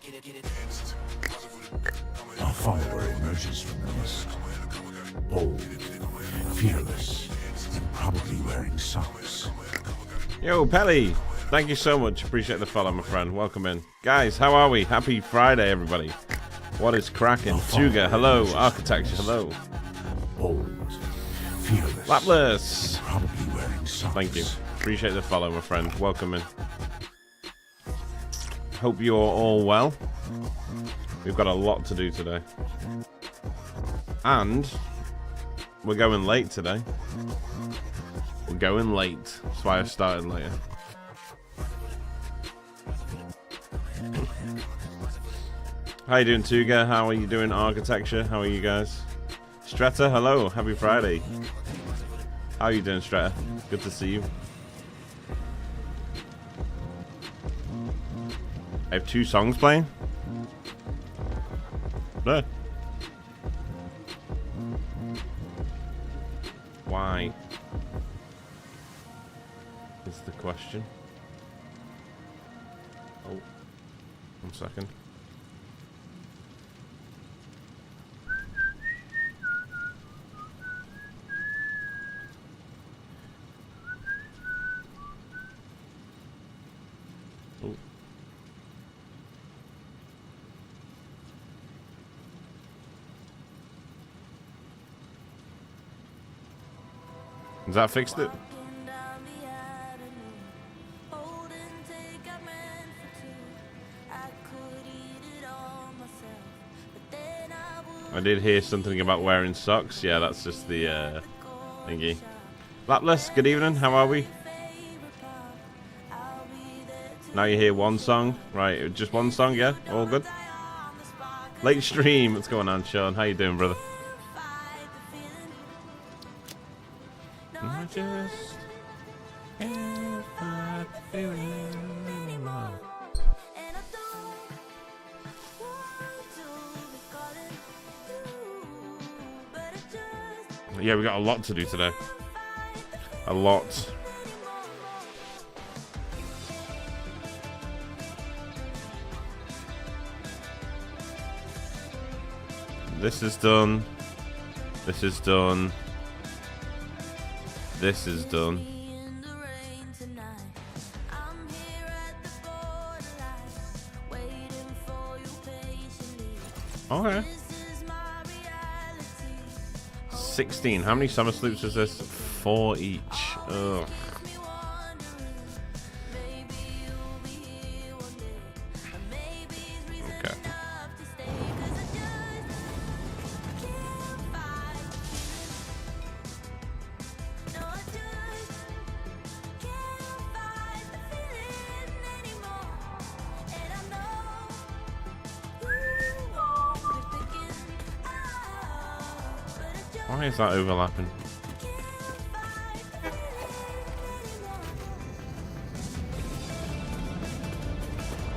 Gotta get it. Our follower emerges from the mist, bold, fearless, and probably wearing socks. Yo, Pelly! Thank you so much. Appreciate the follow, my friend. Welcome in. Guys, how are we? Happy Friday, everybody. What is cracking? Tuga, hello. Architecture, hello. Bold, fearless, Lapless! probably wearing socks. Thank you. Appreciate the follow, my friend. Welcome in. Hope you're all well. We've got a lot to do today. And we're going late today. We're going late. That's why I started later. How you doing, Tuga? How are you doing, Architecture? How are you guys? Strata, hello. Happy Friday. How are you doing, Strata? Good to see you. I have 2 songs playing. No. Why? Is the question. Oh, 1 second. Oh. Has that fixed it? I did hear something about wearing socks. Yeah, that's just the thingy. Lapless, good evening. How are we? Now you hear 1 song. Right, just 1 song, yeah? All good? Late stream. What's going on, Sean? How you doing, brother? I just can't fight the feeling anymore. Yeah, we got a lot to do today. A lot. This is done. This is done. This is done. Okay. 16. How many summer sloops is this? 4 each. Ugh. Okay. Why is that overlapping? There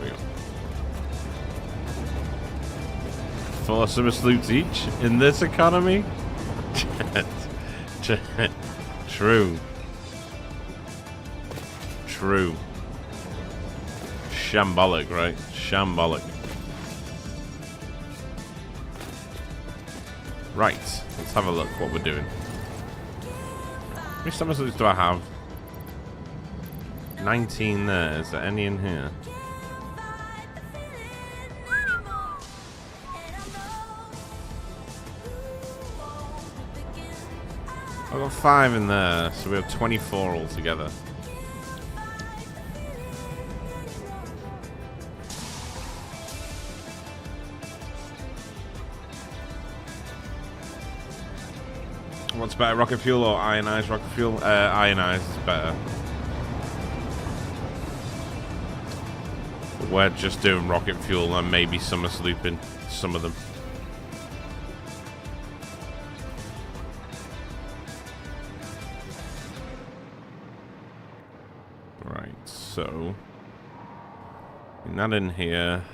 we go. 4 summer sloops each in this economy? True. True. Shambolic, right? Shambolic. Right, let's have a look what we're doing. How many summer sloops do I have? 19 there. Is there any in here? I've got 5 in there, so we have 24 altogether. What's better, rocket fuel or ionized rocket fuel? Ionized is better. But we're just doing rocket fuel and maybe summer slooping some of them. Right, so that in here.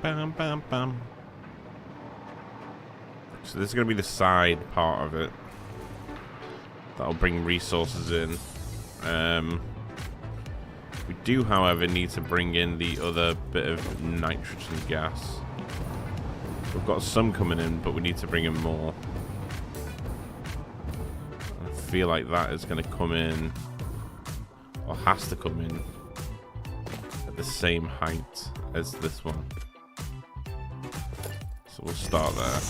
Bam, bam, bam. So this is going to be the side part of it. That'll bring resources in. We do, however, need to bring in the other bit of nitrogen gas. We've got some coming in, but we need to bring in more. I feel like that is going to come in, or has to come in, at the same height as this one. So we'll start there.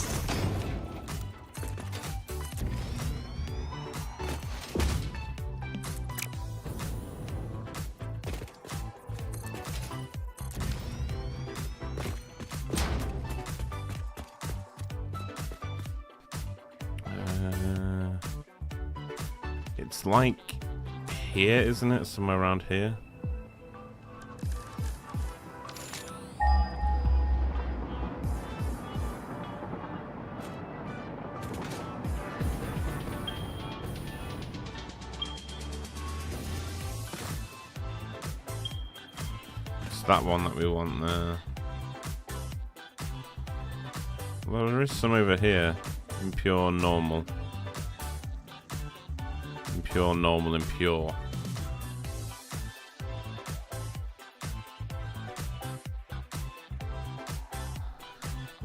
It's like here, isn't it? Somewhere around here. That one that we want there. Well, there is some over here in pure normal. In pure normal and pure.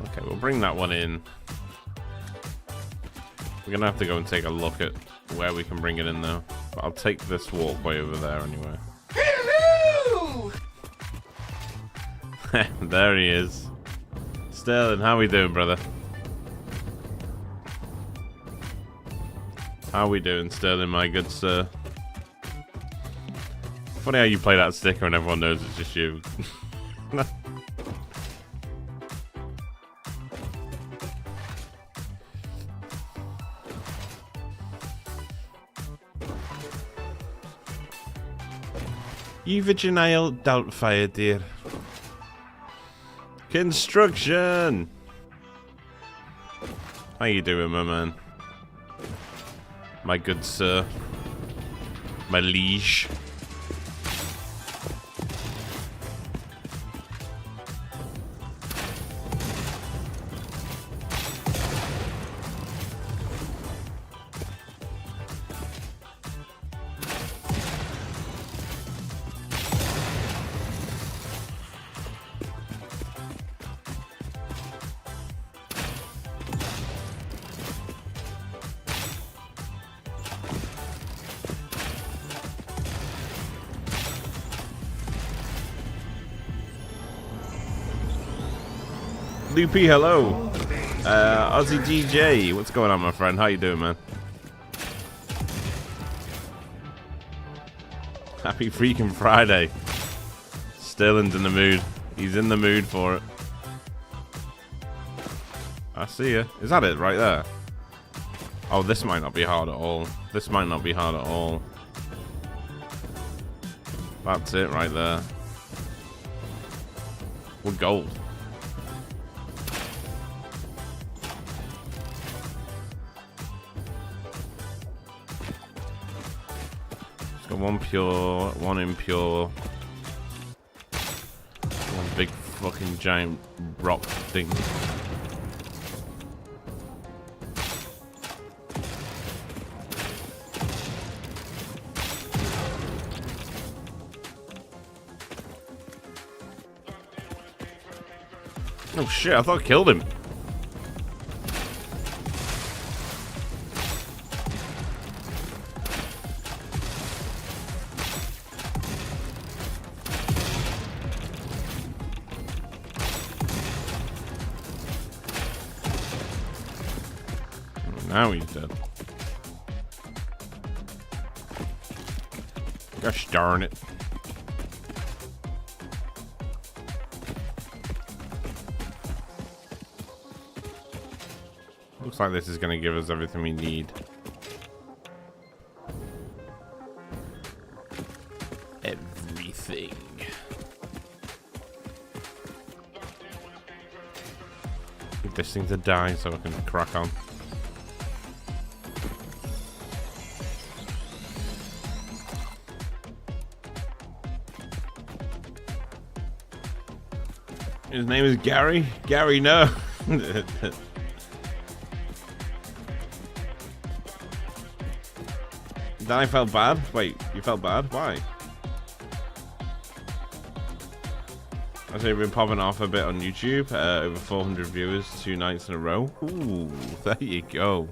Okay, we'll bring that one in. We're gonna have to go and take a look at where we can bring it in though. But I'll take this walkway over there anyway. There he is. Sterling, how we doing, brother? How we doing, Sterling, my good sir? Funny how you play that sticker and everyone knows it's just you. You virginile doubtfire, dear. Construction! How you doing, my man? My good sir. My liege. Loopy, hello. Aussie DJ, what's going on, my friend? How you doing, man? Happy freaking Friday. Sterling's in the mood. He's in the mood for it. I see ya. Is that it right there? Oh, this might not be hard at all. This might not be hard at all. That's it right there. We're gold. It's got one pure, one impure. One big fucking giant rock thing. Oh shit, I thought I killed him. Now he's dead. Gosh darn it. Looks like this is going to give us everything we need. Everything. Get this thing to die so I can crack on. His name is Gary? Gary, no. Then I felt bad? Wait, you felt bad? Why? I've been popping off a bit on YouTube. Over 400 viewers 2 nights in a row. Ooh, there you go.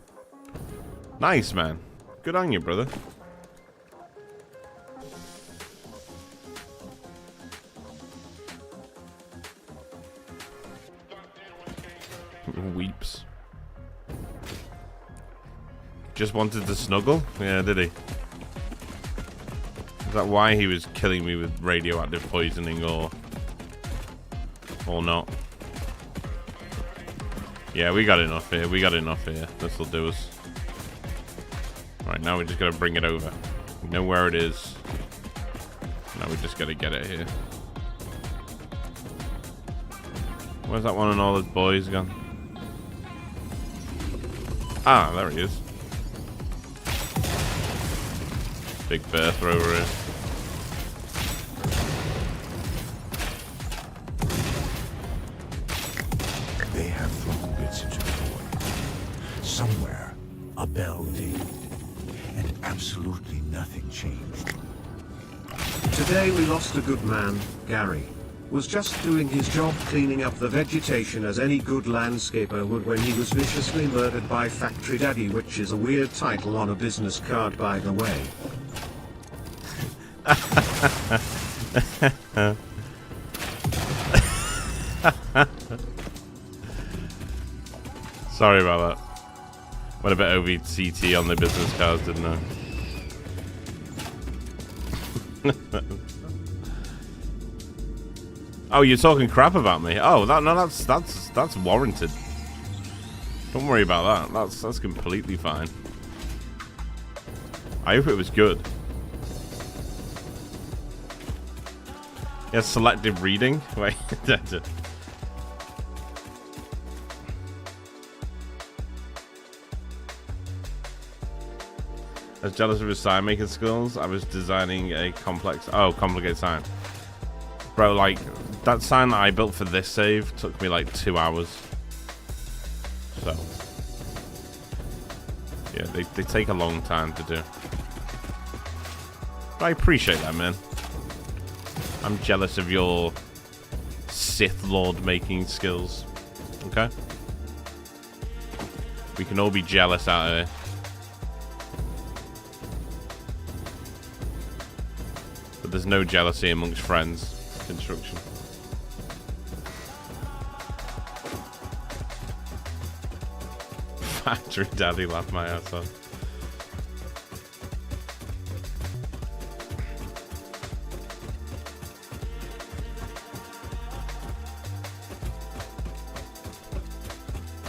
Nice, man. Good on you, brother. Weeps. Just wanted to snuggle? Yeah, did he? Is that why he was killing me with radioactive poisoning or not? Yeah, we got enough here. We got enough here. This'll do us. Right, now we just gotta bring it over. We know where it is. Now we just gotta get it here. Where's that one and all his boys gone? Ah, there he is. Big bear thrower here. They have thrown bits into the void. Somewhere, a bell dinged, and absolutely nothing changed. Today we lost a good man. Gary was just doing his job cleaning up the vegetation as any good landscaper would when he was viciously murdered by Factory Daddy, which is a weird title on a business card, by the way. Sorry about that. Went a bit OVCT on the business cards, didn't I? Oh, you're talking crap about me. Oh, that's warranted. Don't worry about that. That's completely fine. I hope it was good. Yeah, selective reading. Wait, that's it. I was jealous of his sign making skills. I was designing a complicated sign. Bro, like, that sign that I built for this save took me like 2 hours. So, yeah, they take a long time to do. But I appreciate that, man. I'm jealous of your Sith Lord making skills. Okay? We can all be jealous out of it. But there's no jealousy amongst friends. Construction. Factory Daddy laughed my ass off.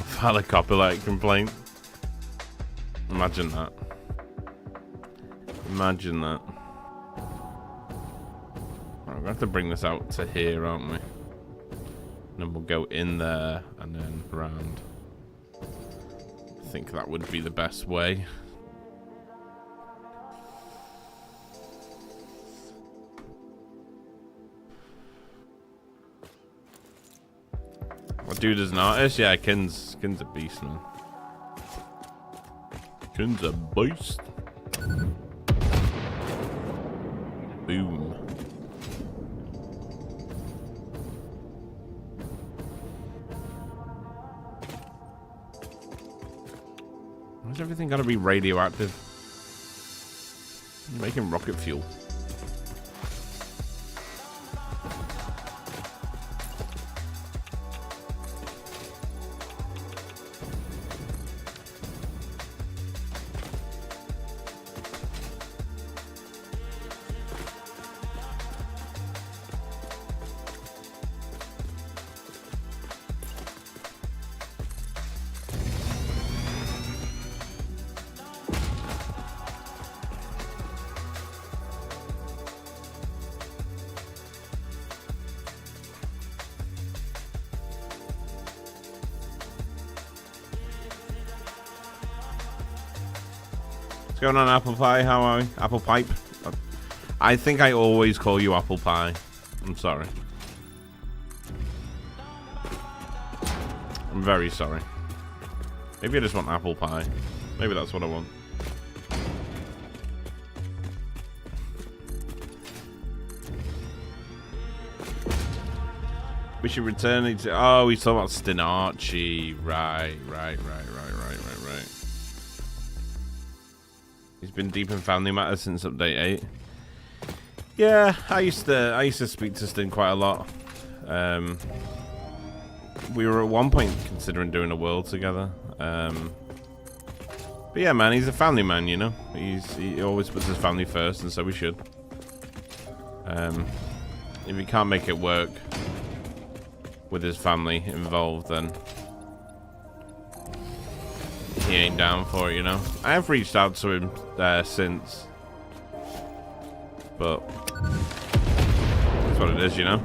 File a copyright complaint. Imagine that. Imagine that. Right, we're gonna have to bring this out to here, aren't we? And then we'll go in there and then round. I think that would be the best way. What dude is an artist? Yeah, Kin's a beast, man. Kin's a beast. Boom. Why's everything gotta be radioactive? I'm making rocket fuel. What's going on, Apple Pie? How are we? Apple Pipe? I think I always call you Apple Pie. I'm sorry. I'm very sorry. Maybe I just want apple pie. Maybe that's what I want. We should return it to... Oh, he's talking about Stinarchi. Right. He's been deep in family matters since update 8. Yeah, I used to speak to Stin quite a lot. We were at one point considering doing a world together. But yeah, man, he's a family man, you know. He always puts his family first, and so we should. If he can't make it work with his family involved, then he ain't down for it, you know. I have reached out to him since, but that's what it is, you know.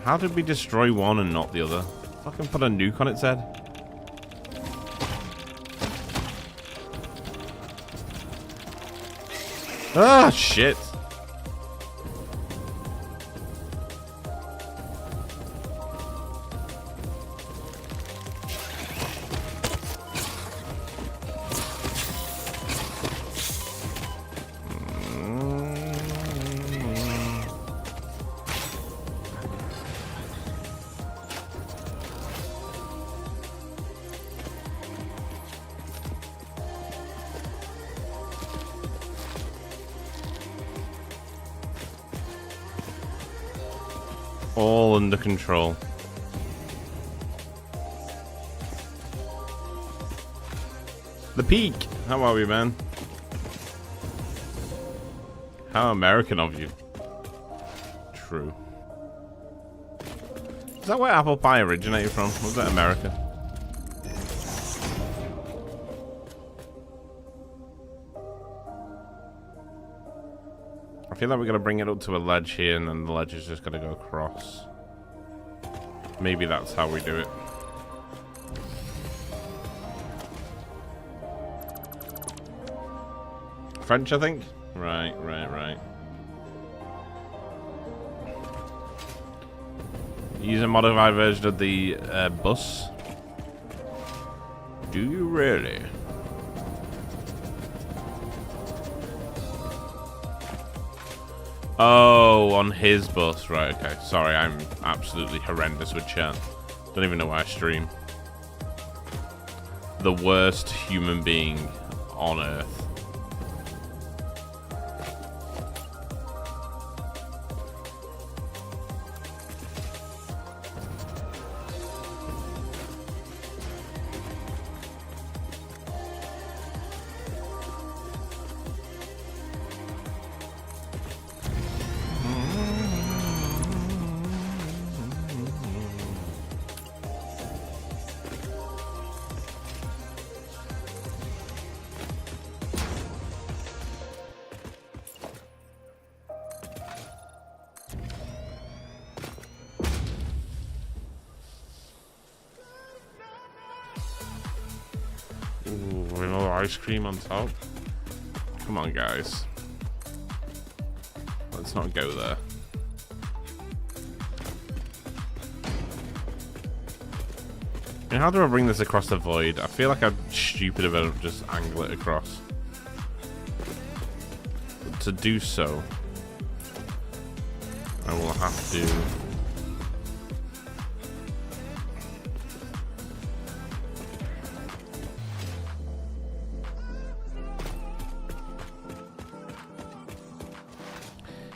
How did we destroy one and not the other? Fucking put a nuke on its head. Ah, shit. All under control. The Peak! How are we, man? How American of you. True. Is that where apple pie originated from? Was that America? I feel like we're gonna bring it up to a ledge here, and then the ledge is just gonna go across. Maybe that's how we do it. French, I think? Right. Use a modified version of the bus? Do you really? Oh, on his bus. Right, okay. Sorry, I'm absolutely horrendous with chat. Don't even know why I stream. The worst human being on Earth. ice cream on top. Come on, guys. Let's not go there. And how do I bring this across the void? I feel like I'm stupid if I don't just angle it across. But to do so, I will have to...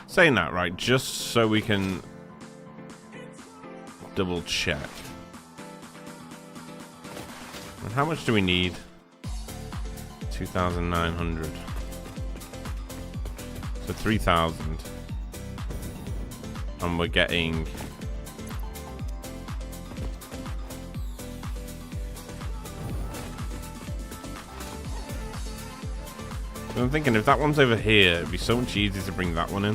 Saying that, right, just so we can double check. And how much do we need? 2,900. So 3,000. And we're getting... I'm thinking if that one's over here, it'd be so much easier to bring that one in.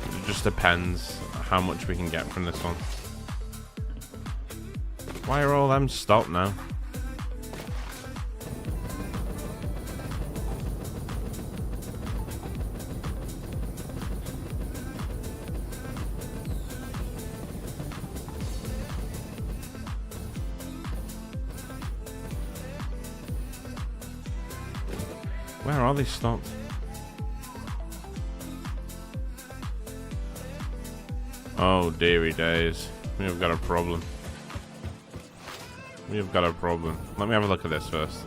It just depends how much we can get from this one. Why are all them stopped now? Where are they stopped? Oh, dearie days. We have got a problem. We have got a problem. Let me have a look at this first.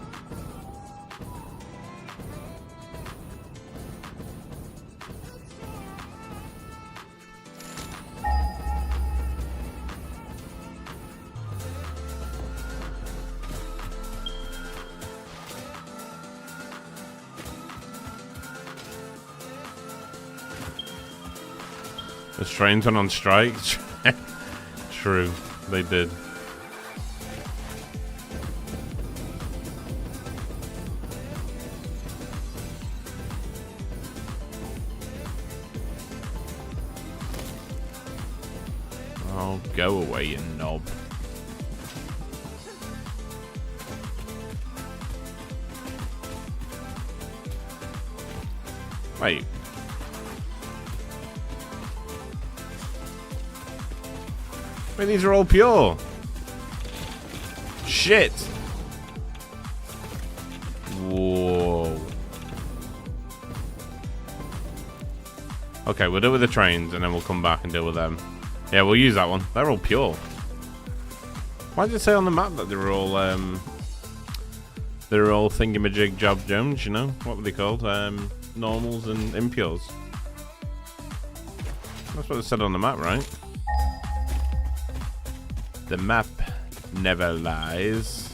The trains went on strike. True, they did. Oh, go away, you knob. Wait. Wait, these are all pure. Shit. Whoa. Okay, we'll deal with the trains and then we'll come back and deal with them. Yeah, we'll use that one. They're all pure. Why did it say on the map that they were all thingamajig job Jones, you know? What were they called? Normals and impures. That's what it said on the map, right? The map never lies.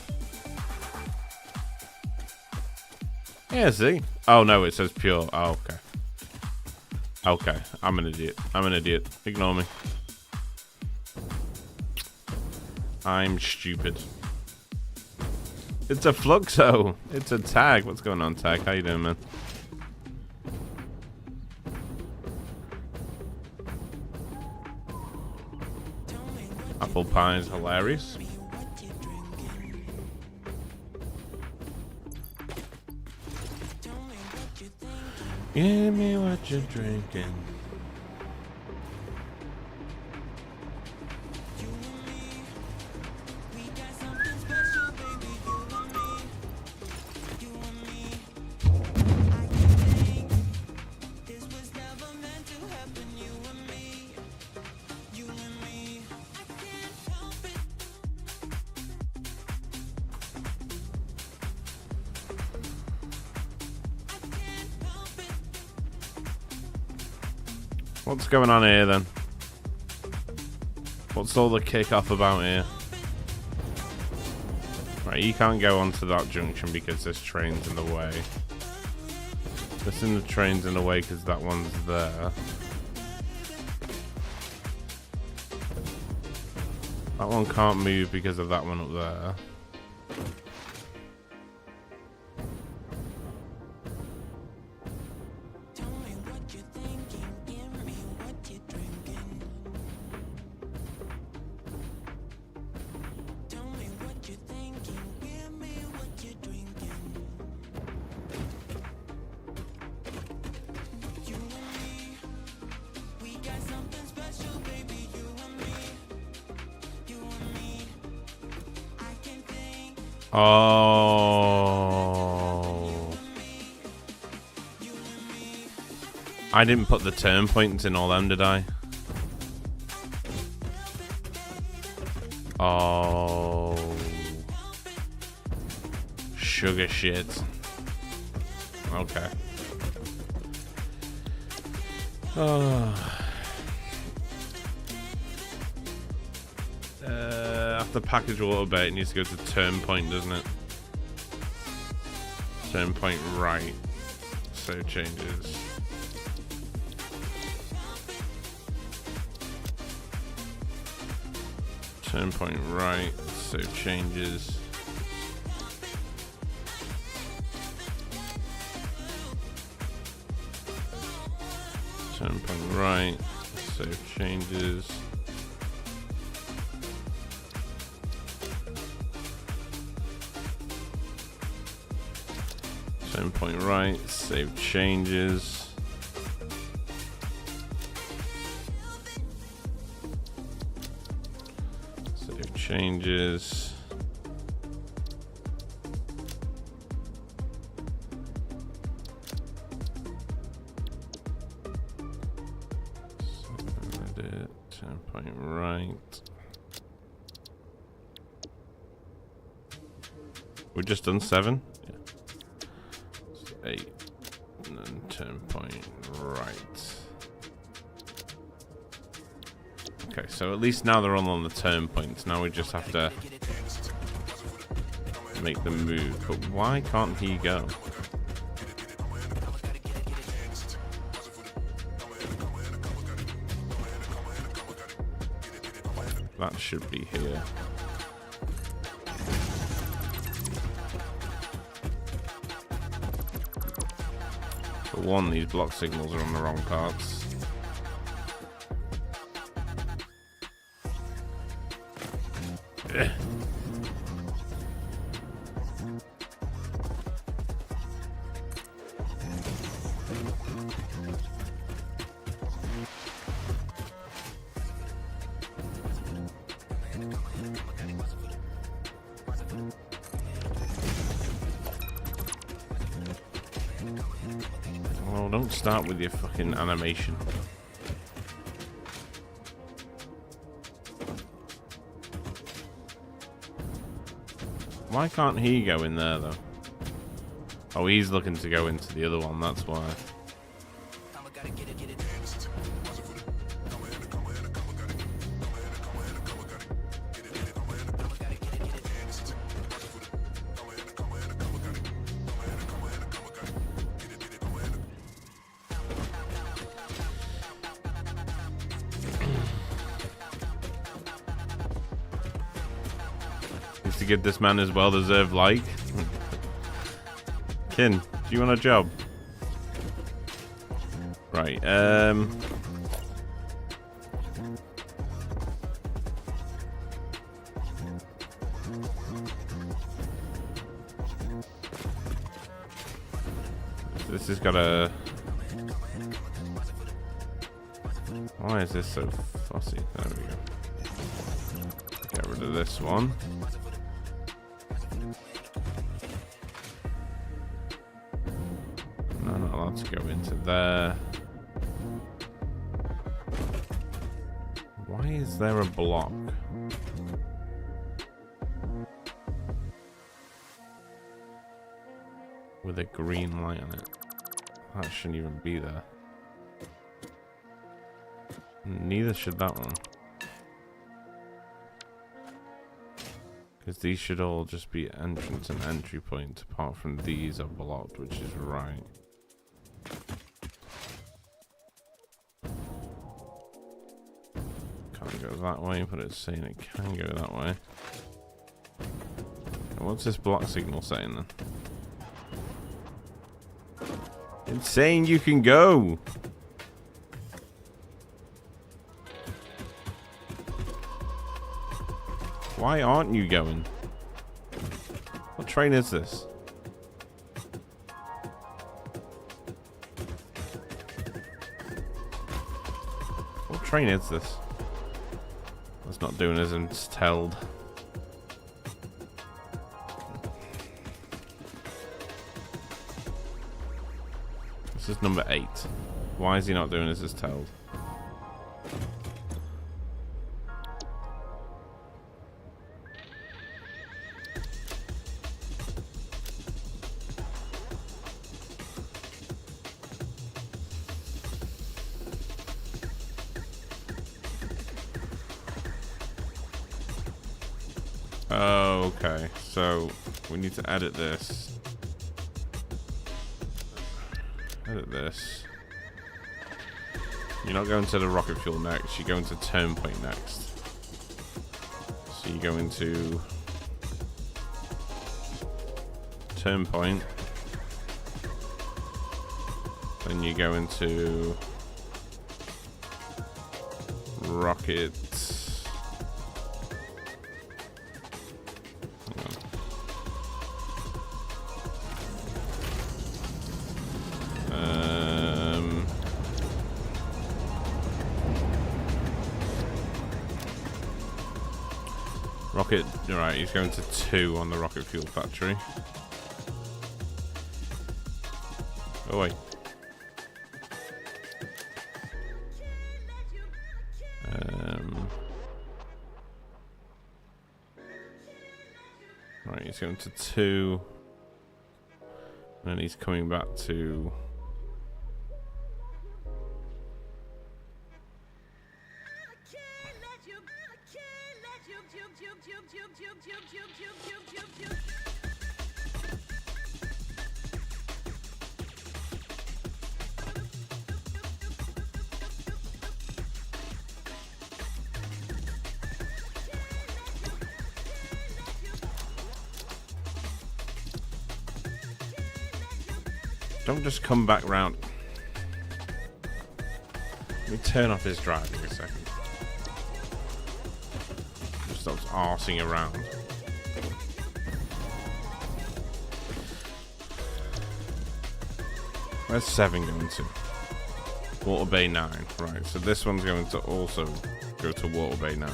Yeah, see? Oh, no, it says pure. Oh, okay. Okay, I'm an idiot. I'm an idiot. Ignore me. I'm stupid. It's a Fluxo. It's a tag. What's going on, tag? How you doing, man? Apple pie is hilarious. Give me what you're drinking. What's going on here then? What's all the kick-off about here? Right, you can't go onto that junction because this train's in the way. The train's in the way because that one's there. That one can't move because of that one up there. Oh. I didn't put the turn points in all them, did I? Oh. Sugar shit. Okay. Oh. After package a little bit, it needs to go to turn point, doesn't it? Turn point right. Save changes. Turn point right. Save changes. Turn point right. Save changes. Turn point right. Save changes. Save changes. Edit. Turn point right. We've just done 7. Yeah. 8. And then turn point right. Okay, so at least now they're all on the turn points. Now we just have to make them move. But why can't he go? That should be here. For one, these block signals are on the wrong parts. Well, don't start with your fucking animation. Why can't he go in there, though? Oh, he's looking to go into the other one, that's why. To give this man his well-deserved like. Kin, do you want a job? Right, this has got a... Why is this so fussy? There we go. Get rid of this one. No, not allowed to go into there. Why is there a block? With a green light on it. That shouldn't even be there. Neither should that one. Because these should all just be entrance and entry points, apart from these are blocked, which is right. Can't go that way, but it's saying it can go that way. And what's this block signal saying then? It's saying you can go! Why aren't you going? What train is this? What train is this? It's not doing as it's told. This is number 8. Why is he not doing as is told? Oh, okay. So we need to edit this. Edit this. You're not going to the rocket fuel next. You're going to turn point next. So you go into turn point. Then you go into rocket. Rocket, right, he's going to 2 on the rocket fuel factory. Oh wait. Right, he's going to 2. And then he's coming back to... Don't just come back round. Let me turn off his driving a second. Just stops arsing around. Where's 7 going to? Water Bay 9. Right, so this one's going to also go to Water Bay 9.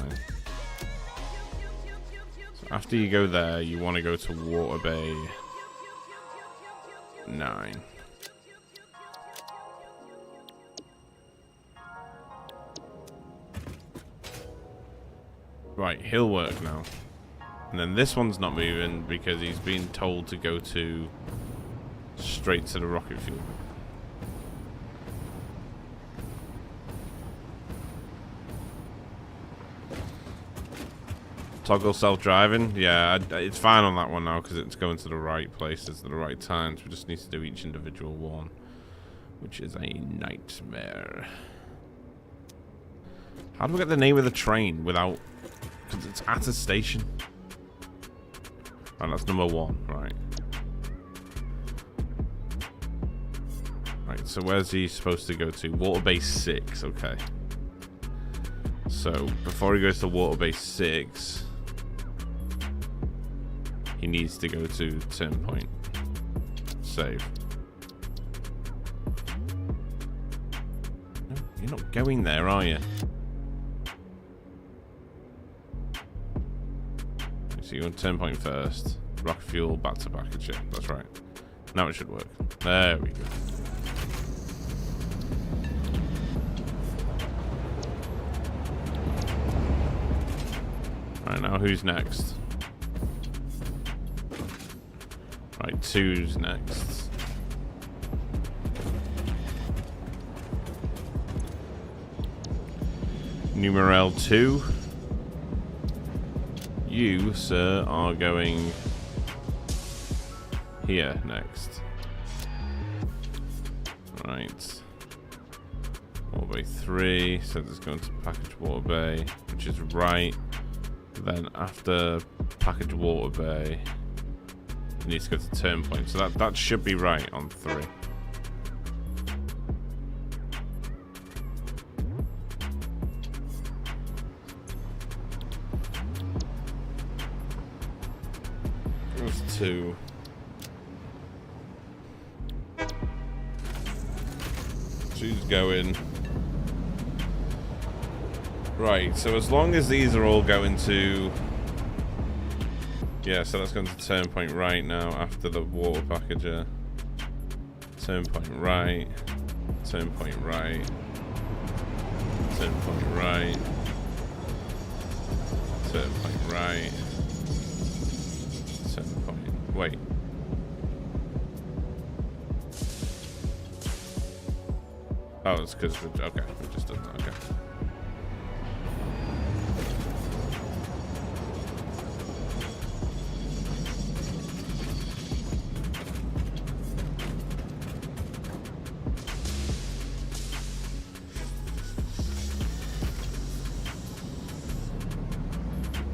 So after you go there, you want to go to Water Bay 9. Right, he'll work now. And then this one's not moving because he's been told to go to straight to the rocket fuel. Toggle self-driving. Yeah, it's fine on that one now because it's going to the right places at the right times. We just need to do each individual one, which is a nightmare. How do we get the name of the train without... Because it's at a station. Right, that's number 1. Right. Right, so where's he supposed to go to? Water Bay 6, okay. So, before he goes to Water Bay 6, he needs to go to turn point. Save. No, you're not going there, are you? So you want turn point first. Rocket fuel, back to package. Yeah, that's right. Now it should work. There we go. Alright, now who's next? Right, 2's next. Numeral 2. You, sir, are going here next. Right. Water Bay 3, so it's going to package Water Bay, which is right. Then after package Water Bay, it needs to go to turn point. So that should be right on 3. Goes 2. She's going. Right, so as long as these are all going to... Yeah, so that's going to turn point right now after the water packager. Turn point right. Turn point right. Turn point right. Turn point right. Turn point. Wait. Oh, it's because we. Okay, we just did that. Okay.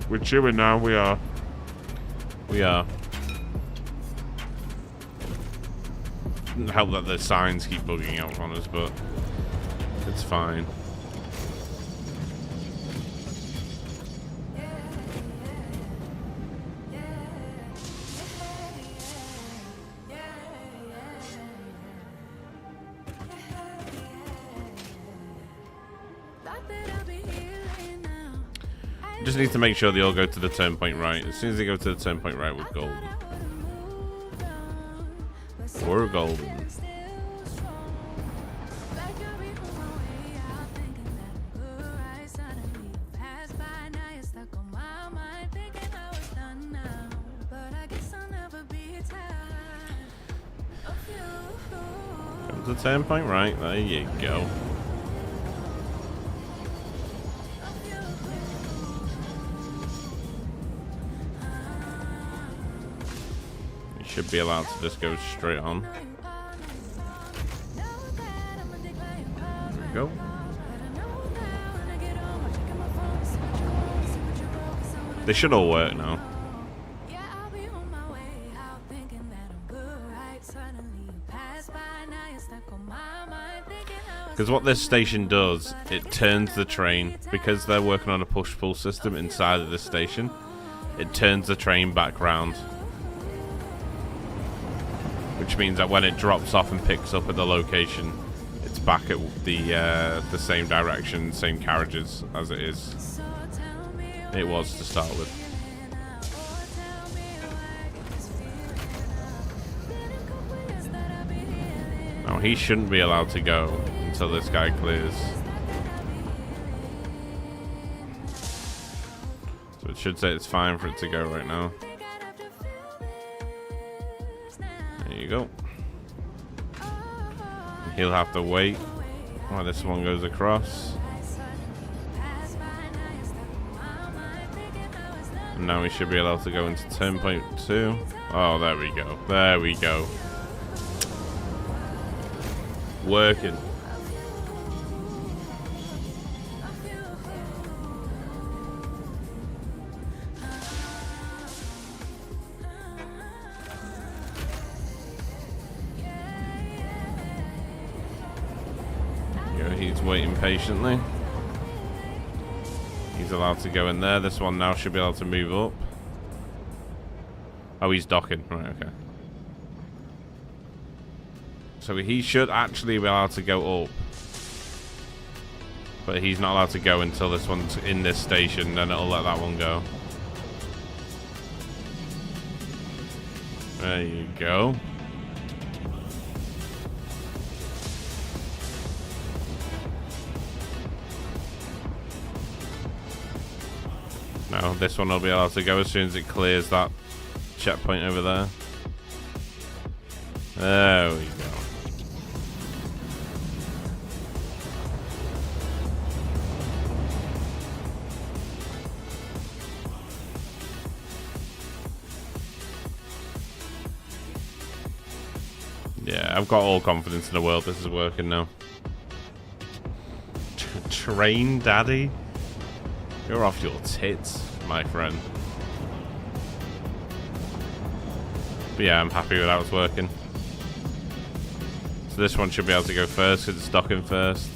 We're chewing now, we are. We are. Doesn't help that the signs keep bugging out on us, but it's fine. Just need to make sure they all go to the turn point right. As soon as they go to the turn point right, we're golden. We're golden. Come to the turn point right. There you go. Should be allowed to just go straight on. There we go. They should all work now. Because what this station does, it turns the train, because they're working on a push-pull system inside of this station, it turns the train back round. Which means that when it drops off and picks up at the location, it's back at the same direction, same carriages as it is. It was to start with. Now he shouldn't be allowed to go until this guy clears. So it should say it's fine for it to go right now. There you go. He'll have to wait while this one goes across. And now we should be allowed to go into turn point 2. Oh, there we go. There we go. Working. He's waiting patiently. He's allowed to go in there. This one now should be able to move up. Oh, he's docking. Right, okay. So he should actually be allowed to go up. But he's not allowed to go until this one's in this station. Then it'll let that one go. There you go. Now this one will be allowed to go as soon as it clears that checkpoint over there. There we go. Yeah, I've got all confidence in the world this is working now. Train daddy? You're off your tits, my friend. But yeah, I'm happy with how it's working. So this one should be able to go first because it's docking first.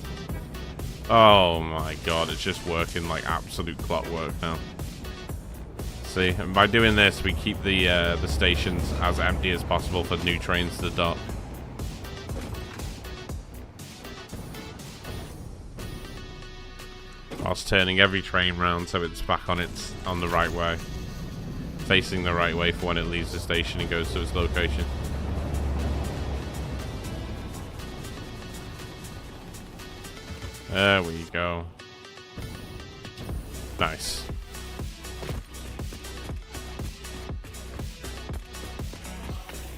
Oh my god, it's just working like absolute clockwork now. See, and by doing this, we keep the stations as empty as possible for new trains to dock. Whilst turning every train round so it's back on the right way, facing the right way for when it leaves the station and goes to its location. There we go. Nice.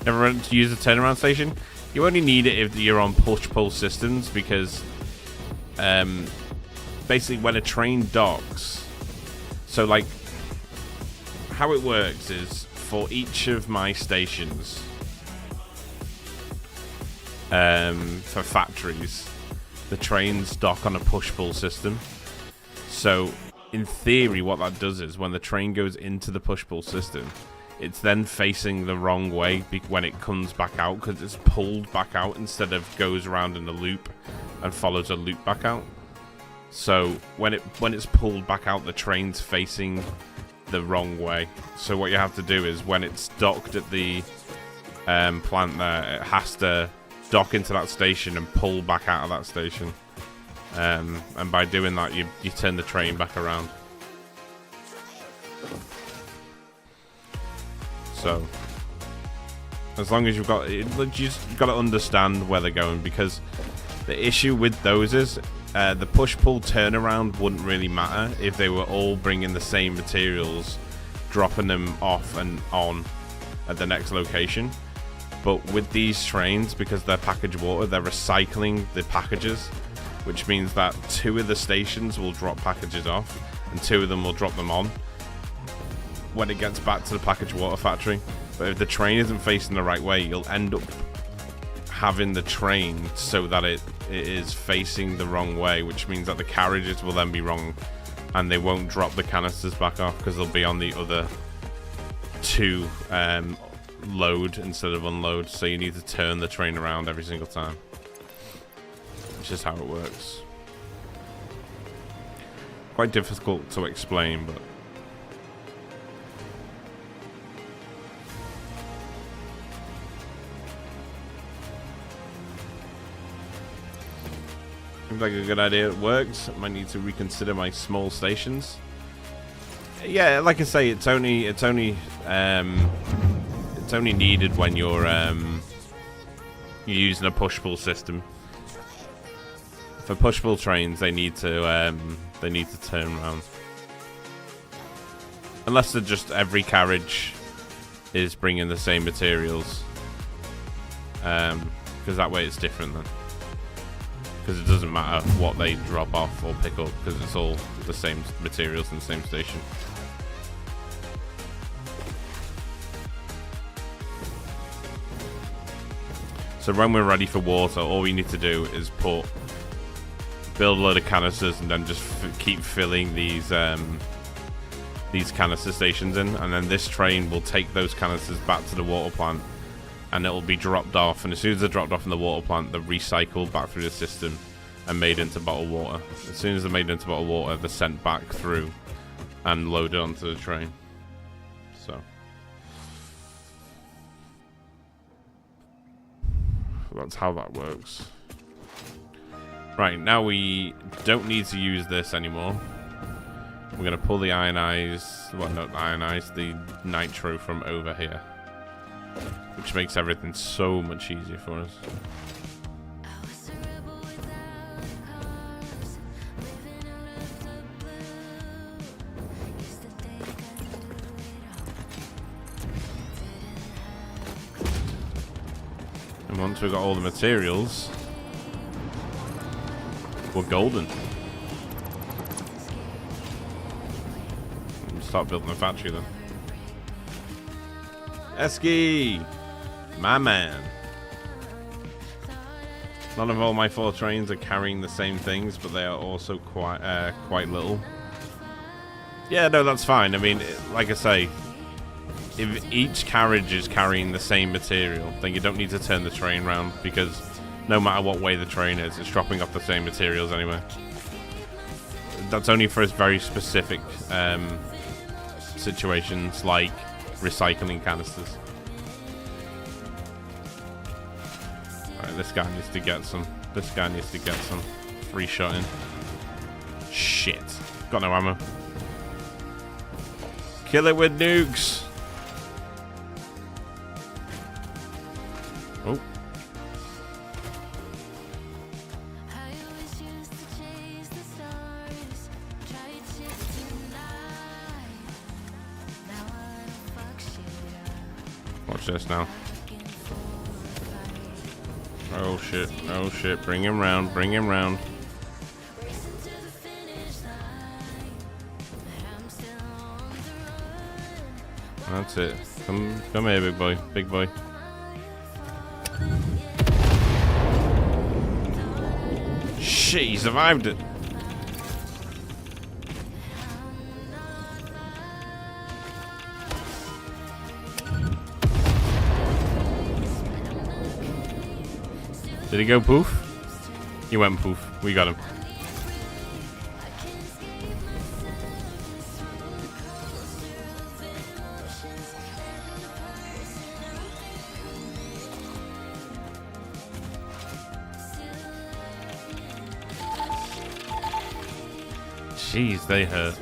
Ever run to use a turnaround station? You only need it if you're on push-pull systems, because basically when a train docks, so like how it works is for each of my stations, for factories, the trains dock on a push-pull system. So in theory what that does is when the train goes into the push-pull system, it's then facing the wrong way when it comes back out, because it's pulled back out instead of goes around in a loop and follows a loop back out. So when it's pulled back out, the train's facing the wrong way. So what you have to do is when it's docked at the plant there, it has to dock into that station and pull back out of that station. And by doing that, you turn the train back around. So, as long as you've got, you just got to understand where they're going, because the issue with those is the push-pull turnaround wouldn't really matter if they were all bringing the same materials, dropping them off and on at the next location. But with these trains, because they're packaged water, they're recycling the packages, which means that 2 of the stations will drop packages off and 2 of them will drop them on when it gets back to the packaged water factory. But if the train isn't facing the right way, you'll end up having the train so that it is facing the wrong way, which means that the carriages will then be wrong and they won't drop the canisters back off because they'll be on the other 2 load instead of unload. So you need to turn the train around every single time. It's just how it works. Quite difficult to explain, but seems like a good idea. It works. I might need to reconsider my small stations. Yeah, like I say, it's only needed when you're using a push-pull system. For push-pull trains, they need to turn around. Unless they're just every carriage is bringing the same materials, because that way it's different then. Because it doesn't matter what they drop off or pick up, because it's all the same materials in the same station. So when we're ready for water, all we need to do is build a load of canisters and then just keep filling these canister stations in, and then this train will take those canisters back to the water plant, and it'll be dropped off, and as soon as they're dropped off in the water plant, they're recycled back through the system and made into bottled water. As soon as they're made into bottled water, they're sent back through and loaded onto the train. So that's how that works. Right, now we don't need to use this anymore. We're going to pull the the nitro from over here, which makes everything so much easier for us. And once we've got all the materials, we're golden. Start building the factory then. Esky! My man. None of all my 4 trains are carrying the same things, but they are also quite little. Yeah, no, that's fine. I mean, like I say, if each carriage is carrying the same material, then you don't need to turn the train round, because no matter what way the train is, it's dropping off the same materials anyway. That's only for very specific situations, like recycling canisters. Alright, this guy needs to get some. This guy needs to get some free shot in. Shit. Got no ammo. Kill it with nukes. Oh. Watch this now. Oh shit, oh shit. Bring him round, bring him round. That's it. Come here, big boy, big boy. Shit, he survived it. Did he go poof? He went poof. We got him. Jeez, they hurt.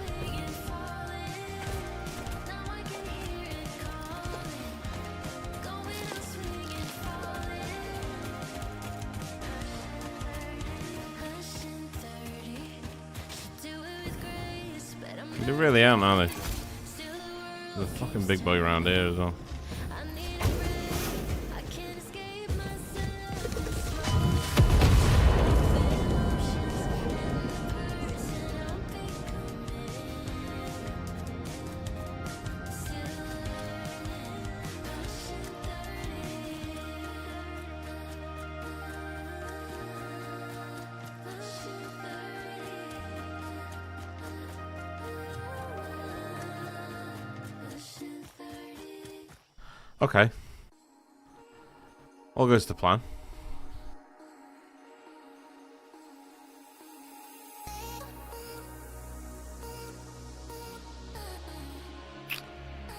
They really aren't, are they? There's a fucking big boy around here as well. Okay. All goes to plan.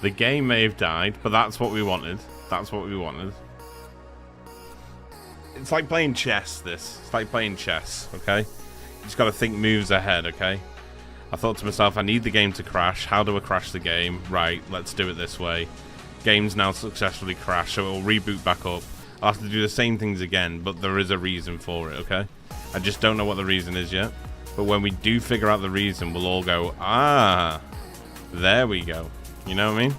The game may have died, but that's what we wanted. That's what we wanted. It's like playing chess, this. It's like playing chess, okay? You just gotta think moves ahead, okay? I thought to myself, I need the game to crash. How do I crash the game? Right, let's do it this way. Game's now successfully crashed, so it'll reboot back up. I'll have to do the same things again, but there is a reason for it, okay? I just don't know what the reason is yet. But when we do figure out the reason, we'll all go, ah, there we go. You know what I mean?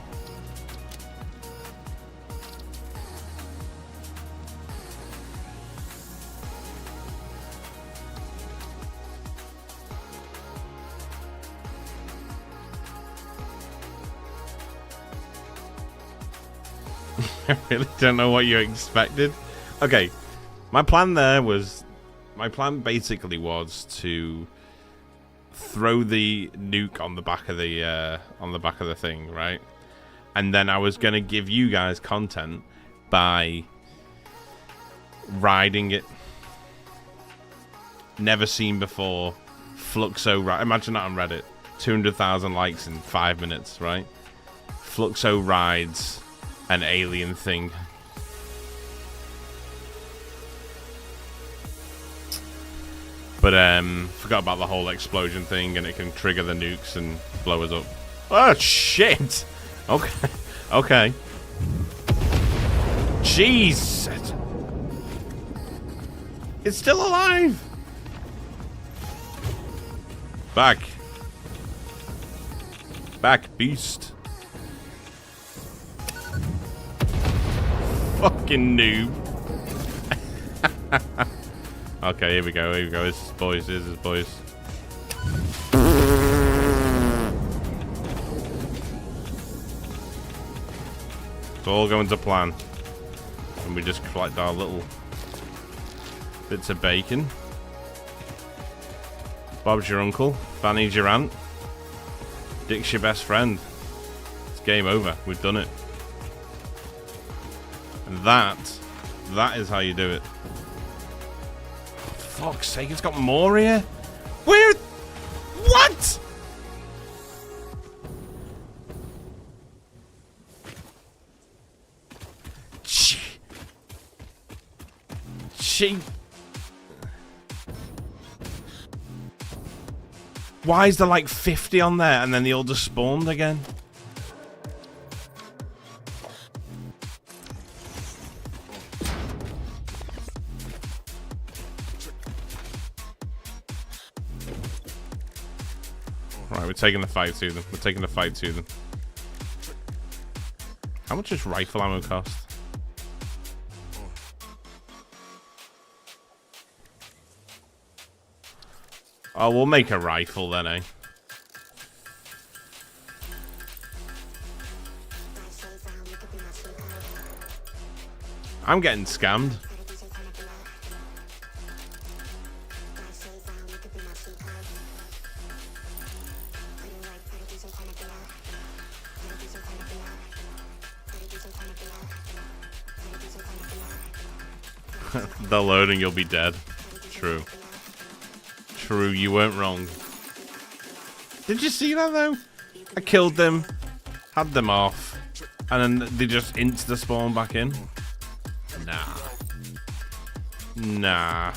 I really don't know what you expected. Okay, my plan basically was to throw the nuke on the back of the thing, right? And then I was gonna give you guys content by riding it. Never seen before. Fluxo ride. Imagine that on Reddit. 200,000 likes in 5 minutes, right? Fluxo rides an alien thing. But forgot about the whole explosion thing, and it can trigger the nukes and blow us up. Oh shit! Okay, okay. Jeez, it's still alive. Back, beast. Fucking noob. Okay, here we go, here we go. This is boys, this is boys. It's all going to plan. And we just collect our little bits of bacon. Bob's your uncle. Fanny's your aunt. Dick's your best friend. It's game over. We've done it. And that is how you do it. For fuck's sake, it's got more here? Where? What? She... Why is there like 50 on there and then they all just spawned again? Right, we're taking the fight to them. We're taking the fight to them. How much does rifle ammo cost? Oh, we'll make a rifle then, eh? I'm getting scammed. The loading, you'll be dead. True. True, you weren't wrong. Did you see that though? I killed them, had them off, and then they just insta-spawn back in. Nah. Nah.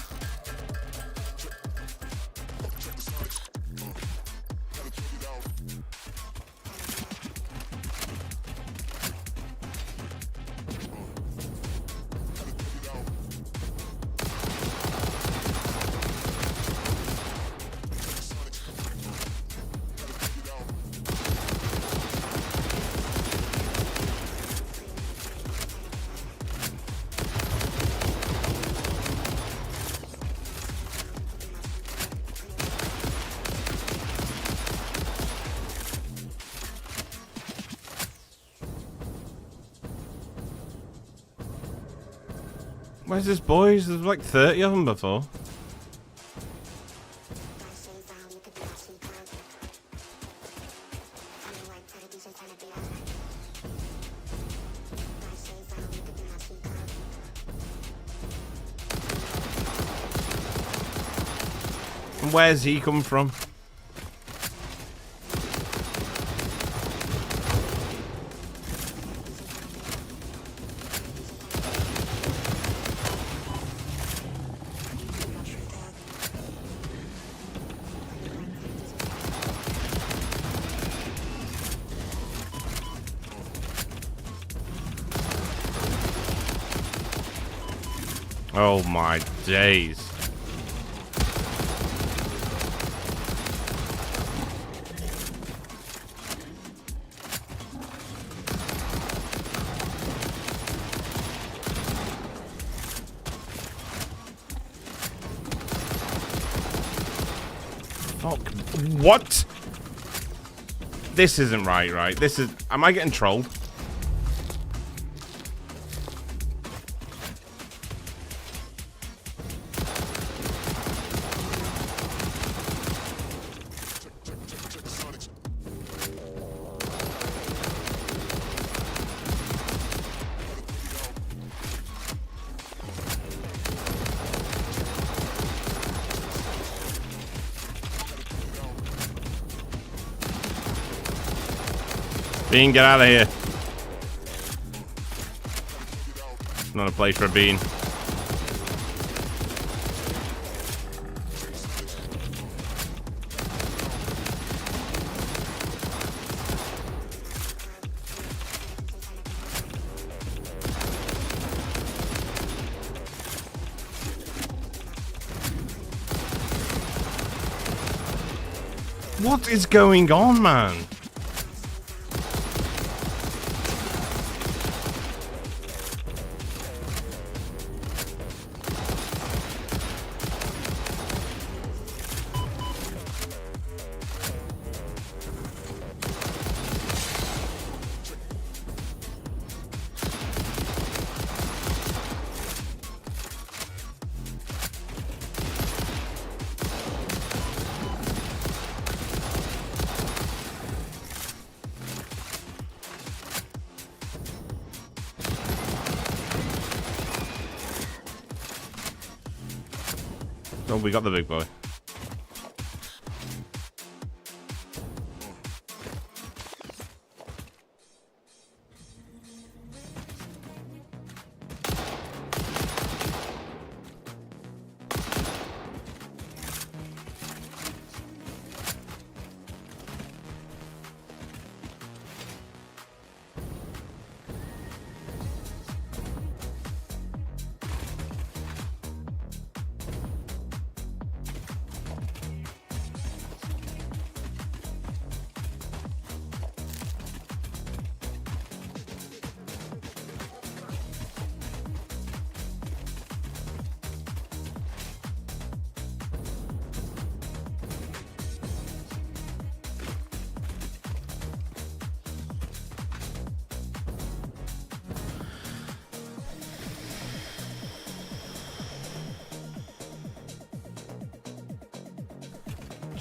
Where's this, boys? There's like 30 of them before. And where's he come from? Oh my days. Fuck. What? This isn't right? This is... Am I getting trolled? Bean, get out of here. It's not a place for a bean. What is going on, man? Oh, we got the big boy.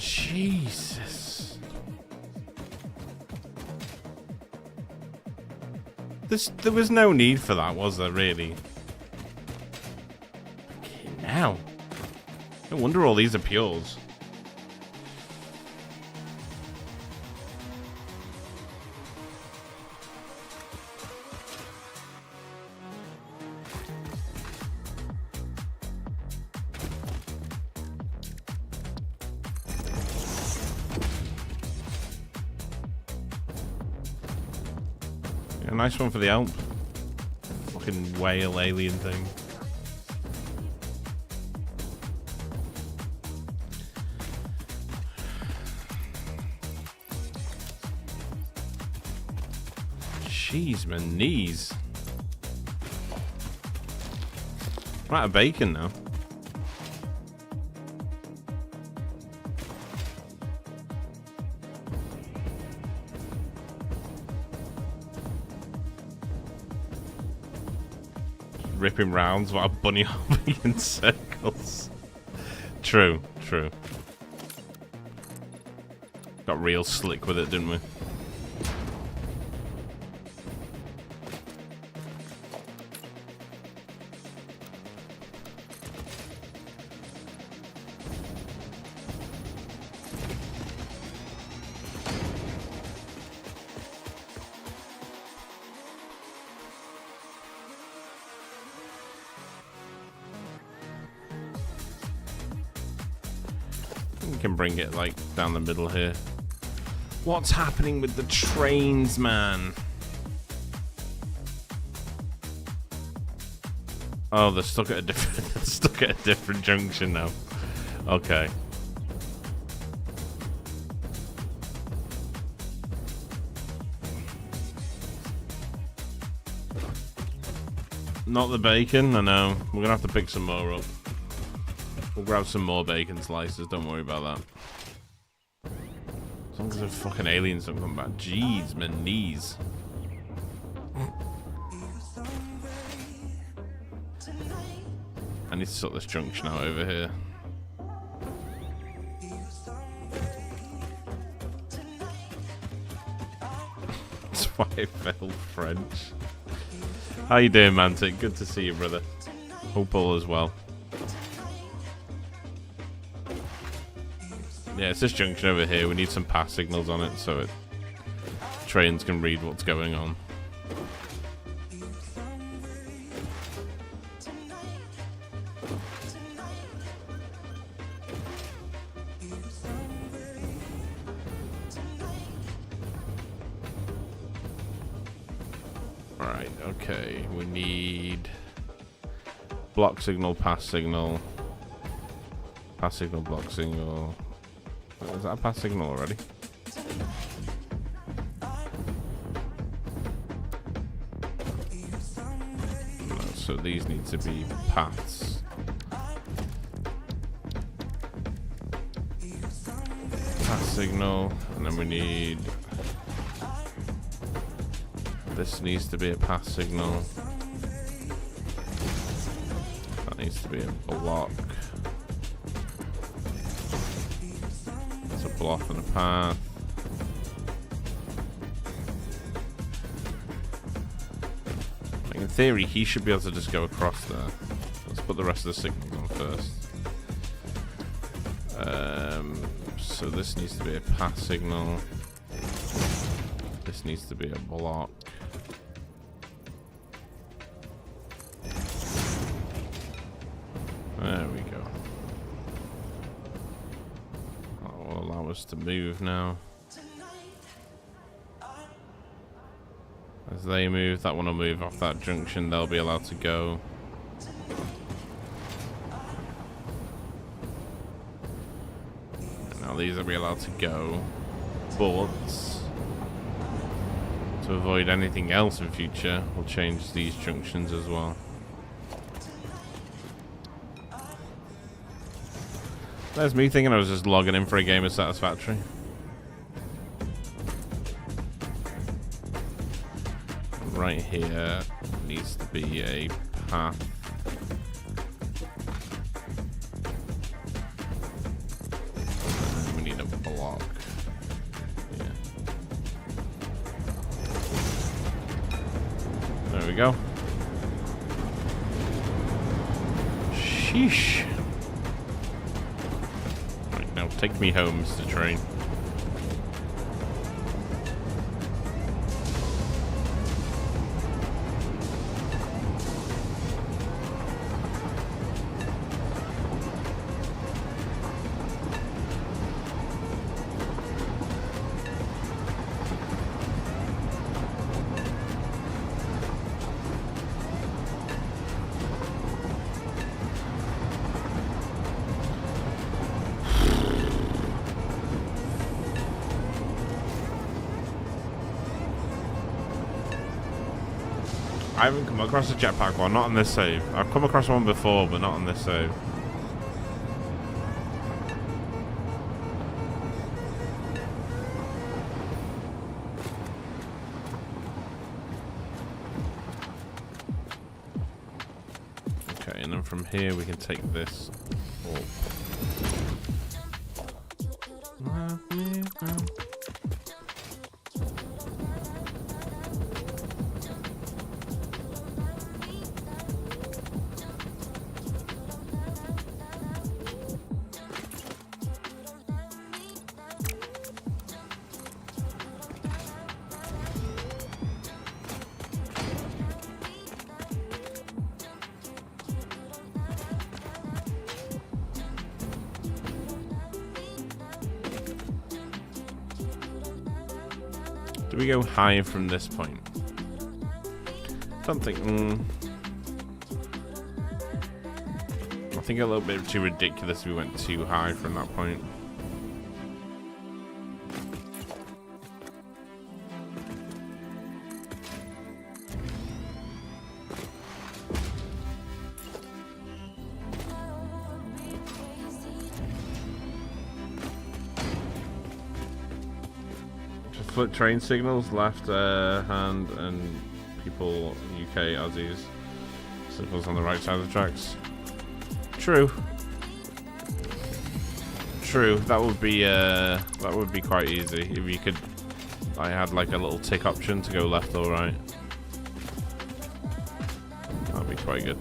Jesus. There was no need for that, was there, really? Okay, now. No wonder all these are pures. A nice one for the Alp. Fucking whale alien thing. Jeez, my knees. I'm out of bacon now. Ripping rounds while bunny hopping in circles. True, true. Got real slick with it, didn't we? We can bring it like down the middle here. What's happening with the trains, man? Oh, they're stuck at a different they're stuck at a different junction now. Okay. Not the bacon, I know. We're gonna have to pick some more up. We'll grab some more bacon slices, don't worry about that. As long as the fucking aliens don't come back. Jeez, my knees. I need to sort this junction out over here. That's why I felt French. How you doing, Mantic? Good to see you, brother. Hope all is well. Yeah, it's this junction over here. We need some pass signals on it so trains can read what's going on. Alright, okay. We need block signal, pass signal. Pass signal, block signal. Is that a pass signal already? No, so these need to be paths. Pass signal, and then we need... This needs to be a pass signal. That needs to be a block. Off in a path. Like in theory, he should be able to just go across there. Let's put the rest of the signals on first. So this needs to be a path signal. This needs to be a block. There we go. To move now. As they move, that one will move off that junction. They'll be allowed to go. And now these will be allowed to go. But to avoid anything else in future, we'll change these junctions as well. There's me thinking I was just logging in for a game of Satisfactory. Right here needs to be a path. And we need we go. Sheesh. Right, now take me home, Mr. Train. I haven't come across a jetpack one, not on this save. I've come across one before, but not on this save. Okay, and then from here we can take this up. Do we go higher from this point? Something. I think a little bit too ridiculous if we went too high from that point. Flip train signals, left hand, and people UK Aussies. Signals on the right side of the tracks. True. True. That would be quite easy if you could. I had like a little tick option to go left or right. That'd be quite good.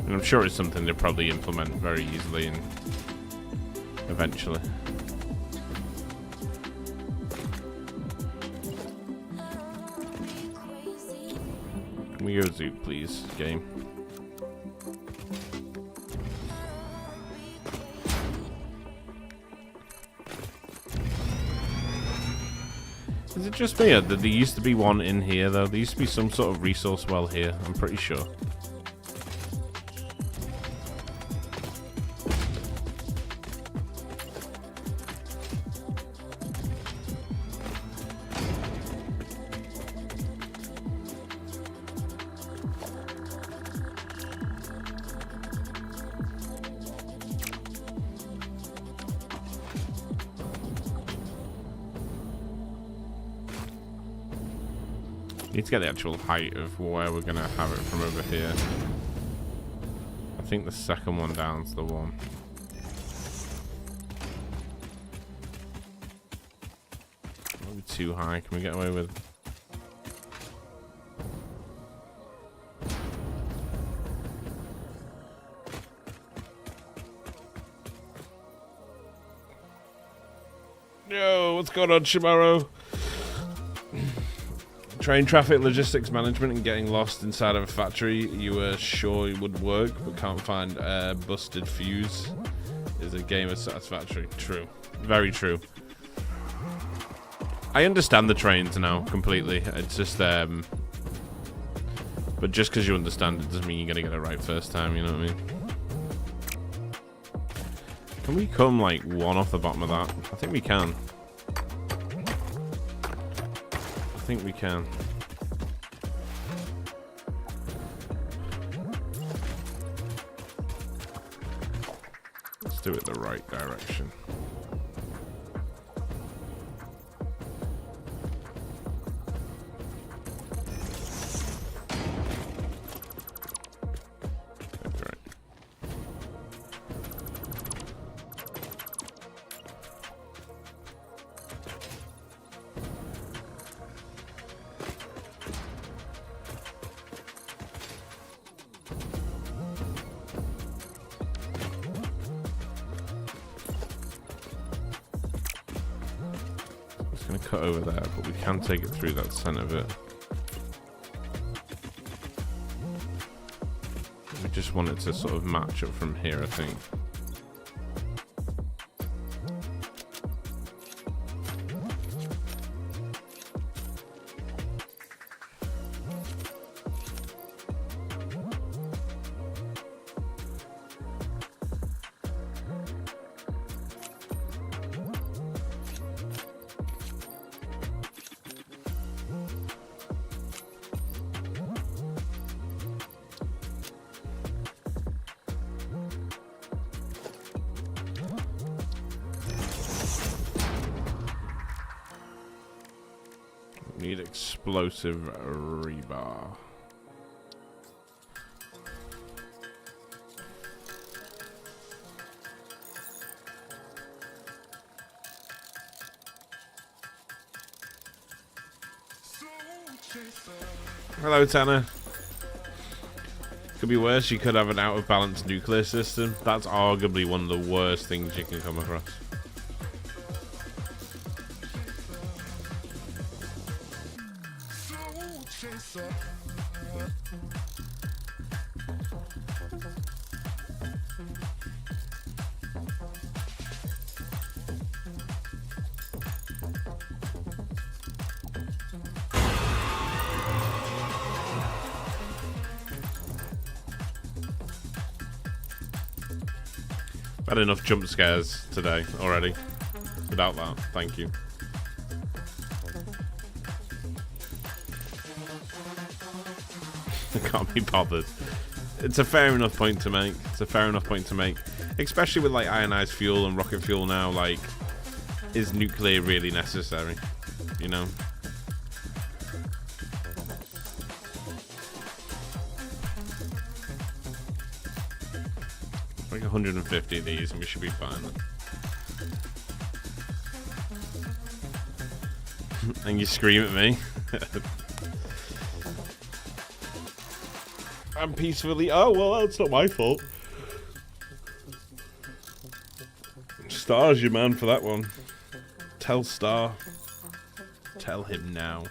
And I'm sure it's something they'll probably implement very easily and eventually. Can we go zoop, please, game? Is it just me, or did there used to be one in here, though? There used to be some sort of resource well here, I'm pretty sure. Need to get the actual height of where we're gonna have it from over here. I think the second one down's the one. Maybe too high. Can we get away with? Yo, what's going on, Shimaro? Train traffic logistics management and getting lost inside of a factory you were sure it would work but can't find a busted fuse is a game of Satisfactory. True. Very true. I understand the trains now completely. It's just but just because you understand it doesn't mean you're gonna get it right first time, you know what I mean? Can we come like one off the bottom of that? I think we can. I think we can. Let's do it the right direction. That's right. cut over there, but we can take it through that center bit. We just want it to sort of match up from here, I think. Need explosive rebar. Hello, Tanner. Could be worse. You could have an out of balance nuclear system. That's arguably one of the worst things you can come across. Had enough jump scares today already. Without that, thank you. I can't be bothered. It's a fair enough point to make. It's a fair enough point to make. Especially with like ionized fuel and rocket fuel now, like, is nuclear really necessary? You know? Like 150 of these and we should be fine. And you scream at me. I'm peacefully. Oh, well, that's not my fault. Star's your man for that one. Tell Star. Tell him now.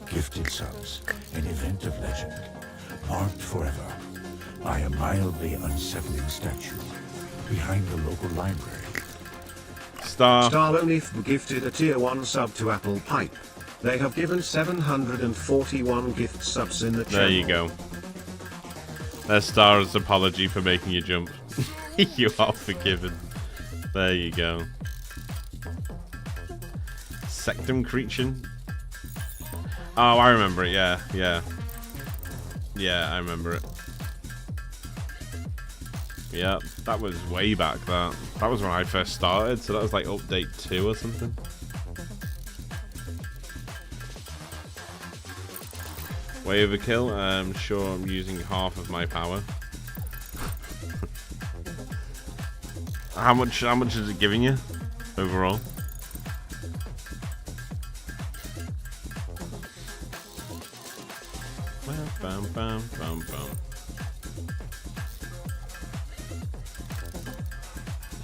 Gifted subs, an event of legend, marked forever by a mildly unsettling statue behind the local library. Star. Starlonif gifted a tier 1 sub to Apple Pipe. They have given 741 gift subs in the channel. There you go. There's Star's apology for making you jump. You are forgiven. There you go. Sectum Creature. Oh, I remember it. Yeah, yeah. Yeah, I remember it. Yeah, that was way back. That was when I first started, so that was like update 2 or something. Way overkill. I'm sure I'm using half of my power. How much is it giving you overall? Bam, bam, bam, bam.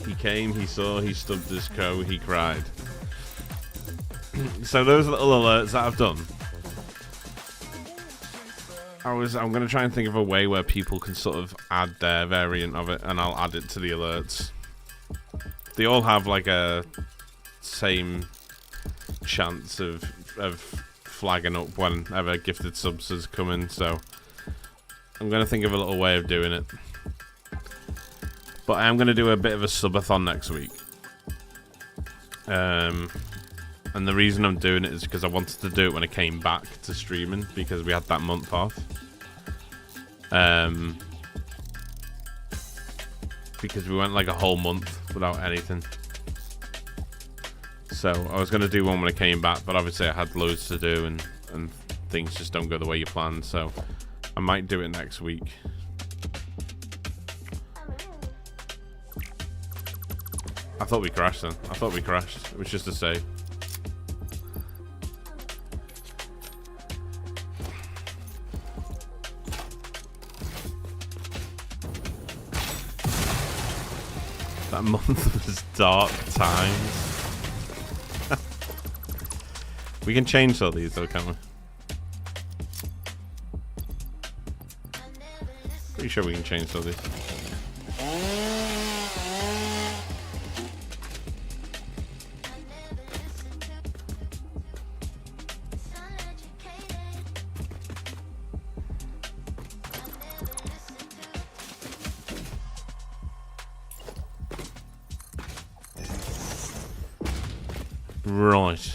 He came, he saw, he stubbed his toe, he cried. So those little alerts that I've done, I'm going to try and think of a way where people can sort of add their variant of it, and I'll add it to the alerts. They all have like a same chance of flagging up whenever gifted subs is coming, so I'm going to think of a little way of doing it. But I am going to do a bit of a subathon next week. And the reason I'm doing it is because I wanted to do it when I came back to streaming, because we had that month off. Because we went like a whole month without anything. So I was going to do one when I came back, but obviously I had loads to do and things just don't go the way you planned. So I might do it next week. I thought we crashed then. I thought we crashed. It was just a save. That month was dark times. We can change all these though, can't we? Pretty sure we can change all these. Right.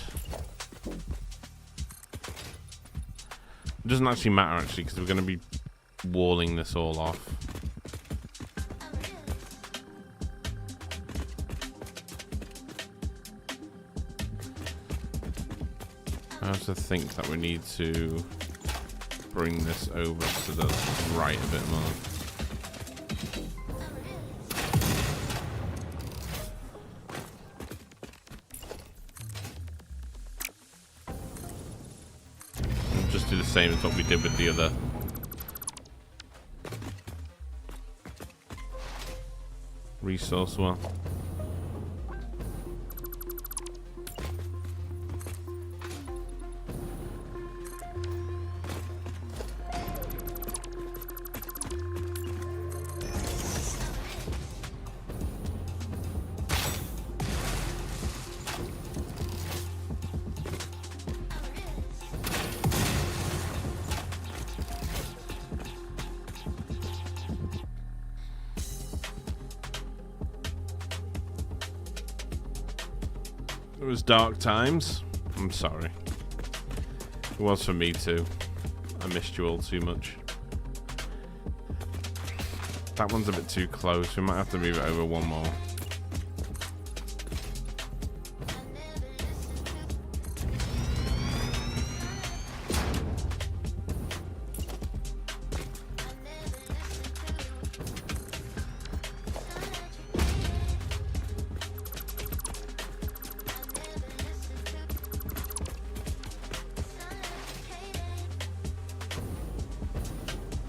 It doesn't actually matter actually because we're going to be walling this all off. I also think that we need to bring this over to the right a bit more. Just do the same as what we did with the other. Resource well. It was dark times. I'm sorry. It was for me too. I missed you all too much. That one's a bit too close. We might have to move it over one more.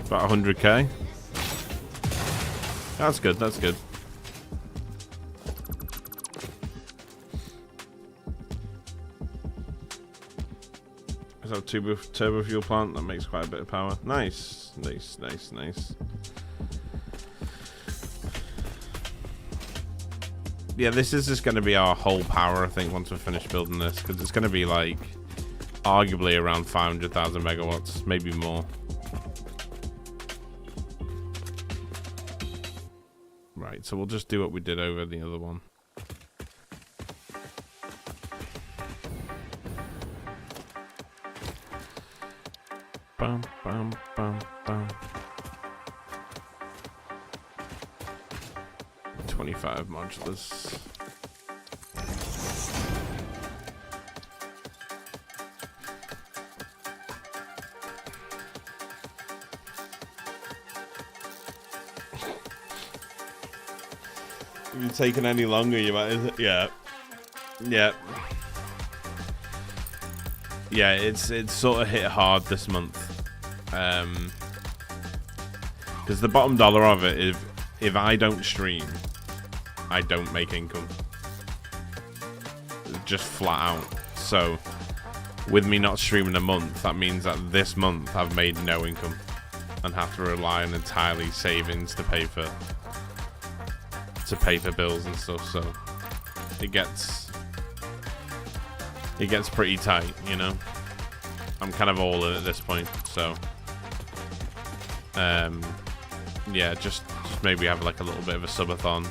About 100k. That's good, that's good. Is that a turbo fuel plant? That makes quite a bit of power. Nice, nice, nice, nice. Yeah, this is just going to be our whole power, I think, once we finish building this. Because it's going to be, like, arguably around 500,000 megawatts, maybe more. Right, so we'll just do what we did over the other one. Bum, bum, bum, bum. 25 modulars. If you're taking any longer, you might. Yeah. Yeah. Yeah, it's sort of hit hard this month. Because the bottom dollar of it is if I don't stream, I don't make income. Just flat out. So, with me not streaming a month, that means that this month I've made no income and have to rely on entirely savings to pay for bills and stuff. So it gets pretty tight, you know. I'm kind of all in at this point. So yeah, just maybe have like a little bit of a subathon,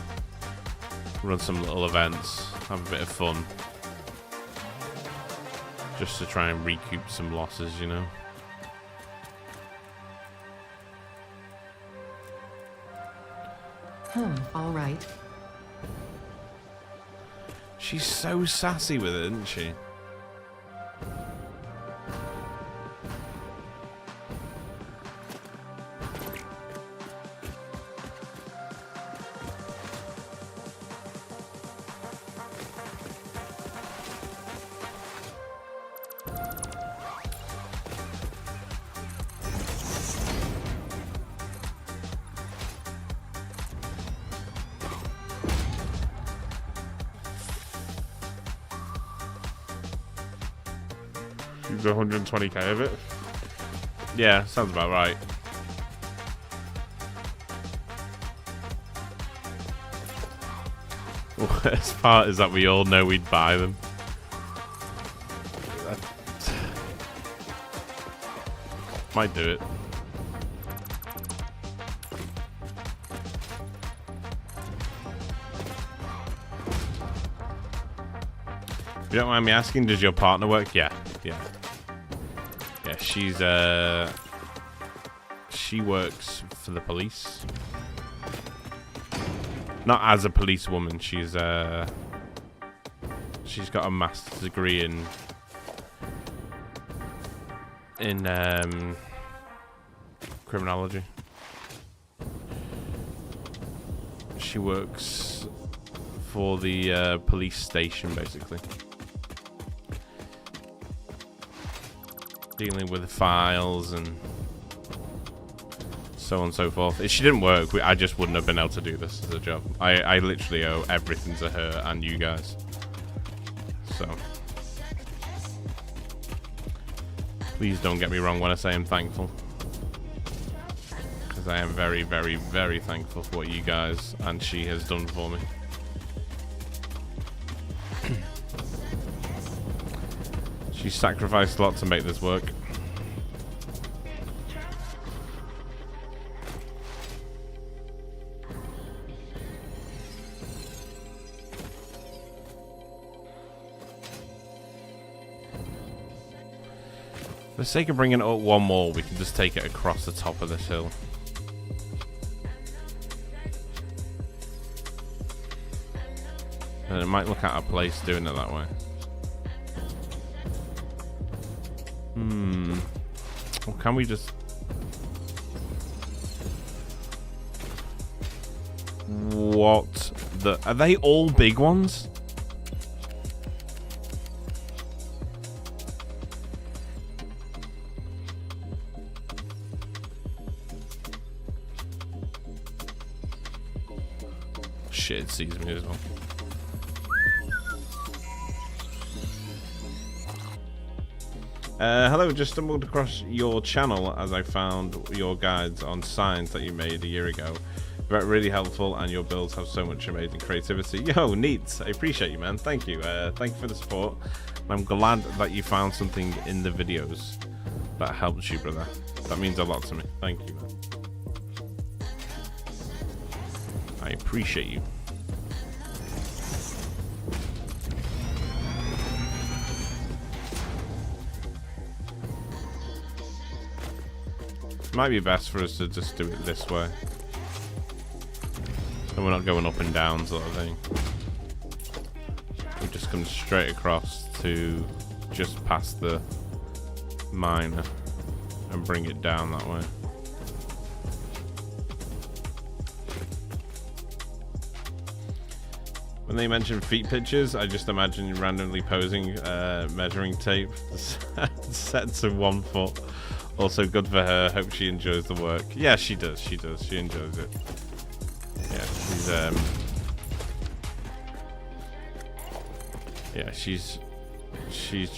run some little events, have a bit of fun, just to try and recoup some losses, you know. All right. She's so sassy with it, isn't she? 120k of it. Yeah, sounds about right. Worst part is that we all know we'd buy them. Might do it. If you don't mind me asking, does your partner work? Yeah. Yeah, she works for the police. Not as a policewoman. She's got a master's degree in criminology. She works for the police station, basically. Dealing with the files and so on and so forth. If she didn't work, I just wouldn't have been able to do this as a job. I literally owe everything to her and you guys. So please don't get me wrong when I say I'm thankful. Because I am very, very, very thankful for what you guys and she has done for me. She sacrificed a lot to make this work. For the sake of bringing it up one more, we can just take it across the top of this hill. And it might look out of place doing it that way. Well, can we just... What the... Are they all big ones? Shit, it sees me as well. Hello, just stumbled across your channel as I found your guides on signs that you made a year ago. Really helpful, and your builds have so much amazing creativity. Yo, neat. I appreciate you, man. Thank you. Thank you for the support. I'm glad that you found something in the videos that helps you, brother. That means a lot to me. Thank you, man. I appreciate you. Might be best for us to just do it this way. So we're not going up and down sort of thing. We just come straight across to just past the miner and bring it down that way. When they mention feet pictures, I just imagine you randomly posing measuring tape set to 1 foot. Also good for her. Hope she enjoys the work. Yeah, she does. She does. She enjoys it. Yeah, she's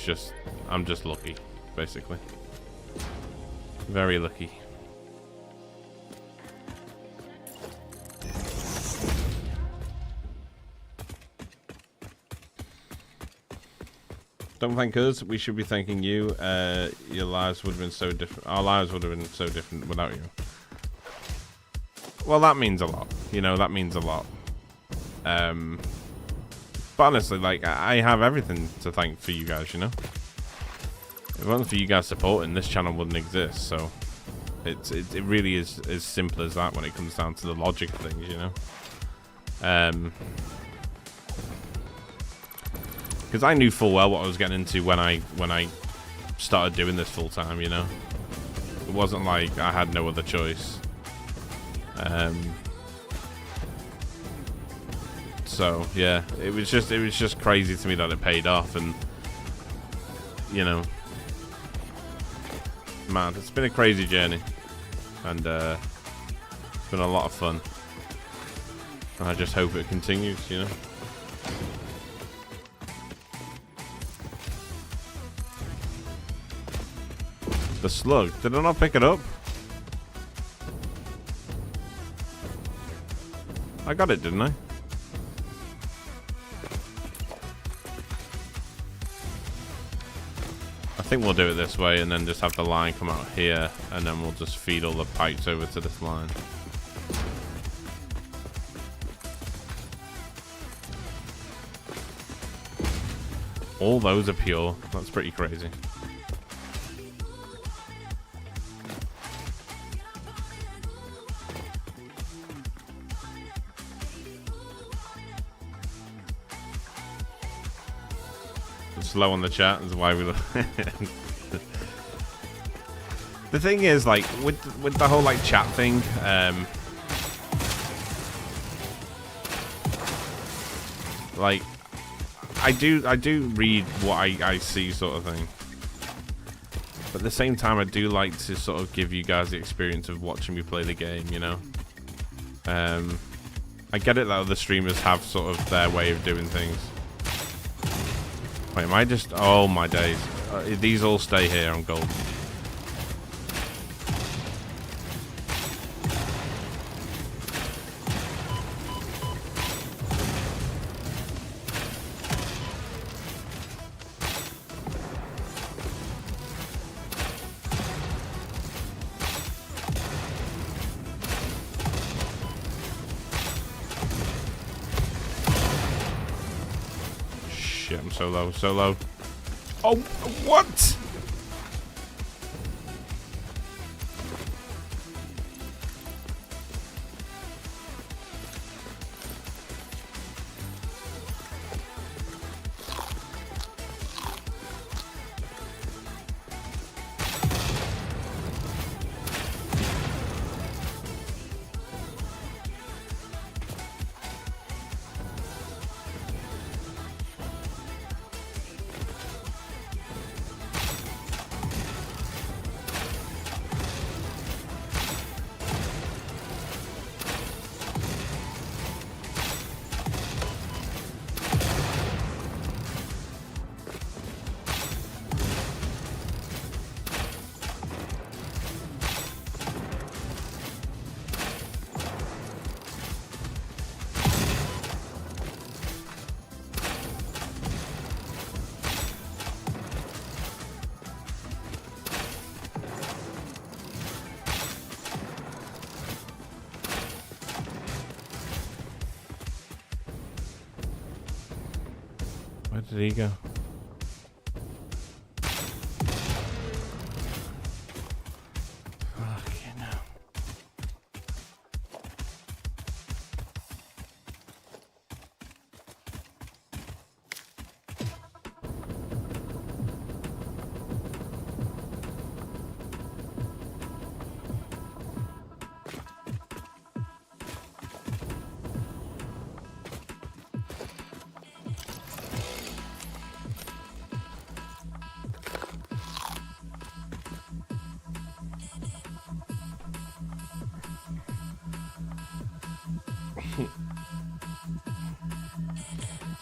just... I'm just lucky, basically. Very lucky. Don't thank us. We should be thanking you. Your lives would have been so different. Our lives would have been so different without you. Well, that means a lot. You know, that means a lot. But honestly, like, I have everything to thank for you guys, you know? If it wasn't for you guys supporting, this channel wouldn't exist, so... It really is as simple as that when it comes down to the logic of things, you know? Because I knew full well what I was getting into when I started doing this full time, you know. It wasn't like I had no other choice. So yeah, it was just crazy to me that it paid off, and you know, man, it's been a crazy journey, and it's been a lot of fun, and I just hope it continues, you know. The slug. Did I not pick it up? I got it, didn't I? I think we'll do it this way and then just have the line come out here, and then we'll just feed all the pipes over to this line. All those are pure. That's pretty crazy. Slow on the chat is why we look. The thing is, like, with the whole like chat thing, like I do read what I see, sort of thing, but at the same time I do like to sort of give you guys the experience of watching me play the game, you know. I get it that other streamers have sort of their way of doing things. Wait, am I just... Oh, my days. These all stay here on gold. Shit, I'm so low, so low. Oh, what? Where did he go? Fucking hell.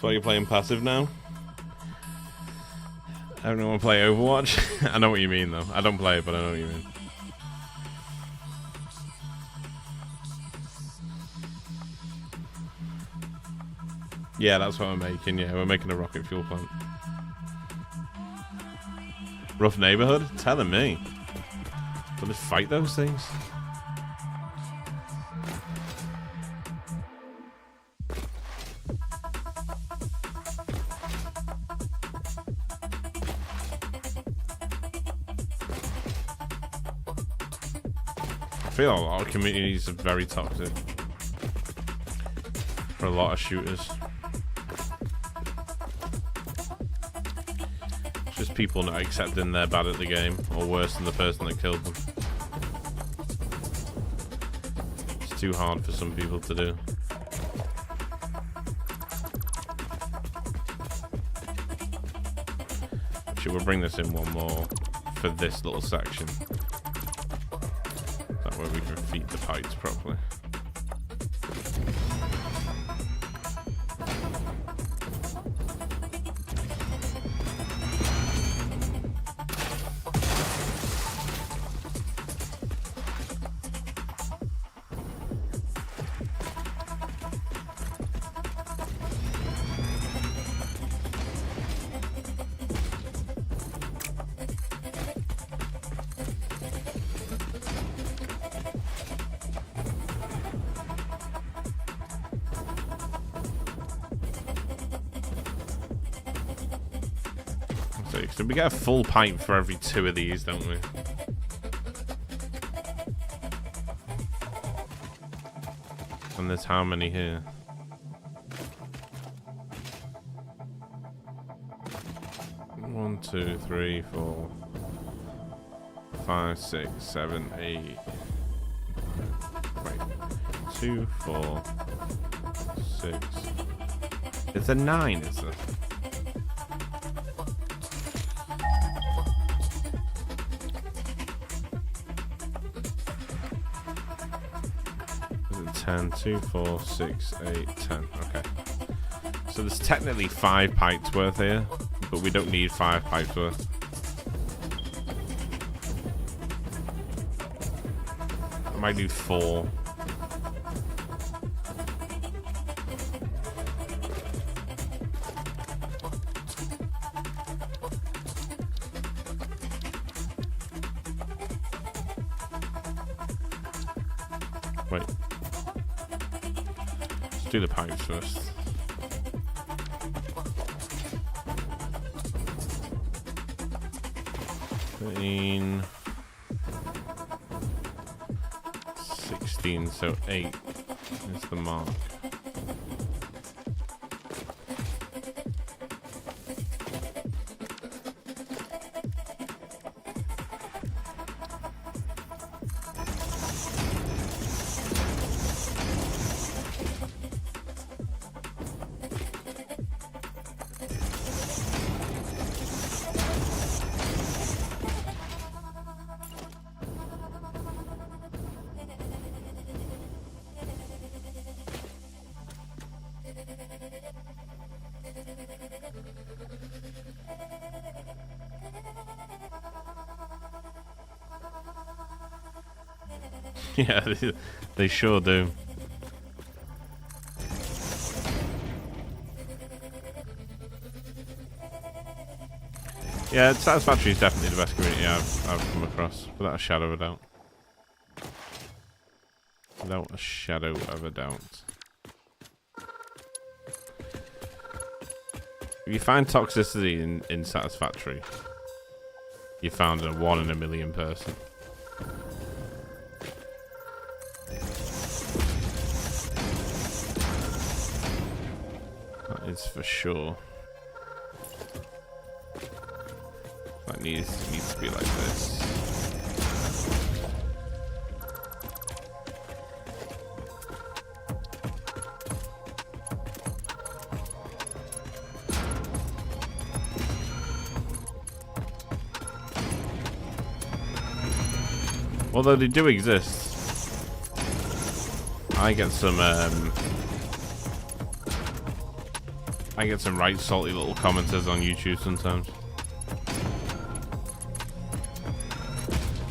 So you're playing passive now? I don't want to play Overwatch. I know what you mean though. I don't play it, but I know what you mean. Yeah, that's what we're making. Yeah, we're making a rocket fuel plant. Rough neighborhood? Telling me. So let's fight those things. I feel a lot of communities are very toxic for a lot of shooters. It's just people not accepting they're bad at the game, or worse than the person that killed them. It's too hard for some people to do. Actually, we'll bring this in one more for this little section. That way we can feed the pipes properly. So we get a full pipe for every 2 of these, don't we? And there's how many here? One, 2, 3, 4, 5, 6, 7, 8. Wait. 2, 4, 6. It's a 9, is there? Is it 10? 2, 4, 6, 8, 10. Okay. So there's technically 5 pipes worth here, but we don't need 5 pipes worth. I might do 4. Wait. Let's do the pipes first. Thirteen, 16, so 8 is the mark. Yeah, they sure do. Yeah, Satisfactory is definitely the best community I've come across, without a shadow of a doubt. Without a shadow of a doubt. If you find toxicity in Satisfactory, you found a 1 in a million person. That is for sure. That needs to be like this. Although they do exist. I get some right salty little commenters on YouTube sometimes.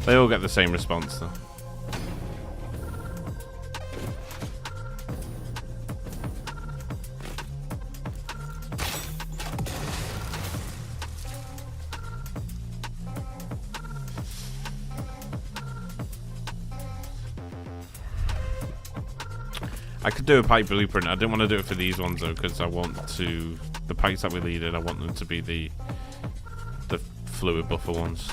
They all get the same response though. I could do a pipe blueprint. I didn't want to do it for these ones though, because I want to the pipes that we needed. I want them to be the fluid buffer ones.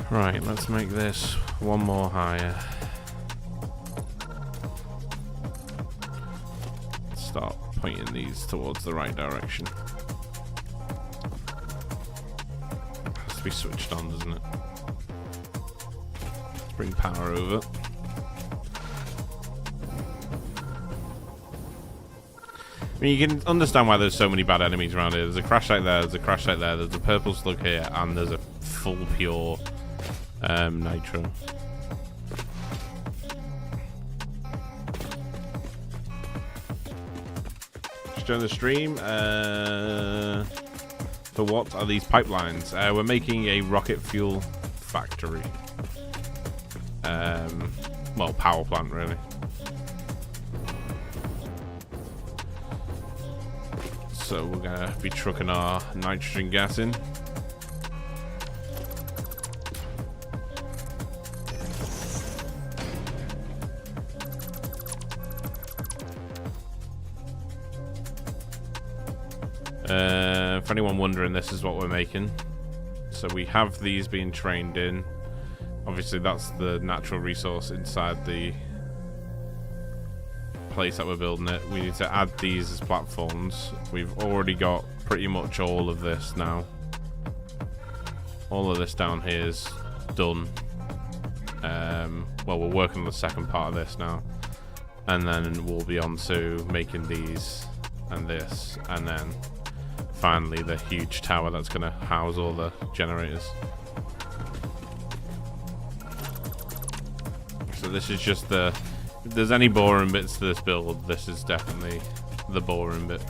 Right, let's make this one more higher. Start pointing these towards the right direction. Has to be switched on, doesn't it? Let's bring power over. I mean, you can understand why there's so many bad enemies around here. There's a crash light there, there's a crash light there, there's a purple slug here, and there's a full pure nitro. Just join the stream. For what are these pipelines? We're making a rocket fuel factory. Well, power plant, really. So we're gonna be trucking our nitrogen gas in. For anyone wondering, this is what we're making. So we have these being trained in. Obviously, that's the natural resource inside the place that we're building it. We need to add these as platforms. We've already got pretty much all of this now. All of this down here is done. Well, we're working on the second part of this now. And then we'll be on to making these and this. And then finally the huge tower that's going to house all the generators. So this is just the... If there's any boring bits to this build, this is definitely the boring bit.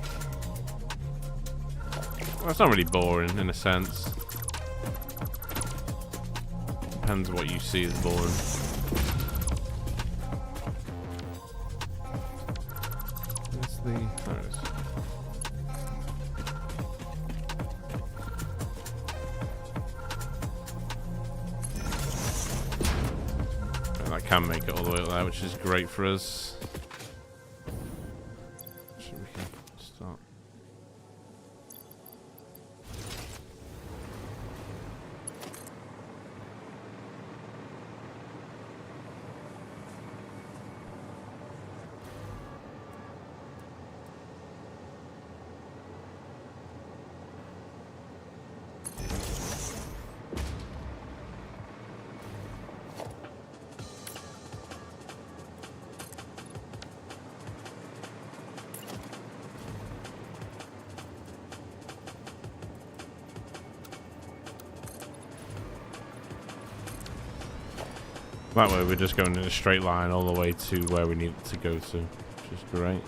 Well, it's not really boring in a sense. Depends what you see as boring. Where's the... There it is. And I can make it all the way up there, which is great for us. So we can start. That way we're just going in a straight line all the way to where we need it to go to, which is great.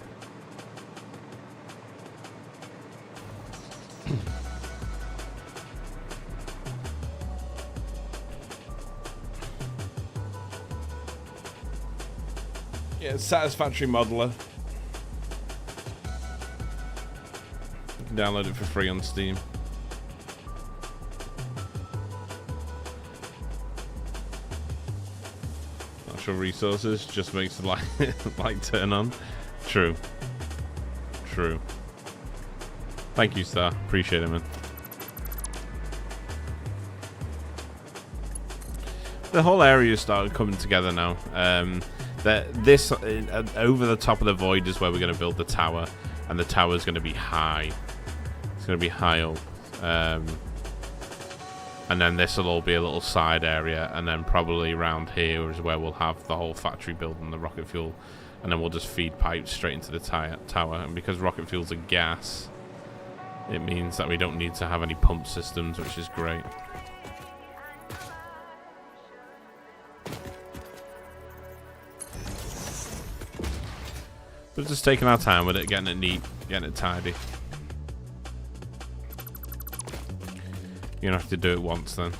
Yeah, Satisfactory modeler. You can download it for free on Steam. Resources just makes the light turn on. True. True. Thank you, Star. Appreciate it, man. The whole area started coming together now. This over the top of the void is where we're going to build the tower, and the tower is going to be high. It's going to be high up. And then this will all be a little side area, and then probably around here is where we'll have the whole factory built and the rocket fuel, and then we'll just feed pipes straight into the tower. And because rocket fuel's a gas, it means that we don't need to have any pump systems, which is great. But just taking our time with it, getting it neat, getting it tidy. You're gonna have to do it once then.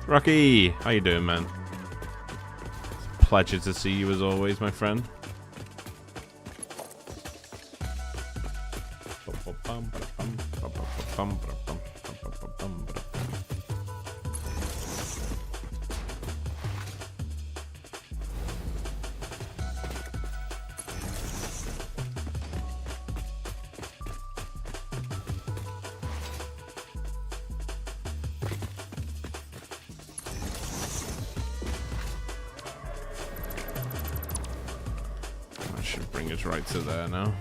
Rocky, how you doing, man? It's a pleasure to see you as always, my friend. Bring us right to there now.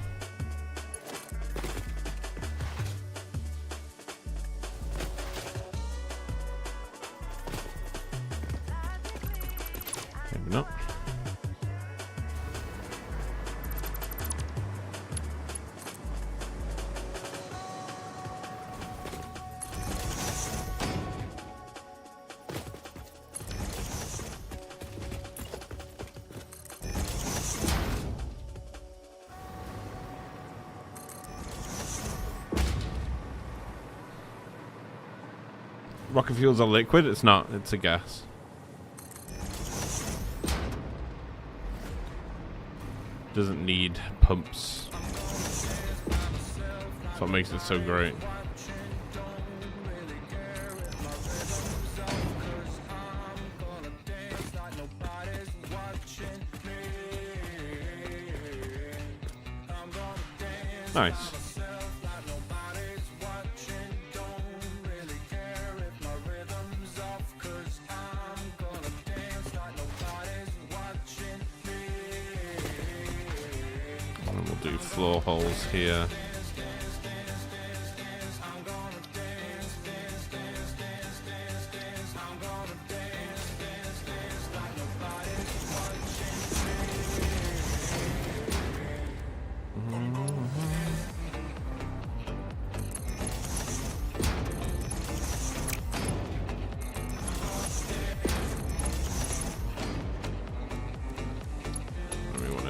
Maybe not. Rocket fuel's a liquid? It's not, it's a gas. Doesn't need pumps. That's what makes it so great. Nice. And we'll do floor holes here.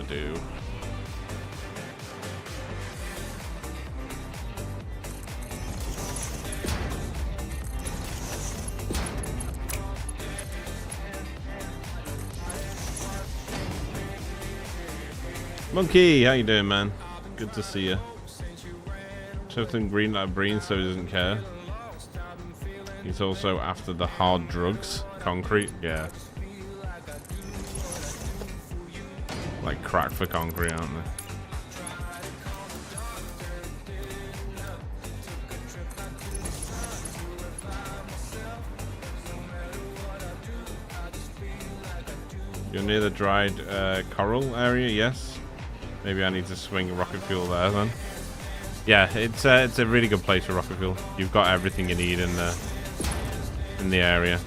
Do Monkey, how you doing, man? Good to see you. Something green like Breen, so he doesn't care. He's also after the hard drugs. Concrete, yeah. Like crack for concrete, aren't they? You're near the dried coral area, yes. Maybe I need to swing rocket fuel there then. Yeah, it's a really good place for rocket fuel. You've got everything you need in the area.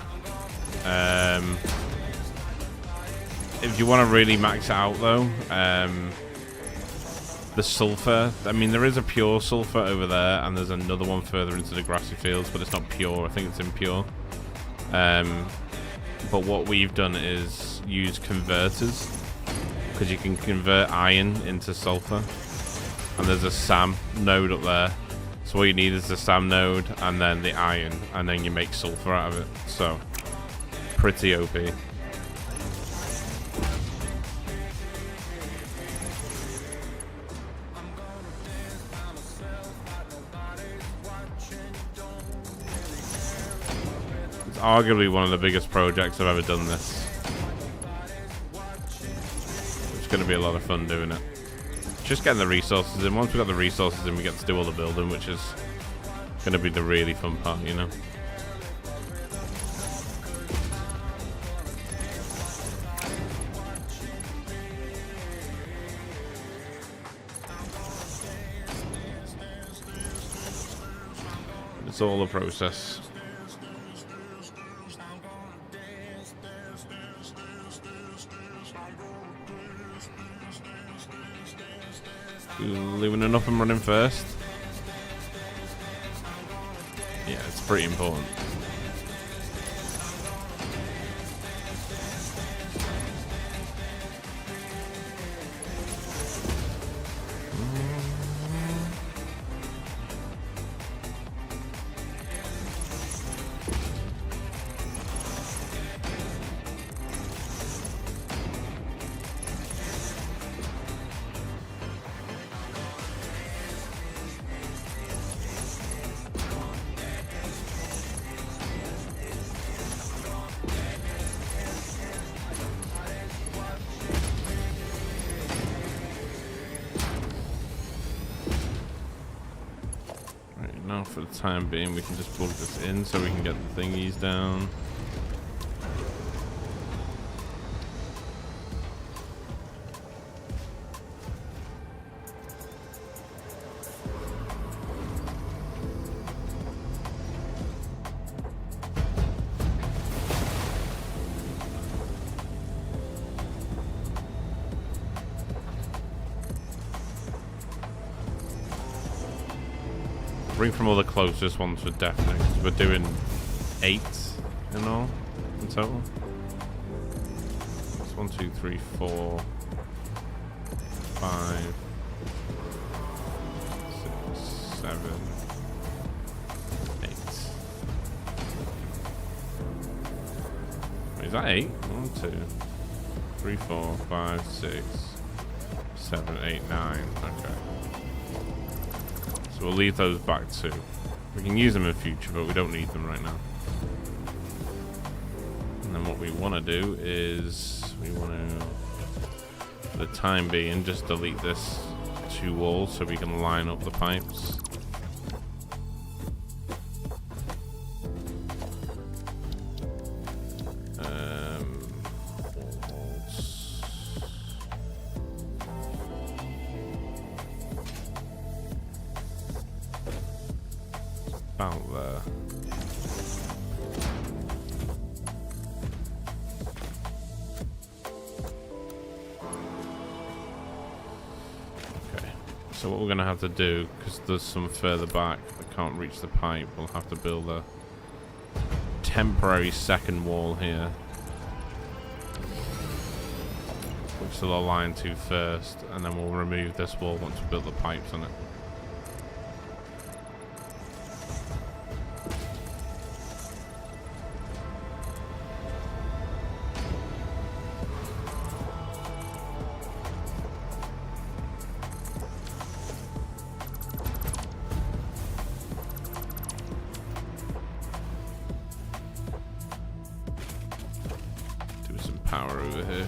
If you want to really max it out though, the sulfur, I mean there is a pure sulfur over there and there's another one further into the grassy fields, but it's not pure, I think it's impure. But what we've done is use converters, because you can convert iron into sulfur, and there's a SAM node up there, so all you need is the SAM node and then the iron, and then you make sulfur out of it. So pretty OP. Arguably one of the biggest projects I've ever done this. It's going to be a lot of fun doing it. Just getting the resources in. Once we've got the resources in, we get to do all the building, which is going to be the really fun part, you know? It's all a process. Leaving it up and running first. Yeah, it's pretty important. Now for the time being we can just plug this in so we can get the thingies down. Bring from all the closest ones for definite. We're doing 8 in all, in total. It's 1, 2, 3, 4, 5, 6, 7, 8. Wait, is that 8? 1, 2, 3, 4, 5, 6, 7, 8, 9. Okay. So we'll leave those back too. We can use them in future, but we don't need them right now. And then what we want to do is we want to, for the time being, just delete this 2 walls so we can line up the pipes. About there. Okay, so what we're gonna have to do, because there's some further back that can't reach the pipe, we'll have to build a temporary second wall here, which will align to first, and then we'll remove this wall once we build the pipes on it. Power over here.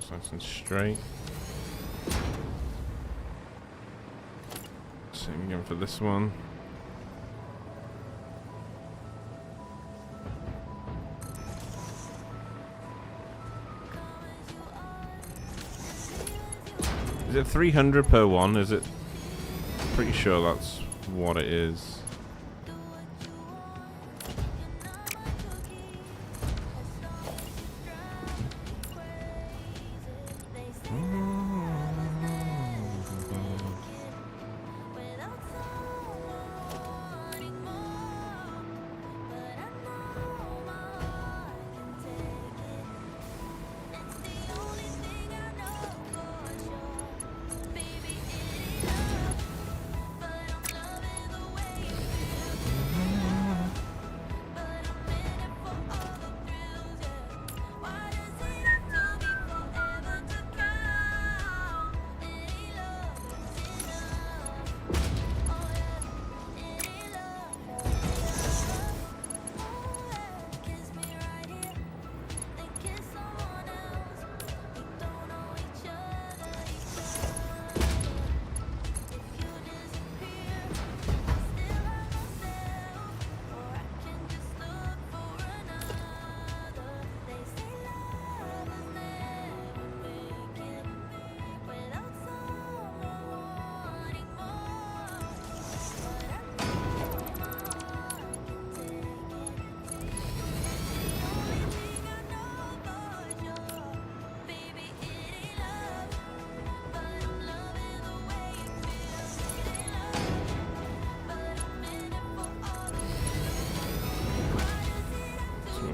Nice and straight. Same again for this one. Is it 300 per one? Is it? Pretty sure that's what it is.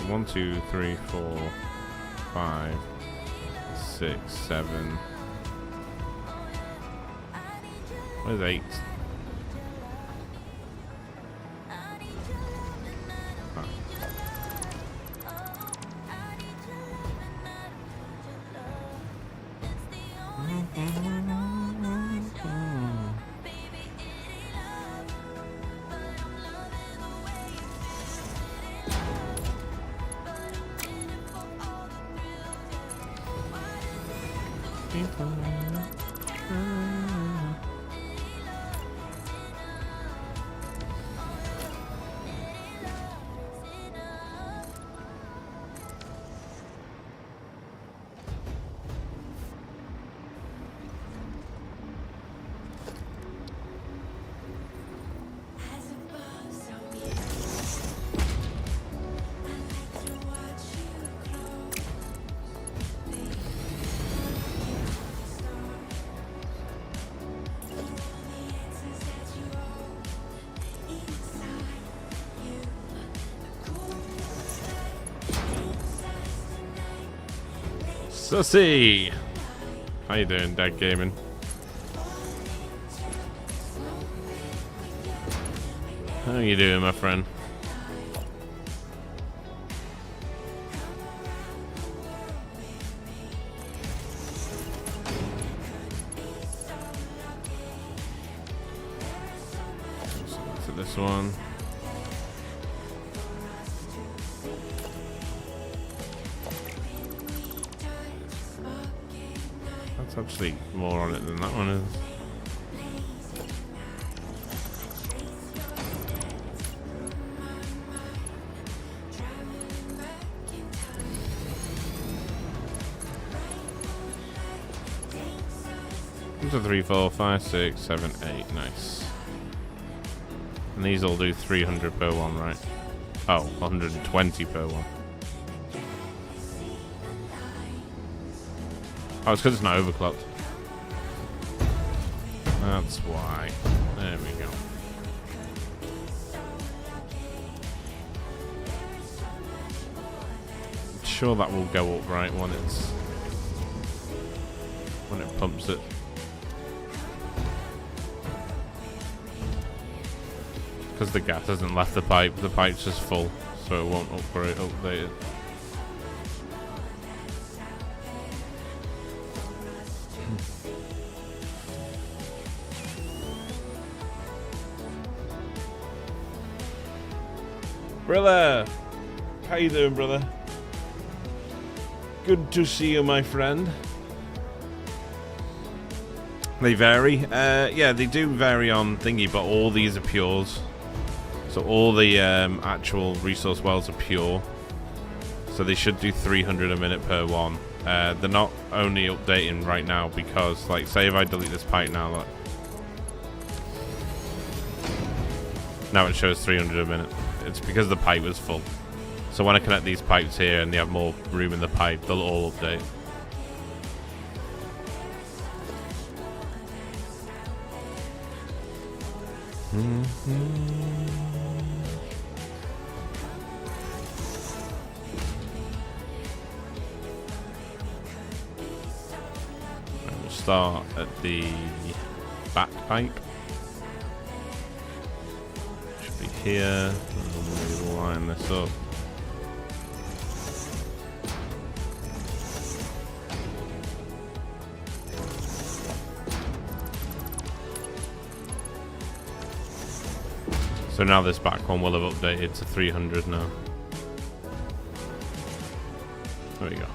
One, two, three, 4, 5, 6, 7. Where's 8? Sussy! How you doing, Dead Gaming? How you doing, my friend? To this one. That's actually more on it than that one is. One, two, 3, 4, 5, 6, 7, 8. Nice. And these all do 300 per one, right? Oh, 120 per one. Oh, it's because it's not overclocked. That's why. There we go. I'm sure that will go up right when it pumps it. Because the gas hasn't left the pipe's just full, so it won't update it. Brother! How you doing, brother? Good to see you, my friend. They vary. Yeah, they do vary on thingy, but all these are pures. So all the actual resource wells are pure. So they should do 300 a minute per one. They're not only updating right now because, like, say if I delete this pipe now, look. Now it shows 300 a minute. It's because the pipe was full. So when I connect these pipes here and they have more room in the pipe, they'll all update. We'll start at the back pipe. Should be here. And we'll line this up. So now this back one will have updated to 300 now. There we go.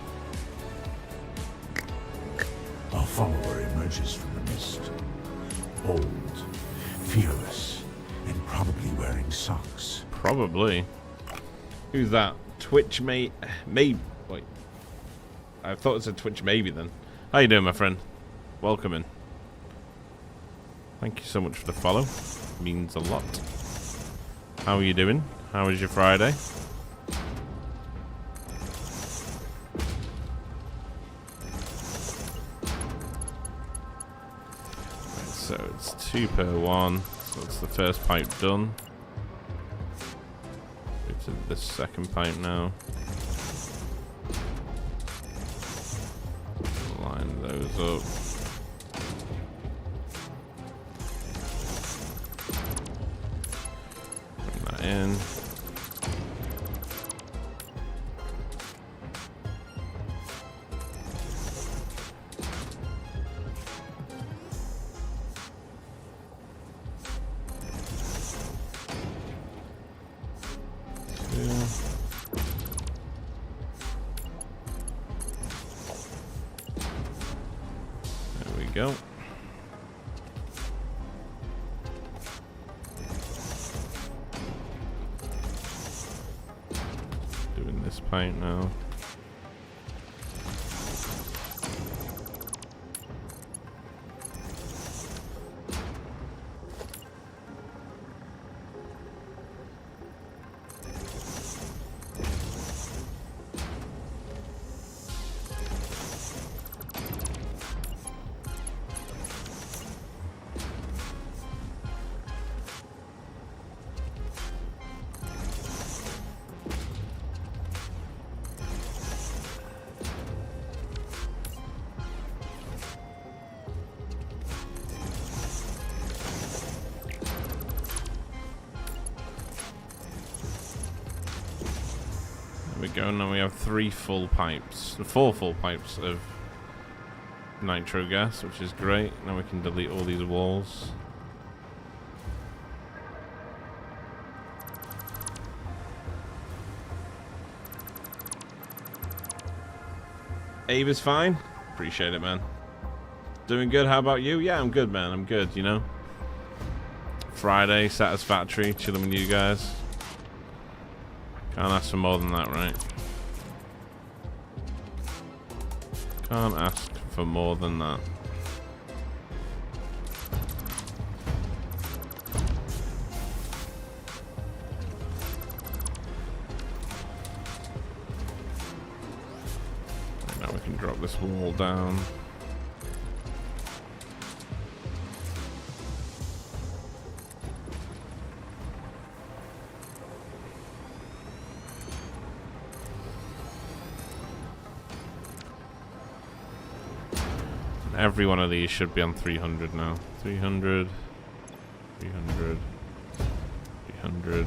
Our follower emerges from the mist. Old, fearless, and probably wearing socks. Probably. Who's that? Twitch mate? Maybe. Wait. I thought it said Twitch maybe then. How you doing, my friend? Welcome in. Thank you so much for the follow. Means a lot. How are you doing? How was your Friday? Right, so it's 2 per one. So that's the first pipe done. Go to the second pipe now. Line those up. In. There we go. This paint now. go. Now we have 4 full pipes of nitro gas, which is great. Now we can delete all these walls. Abe is fine. Appreciate it, man. Doing good. How about you? Yeah, I'm good, man. I'm good, you know. Friday, Satisfactory, chilling with you guys. Can't ask for more than that, right? Can't ask for more than that. Now we can drop this wall down. Every one of these should be on 300 now. 300, 300, 300.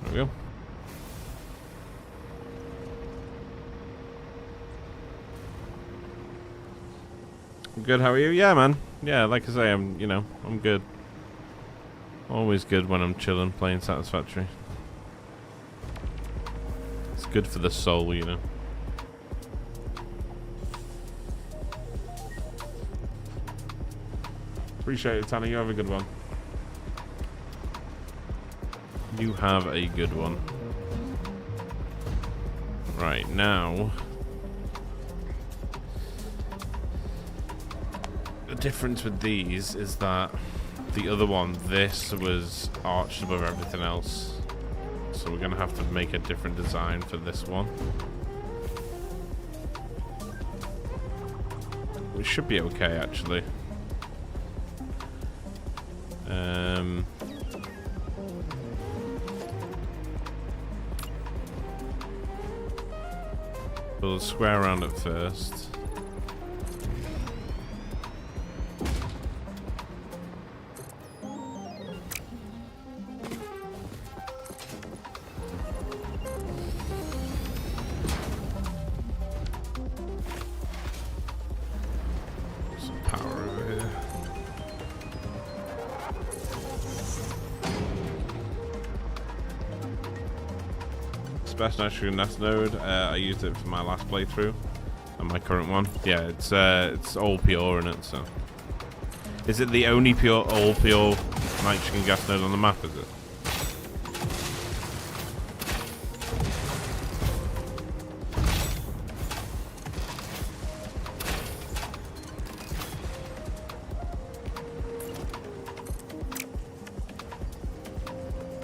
There we go. Good, how are you? Yeah, man. Yeah, like I say, I'm good. Always good when I'm chilling, playing Satisfactory. It's good for the soul, you know. Appreciate it, Tanner. You have a good one. You have a good one. Right, now... the difference with these is that the other one, this was arched above everything else. So we're going to have to make a different design for this one. Which should be okay, actually. We'll square around it first. Best nitrogen gas node. I used it for my last playthrough and my current one. Yeah, it's all pure in it. So, is it the only all pure nitrogen gas node on the map? Is it?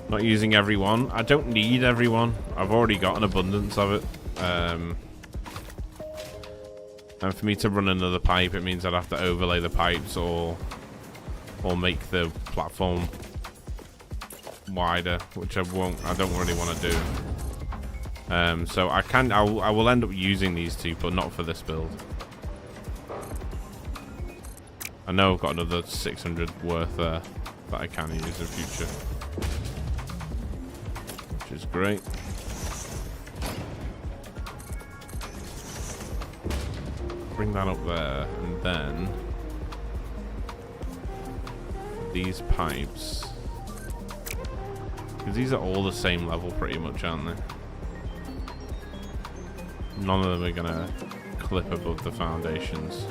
Not using every one. I don't need every one. I've already got an abundance of it. And for me to run another pipe, it means I'd have to overlay the pipes or make the platform wider, which I don't really want to do. So I will end up using these two, but not for this build. I know I've got another 600 worth there that I can use in future. Is great. Bring that up there, and then these pipes, because these are all the same level pretty much, aren't they? None of them are gonna clip above the foundations.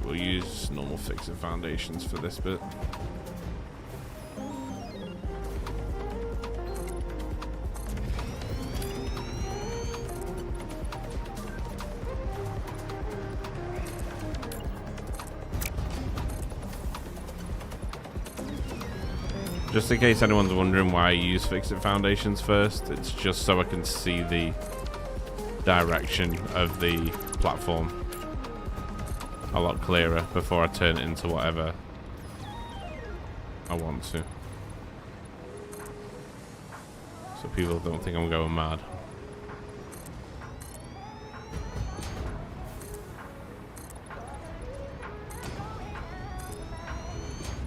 We'll use normal fixed foundations for this bit. Just in case anyone's wondering why I use fixed foundations first, it's just so I can see the direction of the platform a lot clearer before I turn it into whatever I want to. So people don't think I'm going mad.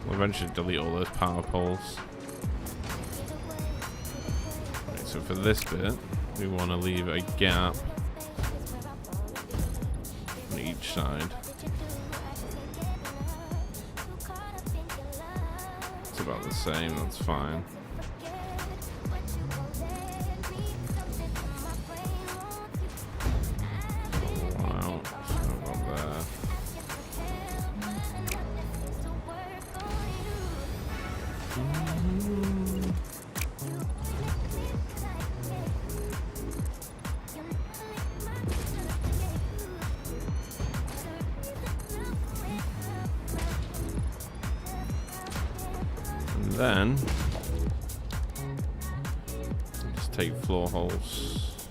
We'll eventually delete all those power poles. Right, so for this bit, we want to leave a gap on each side. It's about the same, that's fine. Wow, so about there. And then just take floor holes,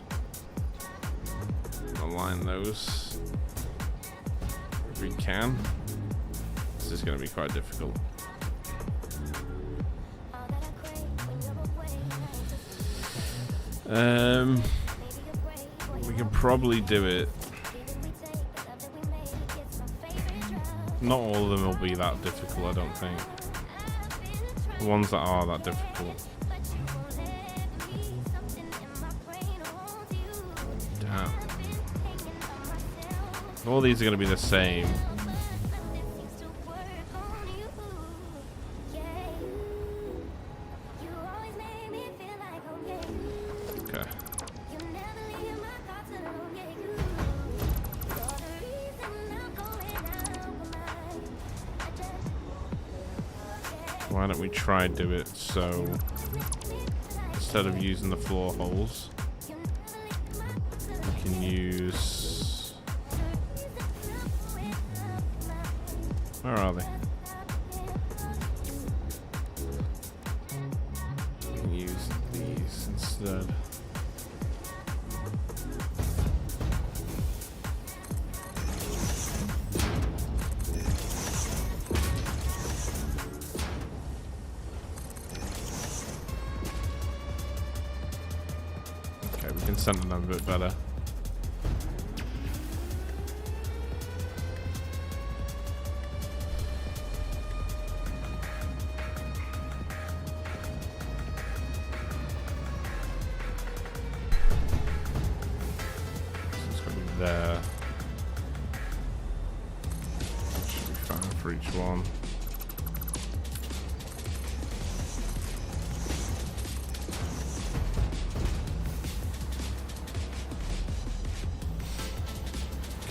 align those if we can. This is going to be quite difficult. We can probably do it. Not all of them will be that difficult, I don't think. The ones that are that difficult. Damn. All these are going to be the same. Okay. Why don't we try do it so instead of using the floor holes, we can use... Where are they? We can use these instead. We can center them a bit better. So it's going to be there. Should be fine for each one.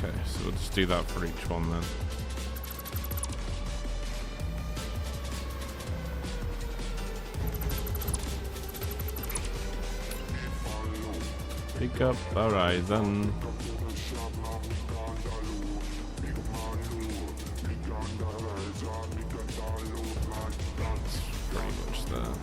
Okay, so we'll just do that for each one then. Pick up horizon. That's pretty much there.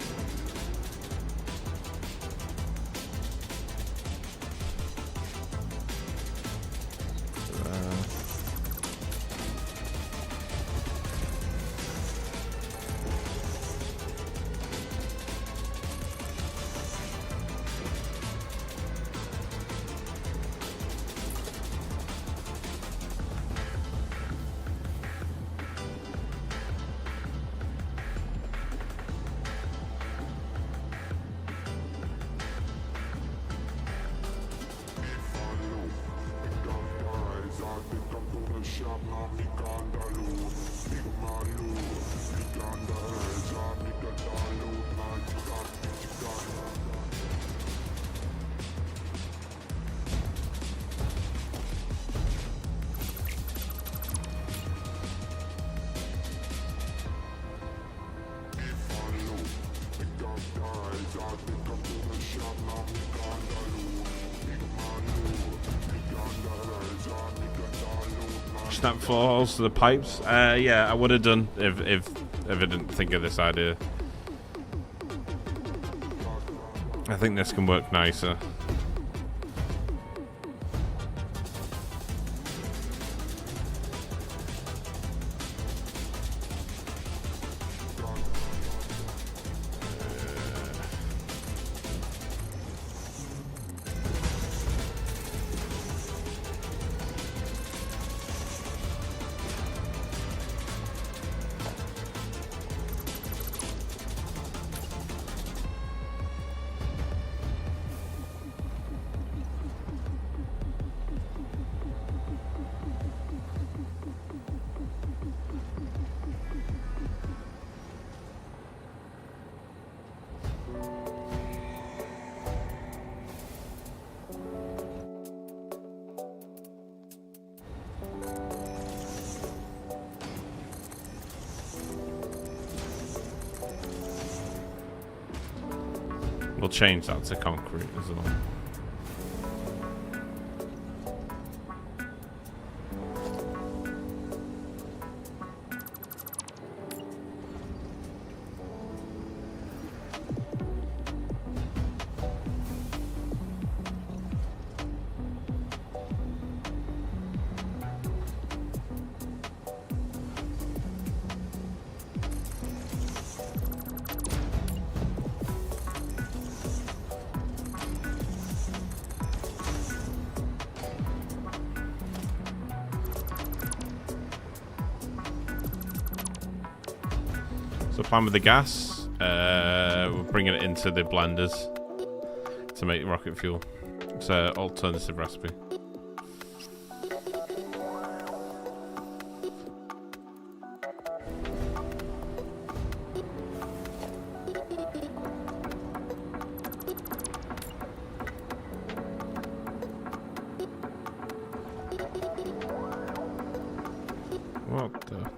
Snap floor holes to the pipes. Yeah, I would have done if I didn't think of this idea. I think this can work nicer. We'll change that to concrete as well. So plan with the gas, we're bringing it into the blenders to make rocket fuel. It's an alternative recipe. What the...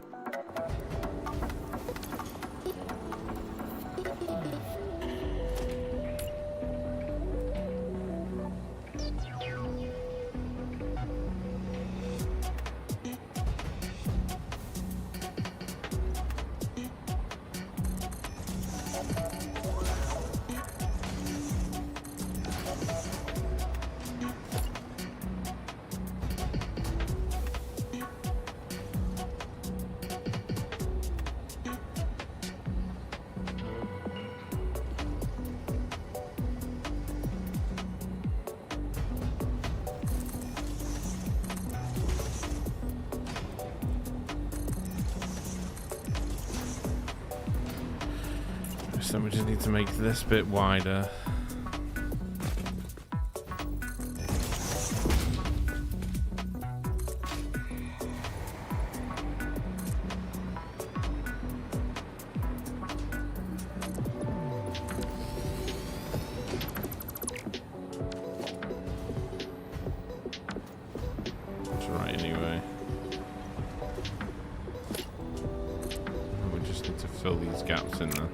So we just need to make this bit wider. That's right anyway. We just need to fill these gaps in there.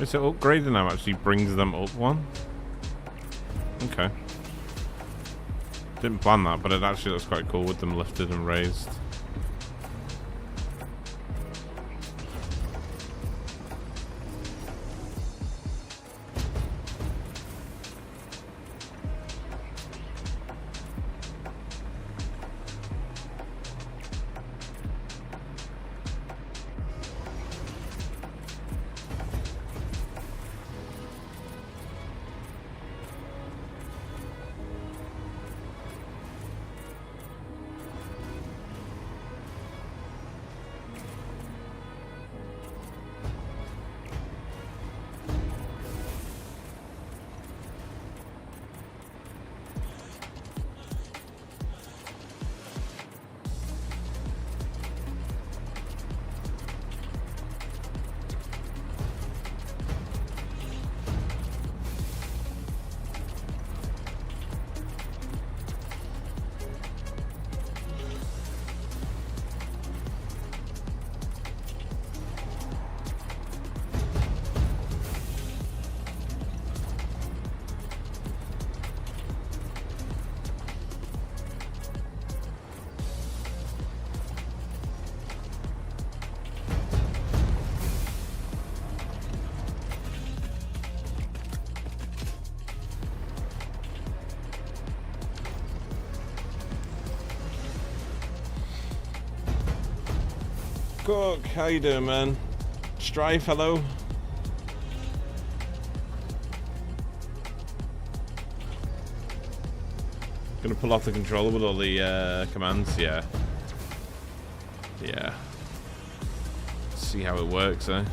So upgrading them actually brings them up one? Okay. Didn't plan that, but it actually looks quite cool with them lifted and raised. Cook, how you doing, man? Strife, hello. Gonna pull off the controller with all the commands, yeah. Yeah. See how it works, eh?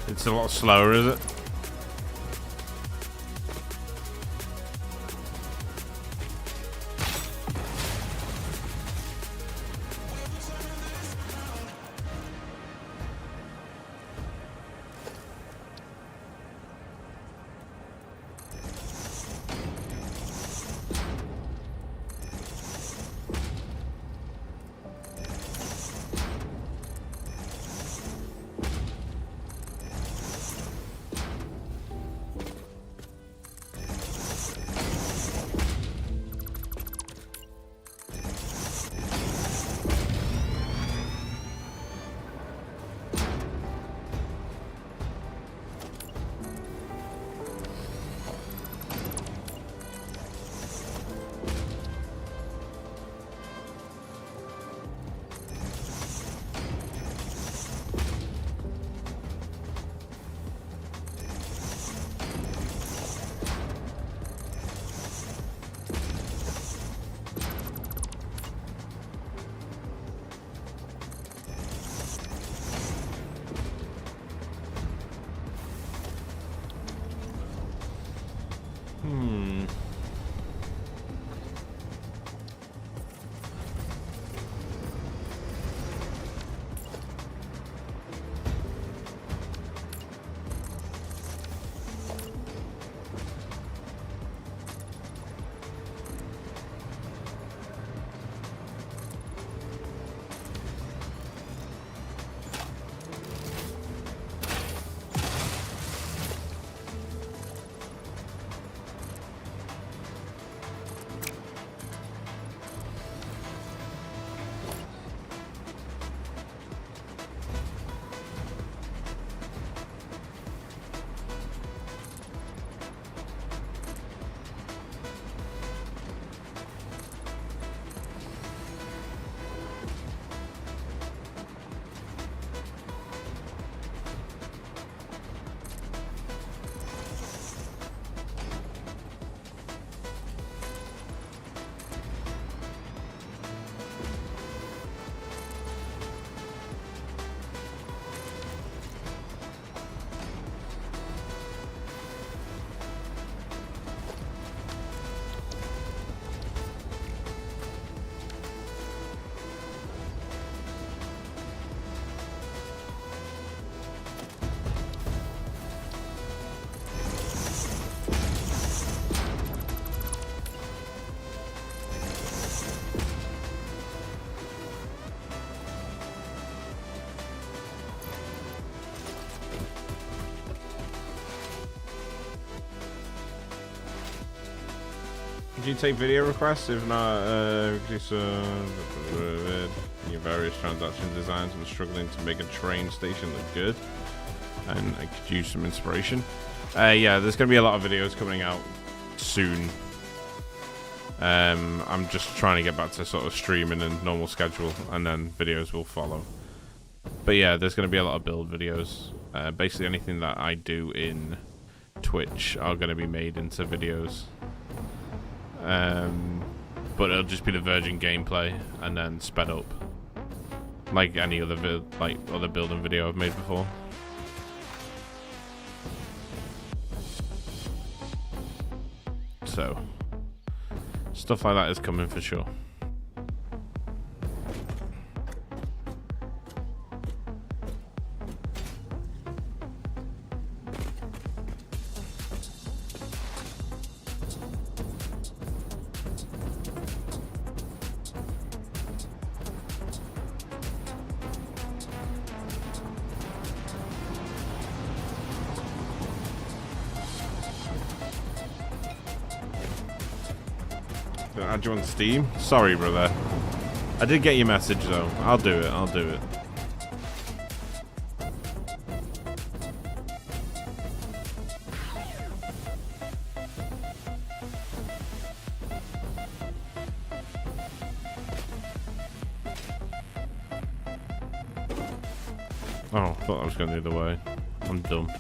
It's a lot slower, is it? Do you take video requests? If not, increase your various transaction designs. I'm struggling to make a train station look good, and I could use some inspiration. Yeah, there's going to be a lot of videos coming out soon. I'm just trying to get back to sort of streaming and normal schedule, and then videos will follow. But yeah, there's going to be a lot of build videos. Basically anything that I do in Twitch are going to be made into videos. But it'll just be the virgin gameplay and then sped up, like any other other building video I've made before. So stuff like that is coming for sure. Add you on Steam? Sorry, brother. I did get your message, though. I'll do it. I'll do it. Oh, I thought I was going the other way. I'm dumb.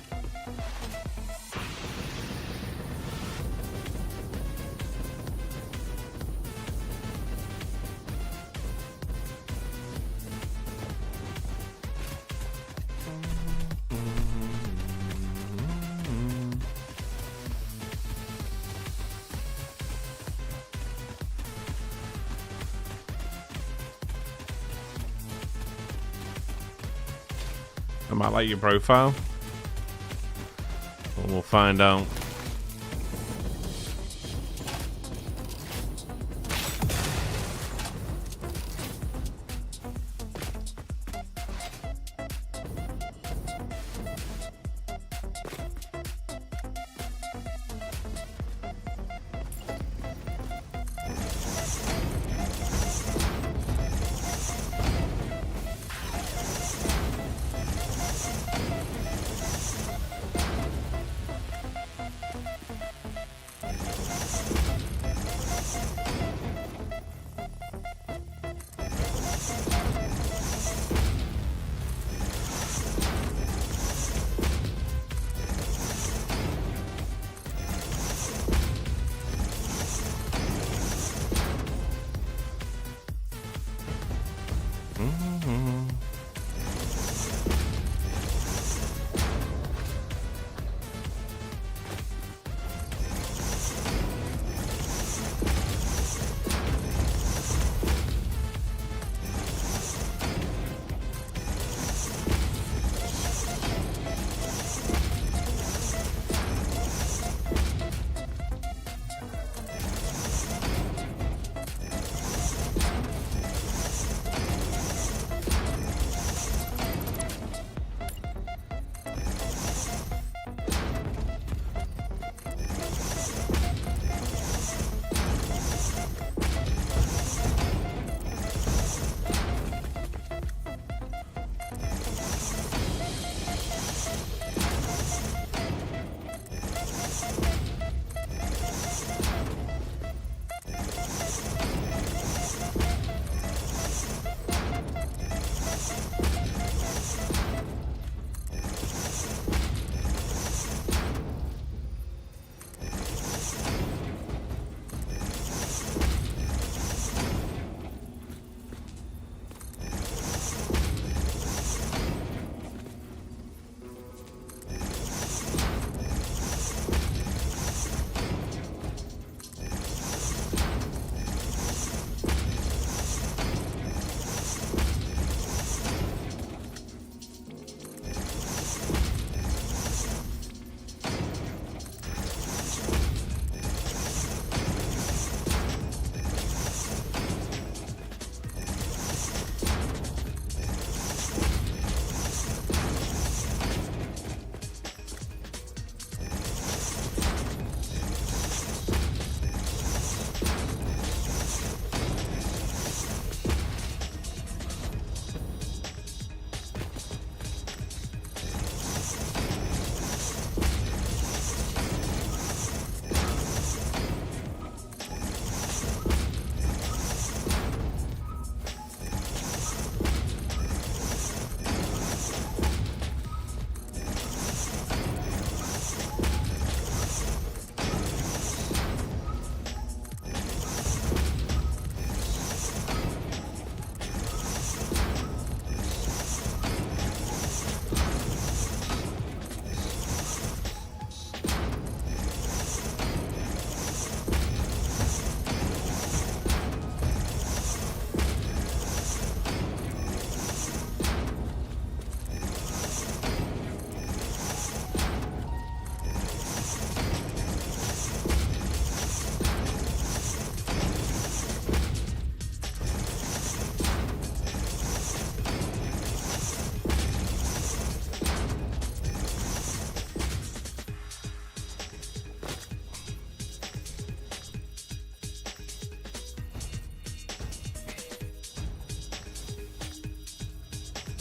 I might like your profile. We'll find out.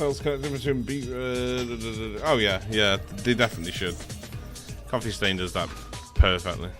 else connected between beat. Oh yeah, they definitely should. Coffee Stain does that perfectly.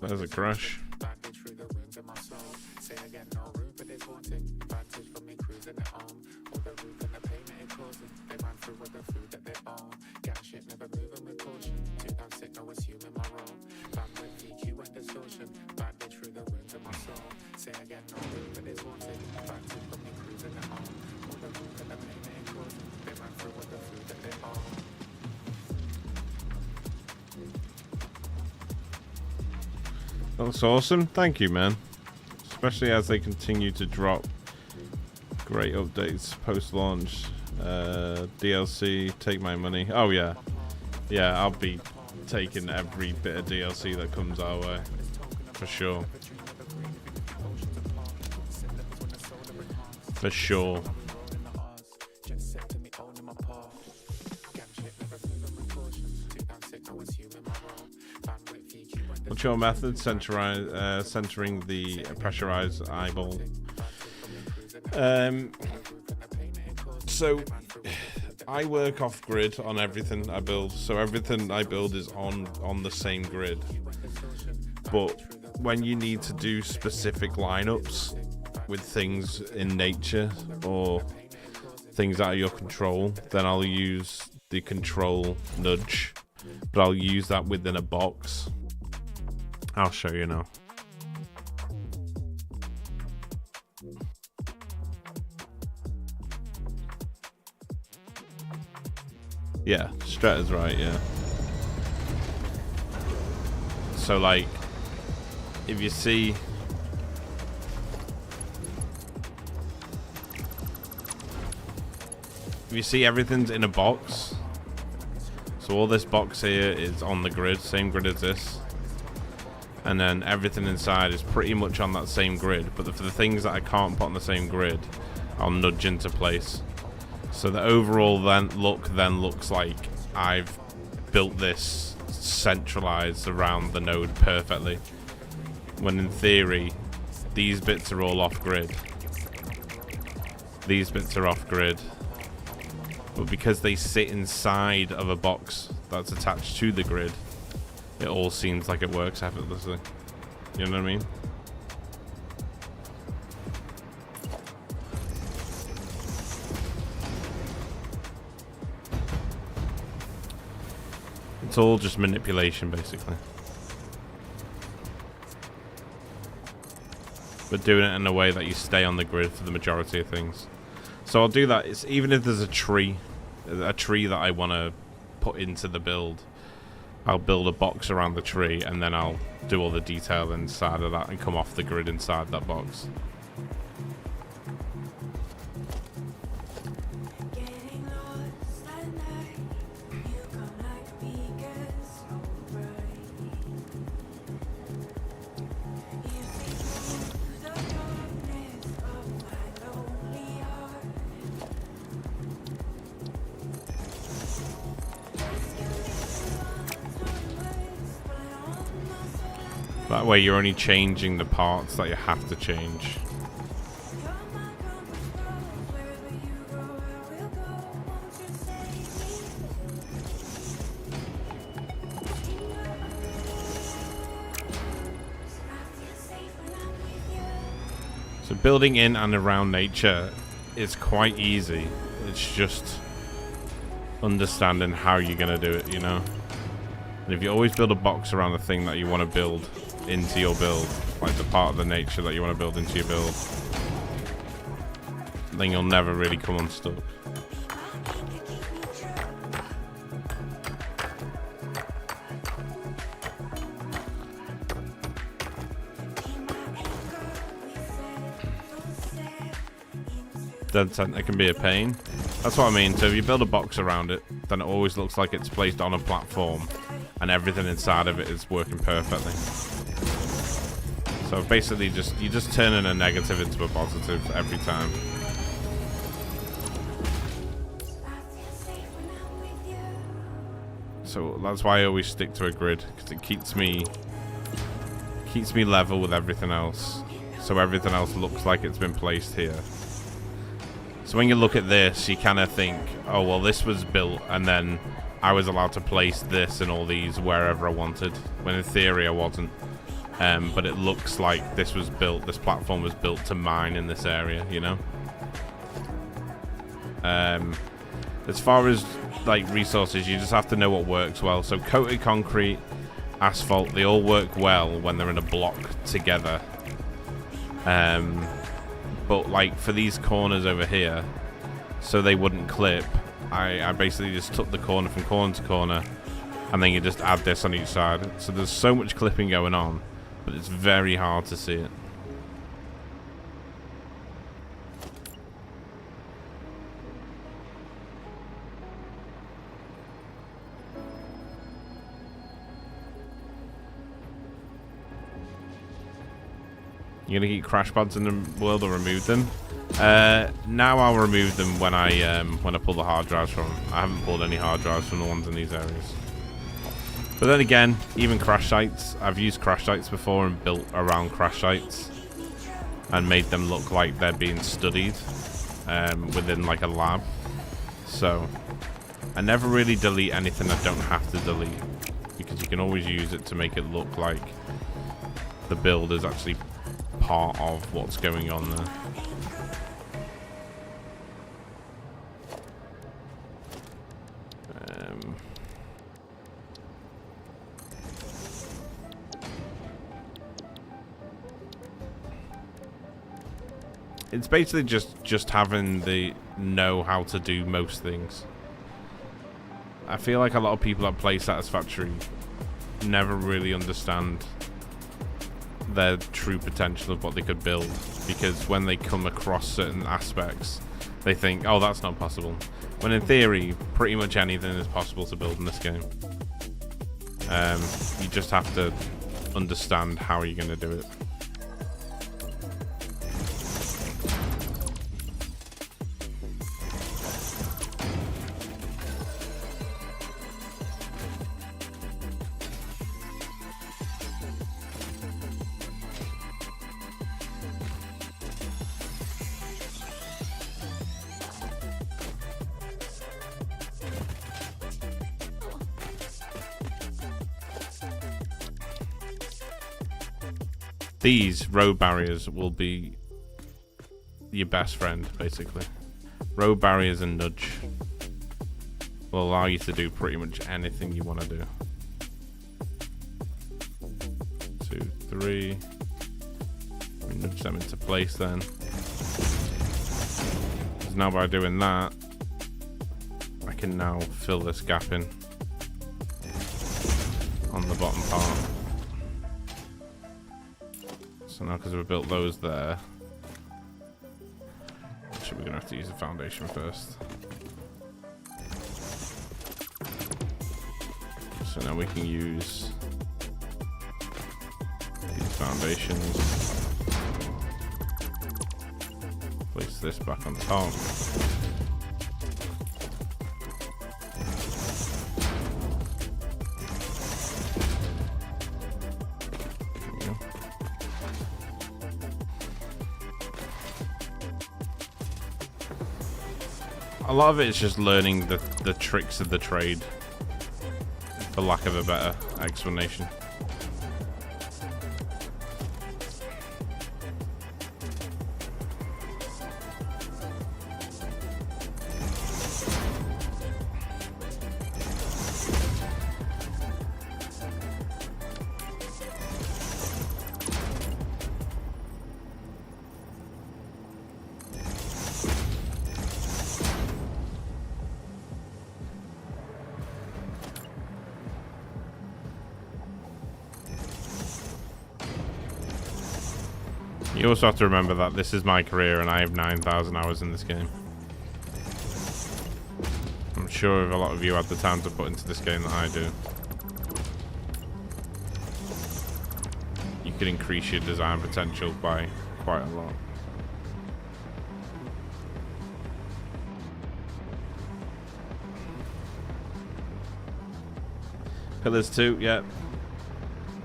Oh, there's a crash. That looks awesome. Thank you, man. Especially as they continue to drop great updates post-launch. DLC, take my money. Oh, yeah. Yeah, I'll be taking every bit of DLC that comes our way. For sure. For sure. What's your method? Centering the pressurized eyeball. So I work off grid on everything I build. So everything I build is on the same grid. But when you need to do specific lineups with things in nature or things out of your control, then I'll use the control nudge. But I'll use that within a box. I'll show you now. Yeah, Strat is right, yeah. So, like, if you see... If you see everything's in a box, so all this box here is on the grid, same grid as this. And then everything inside is pretty much on that same grid. But for the things that I can't put on the same grid, I'll nudge into place. So the overall look looks like I've built this centralized around the node perfectly. When in theory, these bits are all off grid. These bits are off grid. But because they sit inside of a box that's attached to the grid, it all seems like it works effortlessly. You know what I mean? It's all just manipulation, basically. But doing it in a way that you stay on the grid for the majority of things. So I'll do that. It's, even if there's a tree that I want to put into the build, I'll build a box around the tree, and then I'll do all the detail inside of that and come off the grid inside that box. That way you're only changing the parts that you have to change. So building in and around nature is quite easy. It's just understanding how you're going to do it, you know? And if you always build a box around the thing that you want to build into your build, like the part of the nature that you want to build into your build, then you'll never really come unstuck. Dead center can be a pain. That's what I mean. So if you build a box around it, then it always looks like it's placed on a platform and everything inside of it is working perfectly. So basically you just turning a negative into a positive every time. So that's why I always stick to a grid, because it keeps me level with everything else. So everything else looks like it's been placed here. So when you look at this, you kind of think, oh, well, this was built, and then I was allowed to place this and all these wherever I wanted, when in theory I wasn't. But it looks like this was built, this platform was built to mine in this area, you know? As far as, like, resources, you just have to know what works well. So coated concrete, asphalt, they all work well when they're in a block together. But like for these corners over here, so they wouldn't clip, I basically just took the corner from corner to corner, and then you just add this on each side. So there's so much clipping going on, but it's very hard to see it. You're gonna get crash pads in the world or remove them? Now I'll remove them when I pull the hard drives from them. I haven't pulled any hard drives from the ones in these areas. But then again, even crash sites, I've used crash sites before and built around crash sites and made them look like they're being studied within like a lab. So I never really delete anything I don't have to delete, because you can always use it to make it look like the build is actually part of what's going on there. It's basically just having the know how to do most things. I feel like a lot of people that play Satisfactory never really understand their true potential of what they could build, because when they come across certain aspects they think, oh, that's not possible, when in theory pretty much anything is possible to build in this game. You just have to understand how you're going to do it. These road barriers will be your best friend, basically. Road barriers and nudge will allow you to do pretty much anything you want to do. 2, 3. We nudge them into place then. Because now by doing that, I can now fill this gap in on the bottom part. So now, because we built those there, actually we're going to have to use the foundation first. So now we can use these foundations. Place this back on top. A lot of it is just learning the tricks of the trade, for lack of a better explanation. You also have to remember that this is my career and I have 9,000 hours in this game. I'm sure if a lot of you had the time to put into this game that I do, you could increase your design potential by quite a lot. Pillars 2, yeah.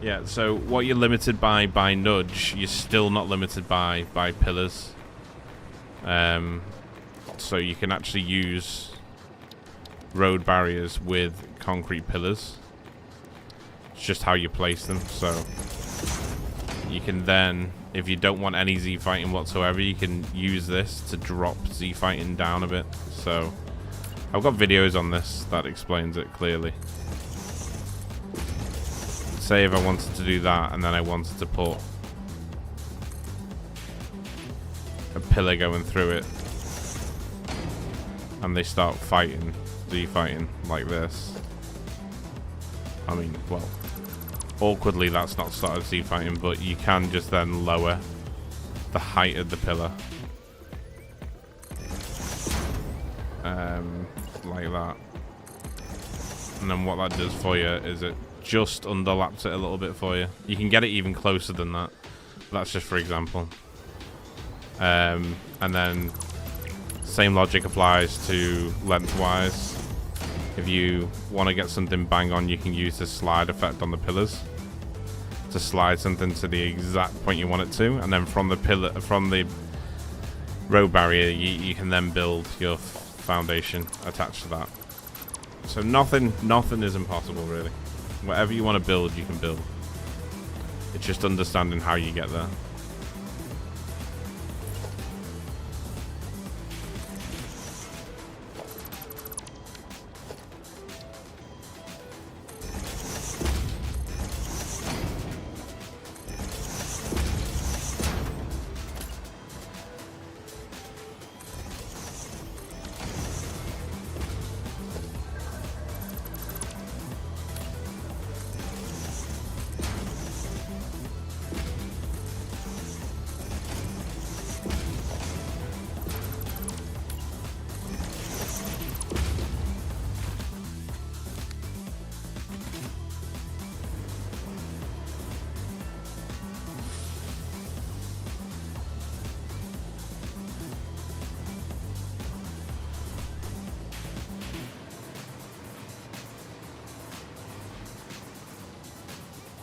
Yeah, so what you're limited by nudge, you're still not limited by pillars. So you can actually use road barriers with concrete pillars. It's just how you place them. So you can then, if you don't want any Z fighting whatsoever, you can use this to drop Z fighting down a bit. So I've got videos on this that explains it clearly. Say if I wanted to do that and then I wanted to put a pillar going through it and they start fighting, Z-fighting like this. I mean, well, awkwardly that's not started Z-fighting, but you can just then lower the height of the pillar. Like that. And then what that does for you is it just underlaps it a little bit for you. You can get it even closer than that. That's just for example. And then same logic applies to lengthwise. If you want to get something bang on, you can use the slide effect on the pillars to slide something to the exact point you want it to, and then from the pillar, from the road barrier, you can then build your foundation attached to that. So nothing is impossible really. Whatever you want to build, you can build. It's just understanding how you get there.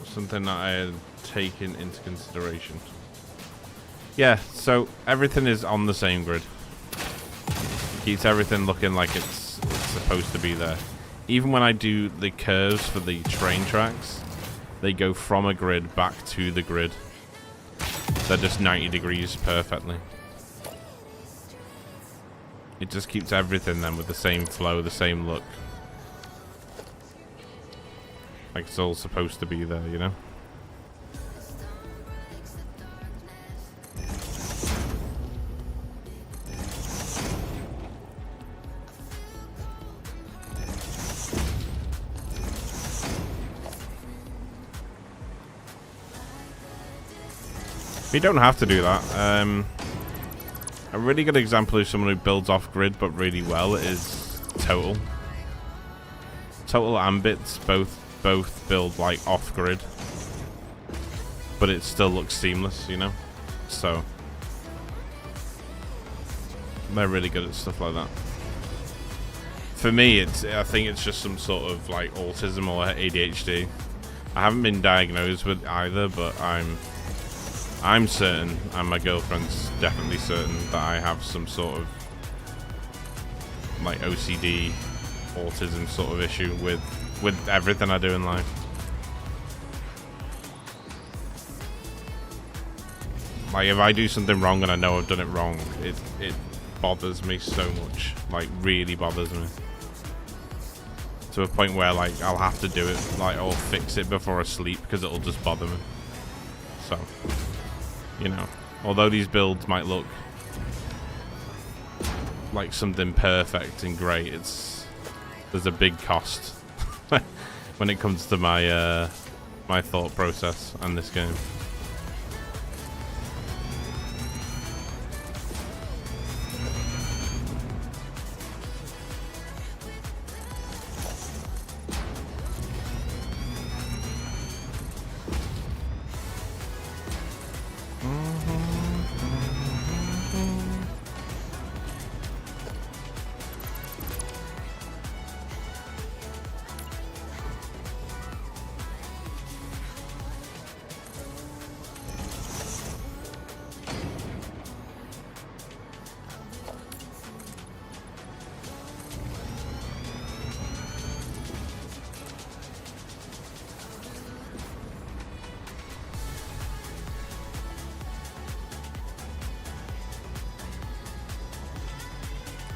Something that I had taken into consideration. Yeah, so everything is on the same grid. Keeps everything looking like it's supposed to be there. Even when I do the curves for the train tracks, they go from a grid back to the grid. They're just 90 degrees perfectly. It just keeps everything then with the same flow, the same look. Like it's all supposed to be there, you know? You don't have to do that. A really good example of someone who builds off grid but really well is Total. Total and Bits both build like off grid, but it still looks seamless, you know? So they're really good at stuff like that. For me, I think it's just some sort of like autism or ADHD. I haven't been diagnosed with either, but I'm certain, and my girlfriend's definitely certain, that I have some sort of like OCD, autism sort of issue with everything I do in life. Like, if I do something wrong and I know I've done it wrong, it bothers me so much. Like, really bothers me. To a point where, like, I'll have to do it, like, or fix it before I sleep because it'll just bother me. So, you know, although these builds might look like something perfect and great, there's a big cost when it comes to my my thought process on this game.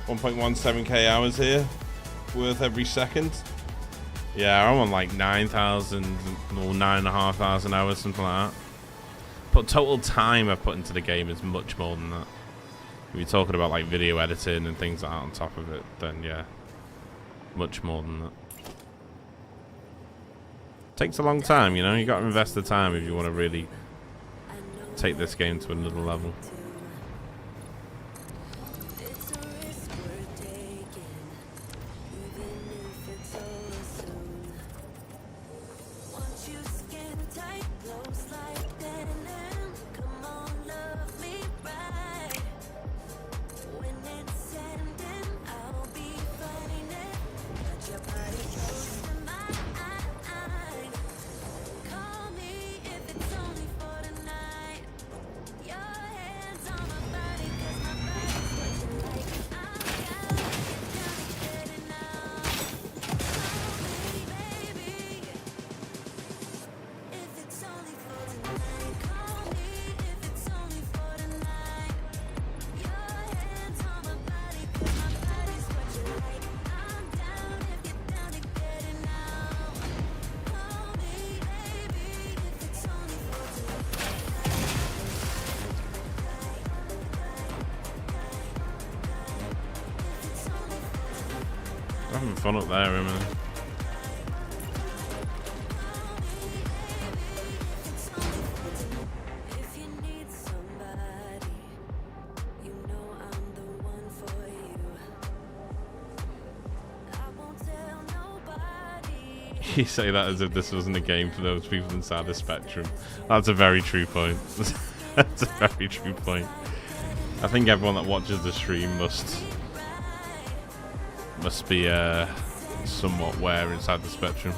$1.17k hours here, worth every second. Yeah, I'm on like 9,000 or 9,500 hours, something like that. But total time I've put into the game is much more than that. If you're talking about like video editing and things like that on top of it, then yeah, much more than that. Takes a long time, you know. You got to invest the time if you want to really take this game to another level. Having fun up there, man. You say that as if this wasn't a game for those people inside the spectrum. That's a very true point. That's a very true point. I think everyone that watches the stream must be somewhat aware inside the spectrum.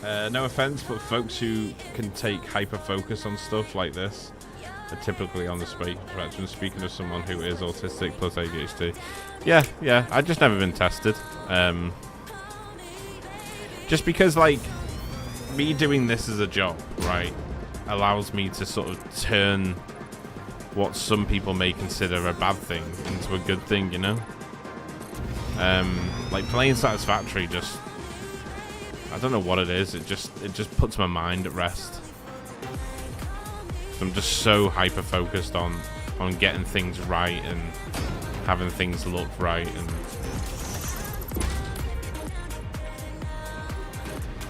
No offense, but folks who can take hyper focus on stuff like this are typically on the spectrum. Speaking of someone who is autistic plus ADHD, yeah, I've just never been tested. Just because, like, me doing this as a job, right, allows me to sort of turn what some people may consider a bad thing into a good thing, you know? Like, playing Satisfactory just, I don't know what it is, it just puts my mind at rest. I'm just so hyper focused on getting things right and having things look right. And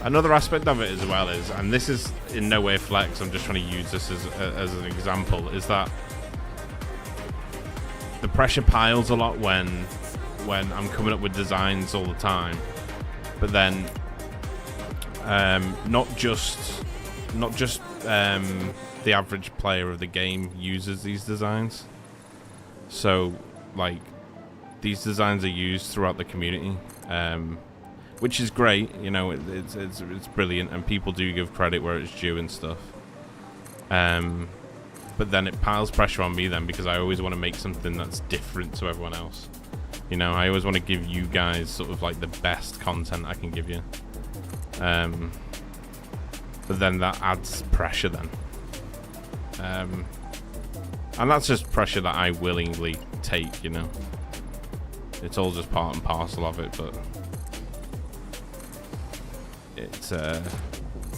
another aspect of it as well is, and this is in no way flex, I'm just trying to use this as an example, is that the pressure piles a lot when I'm coming up with designs all the time, but then not just the average player of the game uses these designs. So, like, these designs are used throughout the community, which is great. You know, it's brilliant, and people do give credit where it's due and stuff. but then it piles pressure on me then, because I always want to make something that's different to everyone else. You know, I always want to give you guys sort of like the best content I can give you. But then that adds pressure then. And that's just pressure that I willingly take, you know. It's all just part and parcel of it, but it's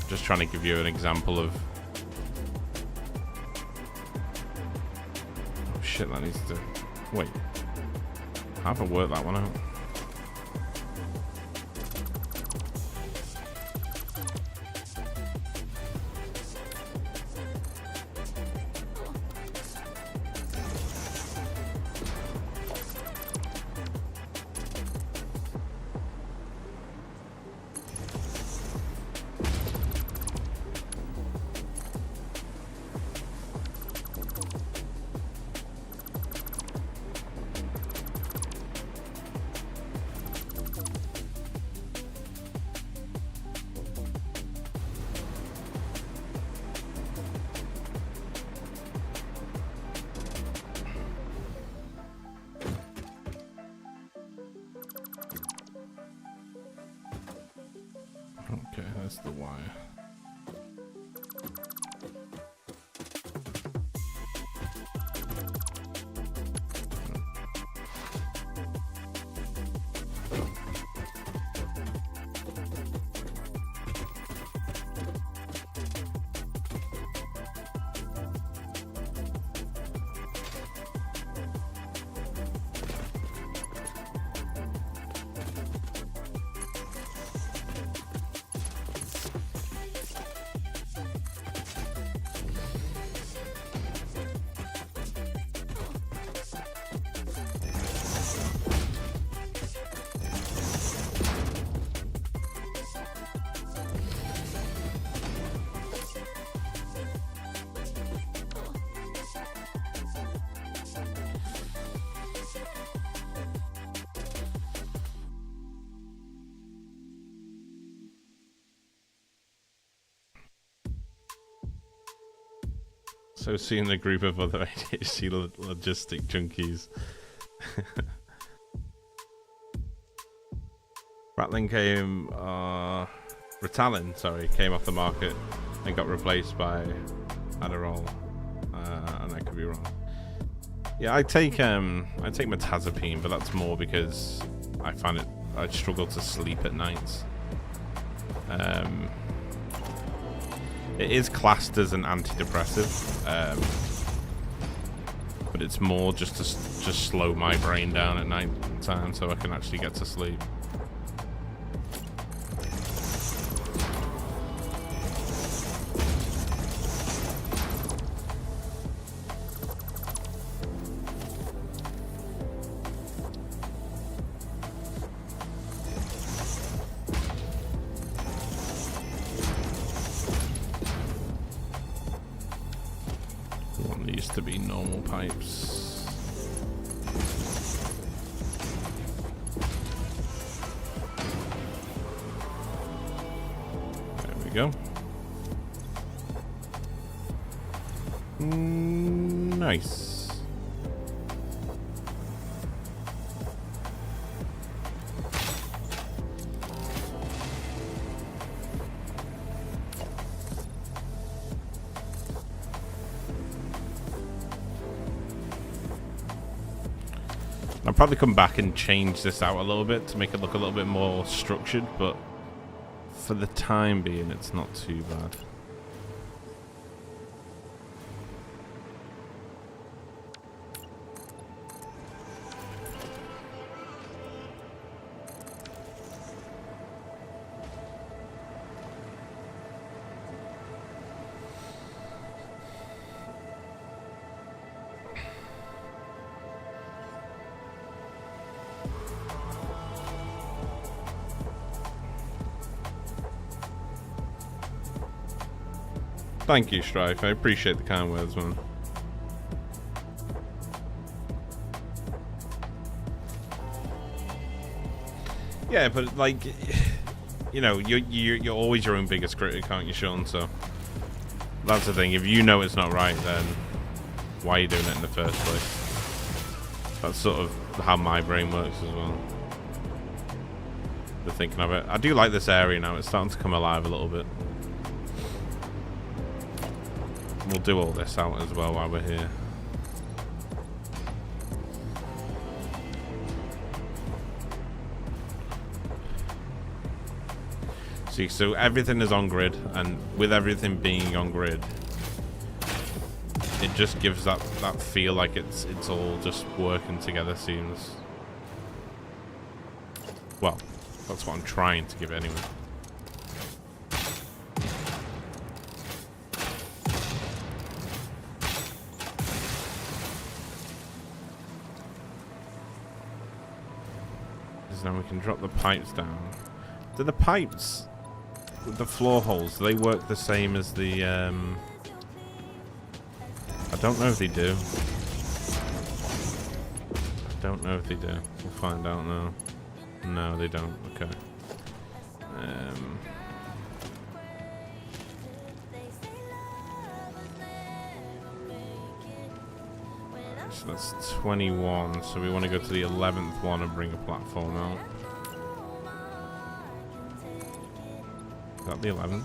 just trying to give you an example of... Oh shit, that needs to... Wait. I haven't worked that one out. Okay, that's the wire. So seeing a group of other ADHD logistic junkies. Rattling came, Ritalin, sorry, came off the market and got replaced by Adderall, and I could be wrong. Yeah, I take metazapine, but that's more because I struggle to sleep at nights. It is classed as an antidepressive, but it's more just to slow my brain down at night time so I can actually get to sleep. To be normal pipes. There we go. Nice. I'll probably come back and change this out a little bit to make it look a little bit more structured, but for the time being, it's not too bad. Thank you, Strife. I appreciate the kind words, man. Yeah, but like, you know, you're always your own biggest critic, aren't you, Sean? So that's the thing. If you know it's not right, then why are you doing it in the first place? That's sort of how my brain works as well. The thinking of it. I do like this area now. It's starting to come alive a little bit. We'll do all this out as well while we're here. See, so everything is on grid, and with everything being on grid, it just gives that feel like it's all just working together seamless. Well, that's what I'm trying to give it anyway. Because now we can drop the pipes down. Do the pipes, the floor holes, do they work the same as the I don't know if they do. I don't know if they do. We'll find out now. No, they don't. Okay. So that's 21. So we want to go to the 11th one and bring a platform out. Is that the 11th?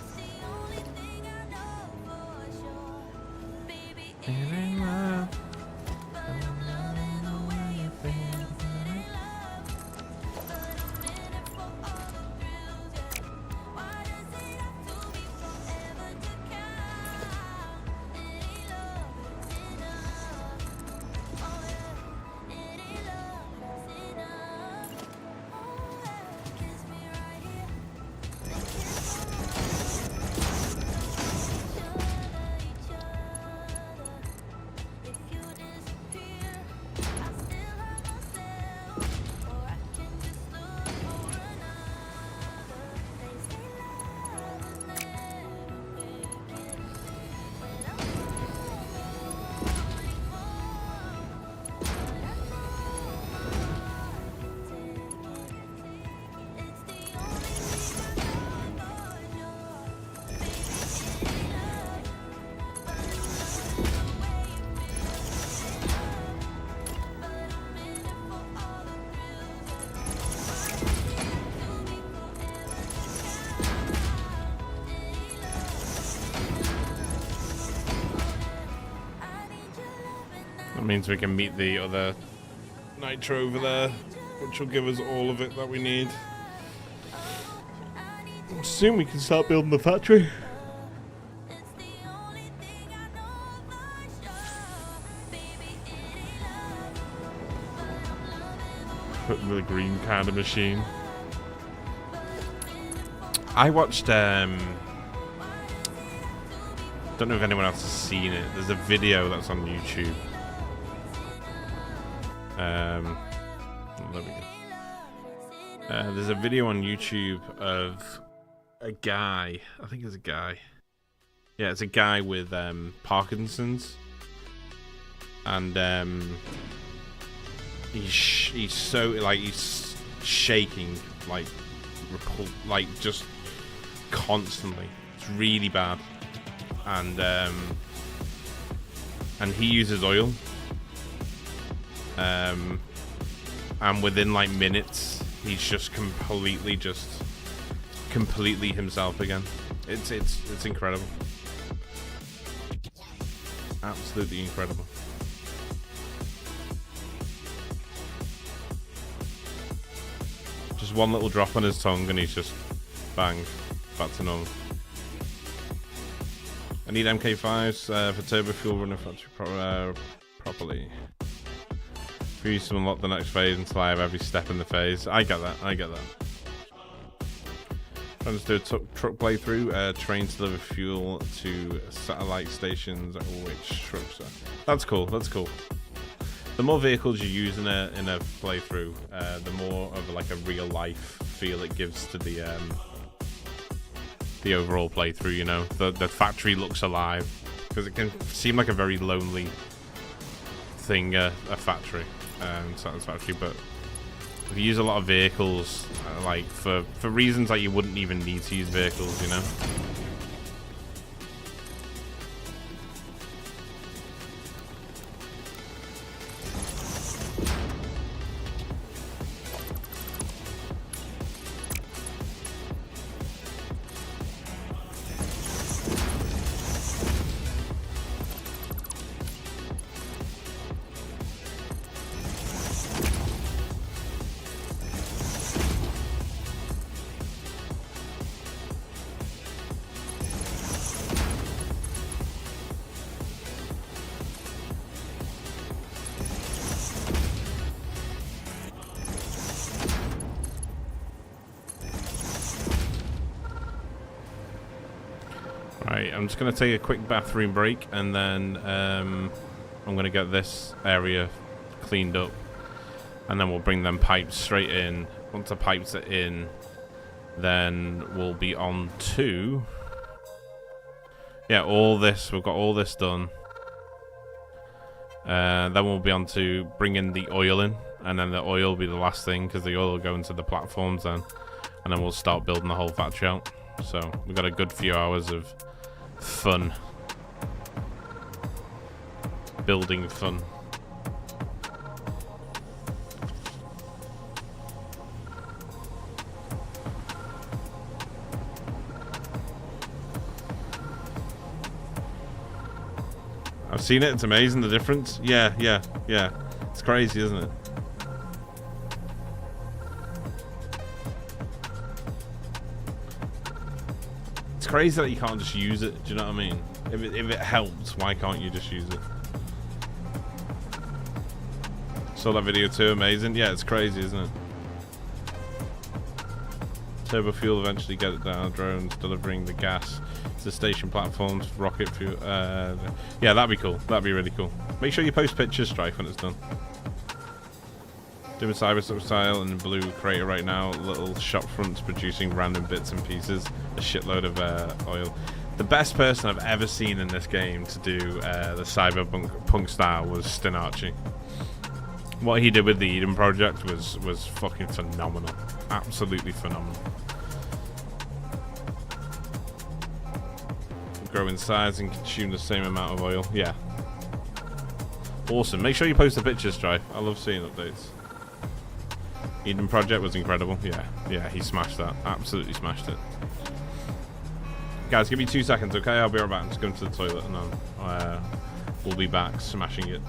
That means we can meet the other nitro over there, which will give us all of it that we need. Soon we can start building the factory. Put the green kind of machine. I watched don't know if anyone else has seen it. There's a video that's on YouTube. There we go. There's a video on YouTube of a guy. I think it's a guy. Yeah, it's a guy with Parkinson's, and he's so he's shaking like just constantly. It's really bad, and he uses oil. And within like minutes, he's just completely himself again. It's incredible. Absolutely incredible. Just one little drop on his tongue and he's just bang, back to normal. I need MK5s for turbo fuel running factory properly. Refuse to unlock the next phase until I have every step in the phase. I get that. Trying to do a truck playthrough. Trains deliver fuel to satellite stations. Which trucks are? That's cool. The more vehicles you use in a playthrough, the more of like a real life feel it gives to the overall playthrough. You know, the factory looks alive, because it can seem like a very lonely thing, a factory. Satisfactory, but if you use a lot of vehicles, like for reasons that you wouldn't even need to use vehicles, you know. I'm just going to take a quick bathroom break, and then I'm going to get this area cleaned up, and then we'll bring them pipes straight in. Once the pipes are in, then we'll be on to... Yeah, all this. We've got all this done. Then we'll be on to bringing the oil in, and then the oil will be the last thing, because the oil will go into the platforms then, and then we'll start building the whole factory out. So we've got a good few hours of fun. Building fun. I've seen it, it's amazing the difference. Yeah. It's crazy, isn't it? It's crazy that you can't just use it, do you know what I mean? If it helps, why can't you just use it? Saw that video too, amazing. Yeah, it's crazy, isn't it? Turbo fuel, eventually get it down. Drones delivering the gas to the station platforms. Rocket fuel. Yeah, that'd be cool. That'd be really cool. Make sure you post pictures, Strife, when it's done. Doing Cyber style in Blue Crater right now. Little shop fronts producing random bits and pieces. A shitload of oil. The best person I've ever seen in this game to do the cyberpunk style was Stinarchi. What he did with the Eden Project was fucking phenomenal. Absolutely phenomenal. Grow in size and consume the same amount of oil. Yeah. Awesome. Make sure you post the pictures, Strife. I love seeing updates. Eden Project was incredible. Yeah, he smashed that. Absolutely smashed it. Guys, give me 2 seconds, okay? I'll be right back. I'm just going to the toilet, and then we'll be back smashing it.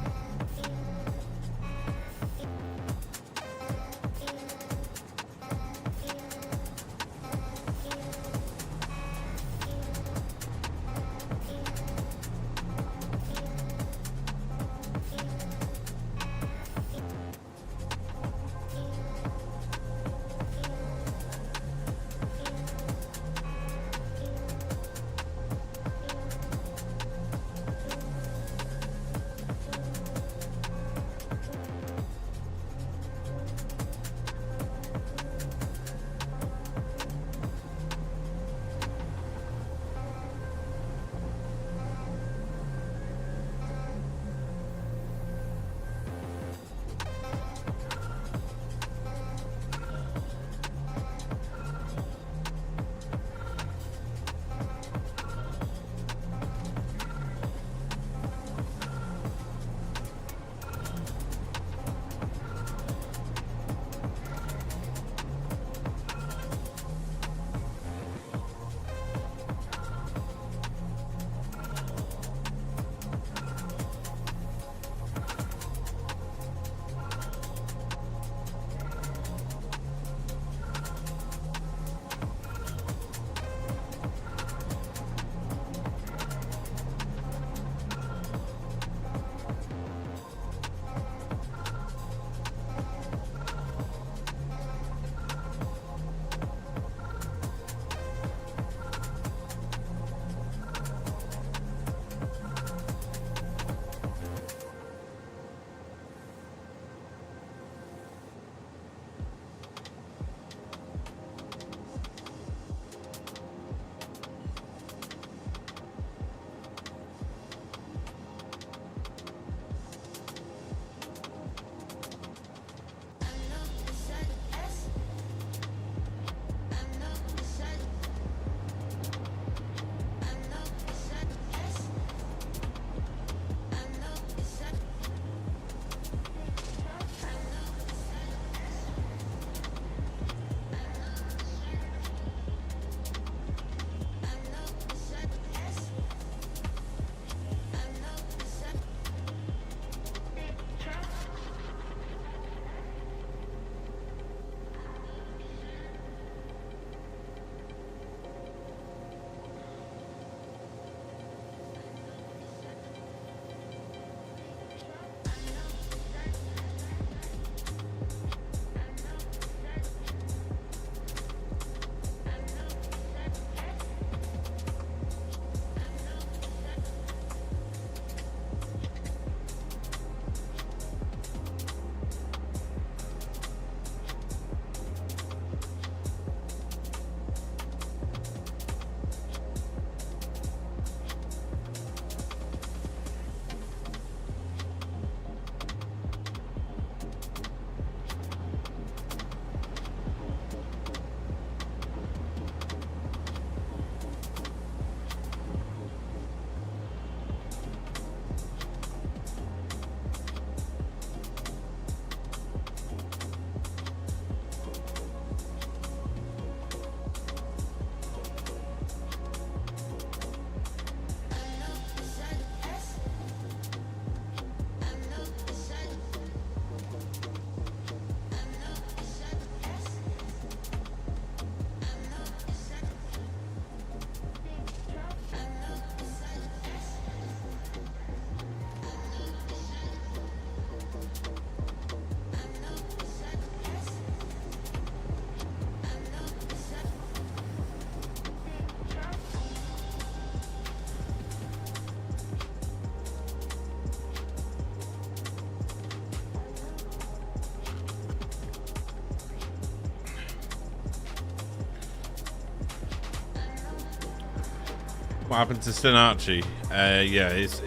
What happened to Stenarchi? Yeah, it's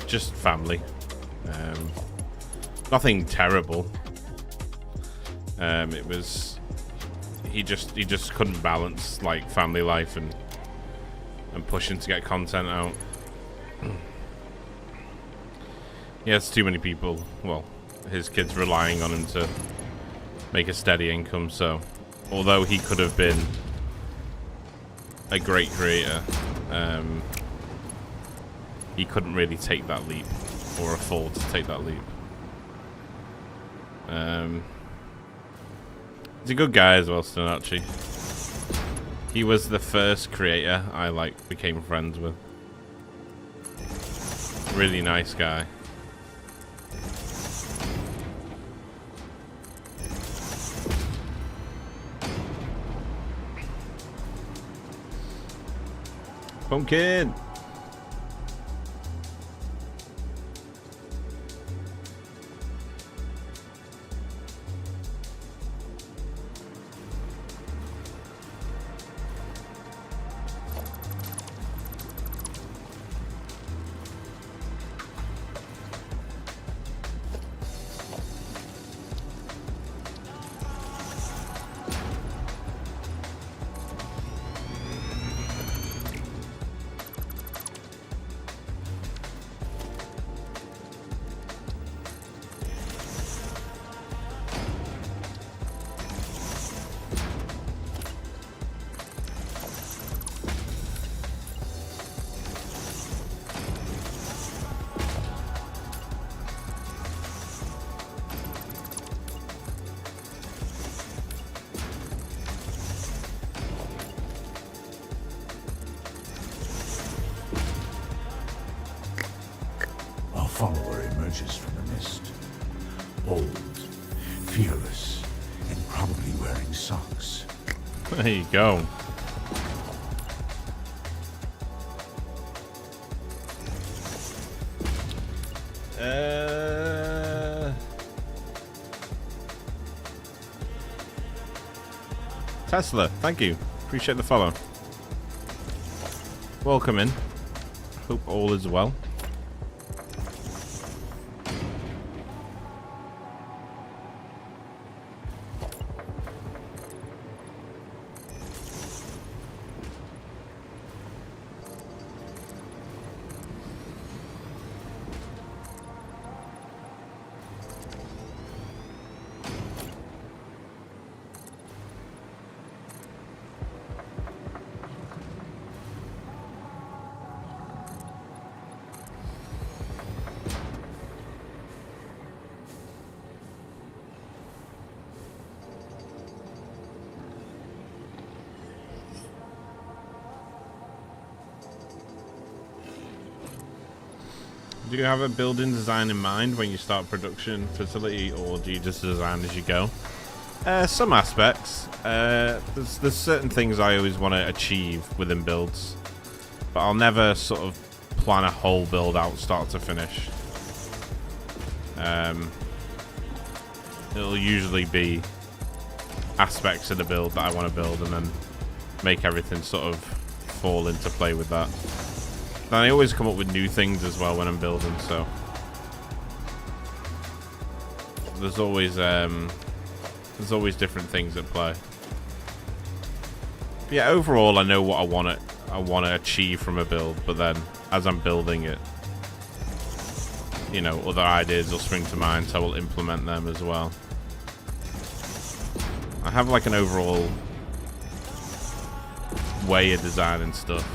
just family. Nothing terrible. It was he just couldn't balance like family life and pushing to get content out. He has too many people. Well, his kids relying on him to make a steady income. So, although he could have been a great creator, he couldn't really take that leap or afford to take that leap. He's a good guy as well, Stenarchi. He was the first creator I became friends with. Really nice guy. Pumpkin! Our follower emerges from the mist. Bold, fearless, and probably wearing socks. There you go. Tesla, thank you. Appreciate the follow. Welcome in. Hope all is well. Do you have a building design in mind when you start production facility, or do you just design as you go? Some aspects. There's certain things I always want to achieve within builds, but I'll never sort of plan a whole build out start to finish. It'll usually be aspects of the build that I want to build, and then make everything sort of fall into play with that. And I always come up with new things as well when I'm building, so there's always different things at play. But yeah, overall I know what I want to achieve from a build, but then as I'm building it, you know, other ideas will spring to mind, so I will implement them as well. I have like an overall way of designing stuff.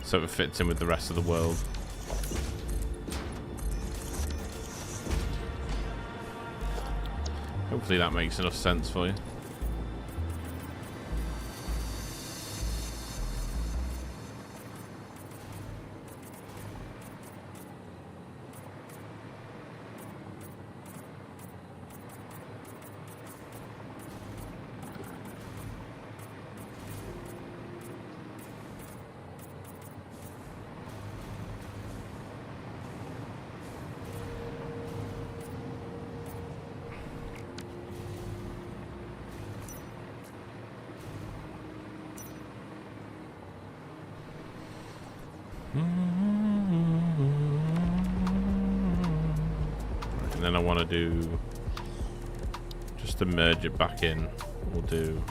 So it fits in with the rest of the world. Hopefully that makes enough sense for you. And then I want to do, just to merge it back in, we'll do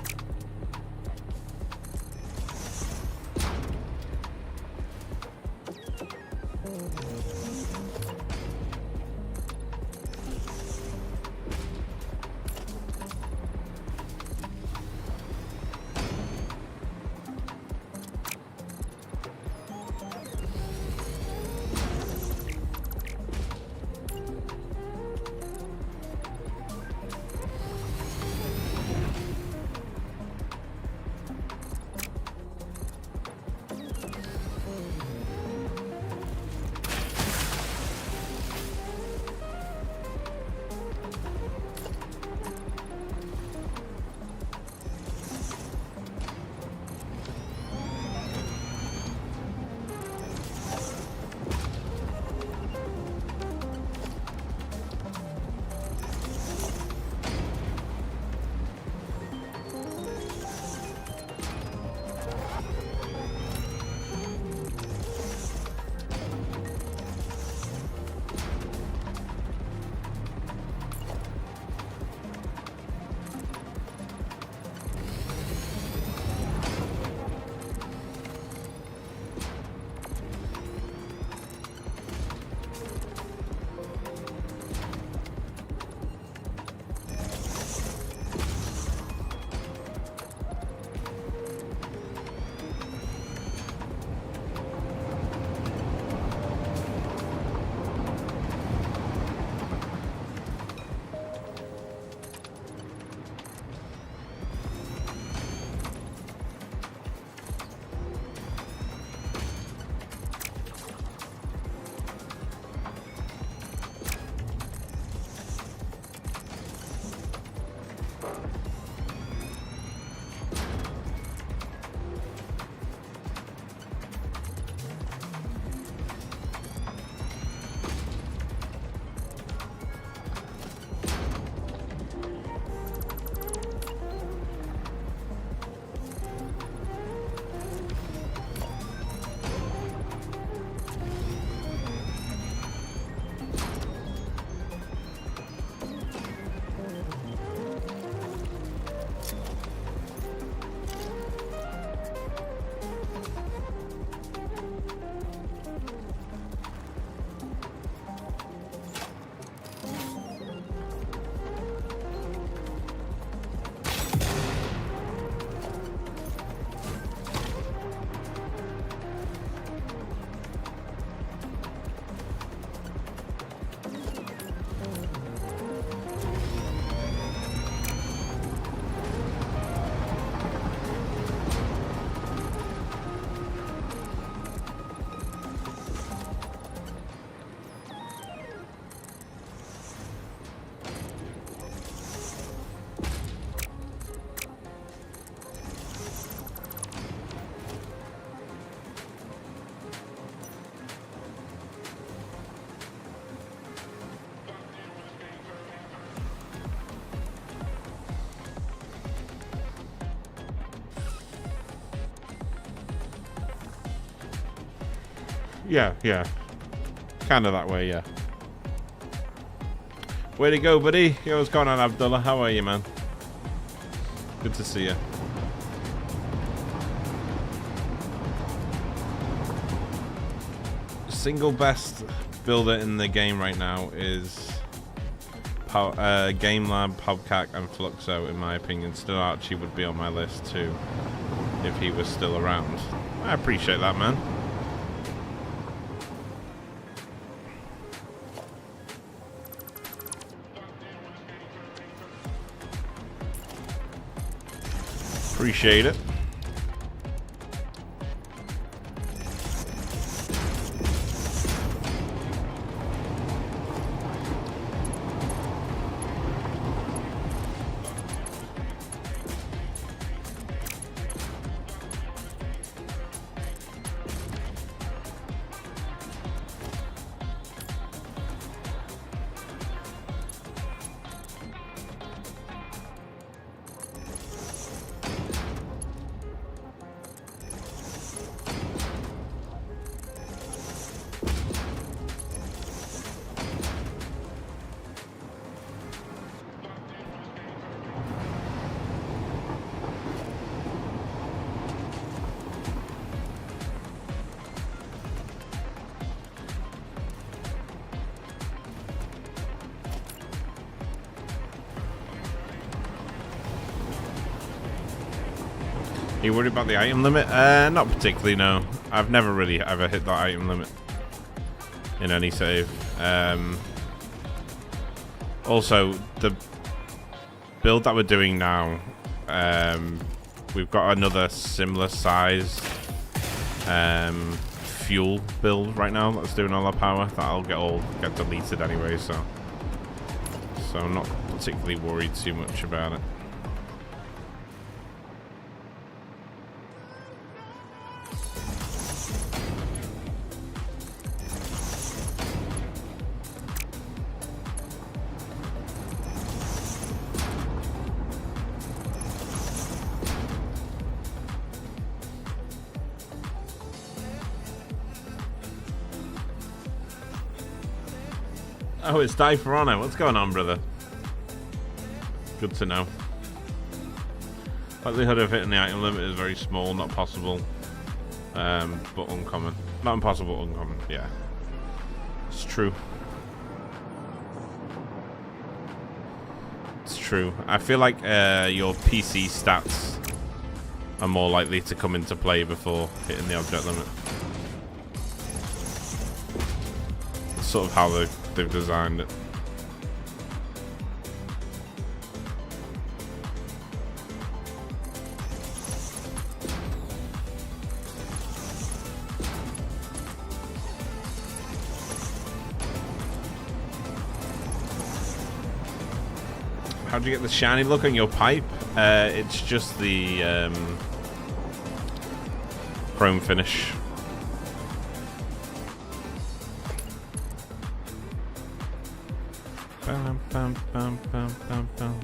Yeah. Kind of that way, yeah. Way to go, buddy. Yo, what's going on, Abdullah? How are you, man? Good to see you. Single best builder in the game right now is Game Lab, Pobcac, and Fluxo, in my opinion. Still, Archie would be on my list too if he was still around. I appreciate that, man. Appreciate it. Are you worried about the item limit? Not particularly, no. I've never really ever hit that item limit in any save. Also, the build that we're doing now, we've got another similar size fuel build right now that's doing all our power. That'll get deleted anyway, so I'm not particularly worried too much about it. Oh, it's Die for Honor. What's going on, brother? Good to know. Likelihood of hitting the item limit is very small, not possible. But uncommon. Not impossible, uncommon. Yeah. It's true. It's true. I feel like your PC stats are more likely to come into play before hitting the object limit. It's sort of how they've designed it. How do you get the shiny look on your pipe? It's just the chrome finish. Bum, bum, bum, bum, bum, bum.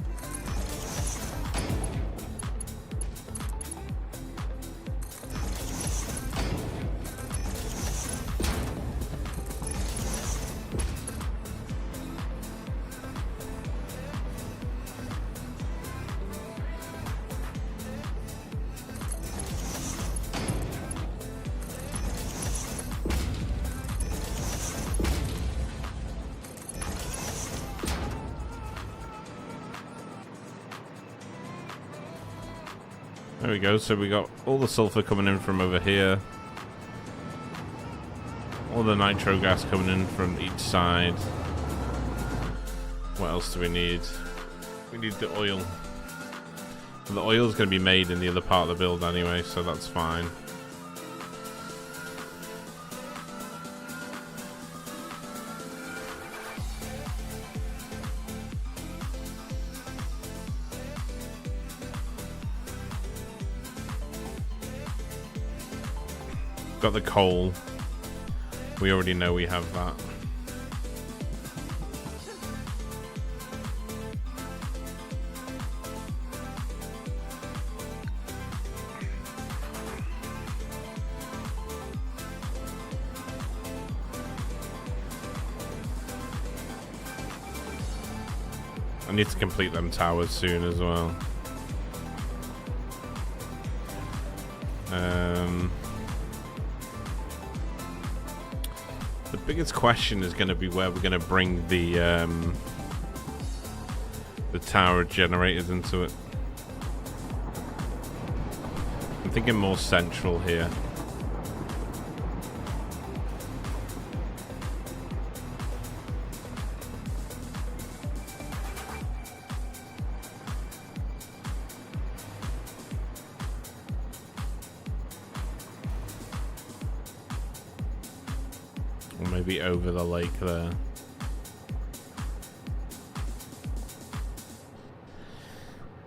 There we go, so we got all the sulfur coming in from over here. All the nitro gas coming in from each side. What else do we need? We need the oil. And the oil's going to be made in the other part of the build anyway, so that's fine. Got the coal. We already know we have that. I need to complete them towers soon as well. The biggest question is going to be where we're going to bring the tower generators into it. I'm thinking more central here. Maybe over the lake there.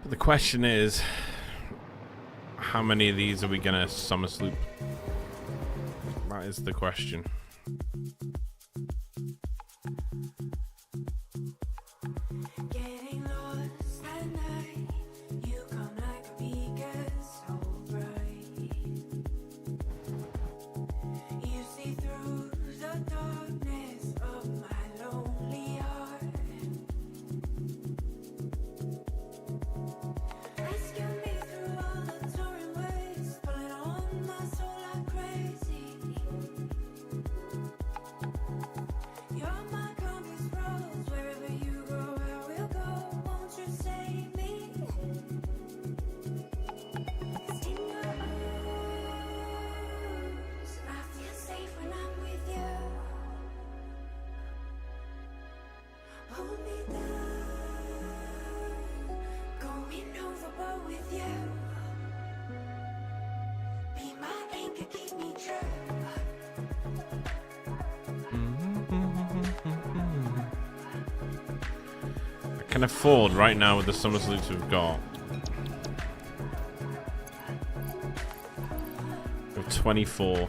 But the question is, how many of these are we gonna summer sloop? That is the question. can afford right now with the summer salutes we've got. We have 24.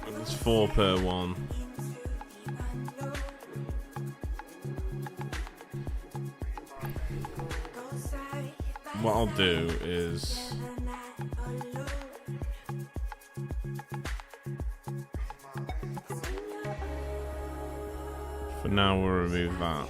There's 4 per one. What I'll do is for now we'll remove that.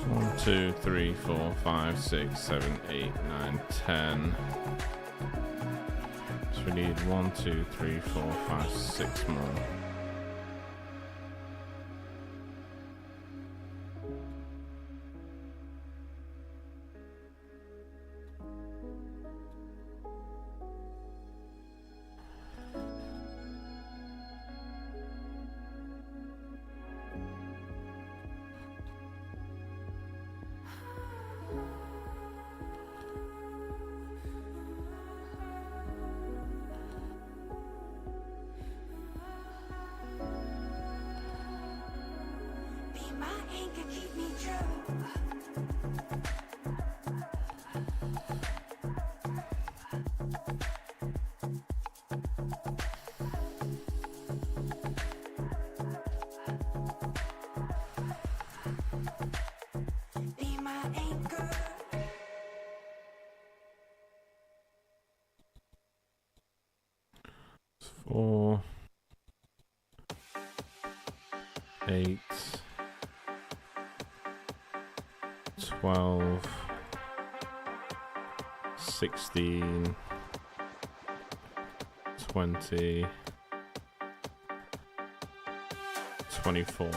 One, 2, 3, 4, 5, 6, 7, 8, 9, 10. So we need 1, 2, 3, 4, 5, 6 more. Four, 8, 12, 16, 20, 24.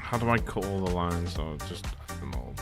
How do I cut all the lines or just add them all?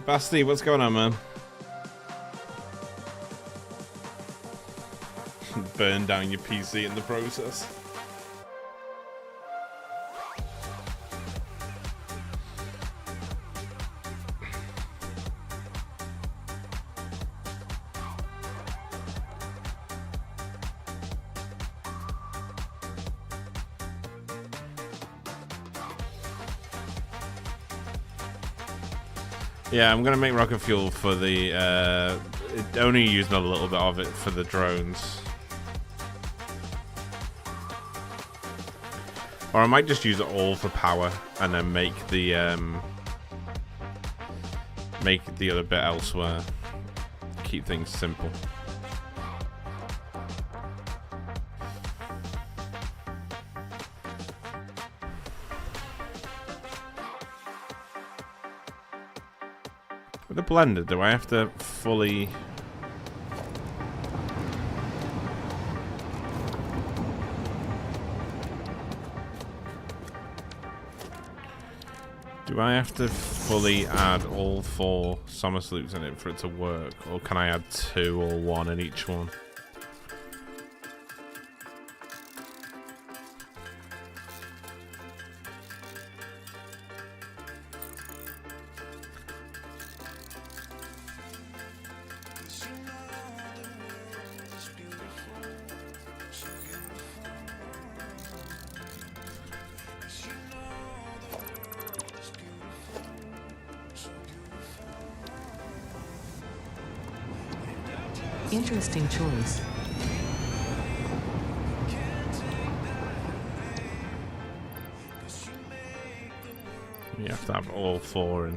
Basti, what's going on, man? Burn down your PC in the process. Yeah, I'm gonna make rocket fuel for the only using a little bit of it for the drones. Or I might just use it all for power and then make the other bit elsewhere. Keep things simple. With the blender, do I have to fully... Do I have to fully add all 4 summer salutes in it for it to work? Or can I add 2 or 1 in each one? Interesting choice. You have to have all 4 in.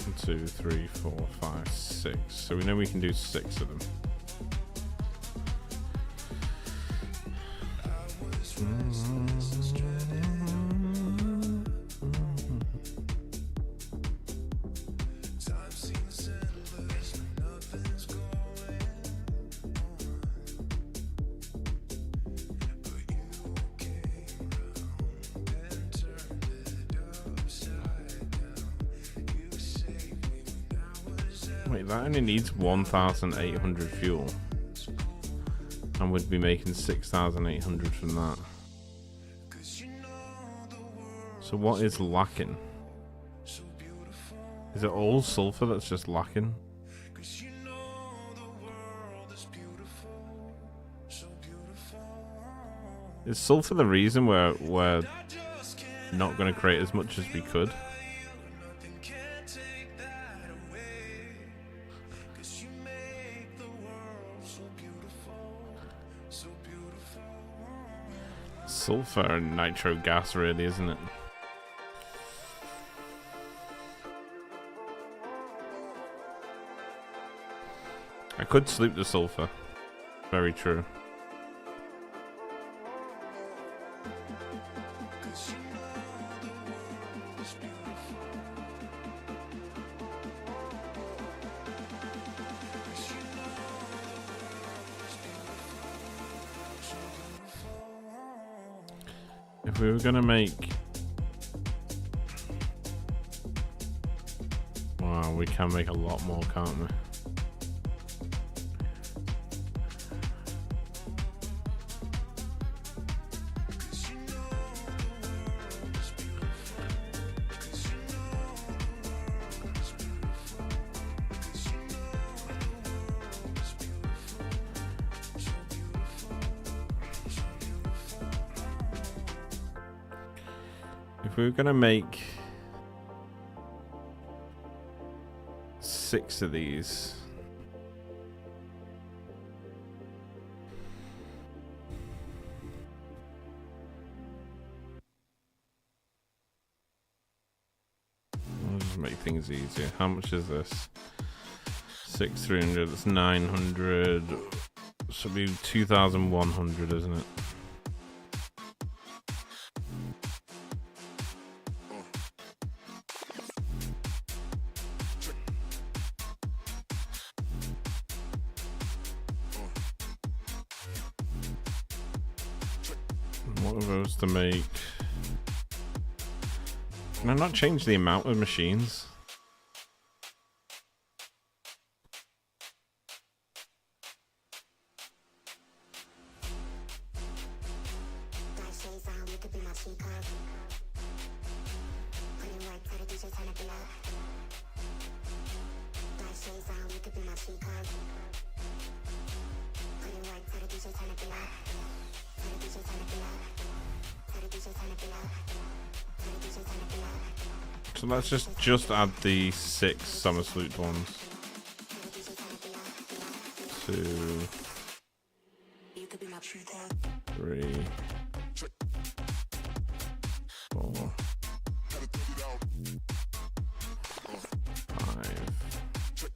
One, 2, 3, 4, 5, 6. So we know we can do 6 of them. Wait, that only needs 1,800 fuel. And we'd be making 6,800 from that. So what is lacking? Is it all sulfur that's just lacking? Is sulfur the reason we're not going to create as much as we could? Sulfur and nitro gas, really, isn't it? I could sloop the sulfur. Very true. If we were gonna make... Wow, we can make a lot more, can't we? If we were gonna make 6 of these, I'll just make things easier. How much is this? 6,300. That's 900. So it'll be 2,100, isn't it? What are those to make? Can I not change the amount of machines? So let's just add the 6 summer salute ones. 2, 3, 4, 5, 6.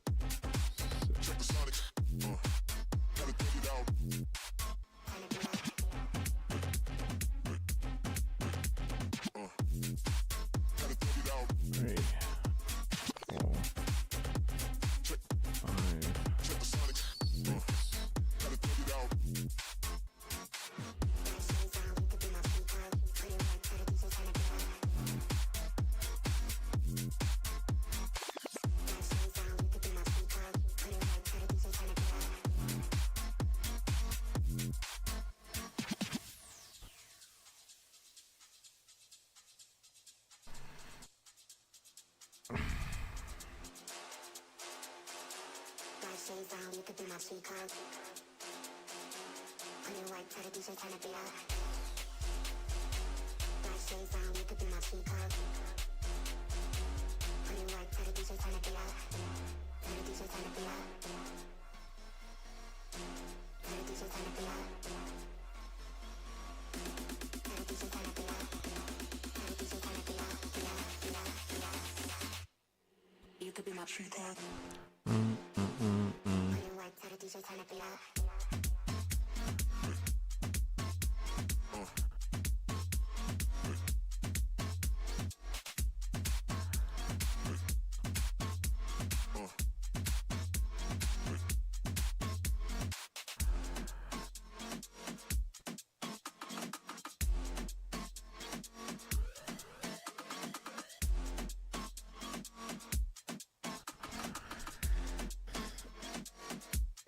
You could be my sweetheart.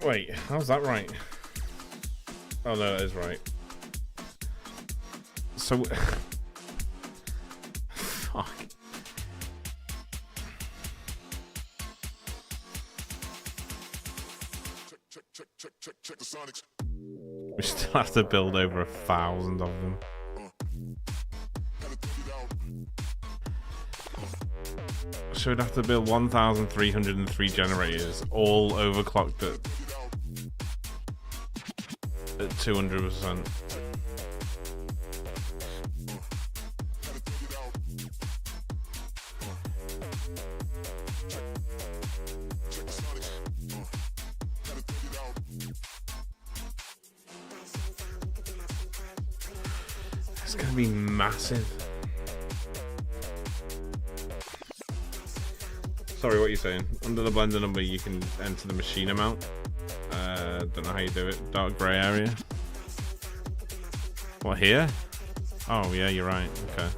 Wait, how's that right? Oh no, that is right. So... Fuck. Check the Sonics. We still have to build over 1,000 of them. So we'd have to build 1,303 generators, all overclocked at 200%. It's gonna be massive. Sorry, what are you saying? Under the blender number, you can enter the machine amount. Don't know how you do it. Dark grey area. What, here? Oh, yeah, you're right. Okay.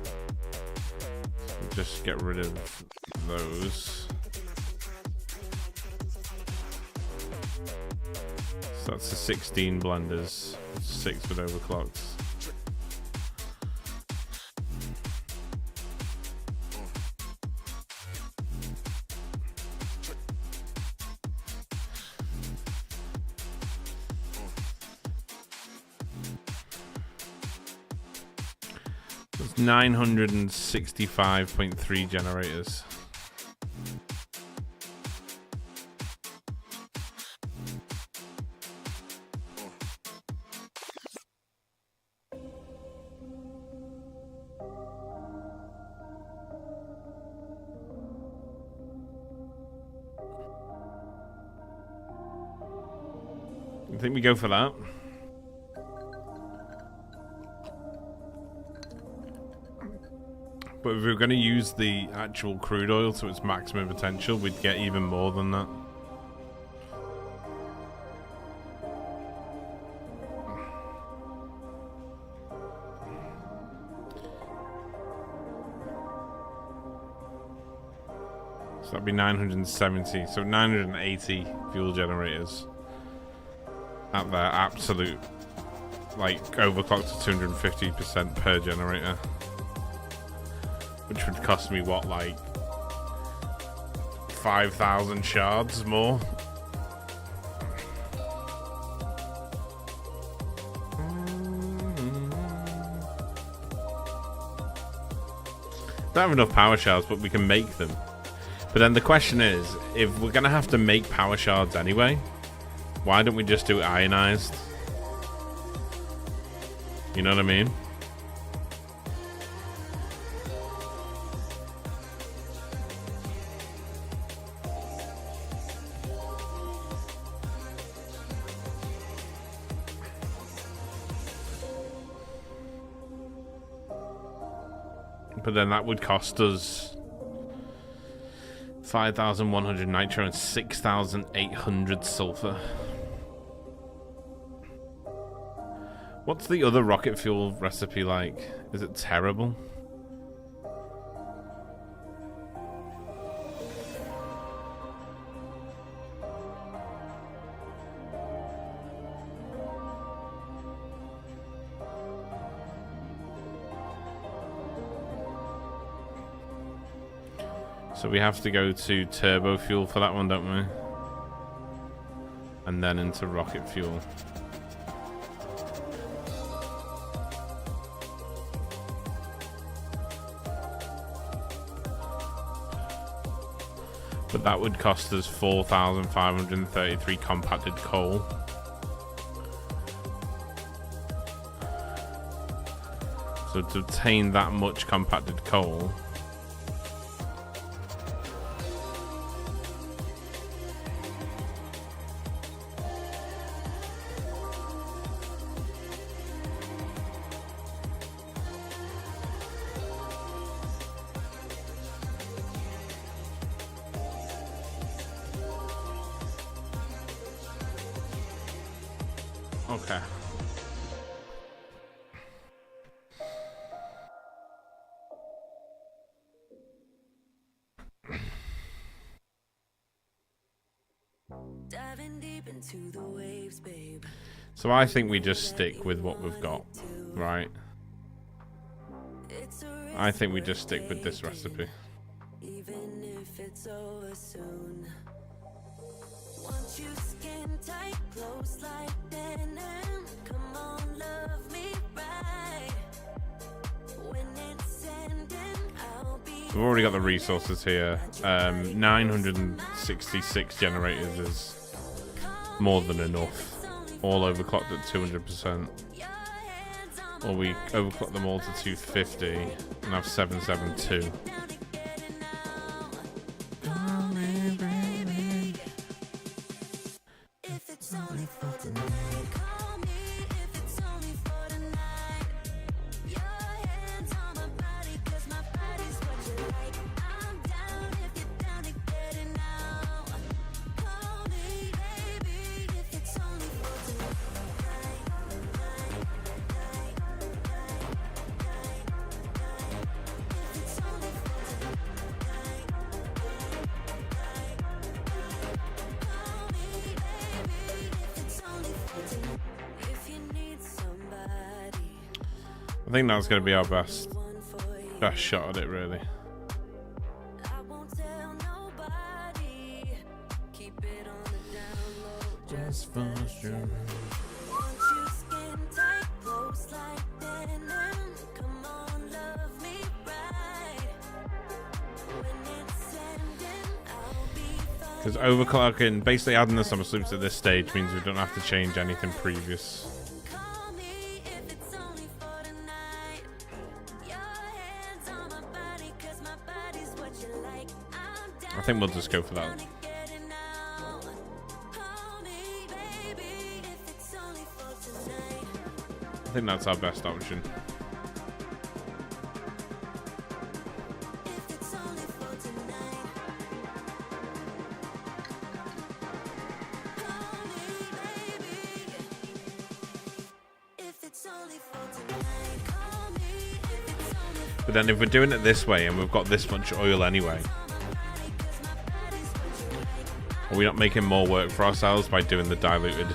Just get rid of those. So that's the 16 blenders. 6 with overclocks. It's 965.3 generators. I think we go for that. But if we were going to use the actual crude oil to its maximum potential, we'd get even more than that. So that'd be 970, so 980 fuel generators at their absolute, like, overclocked to 250% per generator. Which would cost me, what, like 5,000 shards more? Don't have enough power shards, but we can make them. But then the question is, if we're going to have to make power shards anyway, why don't we just do it ionized? You know what I mean? But then that would cost us 5,100 nitro and 6,800 sulfur. What's the other rocket fuel recipe like? Is it terrible? So we have to go to turbo fuel for that one, don't we? and then into rocket fuel. But that would cost us 4,533 compacted coal. So to obtain that much compacted coal, okay. Diving deep into the waves, babe. So I think we just stick with what we've got, right? I think we just stick with this recipe. Even if it's over soon. Want you skin tight, close like denim. Come on, love me right. When it's ending, I'll be. We've already got the resources here. 966 generators is more than enough. All overclocked at 200%. Or we overclock them all to 250 and have 772. If it's only for tonight, call me if it's only for tonight. Your hands on my body, 'cause my body's what you like. I'm down if you're down to get it now. Call me, baby, if it's only for tonight. If it's only for tonight. Call me, baby, if it's only for tonight. If you need somebody, I think that's going to be our best one for you. shot at it, really. I won't tell nobody. Keep it on the down low. Just for sure. Want you skin tight, close like denim. Come on, love me right. When it's ending, I'll be fine. Because overclocking, basically adding the summer sleeps at this stage means we don't have to change anything previous. Call me if it's only for tonight. Your hands on my body, 'cause my body's what you like. I'm down. I think we'll just go for that. Get it now. Call me, baby, if it's only for tonight. I think that's our best option. If it's only for tonight. Call me, baby. If it's only for tonight. Call me if it's only for But then if we're doing it this way and we've got this much oil anyway, my body, 'cause my body's what you like. are we not making more work for ourselves by doing the diluted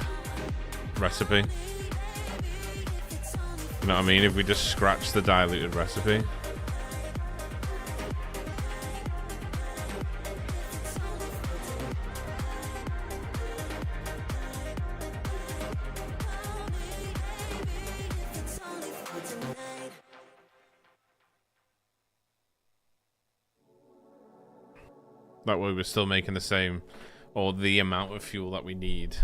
recipe? You know what I mean? If we just scratch the diluted recipe. It's only for tonight. That way we're still making the same or the amount of fuel that we need.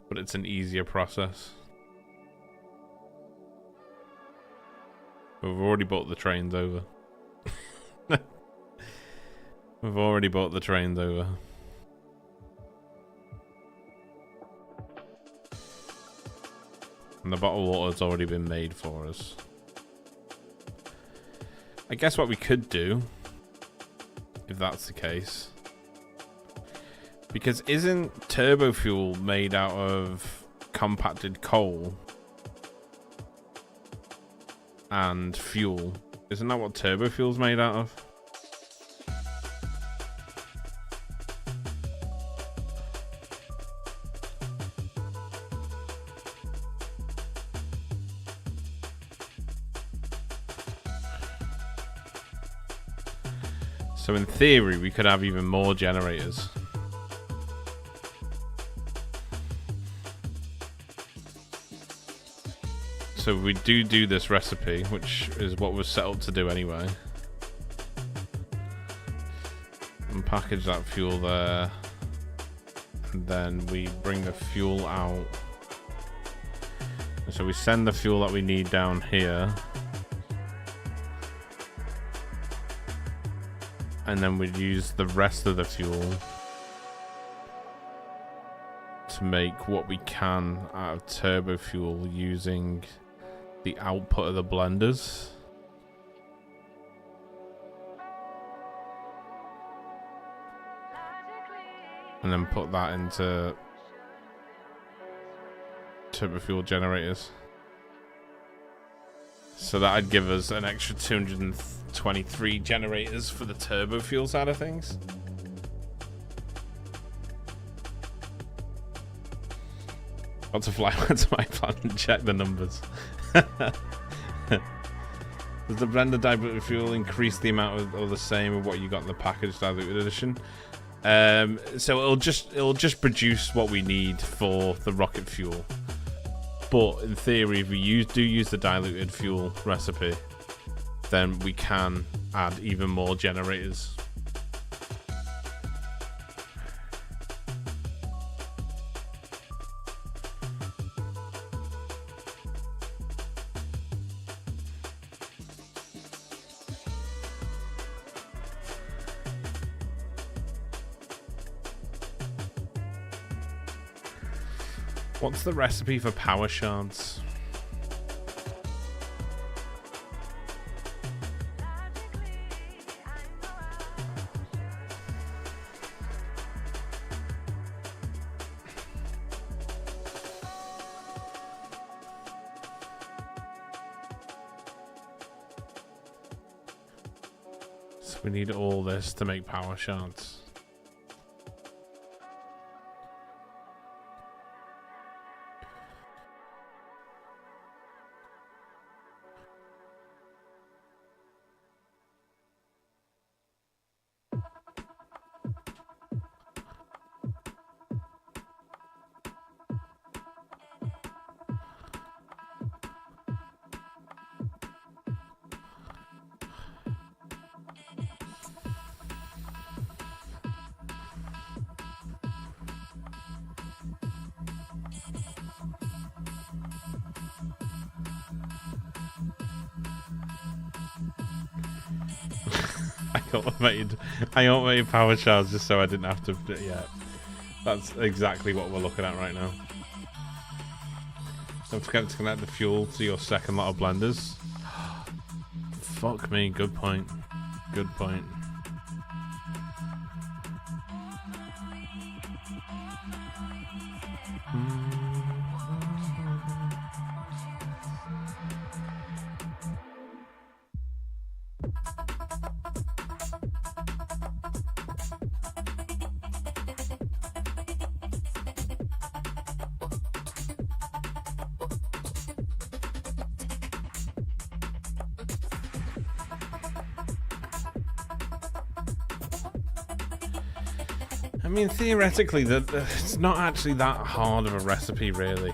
But it's an easier process. We've already bought the trains over. We've already bought the trains over. And the bottled water's already been made for us. I guess what we could do, if that's the case, because isn't turbo fuel made out of compacted coal and fuel? Isn't that what turbo fuel's made out of? So in theory, we could have even more generators. So we do this recipe, which is what was set up to do anyway. And package that fuel there. And then we bring the fuel out. And so we send the fuel that we need down here. And then we'd use the rest of the fuel to make what we can out of turbo fuel using the output of the blenders. And then put that into turbo fuel generators. So that'd give us an extra 223 generators for the turbo fuel side of things. Got to fly back to my plant and check the numbers. Does the blender diluted fuel increase the amount of, or the same of what you got in the packaged diluted edition? So it'll just produce what we need for the rocket fuel. But in theory, if we do use the diluted fuel recipe, then we can add even more generators. What's the recipe for power shards? So we need all this to make power shards. I automated power shards just so I didn't have to. Yeah, that's exactly what we're looking at right now. Don't forget to connect the fuel to your second lot of blenders. Fuck me, good point. Good point. I mean, theoretically, it's not actually that hard of a recipe, really.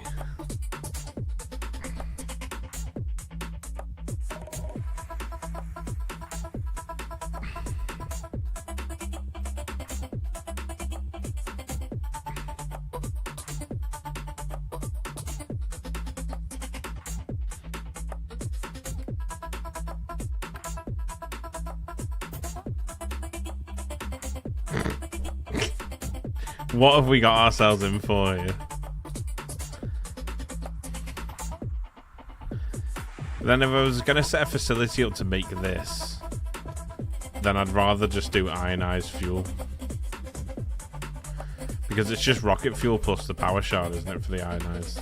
What have we got ourselves in for here? Then if I was going to set a facility up to make this, then I'd rather just do ionized fuel. Because it's just rocket fuel plus the power shard, isn't it, for the ionized?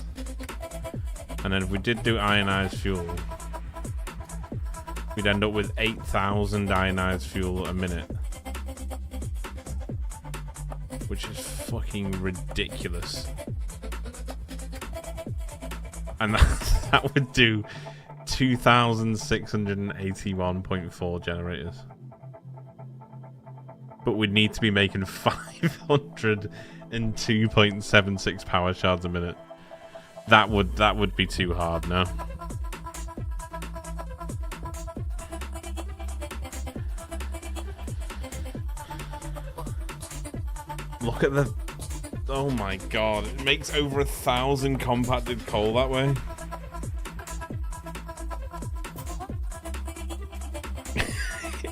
And then if we did do ionized fuel, we'd end up with 8,000 ionized fuel a minute. Which is fucking ridiculous. And that would do 2,681.4 generators. But we'd need to be making 502.76 power shards a minute. That would be too hard, no? Look at the... Oh my god, it makes over 1,000 compacted coal that way.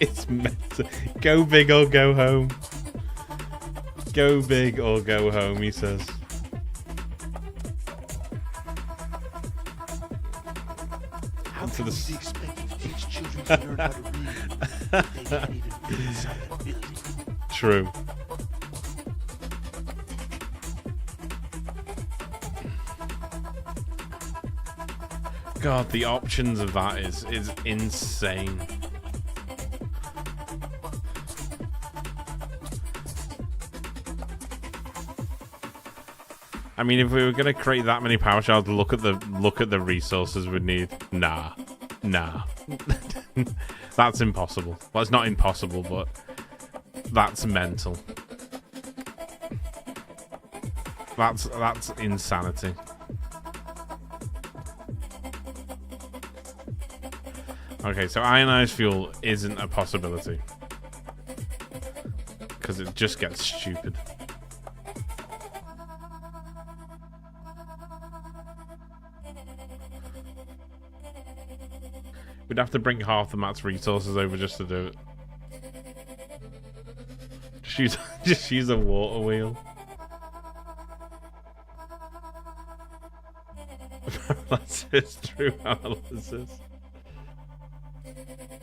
It's meant to... Go big or go home. Go big or go home, he says. How can we be expected to teach children to learn how to read if they can't even fit inside a building? True. God, the options of that is insane. I mean, if we were gonna create that many power shards, look at the resources we'd need. Nah. That's impossible. Well, it's not impossible, but that's mental. That's insanity. Okay, so ionized fuel isn't a possibility because it just gets stupid. We'd have to bring half the map's resources over just to do it. Just use a water wheel. That's just true analysis.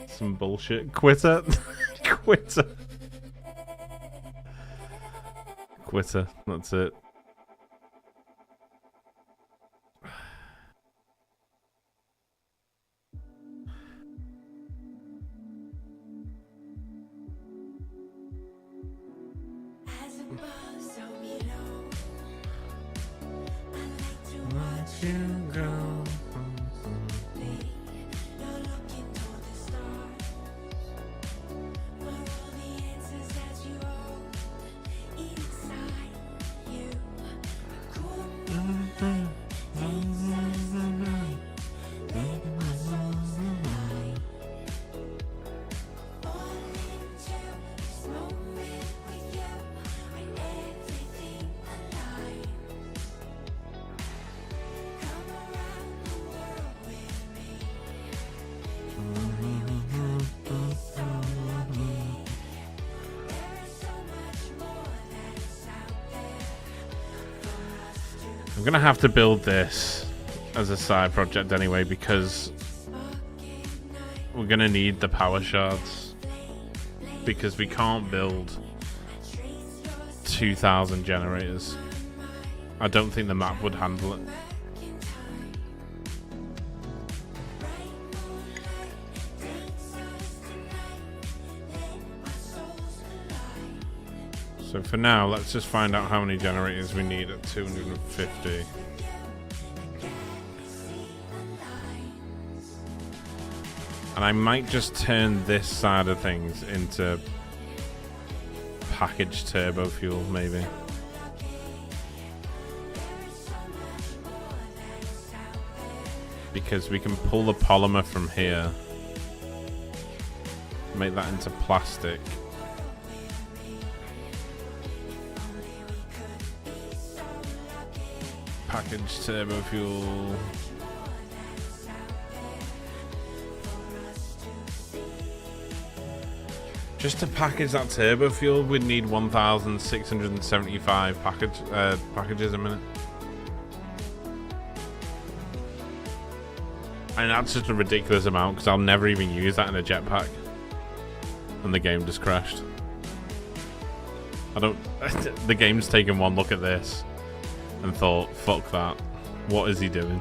Some bullshit. Quitter. Quitter. Quitter. That's it. As above, so below. I like to watch you go. You're looking toward the stars, where all the answers that you hold inside you. Cool moonlight, inside the night, let my soul's alive. Fall into this moment with you, when everything aligns. Come around the world with me. If only we could be so lucky. There is so much more that's out there for us to I'm gonna have to build this as a side project anyway because we're gonna need the power shards because we can't build 2,000 generators. I don't think the map would handle it. So for now, let's just find out how many generators we need at 250. And I might just turn this side of things into packaged turbo fuel, maybe. Because we can pull the polymer from here, make that into plastic. Packaged turbo fuel. Just to package that turbo fuel, we'd need 1,675 packages a minute. And that's just a ridiculous amount because I'll never even use that in a jetpack. And the game just crashed. I don't... The game's taken one look at this and thought, fuck that. What is he doing?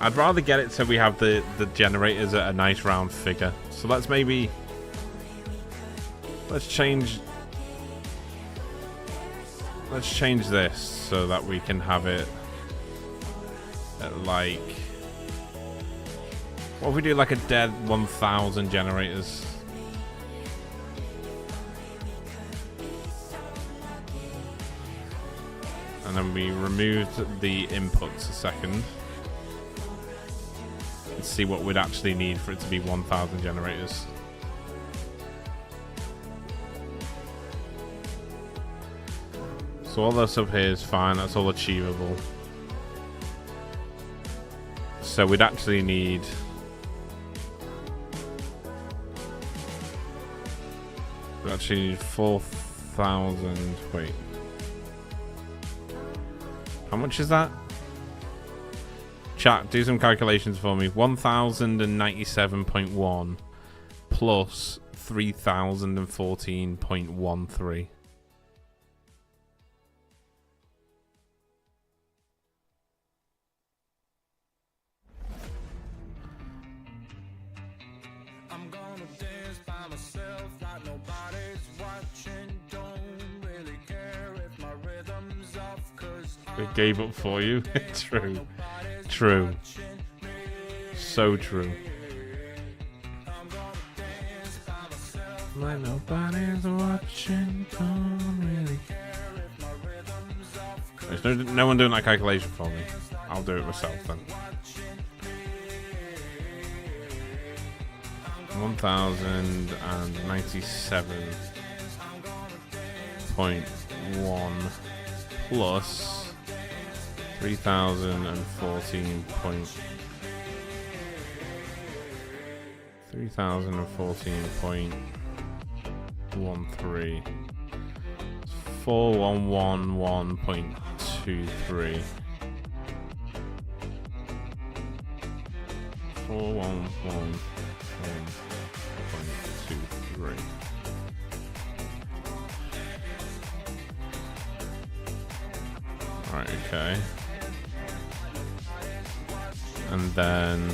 I'd rather get it so we have the generators at a nice round figure. So let's maybe... Let's change this so that we can have it at like... What if we do like a dead 1,000 generators? And then we removed the inputs a second. Let's see what we'd actually need for it to be 1,000 generators. So all this up here is fine, that's all achievable. So we'd actually need... we actually need 4,000... wait. How much is that? Chat, do some calculations for me. 1,097.1 plus 3,014.13. I'm gonna dance by myself like nobody's watching. Don't really care if my rhythm's off, 'cause We gave up for you. True. True. So true. Like nobody's watching. Don't really care. There's no one doing that calculation for me. I'll do it myself then. 1,097.1 plus 3,014.13 4,111.23 4,111.23. Right, okay. And then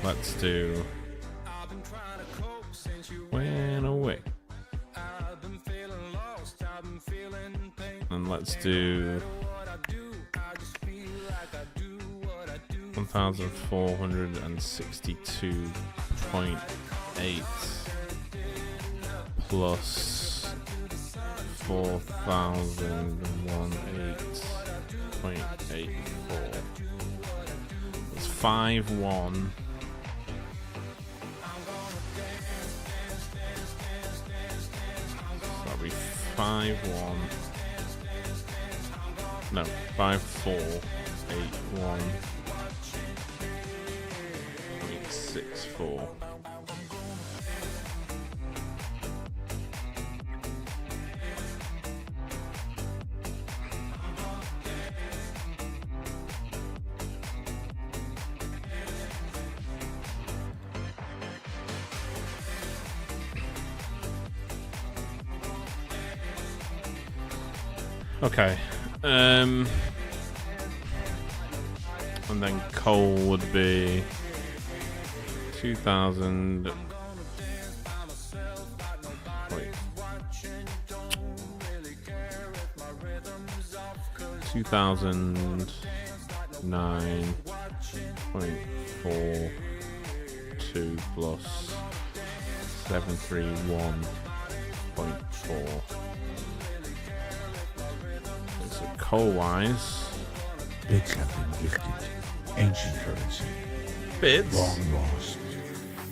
let's do went away. And let's do 1,462.8 plus 4,018.84. It's 5,1. So that'll be 5,1. No, 5,481.64. Okay. And then coal would be 2,000. Wait. 2,009.42 plus 731.4. So coal-wise, Bits have been gifted. Ancient currency. bits. Long lost.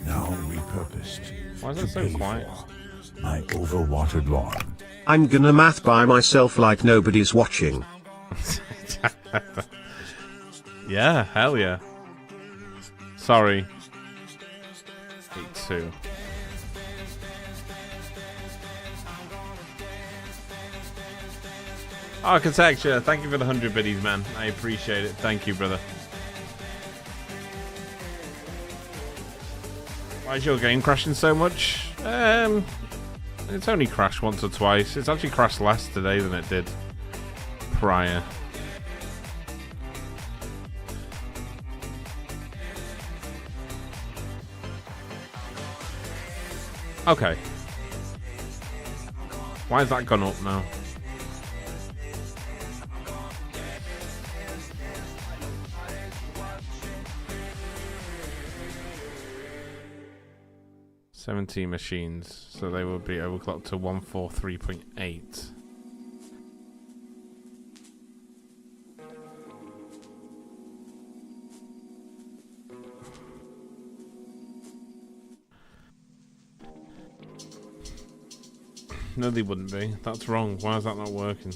Now repurposed. Why is it to so pay quiet? for my overwatered lawn. I'm gonna math by myself like nobody's watching. Yeah, hell yeah. Sorry. 8-2. Architecture, thank you for the 100 biddies, man. I appreciate it. Thank you, brother. Why is your game crashing so much? It's only crashed once or twice. It's actually crashed less today than it did prior. Okay. Why has that gone up now? $17 machines, so they will be overclocked to 143.8. No, they wouldn't be. That's wrong. Why is that not working?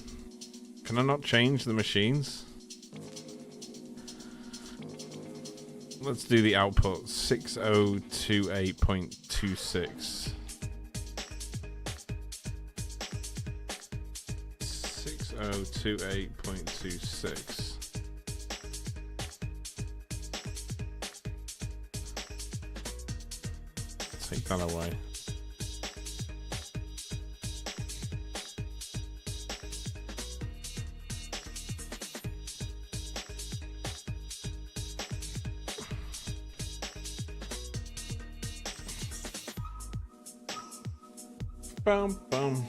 Can I not change the machines? Let's do the output. 6028.26. 6028.26. Take that away. Bum, bum.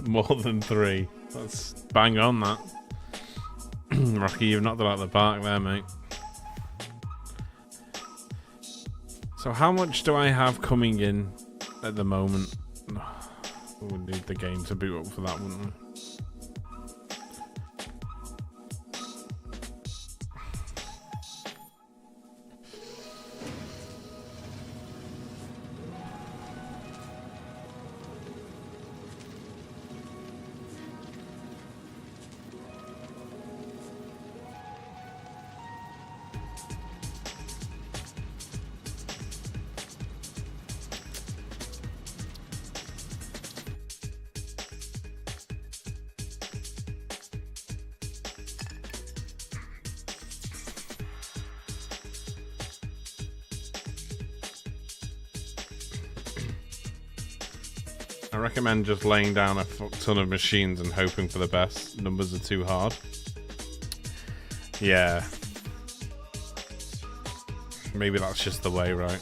More than 3. That's bang on that. Rocky, you've knocked it out of the park there, mate. So how much do I have coming in at the moment? We would need the game to boot up for that, wouldn't we? I recommend just laying down a fuck ton of machines and hoping for the best. Numbers are too hard. Yeah. Maybe that's just the way, right?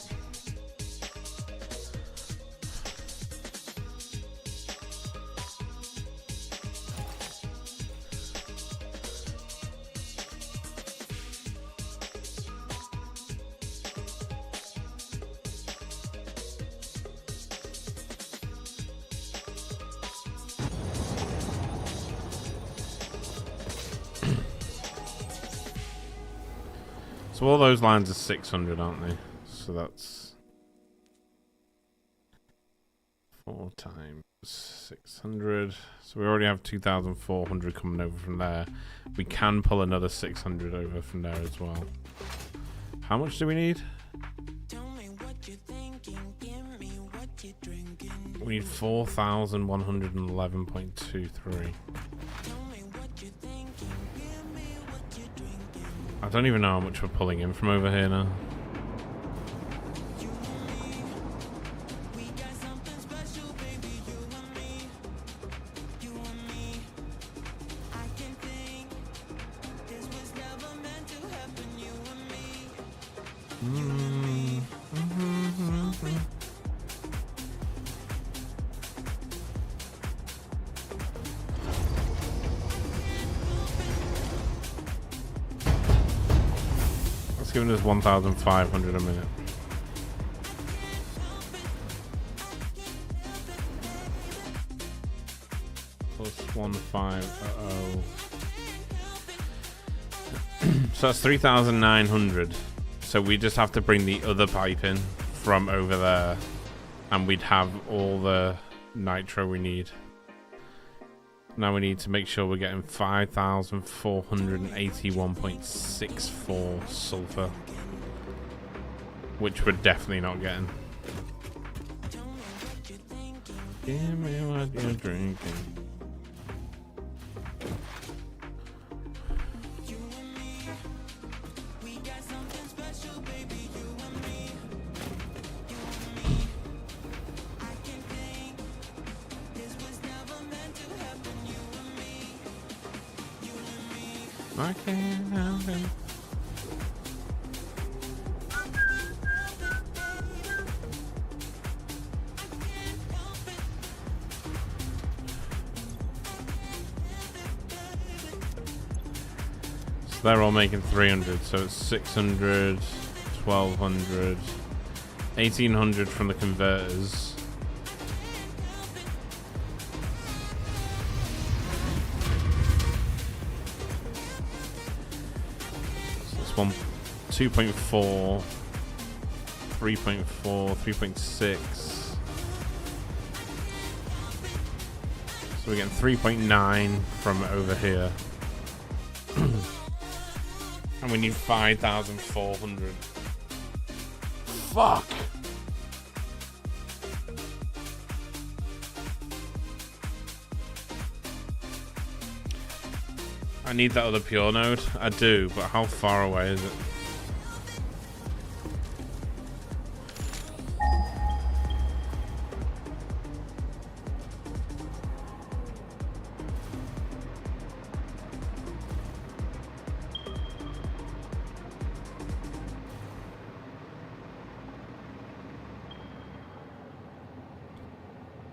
So all those lines are 600, aren't they? So that's 4 times 600. So we already have 2,400 coming over from there. We can pull another 600 over from there as well. How much do we need? We need 4,111.23. I don't even know how much we're pulling in from over here now. It's giving us 1,500 a minute. Plus 1,500. So that's 3,900. So we just have to bring the other pipe in from over there, and we'd have all the nitro we need. Now we need to make sure we're getting 5,481.64 sulfur, which we're definitely not getting. Give me what you're drinking. I can't help it. So they're all making 300, so it's 600, 1,200, 1,800 from the converters. So it's 2.4 3.4, 3.6. So we're getting 3.9 from over here. And we need 5,400. Fuck! I need that other pure node. I do, but how far away is it?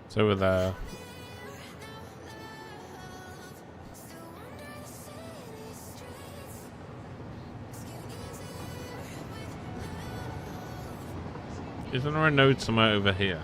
It's over there. Isn't there a node somewhere over here?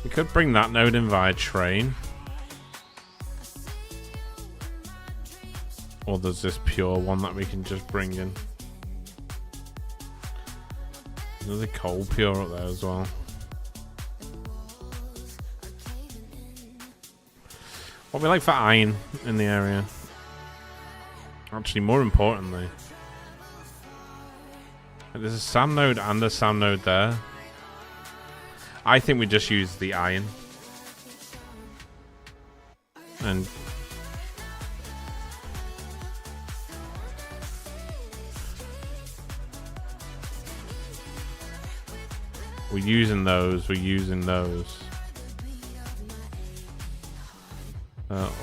We could bring that node in via train. Or there's this pure one that we can just bring in. There's a coal pure up there as well. What we like for iron in the area? Actually, more importantly, there's a sand node and a sand node there. I think we just use the iron. And we're using those.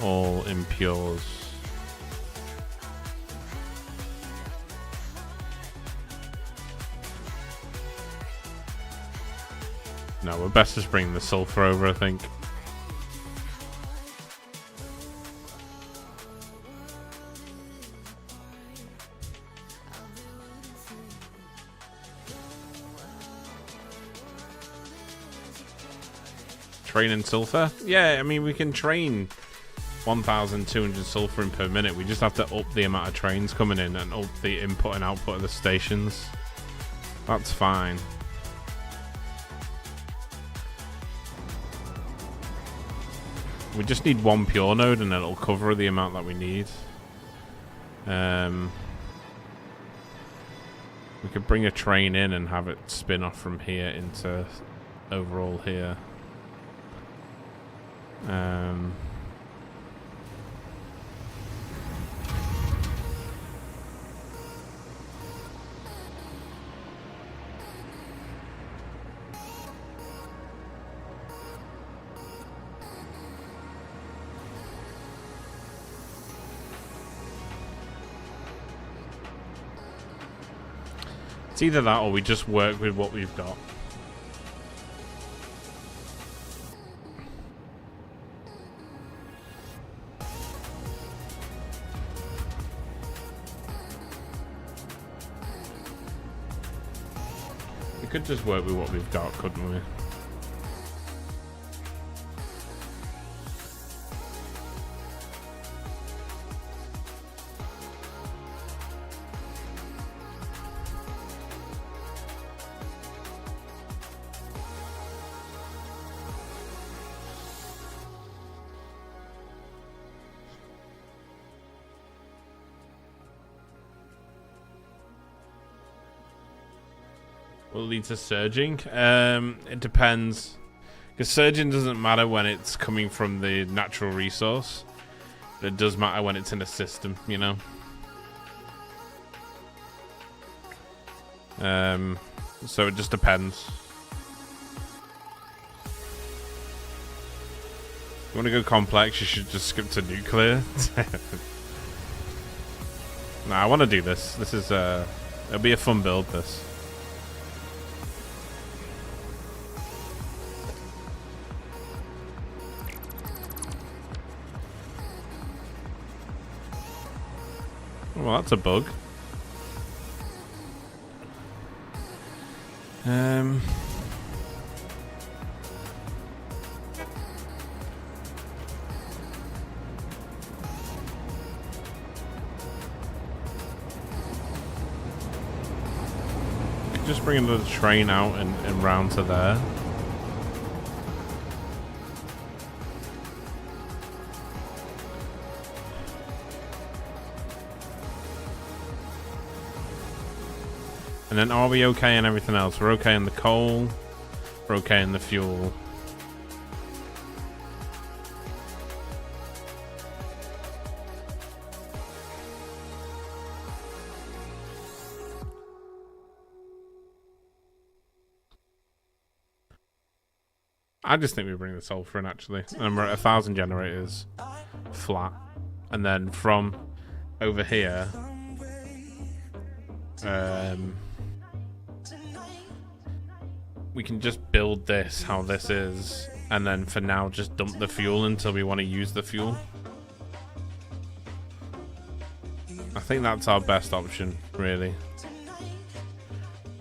All impures. No, we're best just bringing the sulfur over, I think. Train in sulfur? Yeah, I mean, we can train 1,200 sulfur in per minute. We just have to up the amount of trains coming in and up the input and output of the stations. That's fine. We just need one pure node and it'll cover the amount that we need. We could bring a train in and have it spin off from here into overall here. It's either that or we just work with what we've got. We could just work with what we've got, couldn't we? will lead to surging. It depends. Because surging doesn't matter when it's coming from the natural resource. But it does matter when it's in a system, you know? So it just depends. You want to go complex, you should just skip to nuclear. Nah, I want to do this. This is, it'll be a fun build, this. Well, that's a bug. Just bring another train out and round to there. And then are we okay in everything else? We're okay in the coal. We're okay in the fuel. I just think we bring the sulfur in, actually. And we're at 1,000 generators flat. And then from over here, we can just build this how this is, and then for now just dump the fuel until we want to use the fuel. I think that's our best option, really.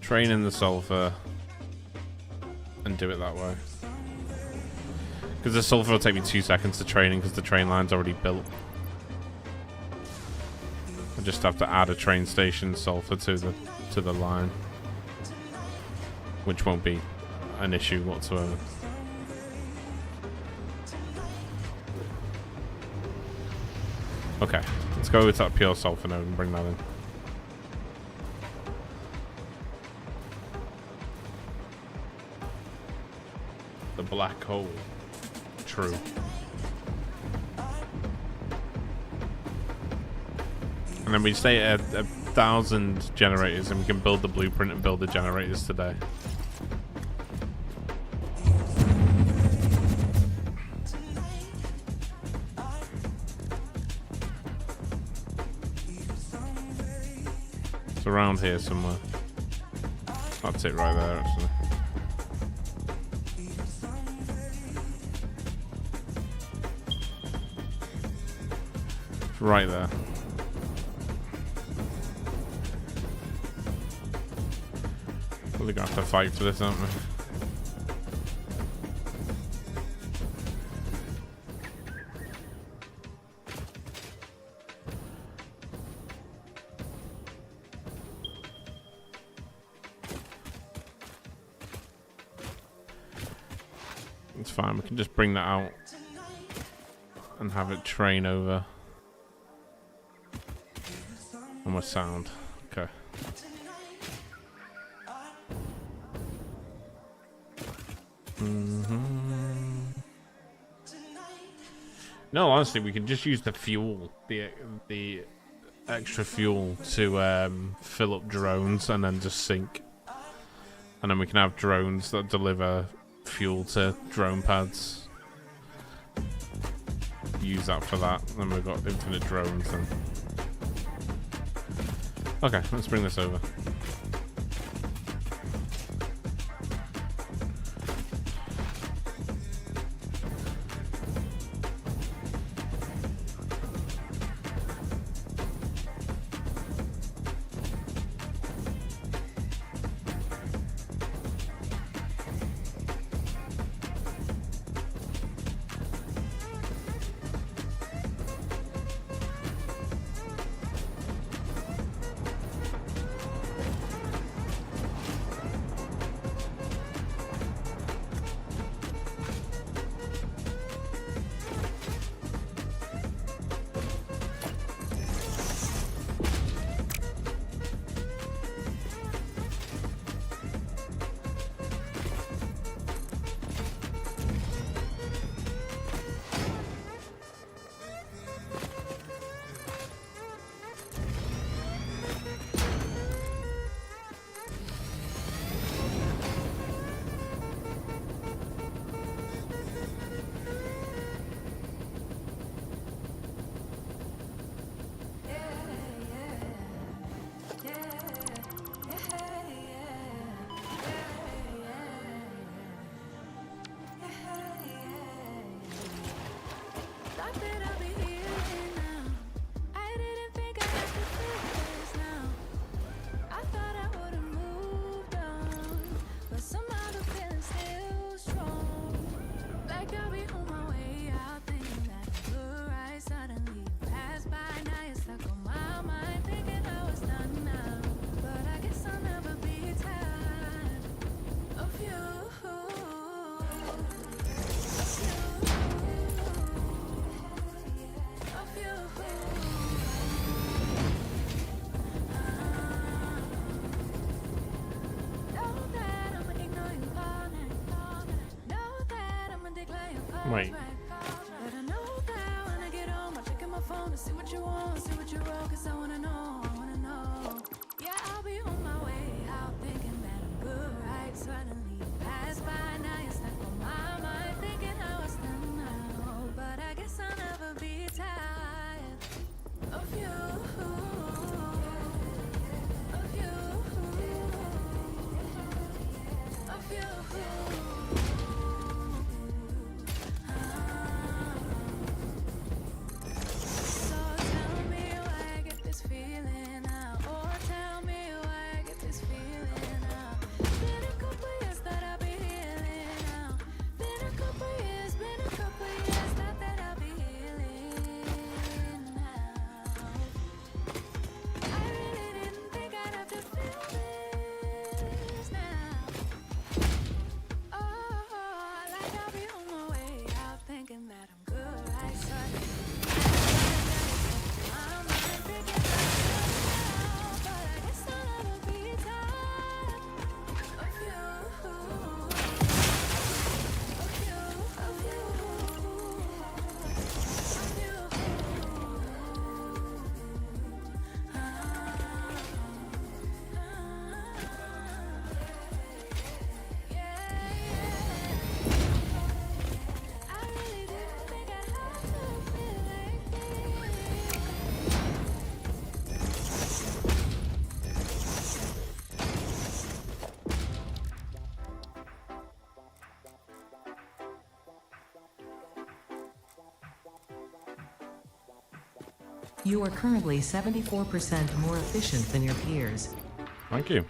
Train in the sulfur and do it that way. Because the sulfur will take me 2 seconds to training because the train line's already built. I just have to add a train station sulfur to the line, which won't be an issue whatsoever. Okay, let's go with that pure sulfur node and bring that in. The black hole. True. And then we stay at 1,000 generators and we can build the blueprint and build the generators today. It's around here somewhere. That's it right there, actually. It's right there. We're gonna have to fight for this, aren't we? It's fine, we can just bring that out and have it train over. And we're sound. Okay. No, honestly, we can just use the fuel, the extra fuel to fill up drones and then just sink. And then we can have drones that deliver fuel to drone pads. Use that for that. Then we've got infinite drones. Then. Okay, let's bring this over. Wait. But I know that when I get home, I check my phone to see what you want, see what you wrote, 'cause I wanna know, I wanna know. Yeah, I'll be on my way out thinking that I'm good, right? Suddenly you pass by, now you're stuck on my mind, thinking how it's done now. But I guess I'll never be tired of you, of you, of you. So tell me why I get this feeling now, or tell me why I get this feeling now. Been a couple years that I'll be healing now. Been a couple years that I'll be healing now. I really didn't think I'd have to feel this now. Oh, like I'll be on my way out thinking that I'm good, right? Suddenly I'm not thinking now, but I guess I'll never be tired of you, of you, I really didn't think I had to feel like this. You are currently 74% more efficient than your peers. Thank you.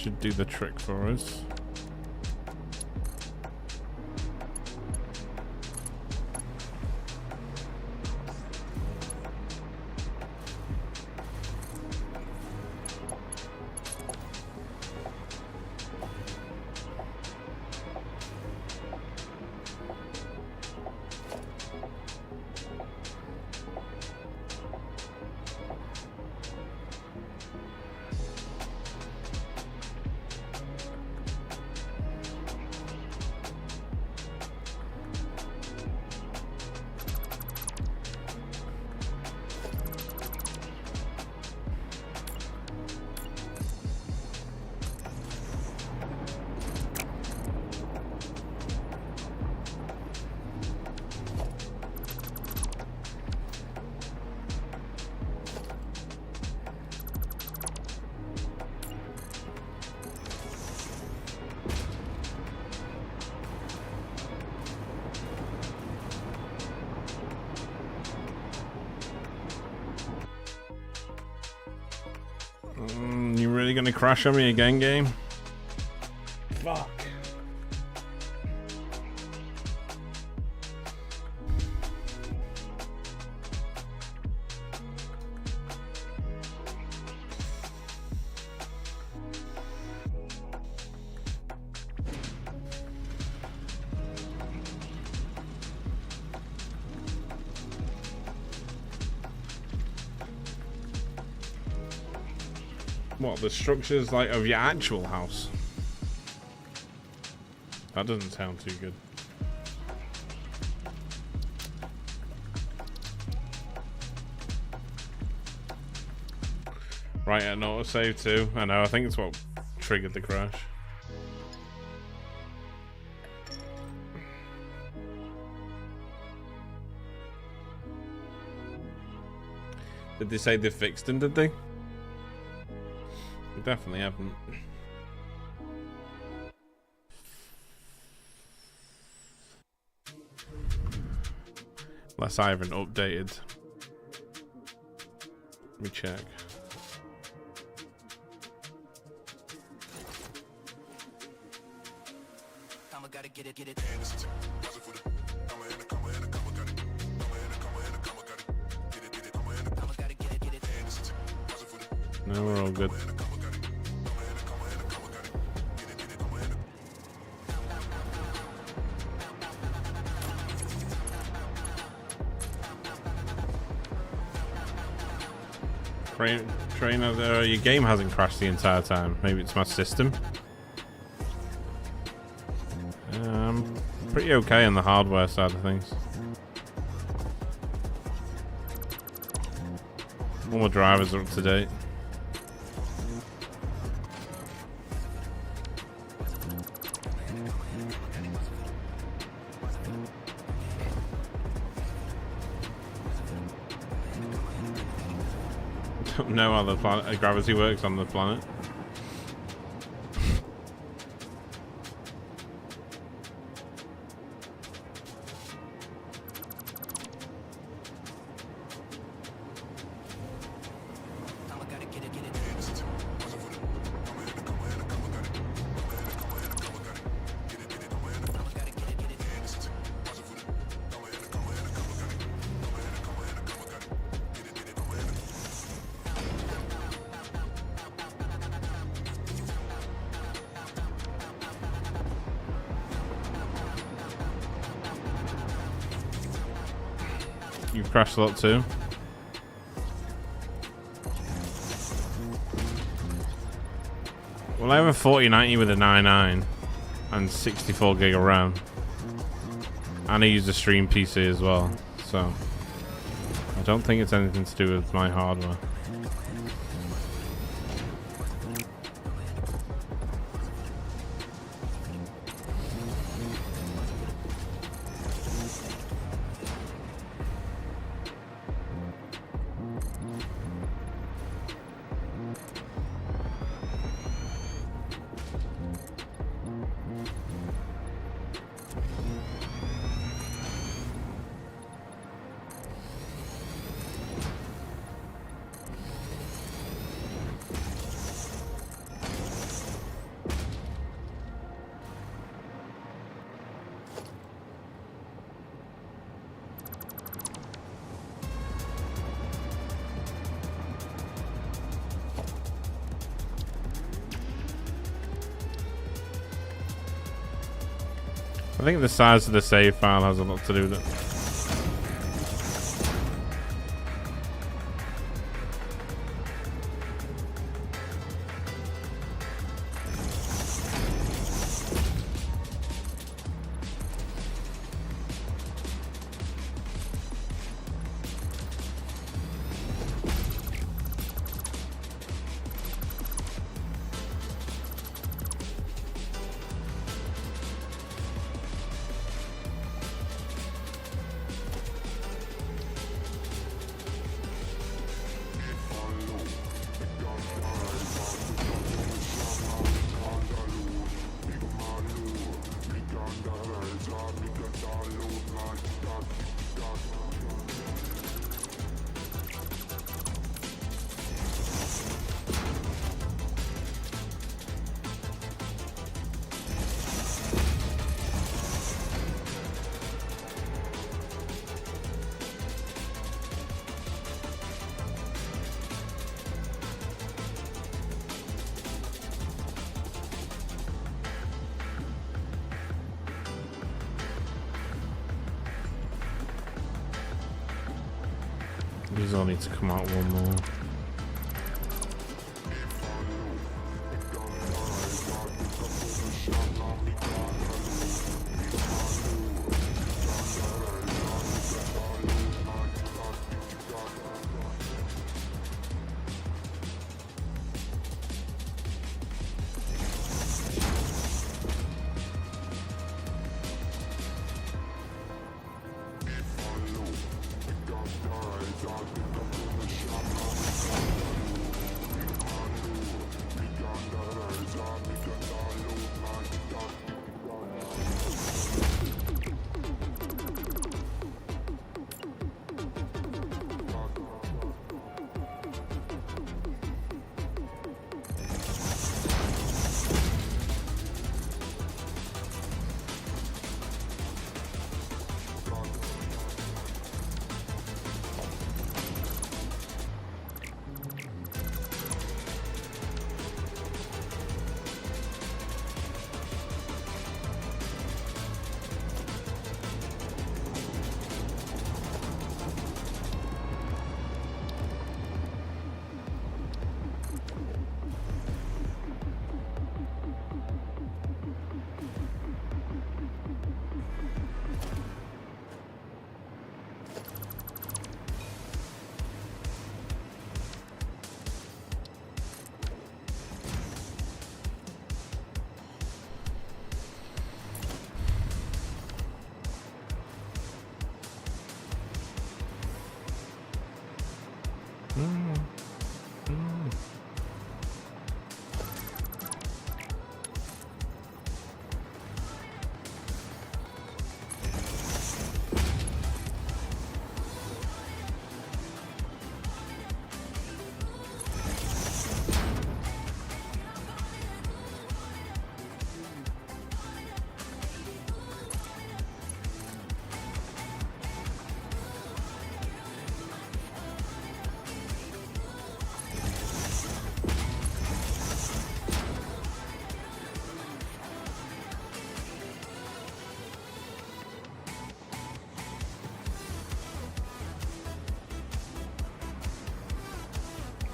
should do the trick for us. You really gonna crash on me again, game? Fuck. What, the structures like of your actual house? That doesn't sound too good. Right, an autosave too. I know, I think it's what triggered the crash. Did they say they fixed them, did they? They definitely haven't. Unless I haven't updated. Let me check. No, we're all good. Trainer, your game hasn't crashed the entire time. Maybe it's my system. Pretty okay on the hardware side of things. All the drivers are up to date. Don't know how the planet, gravity works on the planet. You've crashed a lot too. Well, I have a 4090 with a 99 and 64 gig of RAM, and I use a stream PC as well, so I don't think it's anything to do with my hardware. I think the size of the save file has a lot to do with it. These all need to come out one more.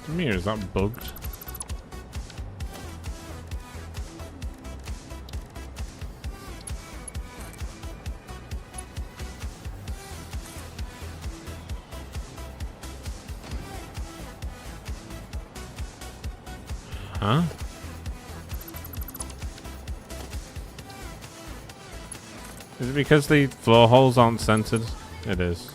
Mirror, is that bugged? Huh? Is it because the floor holes aren't centered? It is.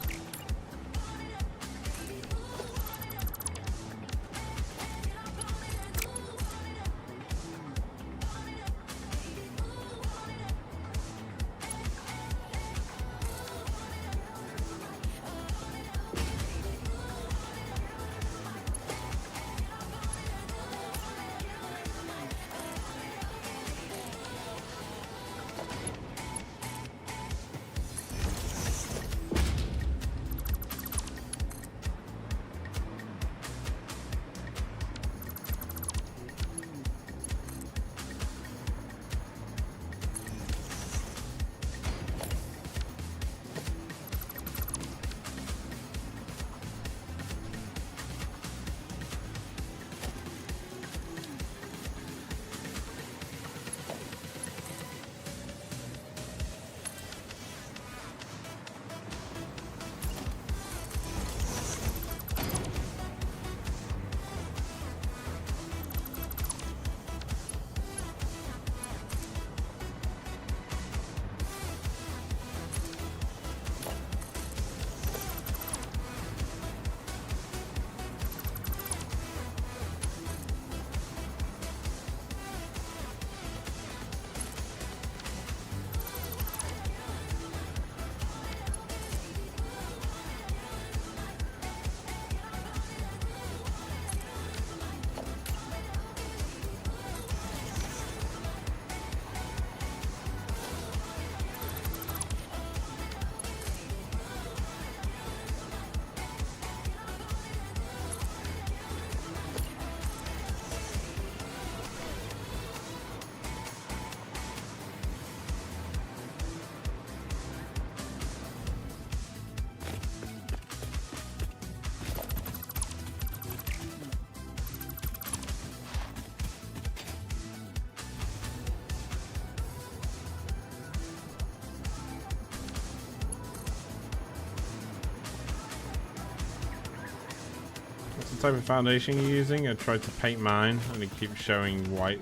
type of foundation you're using? I tried to paint mine and it keeps showing white.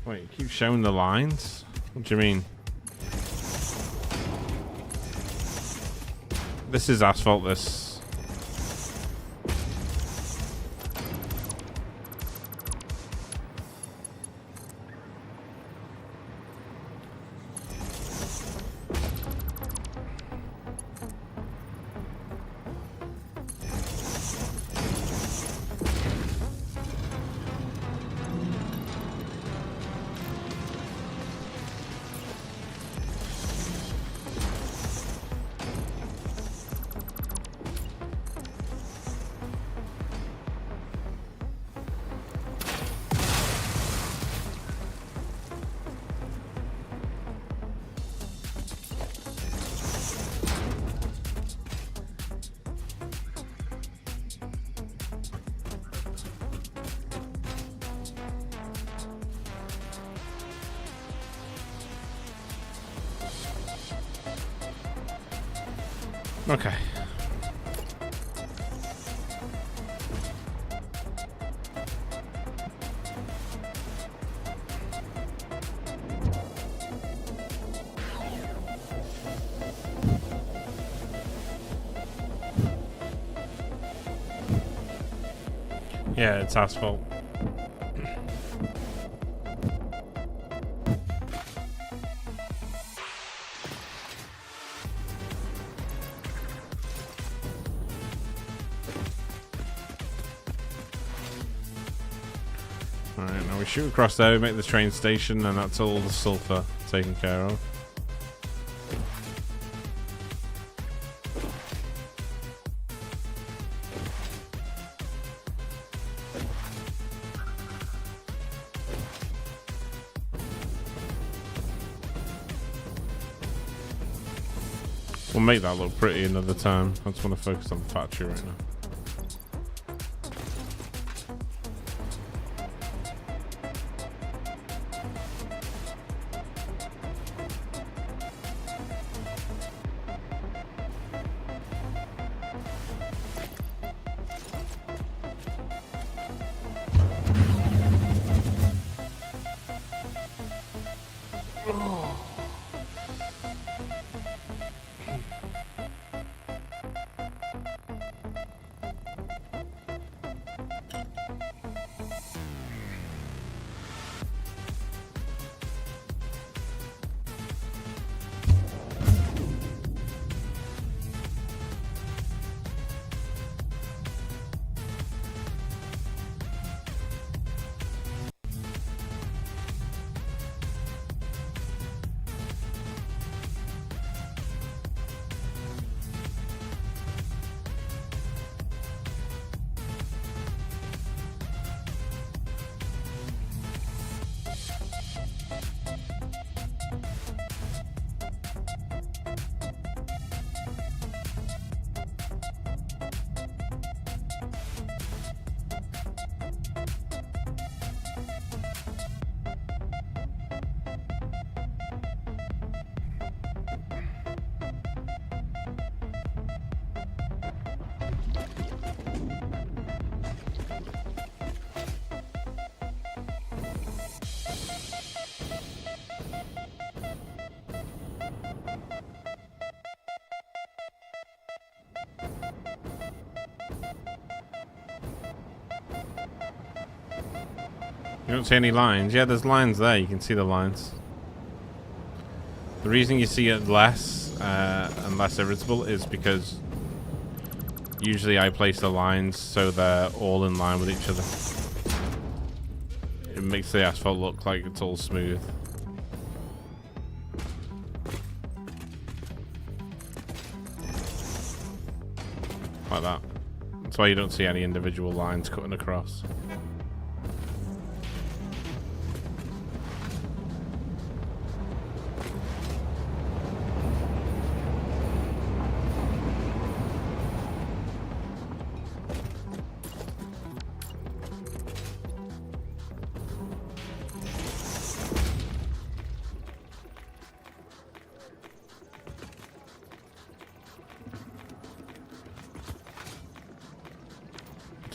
Wait, it keeps showing the lines? What do you mean? This is asphalt, this. Okay. Yeah, it's asphalt. Alright, now we shoot across there, we make the train station, and that's all the sulfur taken care of. We'll make that look pretty another time. I just want to focus on the factory right now. You don't see any lines? Yeah, there's lines there. You can see the lines. The reason you see it less and less irritable is because usually I place the lines so they're all in line with each other. It makes the asphalt look like it's all smooth. Like that. That's why you don't see any individual lines cutting across.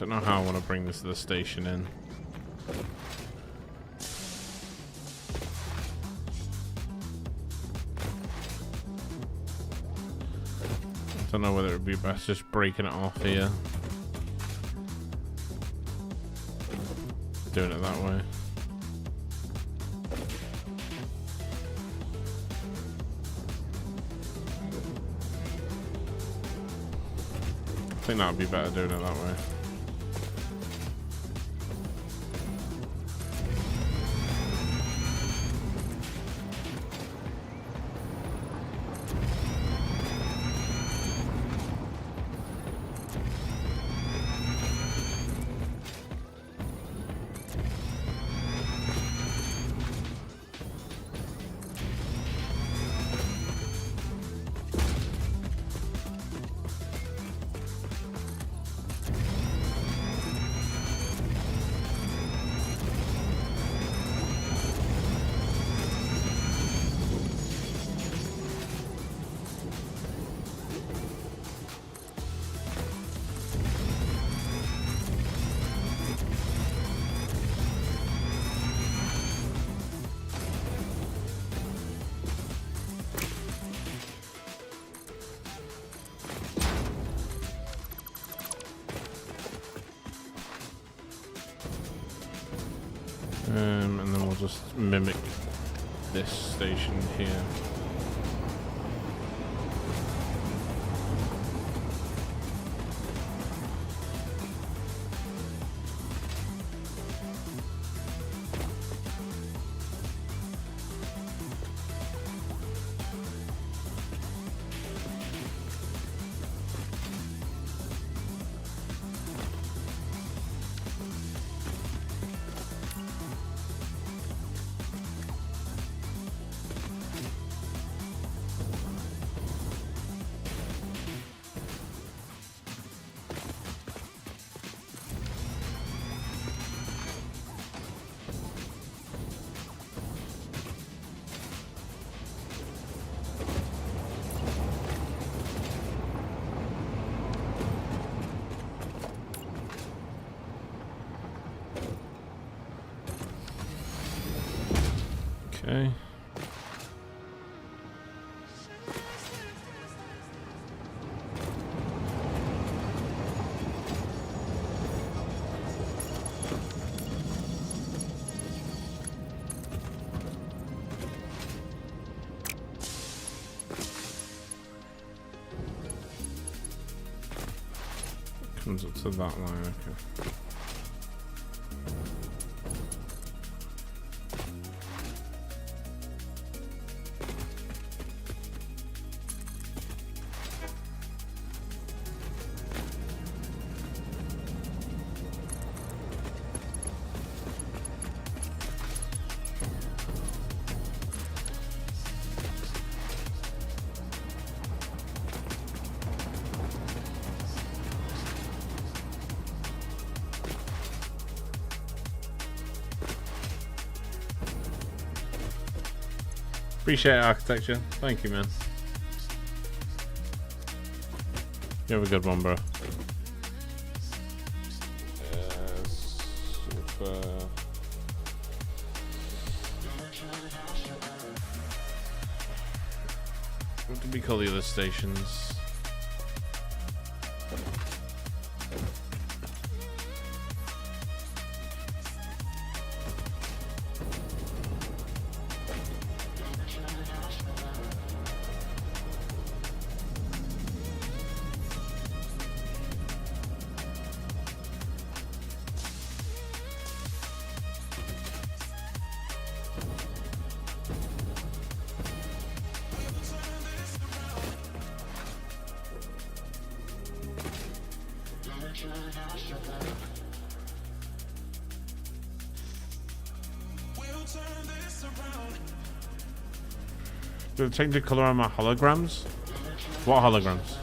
Don't know how I want to bring this to the station in. Don't know whether it would be best just breaking it off here. Doing it that way. I think that would be better doing it that way. And then we'll just mimic this station here. Okay. Comes up to that line, okay. Appreciate architecture. Thank you, man. You have a good one, bro. Super. What do we call the other stations? Did it change the color on my holograms? What holograms?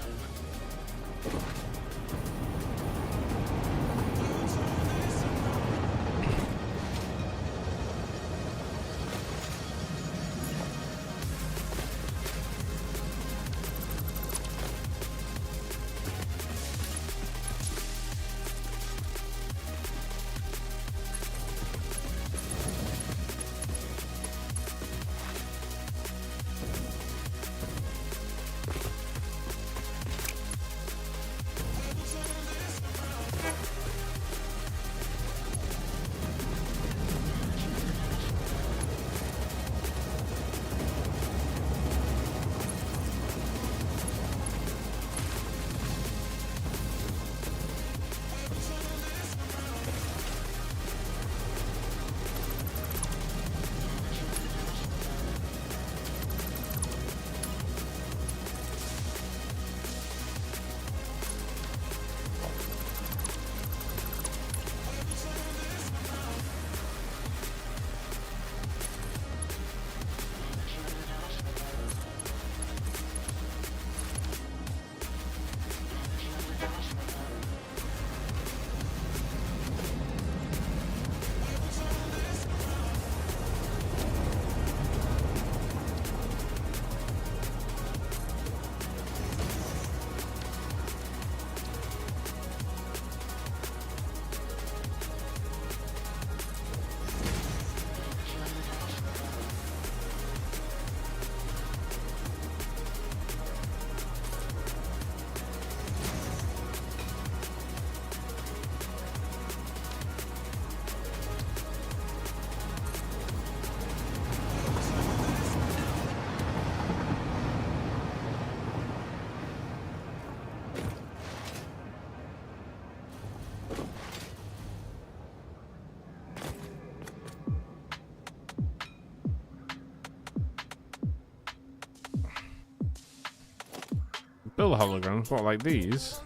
Build holograms? What, like these?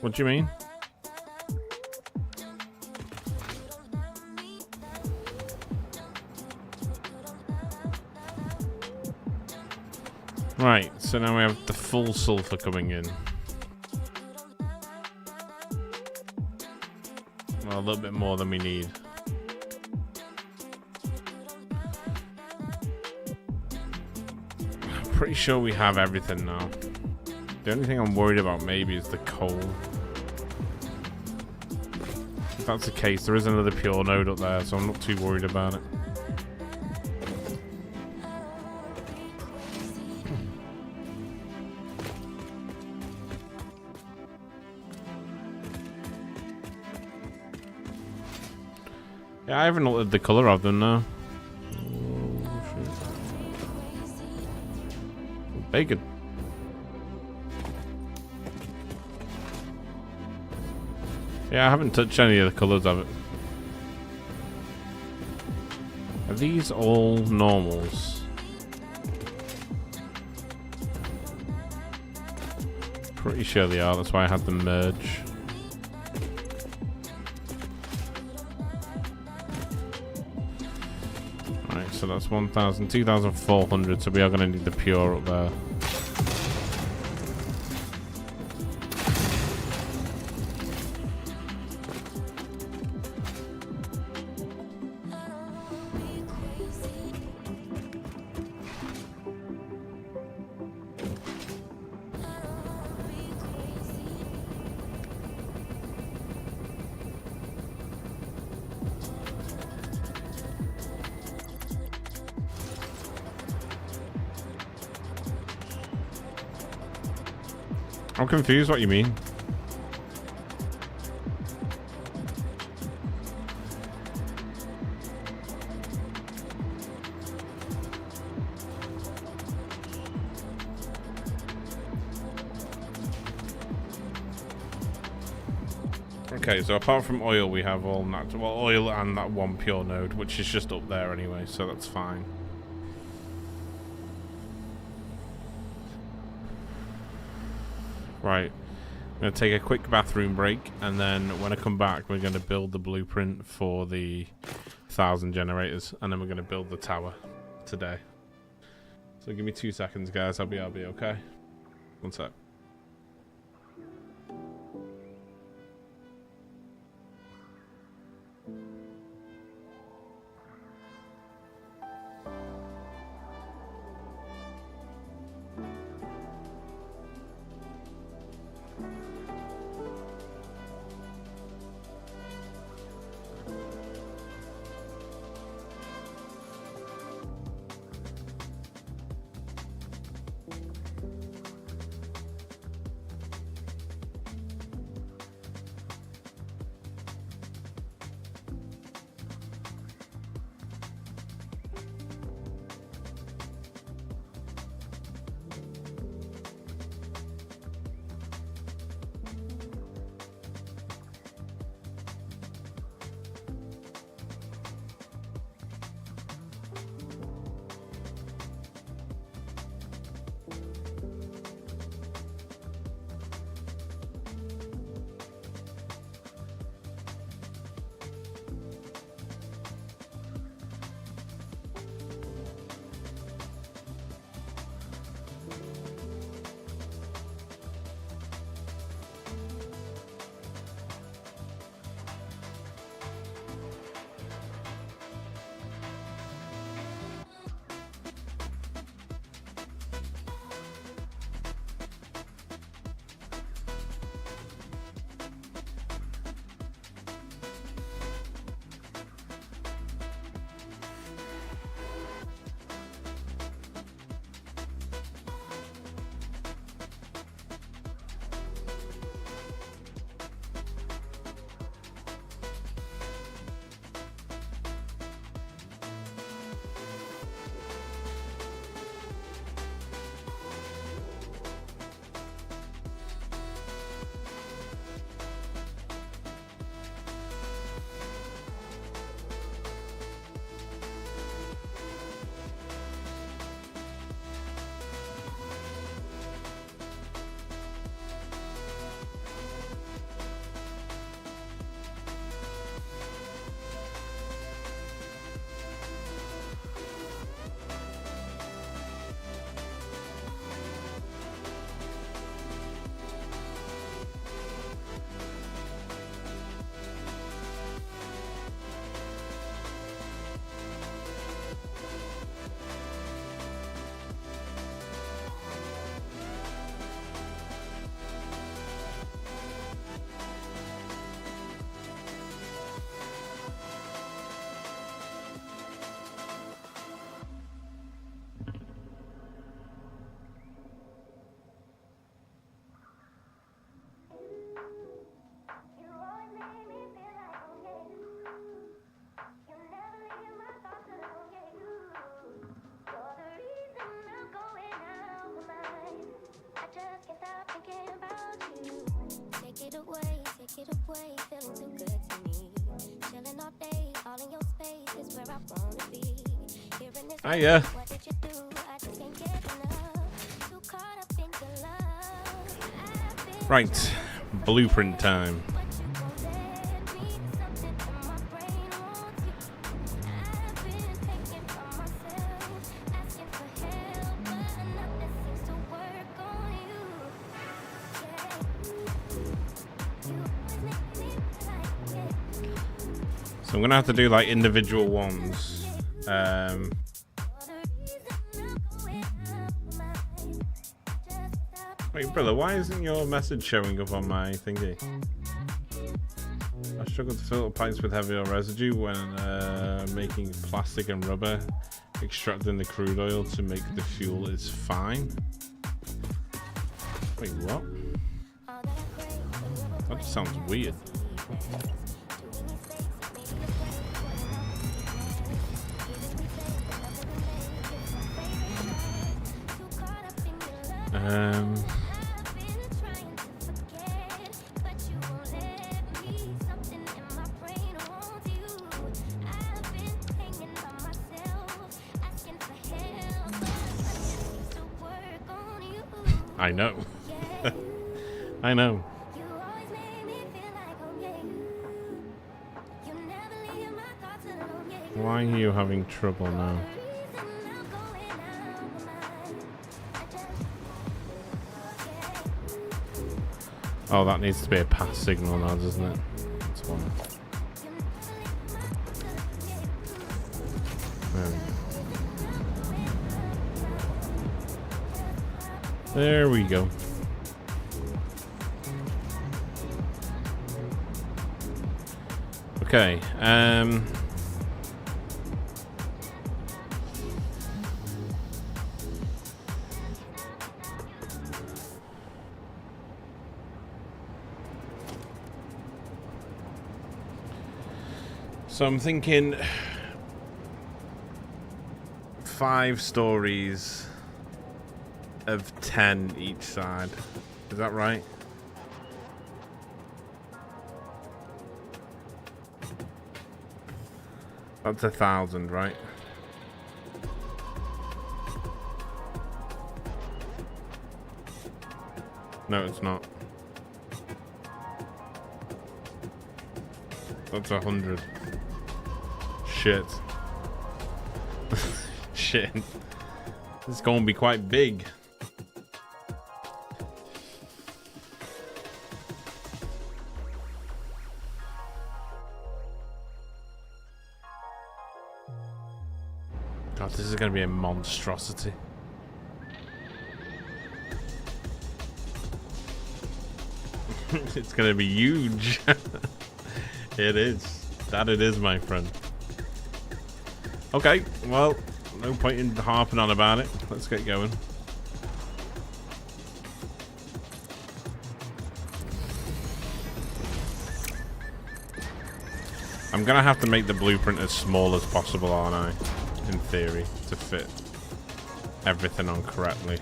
What do you mean? Right, so now we have the full sulfur coming in. Well, a little bit more than we need. I'm pretty sure we have everything now. The only thing I'm worried about maybe is the coal. If that's the case, there is another pure node up there, so I'm not too worried about it. Yeah, I haven't altered the colour of them now. Bacon. Yeah, I haven't touched any of the colours of it. Are these all normals? Pretty sure they are, that's why I had them merge. Right, so that's 1,000, 2,400, so we are going to need the pure up there. I'm confused what you mean. Okay, so apart from oil, we have all natural, well, oil and that one pure node, which is just up there anyway, so that's fine. Right, I'm going to take a quick bathroom break, and then when I come back, we're going to build the blueprint for the 1,000 generators, and then we're going to build the tower today. So give me 2 seconds, guys. I'll be okay. One sec. it away, feeling too good to me. Chilling all day, all in your space is where I wanna be. Hearing this, Hiya. what did you do? I just can't get enough. Too caught up in your love. I've been Right, blueprint time. but you won't let me. Something in my brain wants you. I've been taking from myself, asking for help, but nothing seems to work on you. You always make me like it. So I'm gonna have to do like individual ones. Wait, brother, why isn't your message showing up on my thingy? I struggle to fill up pipes with heavy oil residue when making plastic and rubber. Extracting the crude oil to make the fuel is fine. Wait, what? That just sounds weird. I know. I know. Why are you having trouble now? Oh, that needs to be a pass signal now, doesn't it? That's one. There we go. Okay, so I'm thinking 5 stories of 10 each side. Is that right? That's 1,000, right? No, it's not. That's 100. Shit. Shit. This is going to be quite big. God, this is going to be a monstrosity. It's going to be huge. It is. That it is, my friend. Okay, well, no point in harping on about it. Let's get going. I'm going to have to make the blueprint as small as possible, aren't I? In theory, to fit everything on correctly.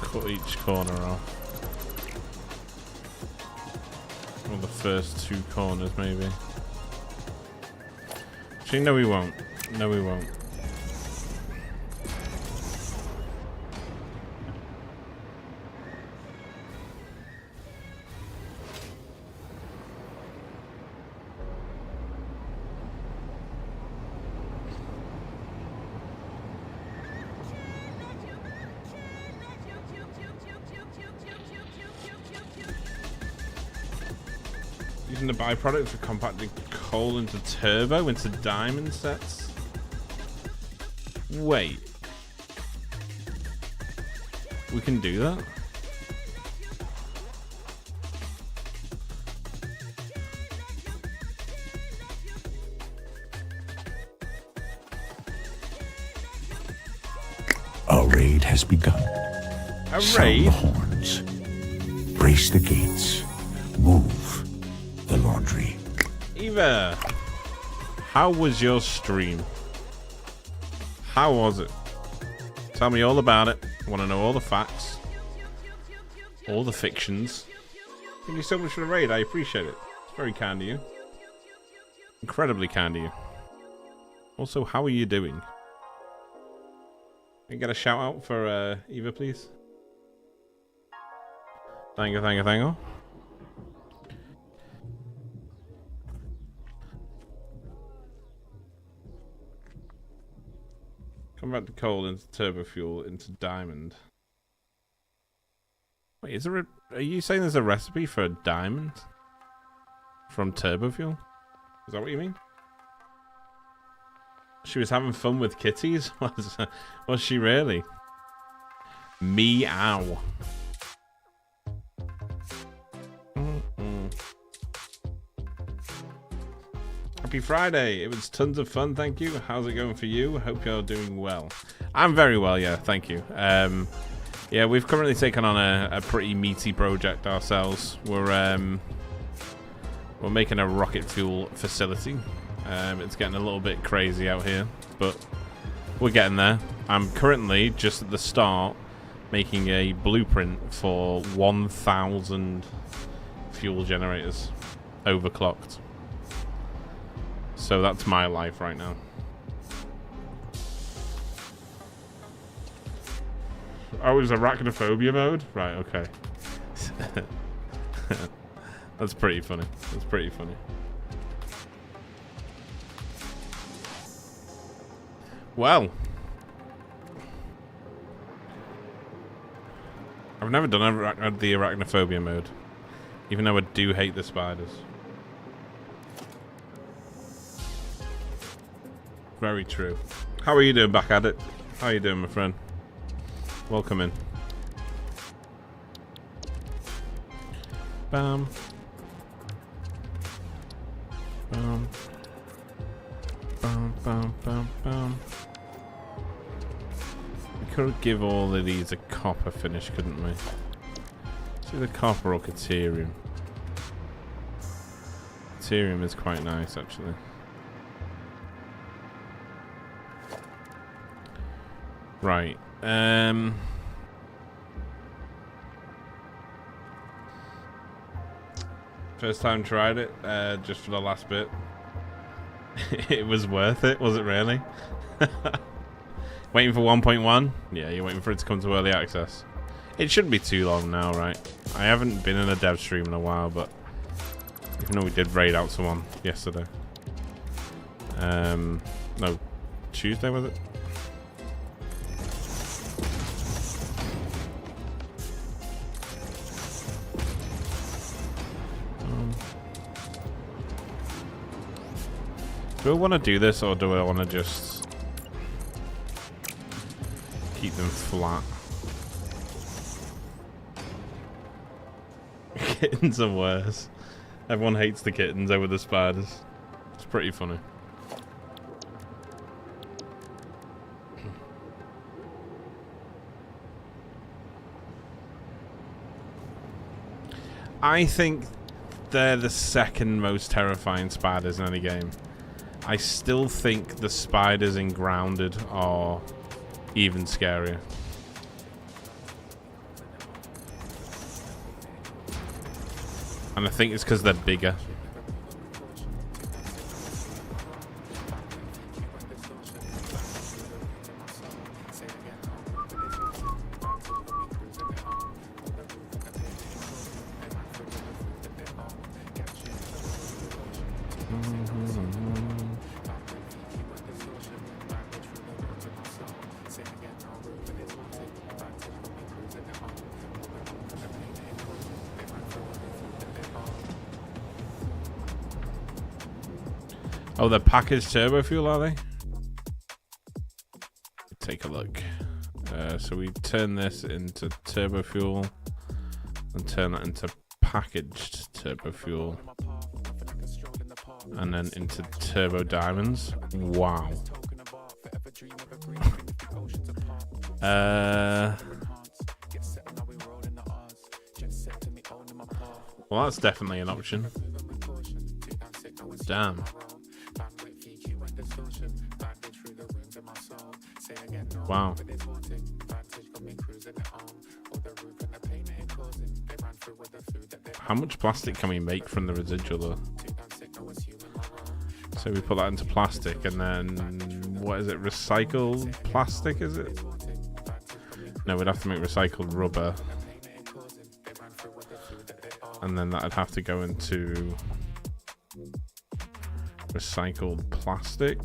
Cut each corner off. Or the first 2 corners, maybe. Actually, no, we won't. No, we won't. Using the byproduct for compacting coal into turbo into diamond sets. Wait. We can do that? A raid has begun. A Sound raid? the horns. Brace the gates. Move the laundry. Eva, how was your stream? How was it? Tell me all about it. I want to know all the facts. All the fictions. Thank you so much for the raid. I appreciate it. It's very kind of you. Incredibly kind of you. Also, how are you doing? Can you get a shout out for Eva, please? Thank you, thank you, thank you. Convert the coal into turbo fuel into diamond. Wait, is there are you saying there's a recipe for a diamond from turbo fuel? Is that what you mean? She was having fun with kitties? Was she really? Meow. Happy Friday. It was tons of fun, thank you. How's it going for you? Hope you're doing well. I'm very well, yeah, thank you. Yeah, we've currently taken on a pretty meaty project ourselves. We're making a rocket fuel facility. It's getting a little bit crazy out here, but we're getting there. I'm currently just at the start making a blueprint for 1,000 fuel generators overclocked. So that's my life right now. Oh, it was arachnophobia mode? Right, okay. That's pretty funny. That's pretty funny. Well. I've never done the arachnophobia mode. Even though I do hate the spiders. Very true. How are you doing, back at it? How are you doing, my friend? Welcome in. Bam. Bam. Bam, bam, bam, bam. We could give all of these a copper finish, couldn't we? Let's do the copper or Caterium. Caterium is quite nice, actually. Right. First time tried it, just for the last bit. It was worth it, was it really? Waiting for 1.1? Yeah, you're waiting for it to come to early access. It shouldn't be too long now, right? I haven't been in a dev stream in a while, but even though we did raid out someone yesterday. No, Tuesday was it? Do I want to do this, or do I want to just keep them flat? Kittens are worse. Everyone hates the kittens over the spiders. It's pretty funny. I think they're the second most terrifying spiders in any game. I still think the spiders in Grounded are even scarier. And I think it's because they're bigger. Oh, they're packaged turbo fuel, are they? Take a look. So we turn this into turbo fuel and turn that into packaged turbo fuel and then into turbo diamonds. Wow. Well, that's definitely an option. Damn. Wow. How much plastic can we make from the residual though? So we put that into plastic and then, what is it, recycled plastic, is it? No, we'd have to make recycled rubber. And then that'd have to go into recycled plastic.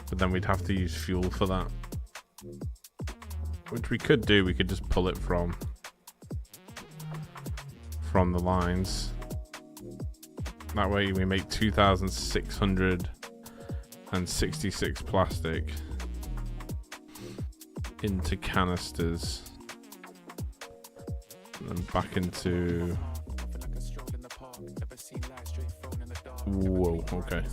But then we'd have to use fuel for that. Which we could do, we could just pull it from the lines. That way we make 2,666 plastic into canisters. And then back into... Whoa, okay.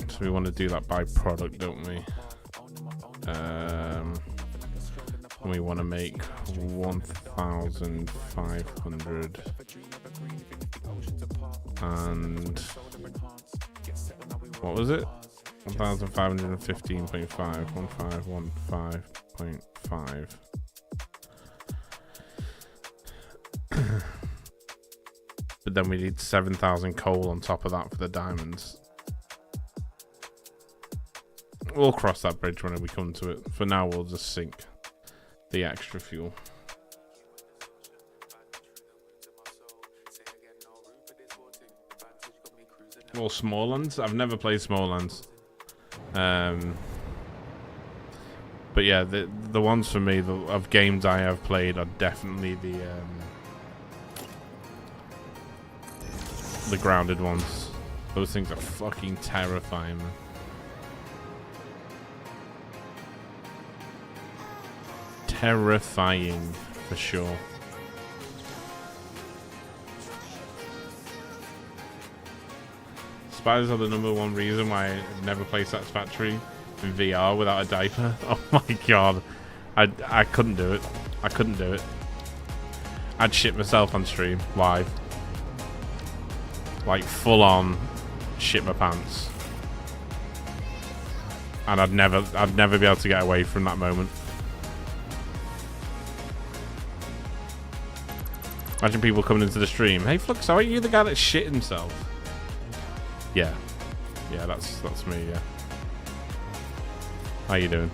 So we want to do that by product, don't we? We want to make 1,500 and what was it? 1,515.5 1515.5. But then we need 7,000 coal on top of that for the diamonds. We'll cross that bridge when we come to it. For now, we'll just sink the extra fuel. Or Smalllands. I've never played Smalllands. But yeah, the ones for me of games I have played are definitely the grounded ones. Those things are fucking terrifying, man. Terrifying for sure. Spiders are the #1 reason why I never play Satisfactory in VR without a diaper. Oh my god, I couldn't do it. I couldn't do it. I'd shit myself on stream live, like full on shit my pants, and I'd never be able to get away from that moment. Imagine people coming into the stream. Hey, Flux, are you the guy that shit himself? Yeah, that's me. Yeah. How you doing?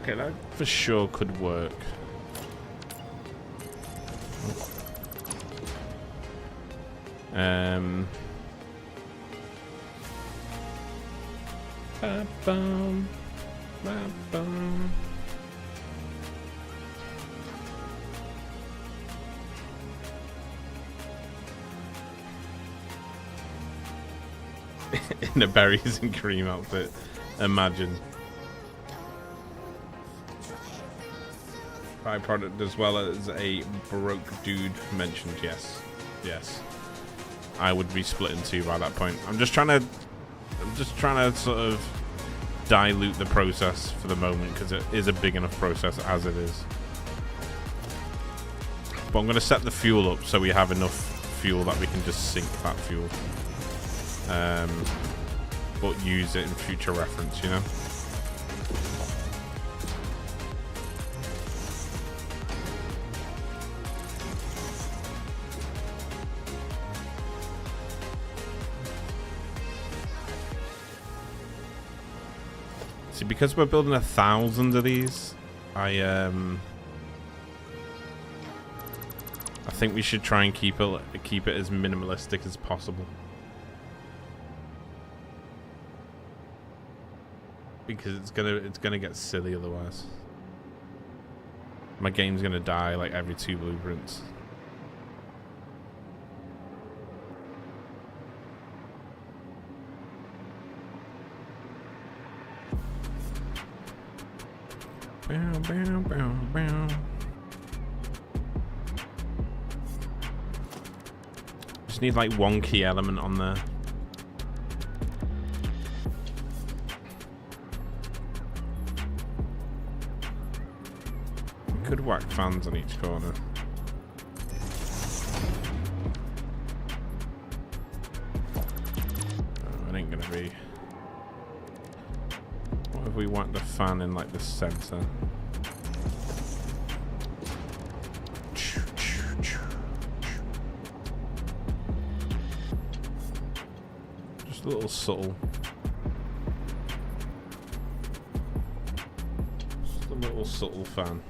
Okay, that for sure could work. Ba-bum, ba-bum. In a berries and cream outfit, imagine. Byproduct as well as a broke dude mentioned. Yes, I would be split in two by that point. I'm just trying to sort of dilute the process for the moment because it is a big enough process as it is. But I'm going to set the fuel up so we have enough fuel that we can just sink that fuel, but use it in future reference, you know. See, because we're building 1,000 of these, I think we should try and keep it as minimalistic as possible, because it's gonna get silly otherwise. My game's gonna die like every 2 blueprints. Bow, bow, bow, bow. Just need like 1 key element on there. Could whack fans on each corner. Oh, it ain't gonna be. What if we whack the fan in like the center? Just a little subtle. Just a little subtle fan.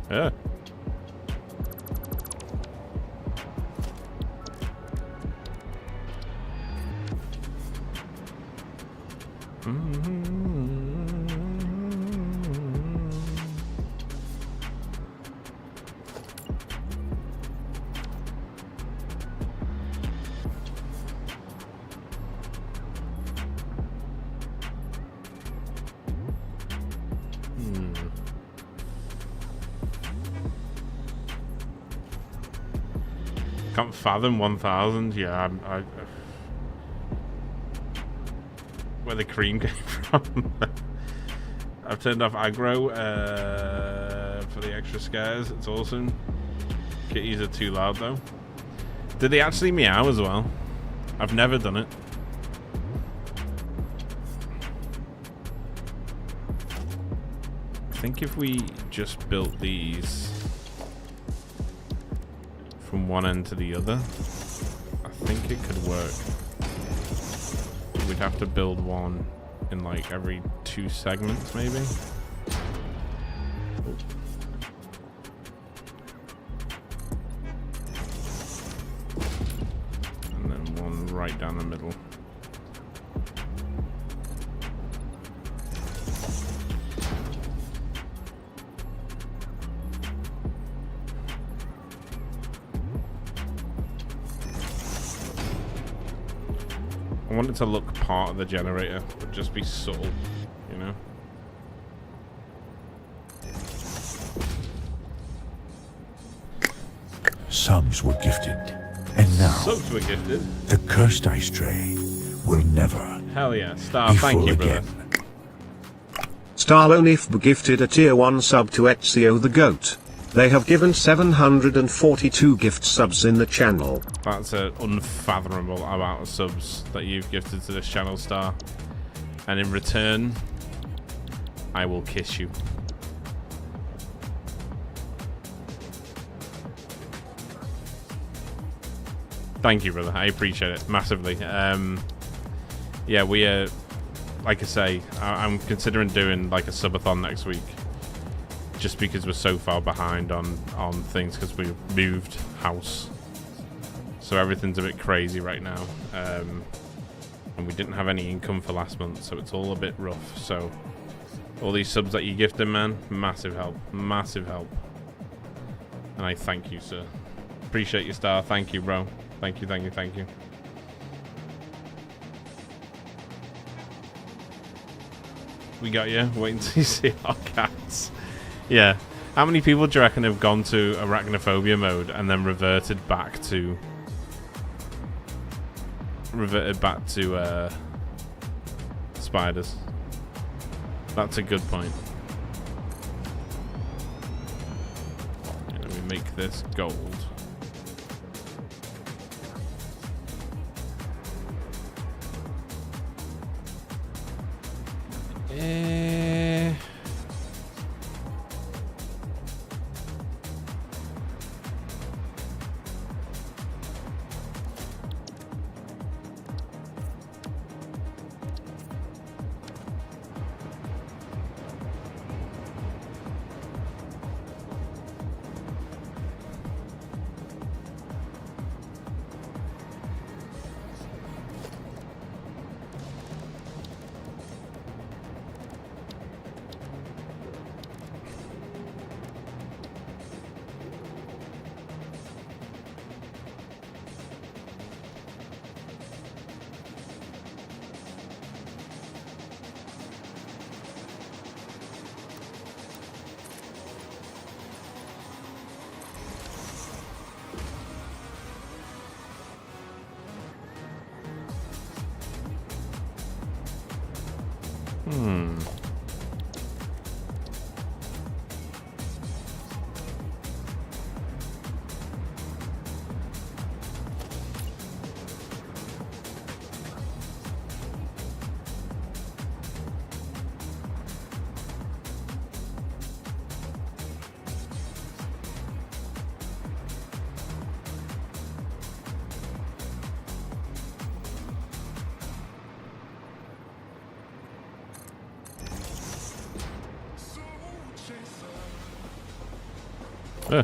Yeah. Can't fathom 1,000. Yeah, I where the cream came from. I've turned off aggro for the extra scares. It's awesome. Kitties are too loud though. Did they actually meow as well? I've never done it. I think if we just built these from one end to the other, I think it could work. We'd have to build one in like every 2 segments maybe. Oh. And then one right down the middle. I want it to look part of the generator, but just be subtle, you know? Subs were gifted, and now Subs were gifted. the cursed ice tray will never Hell yeah, Star, be thank full you, brother. again. Starlonif gifted a tier 1 sub to Ezio the Goat. They have given 742 gift subs in the channel. That's an unfathomable amount of subs that you've gifted to this channel, Star. And in return, I will kiss you. Thank you, brother. I appreciate it massively. Yeah, we like I say, I'm considering doing like a subathon next week, just because we're so far behind on things because we moved house, so everything's a bit crazy right now, and we didn't have any income for last month, so it's all a bit rough. So all these subs that you gifted, man, massive help, and I thank you, sir. Appreciate your Star. Thank you, bro. Thank you. We got you. Waiting to see our cats. Yeah. How many people do you reckon have gone to arachnophobia mode and then reverted back to spiders? That's a good point. Let me make this gold. Uh.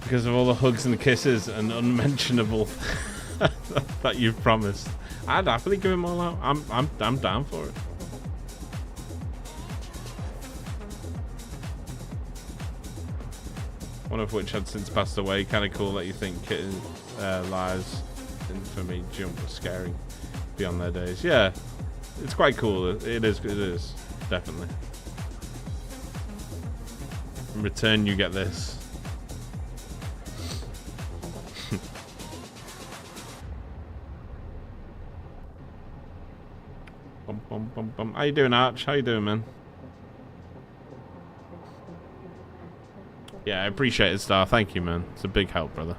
Because of all the hugs and kisses and unmentionable that you've promised, I'd happily give them all out. I'm down for it. One of which had since passed away. Kind of cool that you think kitten lives for me jump was scaring beyond their days. Yeah, it's quite cool. It is definitely. In return, you get this. How you doing, Arch? How you doing, man? Yeah, I appreciate it, Star. Thank you, man. It's a big help, brother.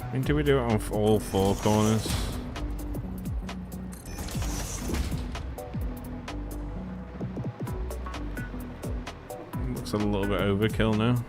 I mean, do we do it on all four corners? Looks a little bit overkill now.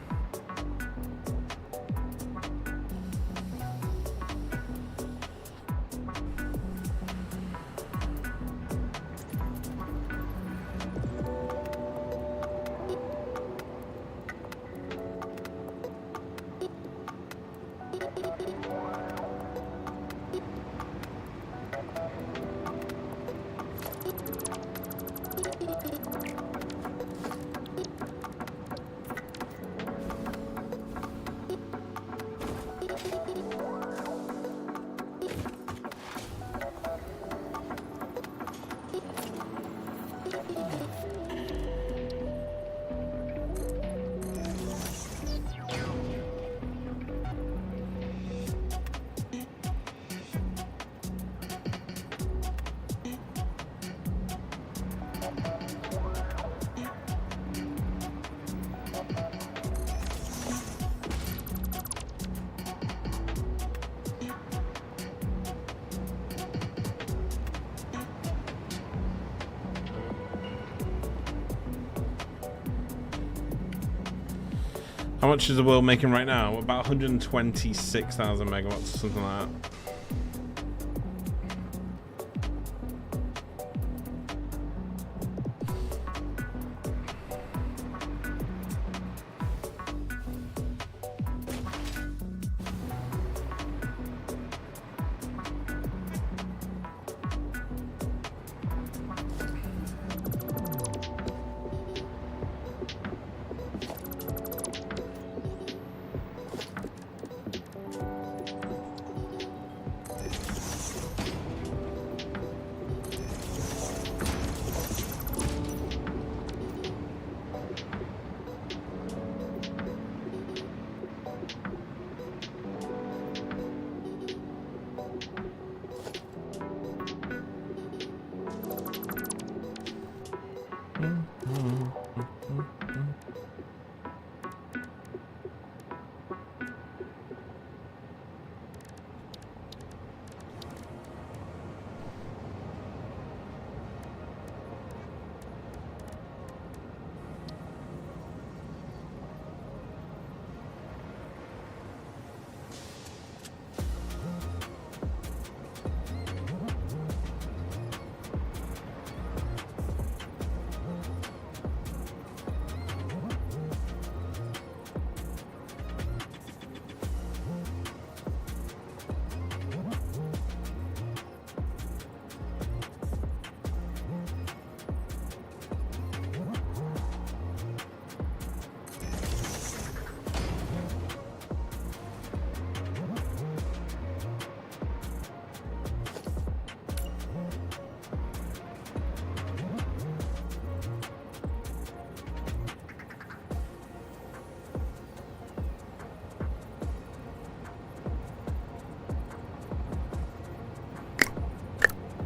How much is the world making right now? About 126,000 megawatts, something like that.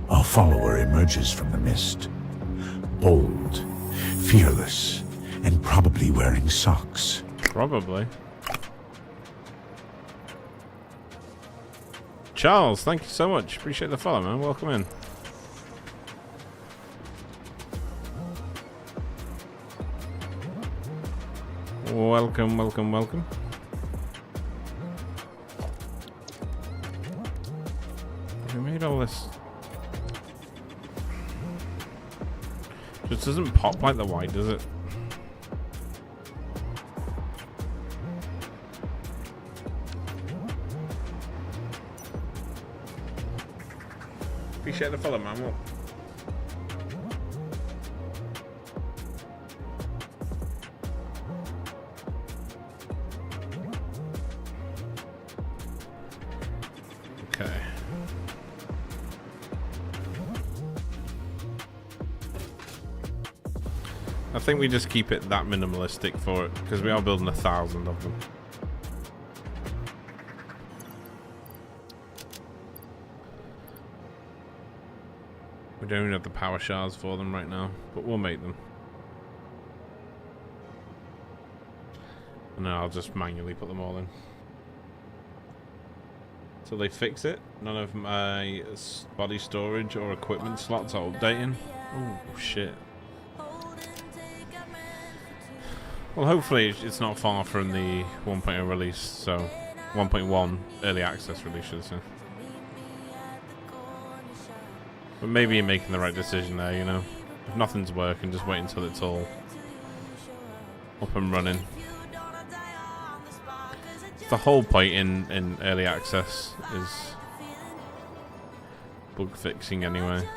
Our follower emerges from the mist. Bold, fearless, and probably wearing socks. Probably. Charles, thank you so much. Appreciate the follow, man. Welcome in. Welcome, welcome, welcome. Who made all this? Just doesn't pop like the white, does it? Appreciate the follow, man. What? Okay. I think we just keep it that minimalistic for it, because we are building 1,000 of them. We don't even have the power shards for them right now, but we'll make them. And then I'll just manually put them all in. Till they fix it. None of my body storage or equipment slots are updating. Oh, shit. Well, hopefully it's not far from the 1.0 release, so 1.1 early access release, should I say. But maybe you're making the right decision there, you know. If nothing's working, just wait until it's all up and running. The whole point in early access is bug fixing anyway.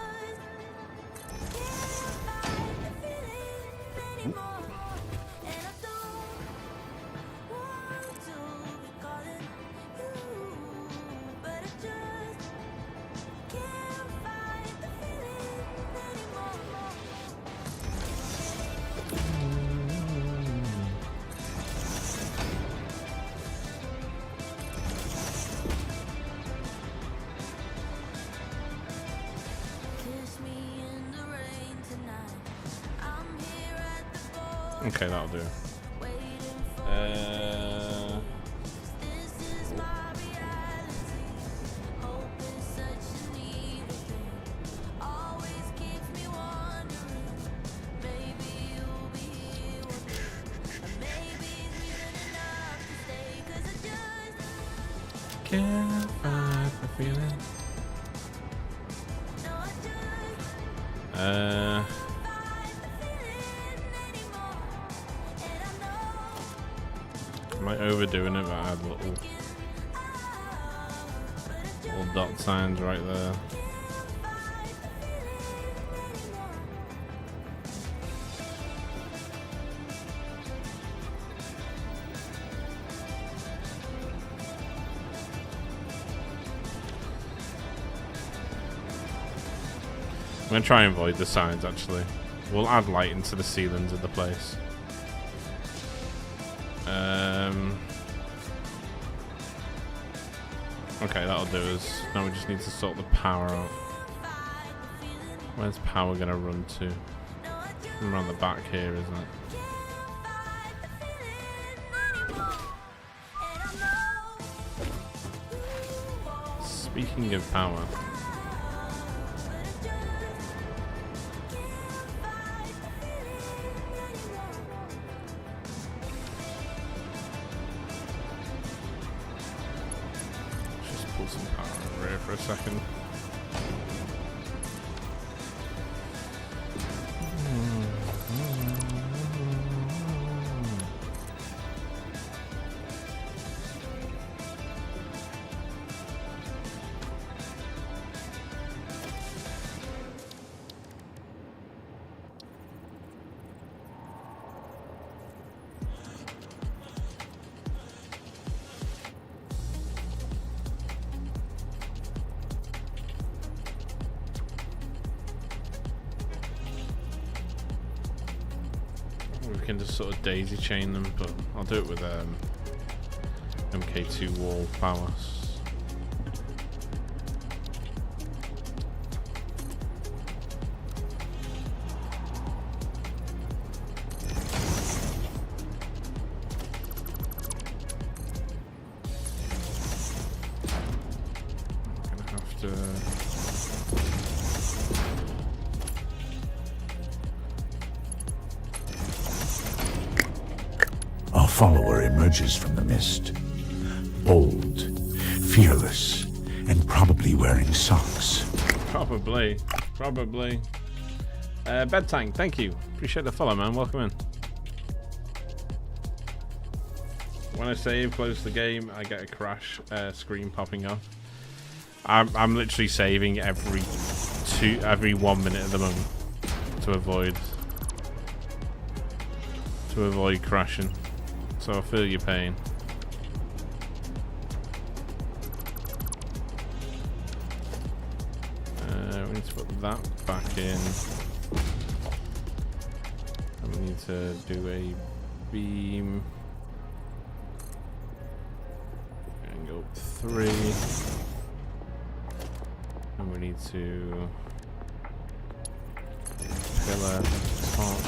Okay, that'll do. Can't fight the feeling. Am I overdoing it? But I add little dot signs right there. I'm gonna try and avoid the signs actually. We'll add light into the ceilings of the place. Okay, that'll do us. Now we just need to sort the power out. Where's power gonna run to? Around the back here, isn't it? Speaking of power. Some power over here for a second. We can just sort of daisy chain them, but I'll do it with MK2 wall powers. I'm gonna have to. Our follower emerges from the mist, bold, fearless, and probably wearing socks. Probably. Bedtime, thank you. Appreciate the follow, man. Welcome in. When I save, close the game, I get a crash screen popping up. I'm literally saving every 1 minute at the moment to avoid crashing. So I feel your pain. We need to put that back in. And we need to do a beam. And go 3. And we need to pillar top.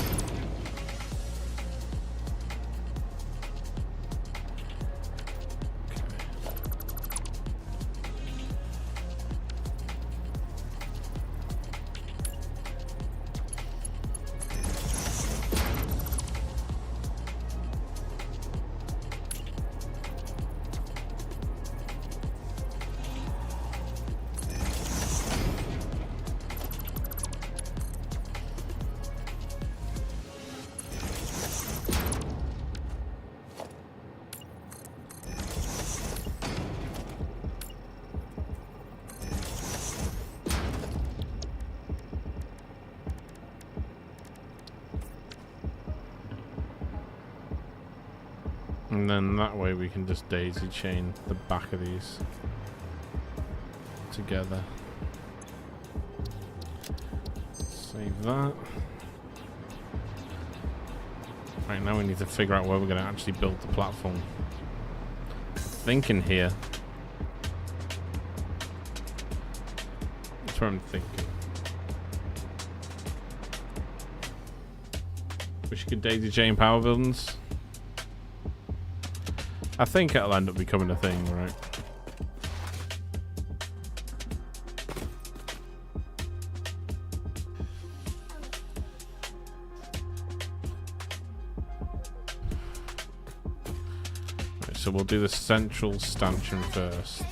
And then that way we can just daisy chain the back of these together. Save that. Right, now we need to figure out where we're going to actually build the platform. Thinking here. That's what I'm thinking. Wish you could daisy chain power buildings. I think it'll end up becoming a thing, right? Right, so so we'll do the central stanchion first.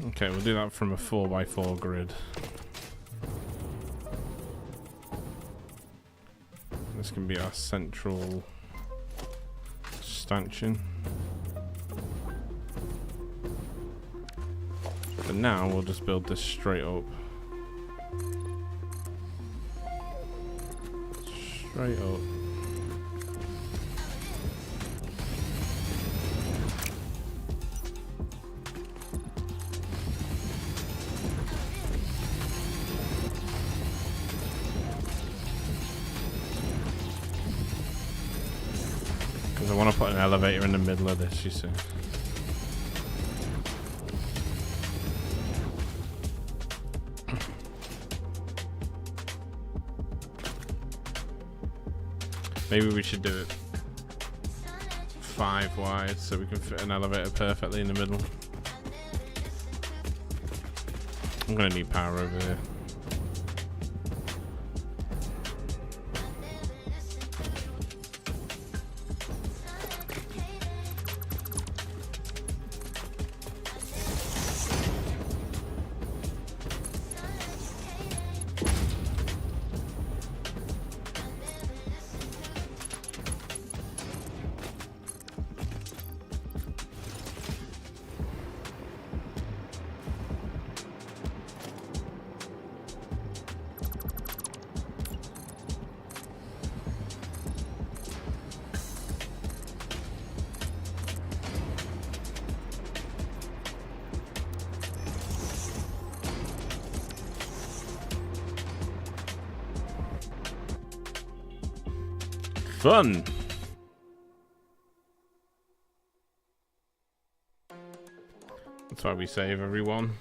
Okay, we'll do that from a 4x4 grid. This can be our central stanchion. But now we'll just build this straight up. Straight up. I want to put an elevator in the middle of this, you see. Maybe we should do it 5 wide so we can fit an elevator perfectly in the middle. I'm going to need power over here. Fun! That's why we save everyone.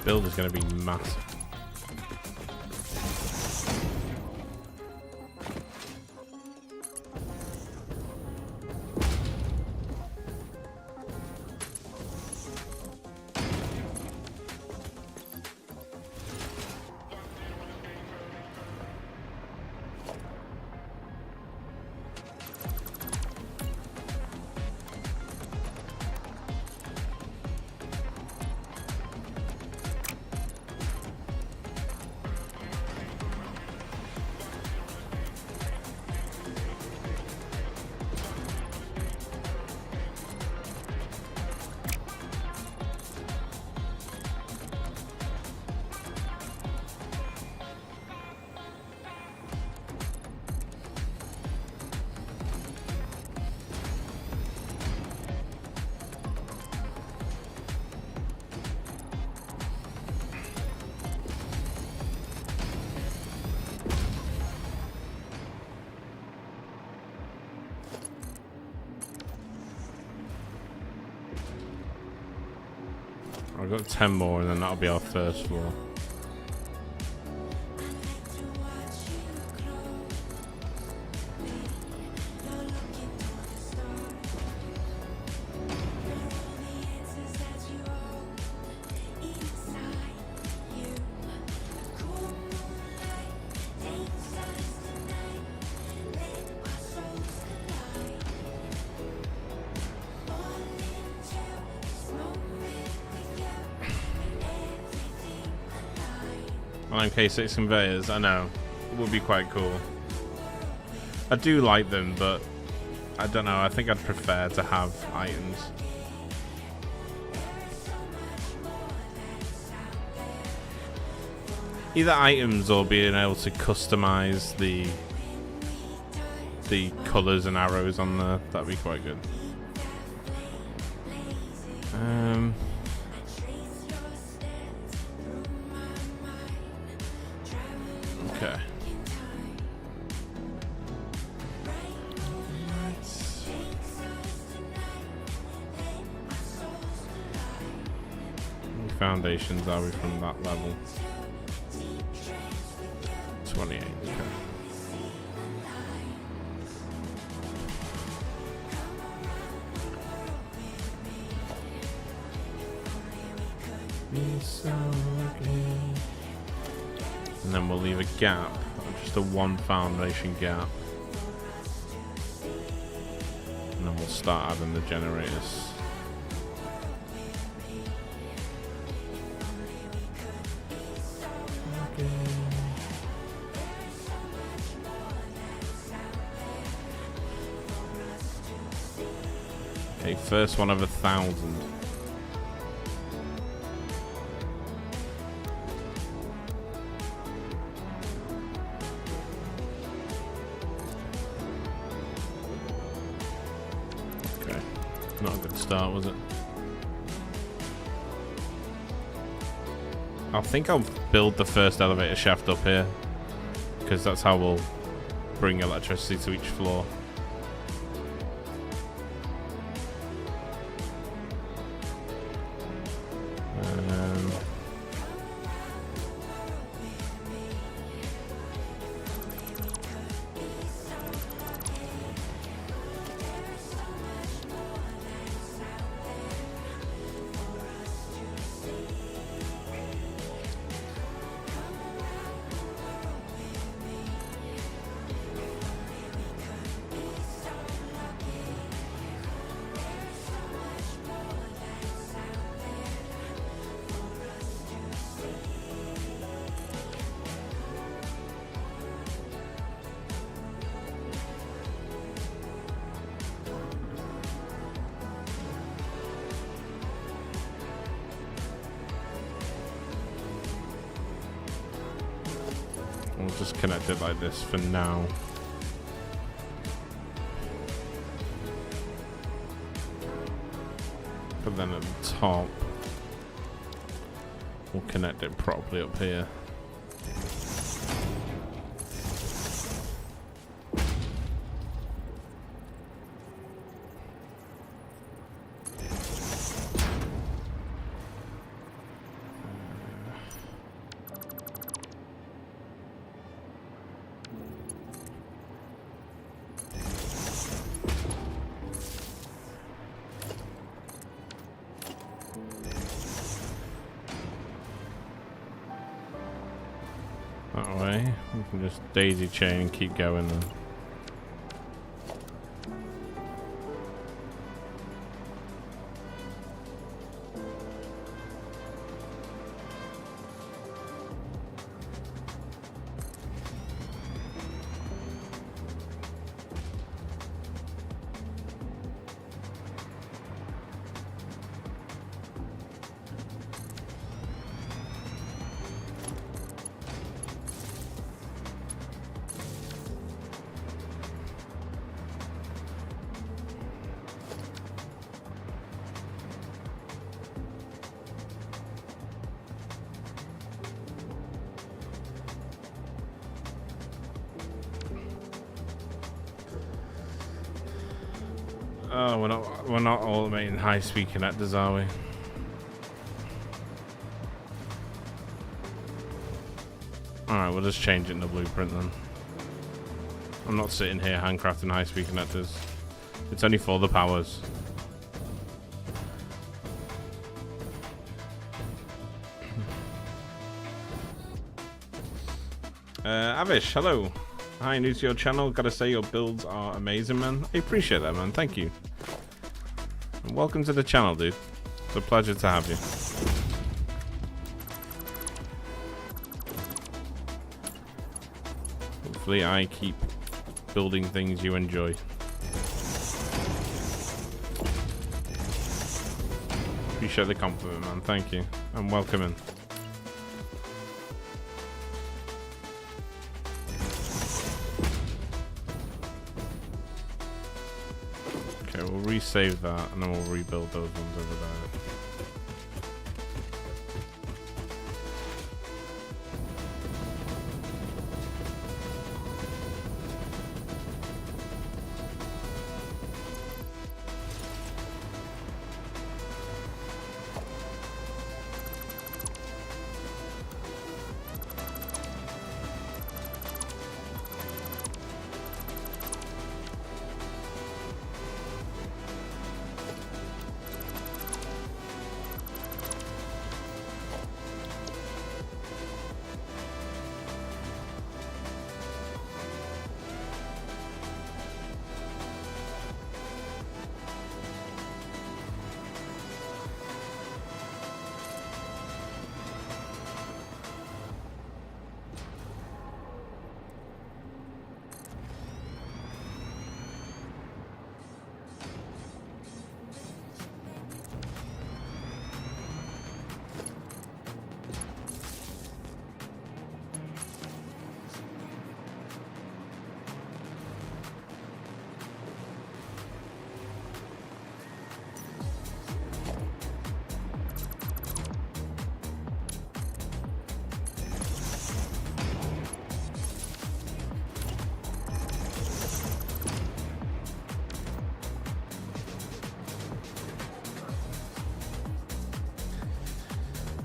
Build is going to be massive. I've got 10 more and then that'll be our first floor. K6 conveyors, I know. It would be quite cool. I do like them, but I don't know, I think I'd prefer to have items. Either items or being able to customize the colours and arrows on there, that'd be quite good. Okay. How many foundations are we from that level? 28, okay. And then we'll leave a gap, just a 1 foundation gap. And then we'll start adding the generators. Okay, first one of 1,000. Not a good start, was it? I think I'll build the first elevator shaft up here, because that's how we'll bring electricity to each floor. We'll just connect it like this for now. But then at the top, we'll connect it properly up here. That way, we can just daisy chain and keep going then. Oh, we're not automating high-speed connectors, are we? Alright, we'll just change it in the blueprint then. I'm not sitting here handcrafting high-speed connectors. It's only for the powers. Avish, hello. Hi, new to your channel. Gotta say your builds are amazing, man. I appreciate that, man. Thank you. And welcome to the channel, dude. It's a pleasure to have you. Hopefully I keep building things you enjoy. Appreciate the compliment, man. Thank you. And welcome in. Okay, we'll resave that and then we'll rebuild those ones over there.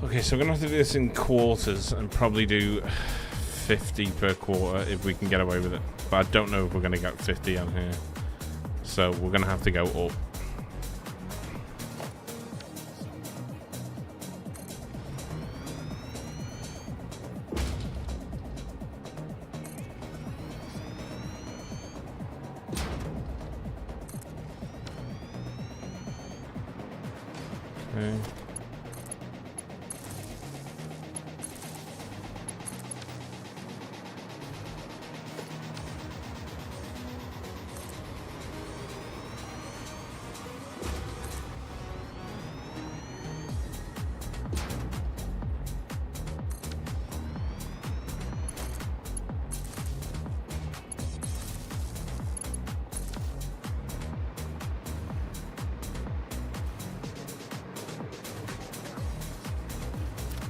Okay, so we're gonna have to do this in quarters and probably do 50 per quarter if we can get away with it. But I don't know if we're gonna get 50 on here. So we're gonna have to go up. Okay.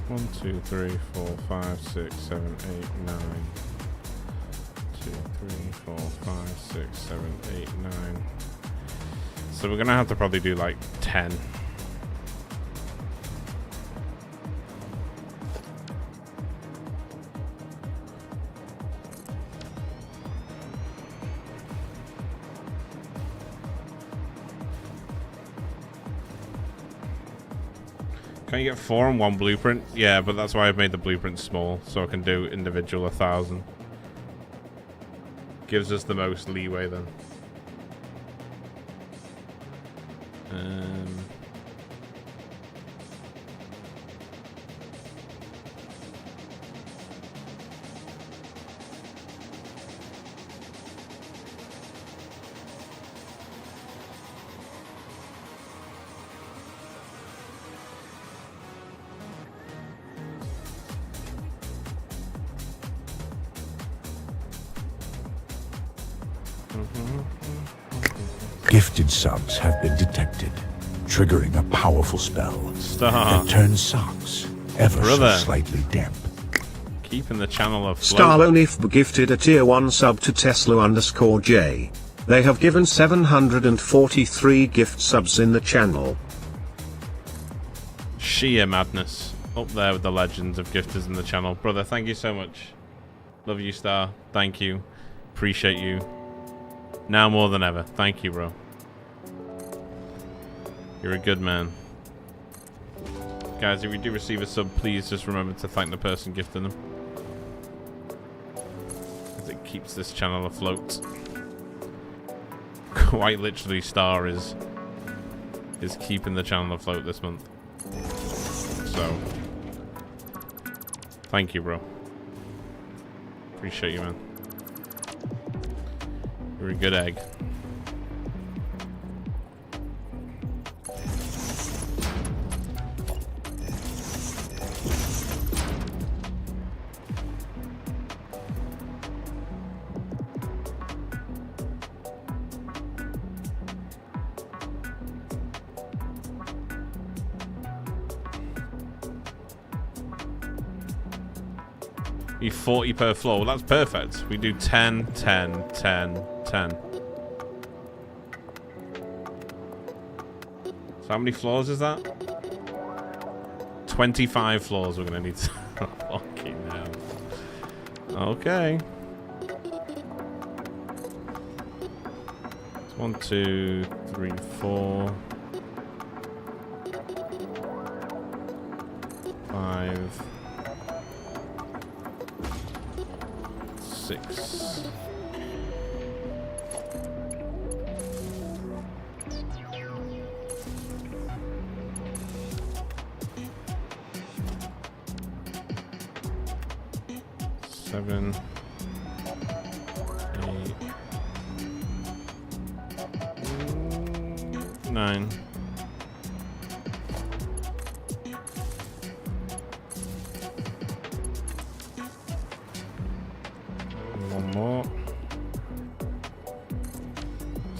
One, 2, 3, 4, 5, 6, 7, 8, 9. 2, 3, 4, 5, 6, 7, 8, 9. So we're gonna have to probably do like 10. Can you get 4 on one blueprint? Yeah, but that's why I've made the blueprint small, so I can do individual 1,000. Gives us the most leeway then. Gifted subs have been detected, triggering a powerful spell that turns socks ever so slightly damp. Keeping the channel afloat. Starlonif gifted a tier 1 sub to Tesla_J. They have given 743 gift subs in the channel. Sheer madness. Up there with the legends of gifters in the channel. Brother, thank you so much. Love you, Star. Thank you. Appreciate you. Now more than ever. Thank you, bro. You're a good man. Guys, if you do receive a sub, please just remember to thank the person gifting them. Because it keeps this channel afloat. Quite literally, Star is keeping the channel afloat this month. So, thank you, bro. Appreciate you, man. You're a good egg. You 40 per floor. Well, that's perfect. We do 10, 10, 10, 10. So how many floors is that? 25 floors we're going to need to... Fucking hell. Okay. It's 1, 2, 3, 4... 5... 6. Seven, 8, 9. One more.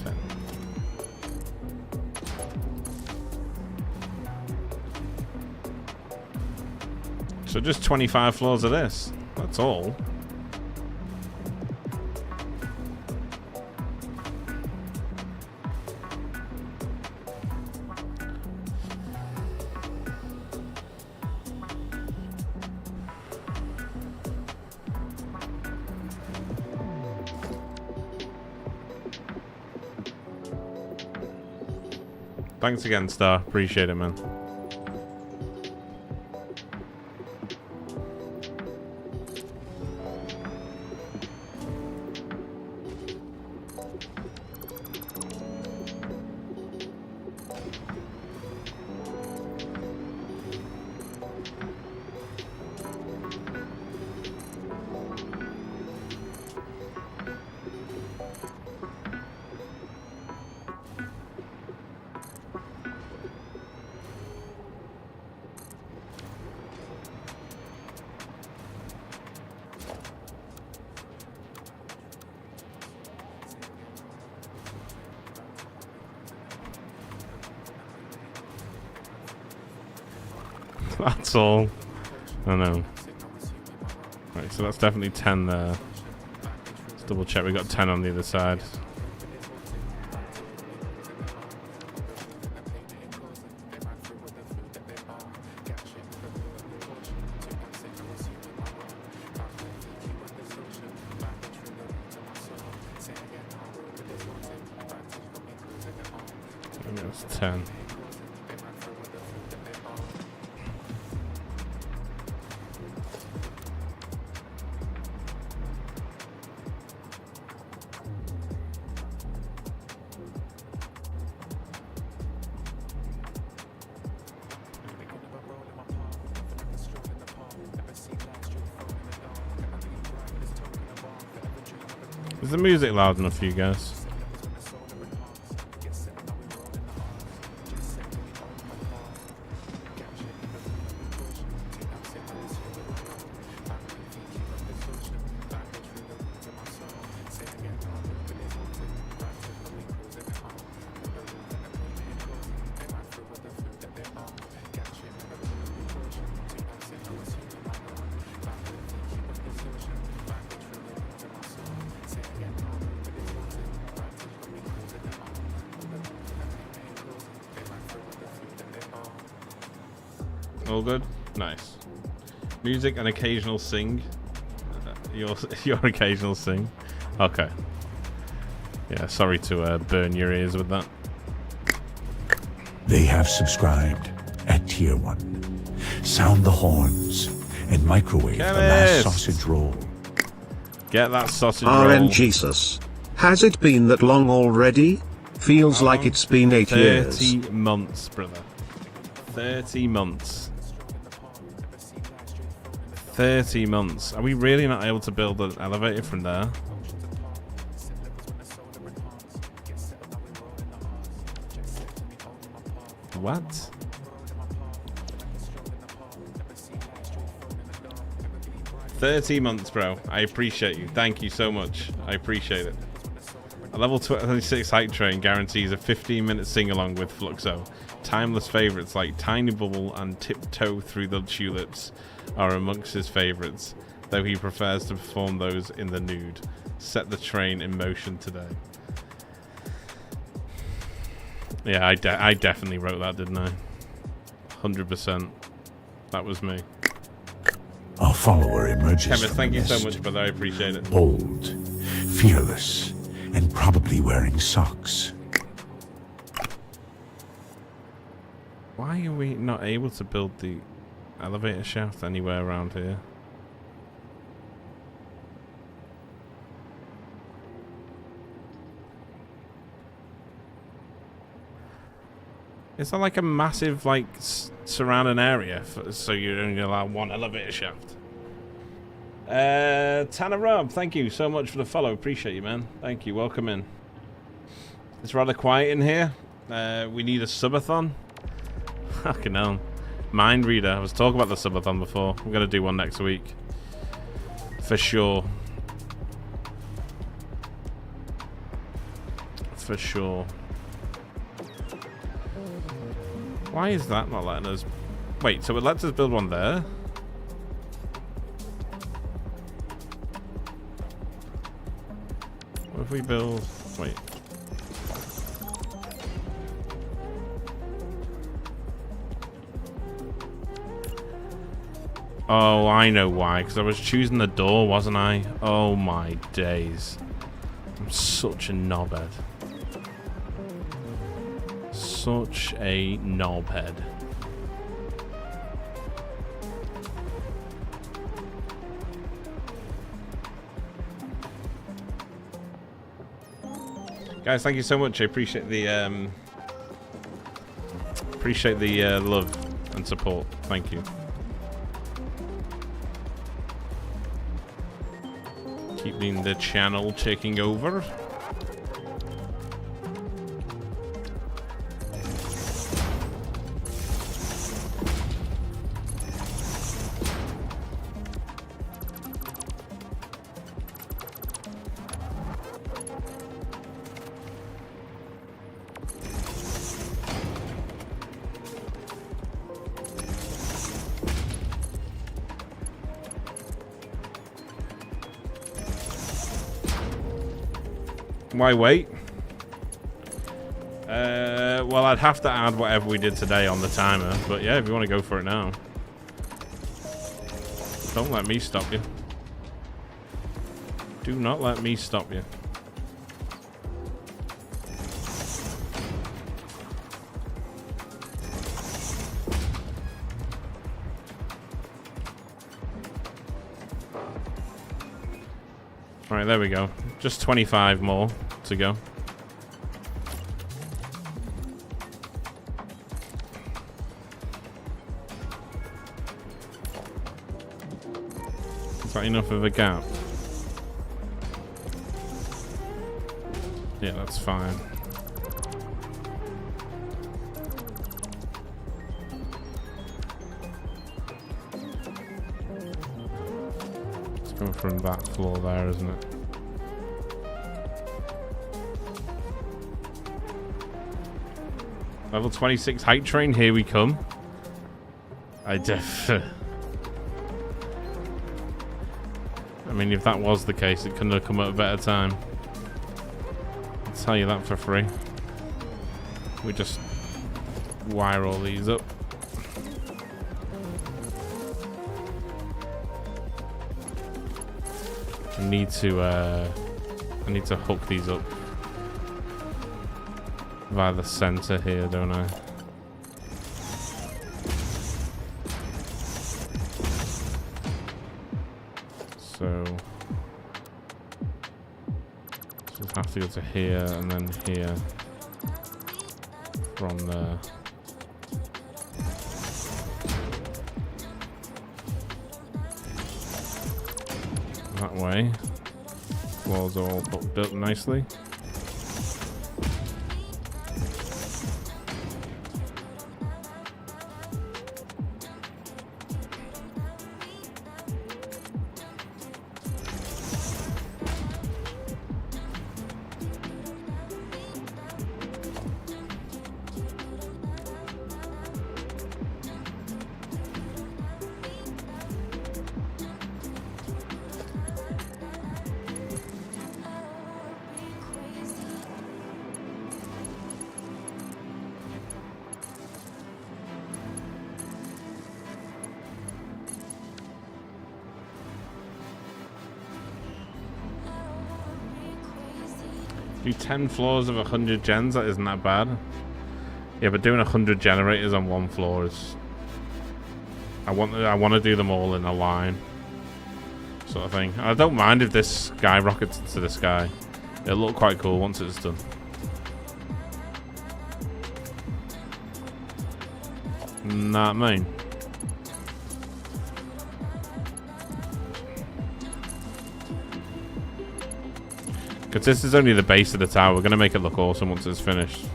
10. So just 25 floors of this. That's all. Thanks again, Star. Appreciate it, man. That's all. I know. Right, so that's definitely 10 there. Let's double check. We got 10 on the other side. I think that's 10. Is the music loud enough for you guys? All good? Nice. Music and occasional sing. your occasional sing. Okay. Yeah, sorry to burn your ears with that. They have subscribed at Tier 1. Sound the horns and microwave the last sausage roll. Get that sausage roll. RNGesus. Has it been that long already? Feels like it's been 8 years. 30 months, brother. 30 months. 30 months. Are we really not able to build an elevator from there? What? $30 bro. I appreciate you. Thank you so much. I appreciate it. A level 26 hype train guarantees a 15-minute sing-along with Fluxo. Timeless favourites like Tiny Bubble and Tiptoe Through the Tulips are amongst his favourites, though he prefers to perform those in the nude. Set the train in motion today. Yeah, I definitely wrote that, didn't I? 100%. That was me. A follower emerges Chemist, from thank the you so mist. much, brother. I appreciate it. Bold, fearless, and probably wearing socks. Why are we not able to build the elevator shaft anywhere around here? Is that like a massive, like, surrounding area so you're only allowed one elevator shaft? Tanner Rob, thank you so much for the follow. Appreciate you, man. Thank you. Welcome in. It's rather quiet in here. We need a subathon. Fucking hell. Mind reader. I was talking about the subathon before. We're going to do one next week. For sure. For sure. Why is that not letting us... Wait, so it lets us build one there? What if we build... Wait. Oh, I know why. Because I was choosing the door, wasn't I? Oh my days. I'm such a knobhead. Such a knobhead. Guys, thank you so much. I appreciate the love and support. Thank you. Keeping the channel ticking over. Why wait? Well, I'd have to add whatever we did today on the timer, but yeah, if you want to go for it now. Don't let me stop you. Do not let me stop you. Alright, there we go. Just 25 more to go. Is that enough of a gap? Yeah, that's fine. It's coming from that floor there, isn't it? Level 26 height train, here we come. I mean, if that was the case, it couldn't have come at a better time. I'll tell you that for free. We just wire all these up. I need to hook these up via the center here, don't I? So just have to go to here and then here from there. That way. Walls are all built nicely. Do 10 floors of 100 gens, that isn't that bad. Yeah, but doing 100 generators on one floor is... I want to do them all in a line. Sort of thing. I don't mind if this skyrockets into the sky. It'll look quite cool once it's done. Not mine. Because this is only the base of the tower. We're going to make it look awesome once it's finished.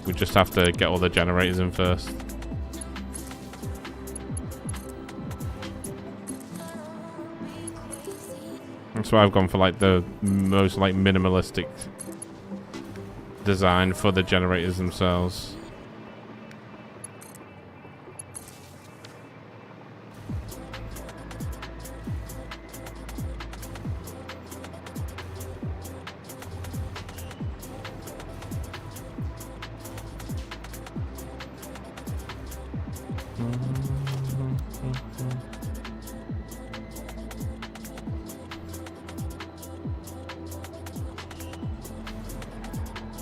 We just have to get all the generators in first. That's why I've gone for like the most like minimalistic design for the generators themselves.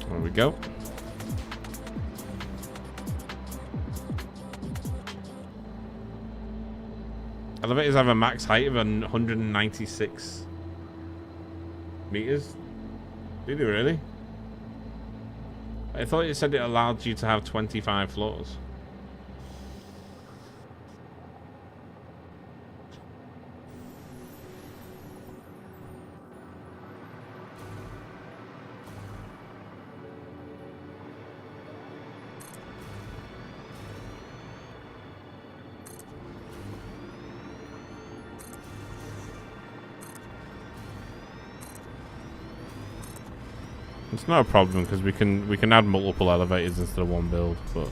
There we go. Elevators have a max height of 196 meters. Do they really? I thought it said it allowed you to have 25 floors. It's not a problem because we can add multiple elevators instead of one build, but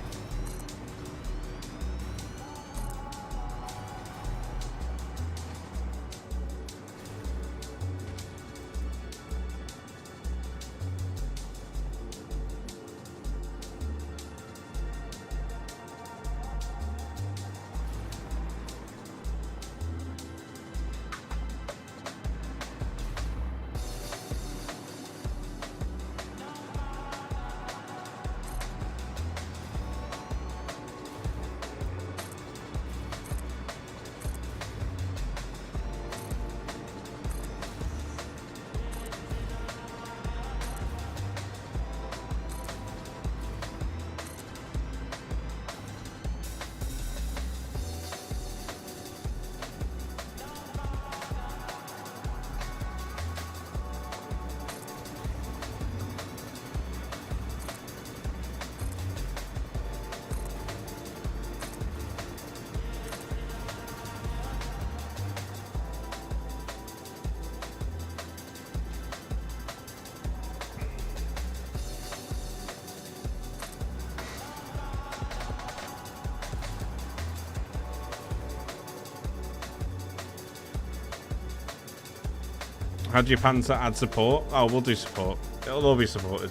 how do you plan to add support? Oh, we'll do support. It'll all be supported.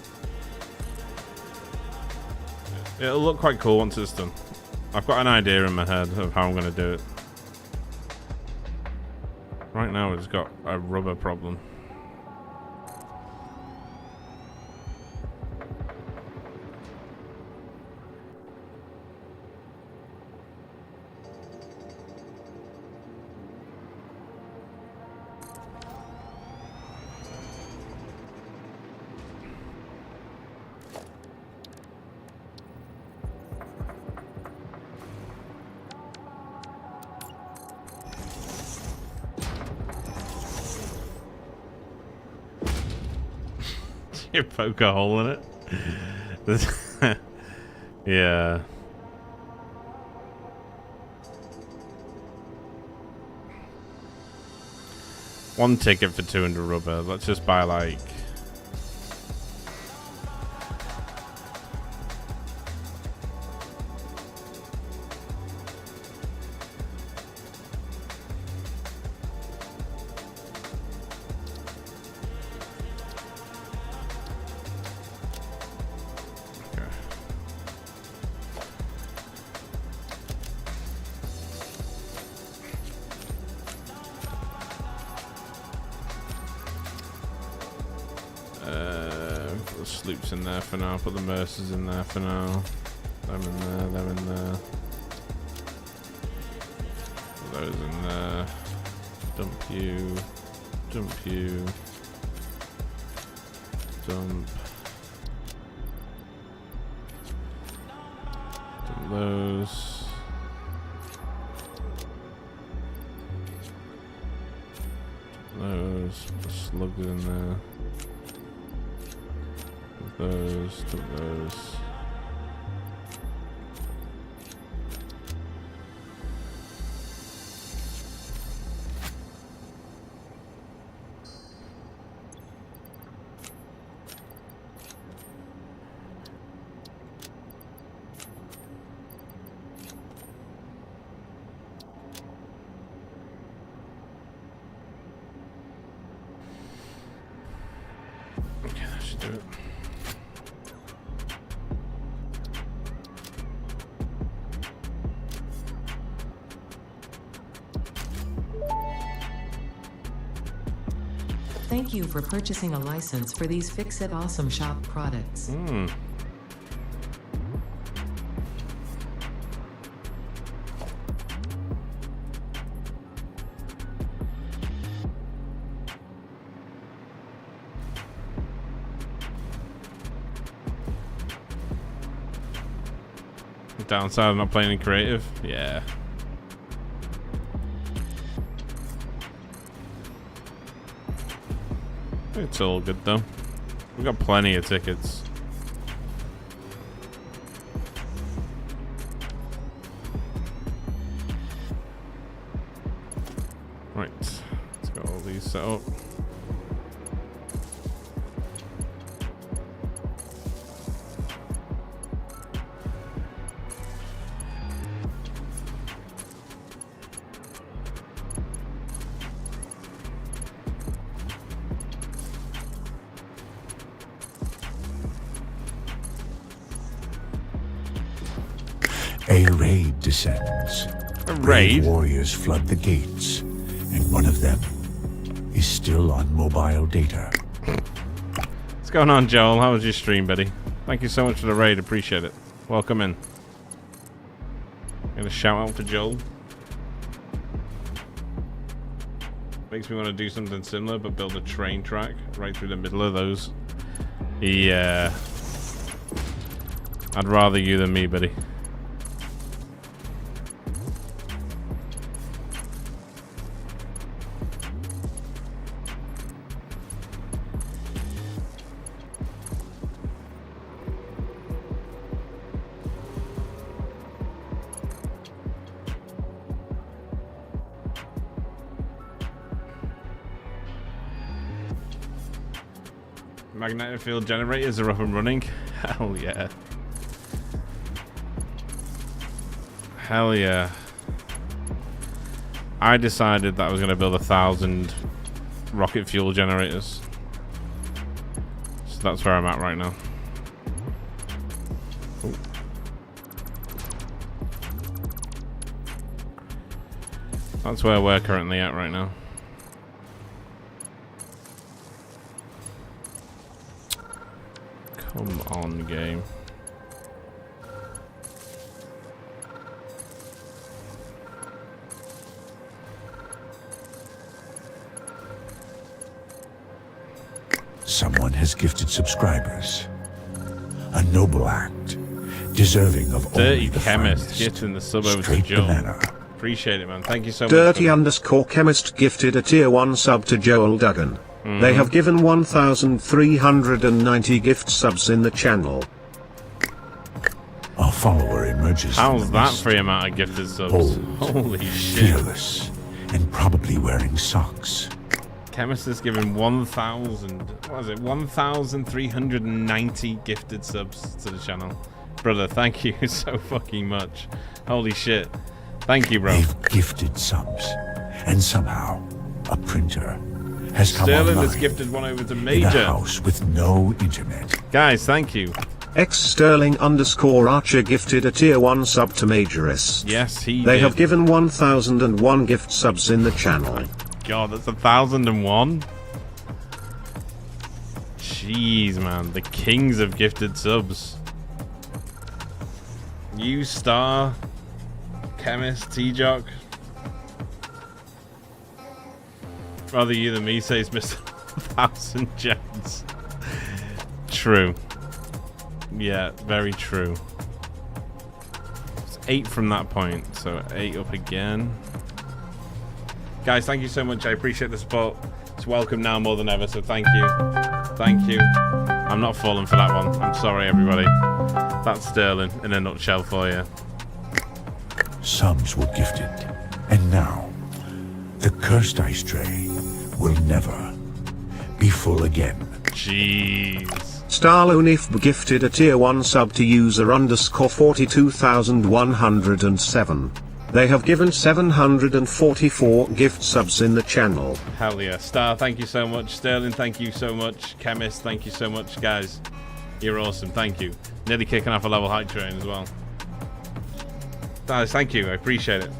It'll look quite cool once it's done. I've got an idea in my head of how I'm going to do it. Right now it's got a rubber problem. You poke a hole in it. Yeah. One ticket for 200 rubber. Let's just buy like... Put the sloops in there for now. Put the Mercers in there for now. Them in there. Them in there. Put those in there. Dump you. Dump you. Dump. Dump those. Those. Put the slugs in there. Those, to those. Okay, that should do it. Thank you for purchasing a license for these Fix It Awesome Shop products. Downside of not playing in creative? Yeah. It's all good though. We've got plenty of tickets. Right. Let's get all these set up. A raid descends. A Brave raid? warriors flood the gates, and one of them is still on mobile data. What's going on, Joel? How was your stream, buddy? Thank you so much for the raid. Appreciate it. Welcome in. Gonna shout out to Joel. Makes me want to do something similar, but build a train track right through the middle of those. Yeah. I'd rather you than me, buddy. Magnetic field generators are up and running. Hell yeah. Hell yeah. I decided that I was going to build 1,000 rocket fuel generators. So that's where I'm at right now. Ooh. That's where we're currently at right now. Come on, game. Someone has gifted subscribers. A noble act, deserving of Dirty only the Chemist finest. gifting the sub over to Straight Joel. banana. Appreciate it, man. Thank you so much. Dirty _ Chemist gifted a tier 1 sub to Joel Duggan. They have given 1,390 gift subs in the channel. A follower emerges How's from the that mist, for the amount of gifted subs? bold, Holy shit. fearless, and probably wearing socks. Chemist is giving 1,390 gifted subs to the channel. Brother, thank you so fucking much. Holy shit. Thank you, bro. They've gifted subs, and somehow a printer has come Sterling online has gifted one over to in a Major. house with no internet. Guys, thank you. Sterling _ Archer gifted a tier 1 sub to Majoress. Yes, he They did. have given 1,001 gift subs in the channel. God, that's 1,001. Jeez, man. The kings of gifted subs. You Star, Chemist, T-Jock. Rather you than me, says Mr. 1,000 gems. True. Yeah, very true. It's 8 from that point, so 8 up again. Guys, thank you so much. I appreciate the support. It's welcome now more than ever, so thank you. Thank you. I'm not falling for that one. I'm sorry, everybody. That's Sterling in a nutshell for you. Subs were gifted, and now the cursed ice tray will never be full again. Jeez. Starlonif gifted a tier 1 sub to user _ 42,107. They have given 744 gift subs in the channel. Hell yeah. Star, thank you so much. Sterling, thank you so much. Chemist, thank you so much. Guys, you're awesome. Thank you. Nearly kicking off a level height train as well. Guys, thank you. I appreciate it.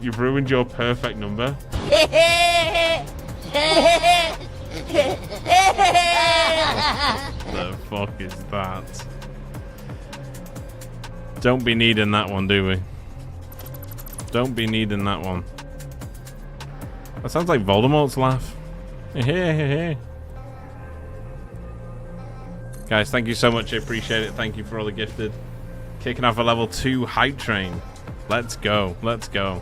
You've ruined your perfect number. The fuck is that? Don't be needing that one, do we? Don't be needing that one. That sounds like Voldemort's laugh. Guys, thank you so much. I appreciate it. Thank you for all the gifted. Kicking off a level 2 hype train. Let's go. Let's go.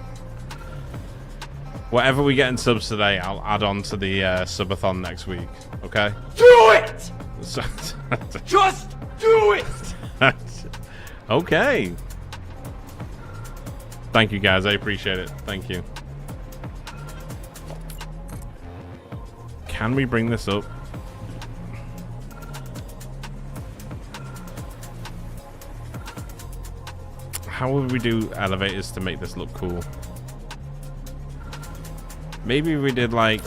Whatever we get in subs today, I'll add on to the subathon next week. Okay? Do it! Just do it! Okay. Thank you, guys. I appreciate it. Thank you. Can we bring this up? How would we do elevators to make this look cool? Maybe we did like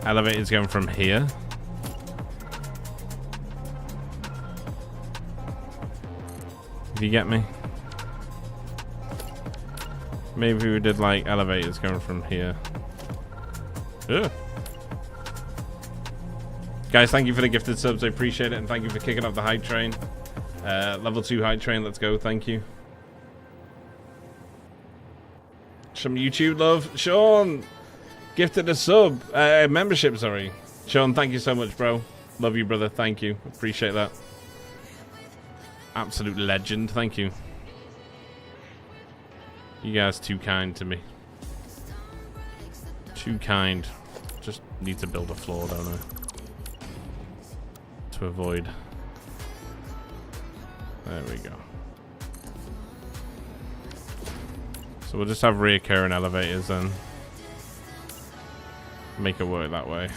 elevators going from here. If you get me? Maybe we did like elevators going from here. Ugh. Guys, thank you for the gifted subs. I appreciate it. And thank you for kicking off the hype train. Level 2 hype train. Let's go. Thank you. Some YouTube love. Sean, gifted a sub. Membership, sorry. Sean, thank you so much, bro. Love you, brother. Thank you. Appreciate that. Absolute legend. Thank you. You guys too kind to me. Too kind. Just need to build a floor, don't I? To avoid. There we go. So we'll just have reoccurring elevators and make it work that way.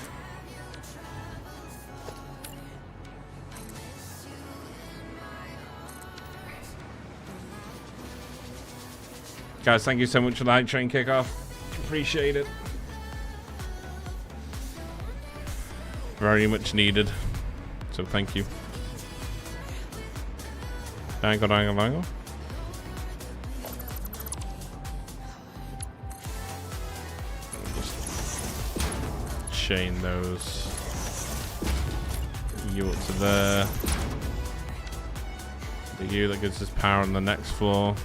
Guys, thank you so much for the hype train kickoff. Appreciate it. Very much needed. So thank you. Dangle, dangle, dangle. chain those. You up to there. The you that gives us power on the next floor.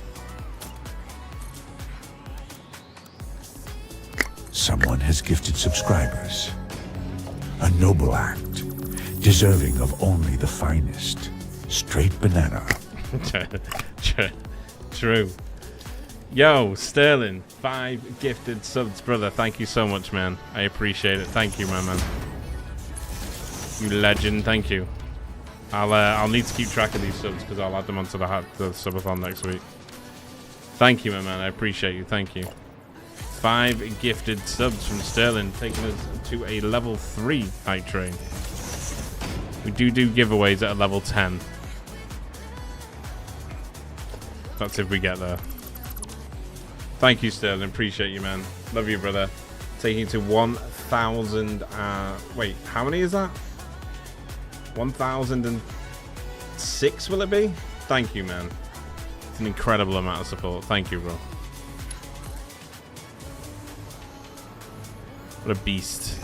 Someone has gifted subscribers. A noble act, deserving of only the finest. Straight banana. True. Yo, Sterling, 5 gifted subs, brother. Thank you so much, man. I appreciate it. Thank you, my man. You legend. Thank you. I'll need to keep track of these subs because I'll add them onto the subathon next week. Thank you, my man. I appreciate you. Thank you. 5 gifted subs from Sterling, taking us to a level 3 hype train. We do giveaways at a level 10. That's if we get there. Thank you, Sterling. Appreciate you, man. Love you, brother. Taking to 1,000. Wait, how many is that? 1,006 will it be? Thank you, man. It's an incredible amount of support. Thank you, bro. What a beast.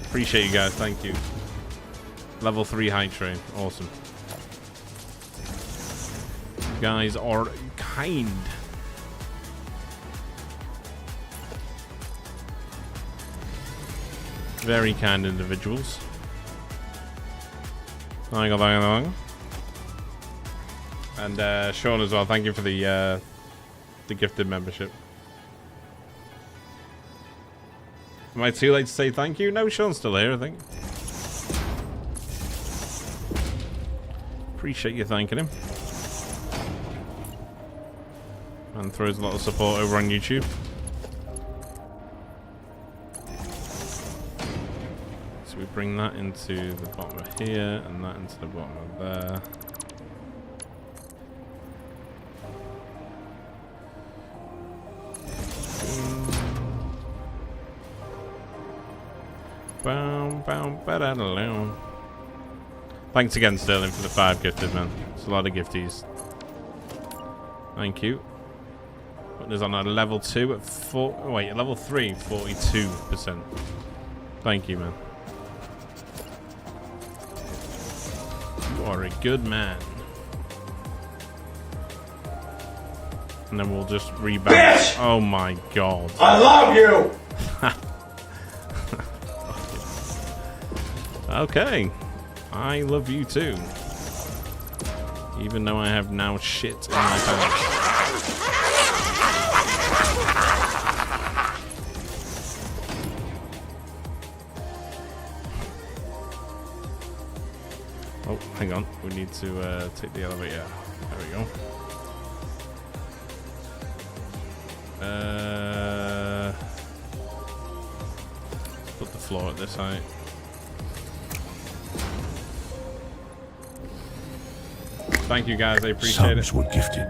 Appreciate you guys. Thank you. Level 3 high train. Awesome. You guys are kind. Very kind individuals. And Sean as well. Thank you for the gifted membership. Am I too late to say thank you? No, Sean's still here, I think. Appreciate you thanking him. And throws a lot of support over on YouTube. So we bring that into the bottom of here and that into the bottom of there. Thanks again, Sterling, for the 5 gifted, man. It's a lot of gifties. Thank you. Putting us on a level 2 at level 3, 42%. Thank you, man. You are a good man. And then we'll just rebound. Bitch! Oh my god. I love you! Okay, I love you too. Even though I have now shit in my pants. Oh, hang on. We need to take the elevator. There we go. Let's put the floor at this height. Thank you guys, I appreciate it. Subs were gifted,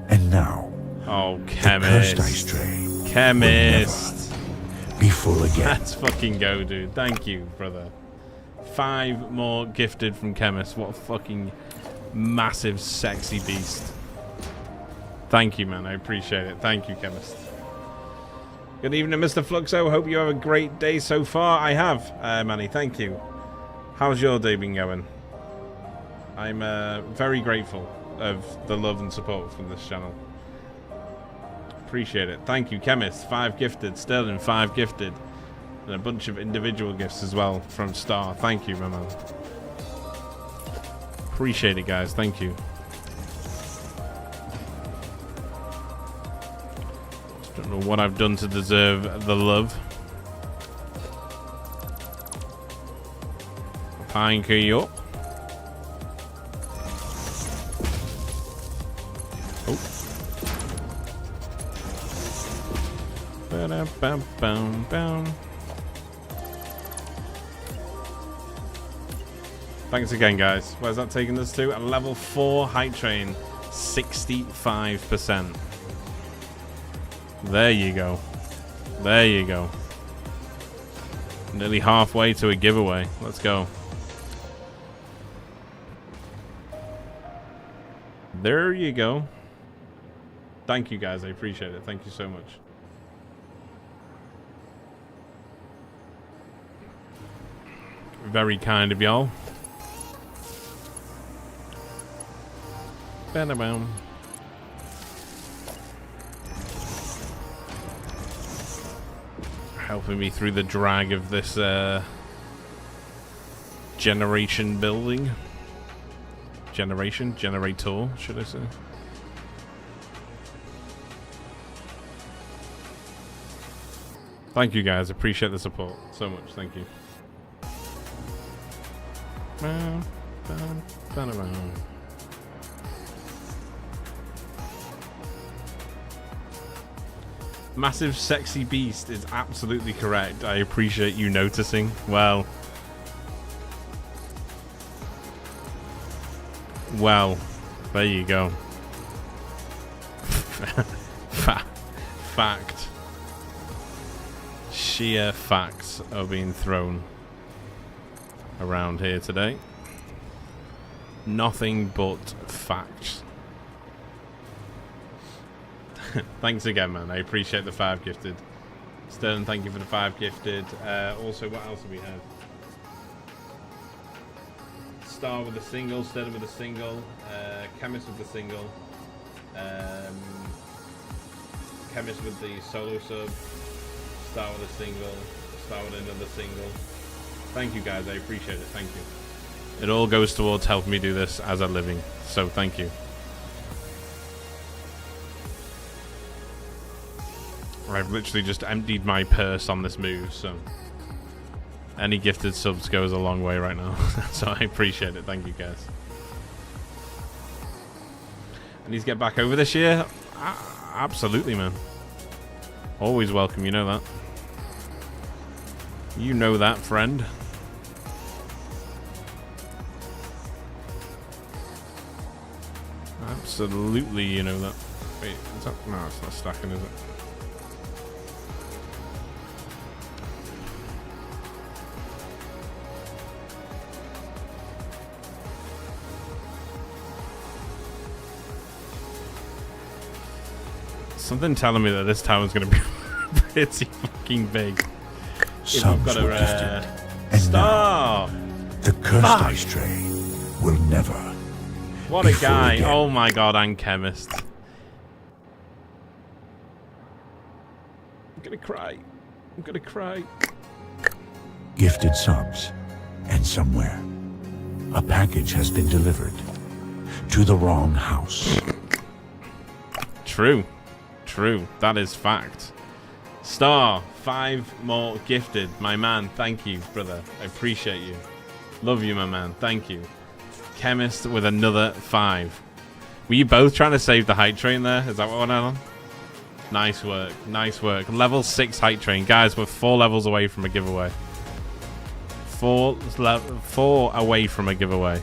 and now oh, the chemist. cursed ice tray Chemist. will never be full again. Let's fucking go, dude. Thank you, brother. 5 more gifted from Chemist. What a fucking massive, sexy beast. Thank you, man. I appreciate it. Thank you, Chemist. Good evening, Mr. Fluxo. Hope you have a great day so far. I have, Manny. Thank you. How's your day been going? I'm very grateful of the love and support from this channel. Appreciate it. Thank you, Chemist. 5 gifted. Sterling, 5 gifted. And a bunch of individual gifts as well from Star. Thank you, my man. Appreciate it, guys. Thank you. Just don't know what I've done to deserve the love. Thank you. Thanks again, guys. Where's that taking us to? A level 4 height train, 65%. There you go. There you go. Nearly halfway to a giveaway. Let's go. There you go. Thank you, guys. I appreciate it. Thank you so much. Very kind of y'all. Ba-da-boom. Helping me through the drag of this generation building. Generator, should I say? Thank you guys, appreciate the support so much, thank you. Massive sexy beast is absolutely correct. I appreciate you noticing. Well, there you go. Fact. Sheer facts are being thrown around here today. Nothing but facts. Thanks again, man. I appreciate the 5 gifted. Sterling, thank you for the 5 gifted. Also, what else do we have? Star with a single, Sterling with a single, Chemist with the single, Chemist with the solo sub, Star with a single, Star with another single. Thank you guys, I appreciate it, thank you. It all goes towards helping me do this as a living, so thank you. I've literally just emptied my purse on this move, so any gifted subs goes a long way right now. So I appreciate it, thank you guys. I need to get back over this year? Absolutely, man. Always welcome, you know that. You know that, friend. Absolutely, you know that. Wait, is that? No, it's not stacking, is it? Something telling me that this tower's gonna be pretty fucking big. Some got were a gifted, and star. now the cursed ice tray will never. What a be full guy! again. Oh my god, and chemist. I'm gonna cry. I'm gonna cry. Gifted subs, and somewhere a package has been delivered to the wrong house. True. True. That is fact. Star, 5 more gifted. My man, thank you, brother. I appreciate you. Love you, my man. Thank you. Chemist with another 5. Were you both trying to save the height train there? Is that what went on? Nice work. Nice work. Level 6 height train. Guys, we're 4 levels away from a giveaway. 4 away from a giveaway.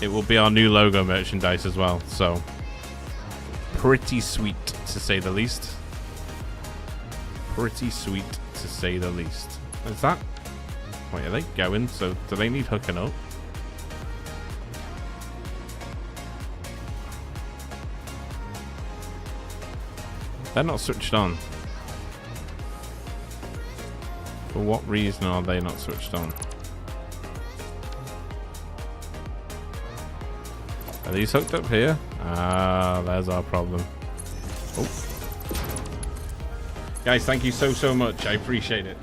It will be our new logo merchandise as well, so pretty sweet to say the least. Pretty sweet to say the least. Is that? Wait, are they going? So do they need hooking up? They're not switched on. For what reason are they not switched on? Are these hooked up here? Ah, there's our problem. Oh. Guys, thank you so much. I appreciate it.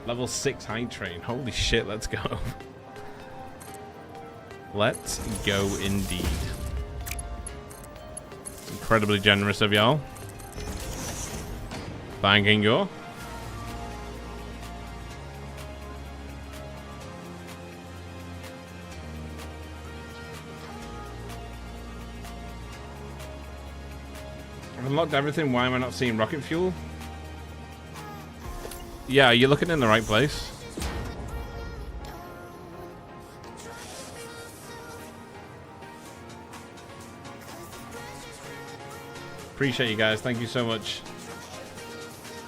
Level 6 high train. Holy shit, let's go. Let's go indeed. Incredibly generous of y'all. Thanking you. I've unlocked everything. Why am I not seeing rocket fuel? Yeah, you're looking in the right place. Appreciate you guys. Thank you so much.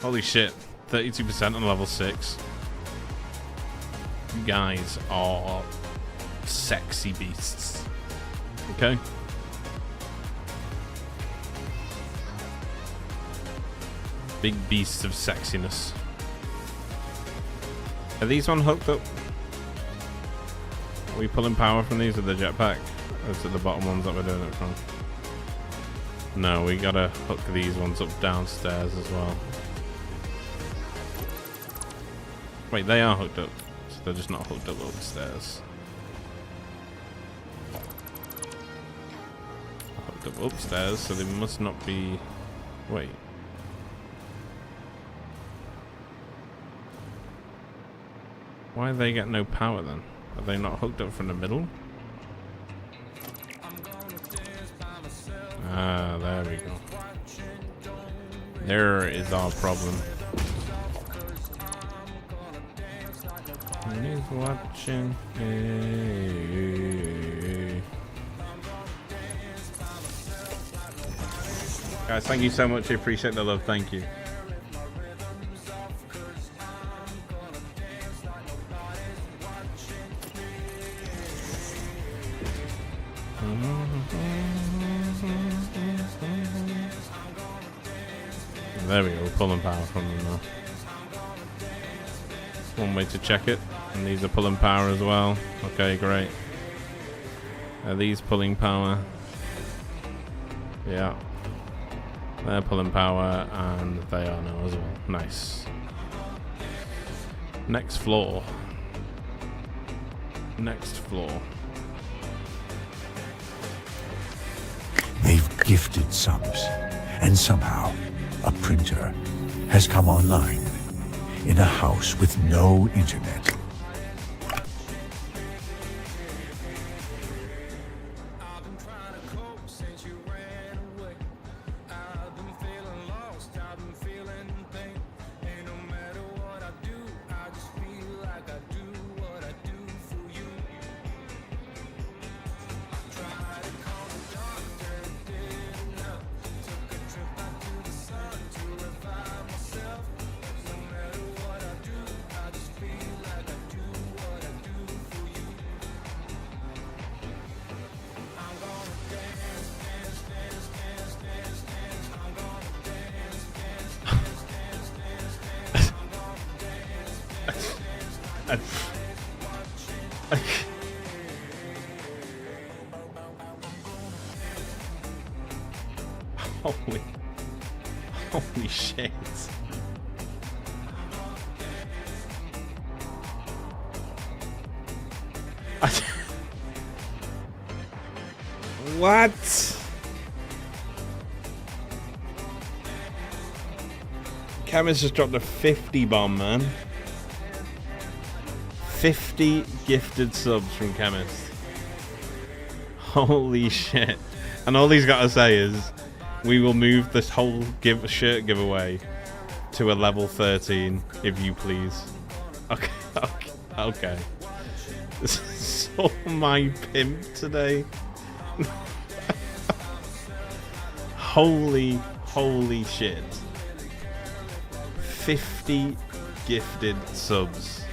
Holy shit. 32% on level 6. You guys are sexy beasts. Okay. Big beasts of sexiness. Are these one hooked up? Are we pulling power from these with the jetpack? Those are the bottom ones that we're doing it from. No, we gotta hook these ones up downstairs as well. Wait, they are hooked up. So they're just not hooked up upstairs. Hooked up upstairs, so they must not be... Wait. Why do they get no power then? Are they not hooked up from the middle? Ah, there we go. There is our problem. He's watching. Hey. Guys, thank you so much. I appreciate the love. Thank you. There we go, we're pulling power from them now. One way to check it, and these are pulling power as well. Okay, great. Are these pulling power? Yeah. They're pulling power, and they are now as well. Nice. Next floor. Next floor. They've gifted subs, and somehow a printer has come online in a house with no internet. I've been trying to cope since you ran away. I've been feeling lost, I've been feeling pain. And no matter what I do, I just feel like I do what I do for you. Tried to call the doctor, didn't help. Took a trip out to the sun to revive myself. No matter what I do, I just feel like I do what I do for you. I'm gonna dance, dance, dance, dance, dance, dance. I'm gonna dance, dance, dance, dance, dance, dance. I'm gonna dance, dance, Holy shit. What? Chemist just dropped a 50 bomb, man. 50 gifted subs from Chemist. Holy shit. And all he's got to say is, we will move this whole shirt giveaway to a level 13, if you please. Okay, okay, okay. This is so my pimp today. Holy shit. 50 gifted subs.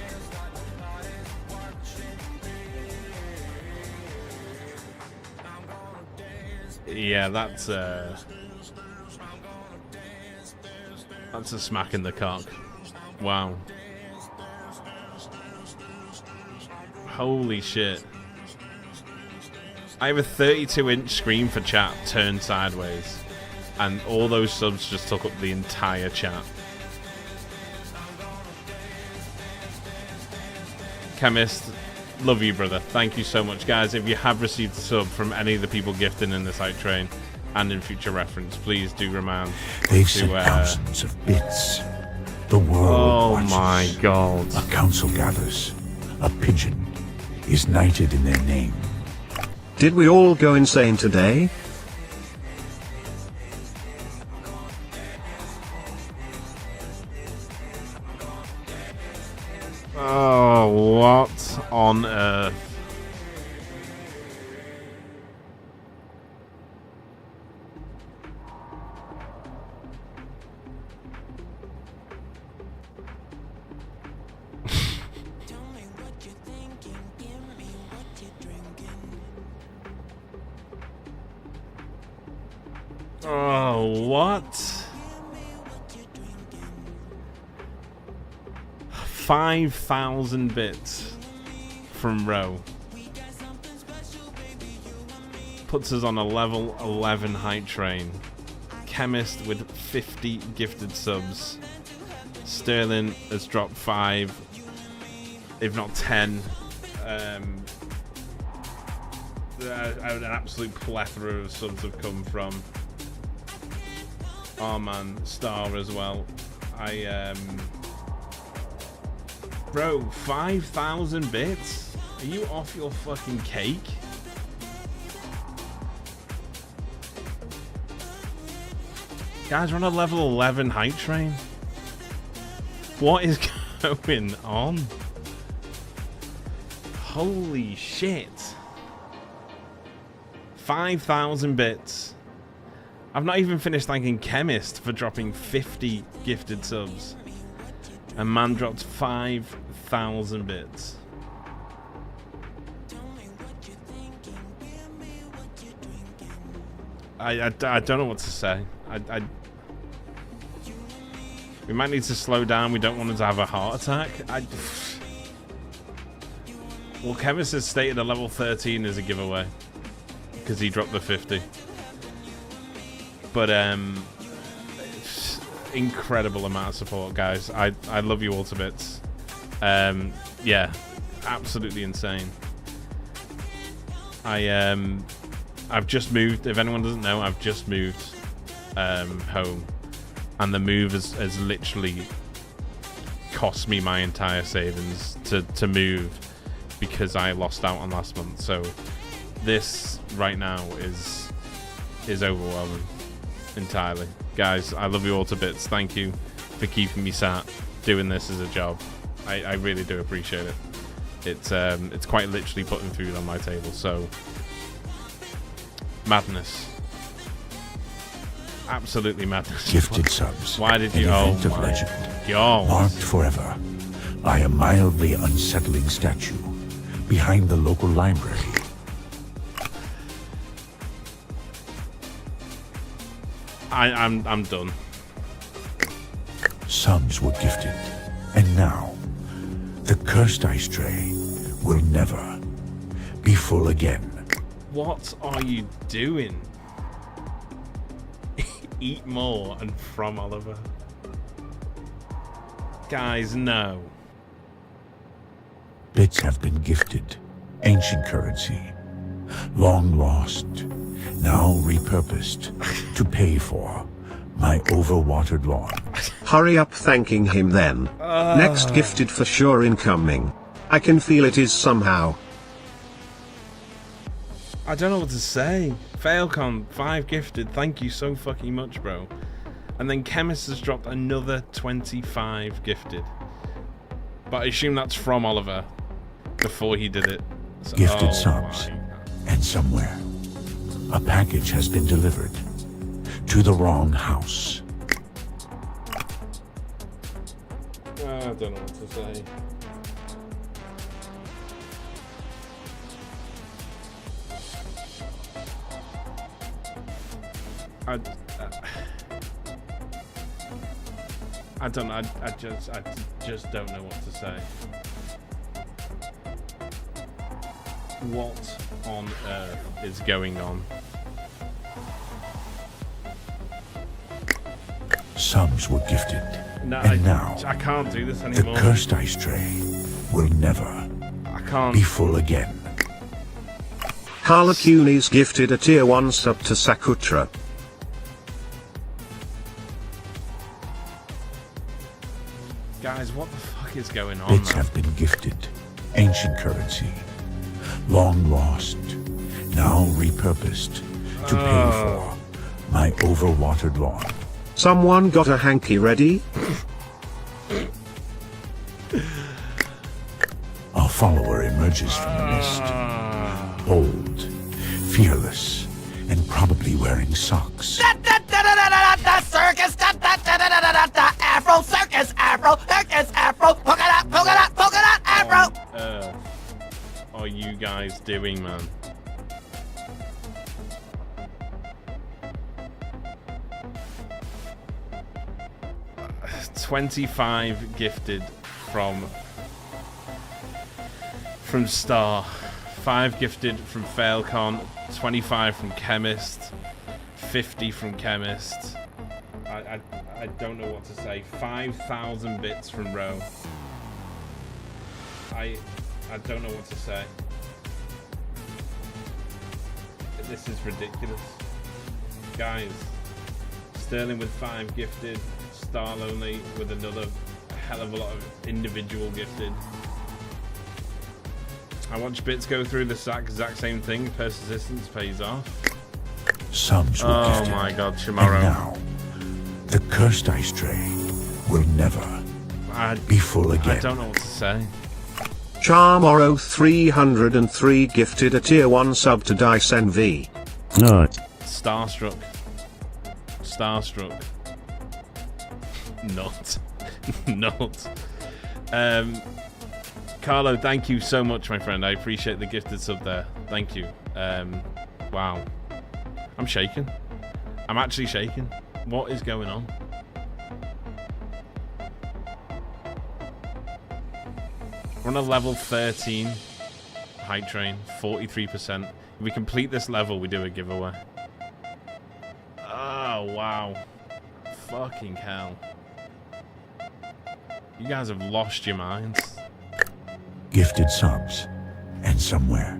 Yeah, that's a smack in the cock. Wow. Holy shit. I have a 32-inch screen for chat turned sideways, and all those subs just took up the entire chat. Chemist, love you, brother. Thank you so much. Guys, if you have received a sub from any of the people gifting in this hype train and in future reference, please do remind They've sent thousands of bits. The world watches. My god. A council gathers. A pigeon is knighted in their name. Did we all go insane today? Oh, what on earth? Oh, what? 5,000 bits from Row. Puts us on a level 11 height train. Chemist with 50 gifted subs. Sterling has dropped 5, if not 10. An absolute plethora of subs have come from. Oh man, Star as well. Bro, 5,000 bits? Are you off your fucking cake? Guys, we're on a level 11 height train. What is going on? Holy shit. 5,000 bits. I've not even finished thanking Chemist for dropping 50 gifted subs. And man dropped 5,000 bits. I don't know what to say. We might need to slow down. We don't want him to have a heart attack. Well, Chemist has stated a level 13 is a giveaway because he dropped the 50. But incredible amount of support, guys. I love you all to bits. Yeah, absolutely insane. I've just moved. If anyone doesn't know, I've just moved home, and the move has literally cost me my entire savings to move because I lost out on last month. So this right now is overwhelming entirely. Guys, I love you all to bits. Thank you for keeping me sat doing this as a job. I really do appreciate it. It's quite literally putting food on my table. So madness. Absolutely madness. Gifted subs. Why did you? An Oh event of my legend. God. Marked forever by a mildly unsettling statue behind the local library. I'm done. Subs were gifted, and now the cursed ice tray will never be full again. What are you doing? Eat more and from Oliver. Guys, no. Bits have been gifted. Ancient currency. Long lost. Now repurposed to pay for my overwatered lawn. Hurry up thanking him then. Next gifted for sure incoming. I can feel it is somehow. I don't know what to say. Failcon, 5 gifted. Thank you so fucking much, bro. And then Chemist has dropped another 25 gifted. But I assume that's from Oliver before he did it. So, Gifted oh subs. my. And somewhere, a package has been delivered to the wrong house. I don't know what to say. I don't know. I just don't know what to say. What on earth is going on? Subs were gifted. No, and now I can't do this the anymore. cursed ice tray will never I can't. be full again. Carla Cuny's gifted a tier 1 sub to Sakutra. Guys, what the fuck is going on? Bits Man? have been gifted. Ancient currency. Long lost. Now repurposed to pay for my overwatered lawn. Someone got a hanky ready? A follower emerges from the mist. Bold, fearless, and probably wearing socks. Circus, Afro circus, Afro circus, Afro polka dot, Afro. What on earth are you guys doing, man? $25 gifted from Star, 5 gifted from Failcon, 25 from Chemist, 50 from Chemist. I don't know what to say. 5,000 bits from Ro. I don't know what to say. This is ridiculous. Guys, Sterling with 5 gifted, Star Lonely with another hell of a lot of individual gifted. I watch bits go through the exact same thing. Persistence pays off. Sums were Oh gifted. my god, And Shimaro. now, the cursed ice tray will never be full I again. don't know what to say. Charmoro 303 gifted a tier 1 sub to Dice NV. No. Starstruck. Not. Not. Carlo, thank you so much, my friend. I appreciate the gifted sub there. Thank you. Wow. I'm shaking. I'm actually shaking. What is going on? We're on a level 13 hype train, 43%. If we complete this level, we do a giveaway. Oh, wow. Fucking hell. You guys have lost your minds. Gifted subs, and somewhere,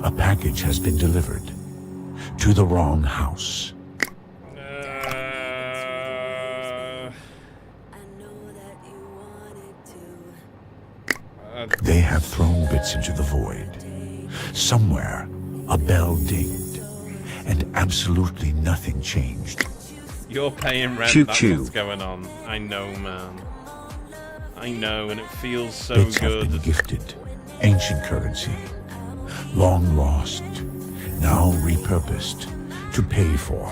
a package has been delivered to the wrong house. I know that you wanted to. They have thrown bits into the void. Somewhere, a bell dinged, and absolutely nothing changed. You're paying rent, Choo that's choo. what's going on. I know, man. I know, and it feels so Bits have good. been gifted. Ancient currency, long lost, now repurposed to pay for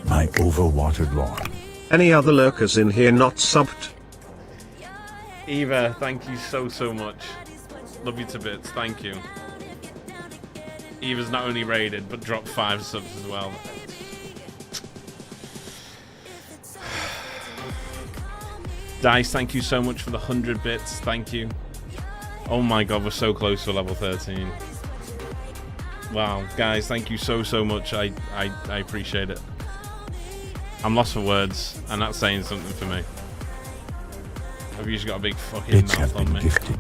my overwatered lawn. Any other lurkers in here not subbed? Eva, thank you so much. Love you to bits, thank you. Eva's not only raided, but dropped 5 subs as well. Dice, thank you so much for the 100 bits, thank you. Oh my god, we're so close to level 13. Wow, guys, thank you so much. I appreciate it. I'm lost for words, and that's saying something for me. I've usually got a big fucking Bits have mouth on been me. gifted.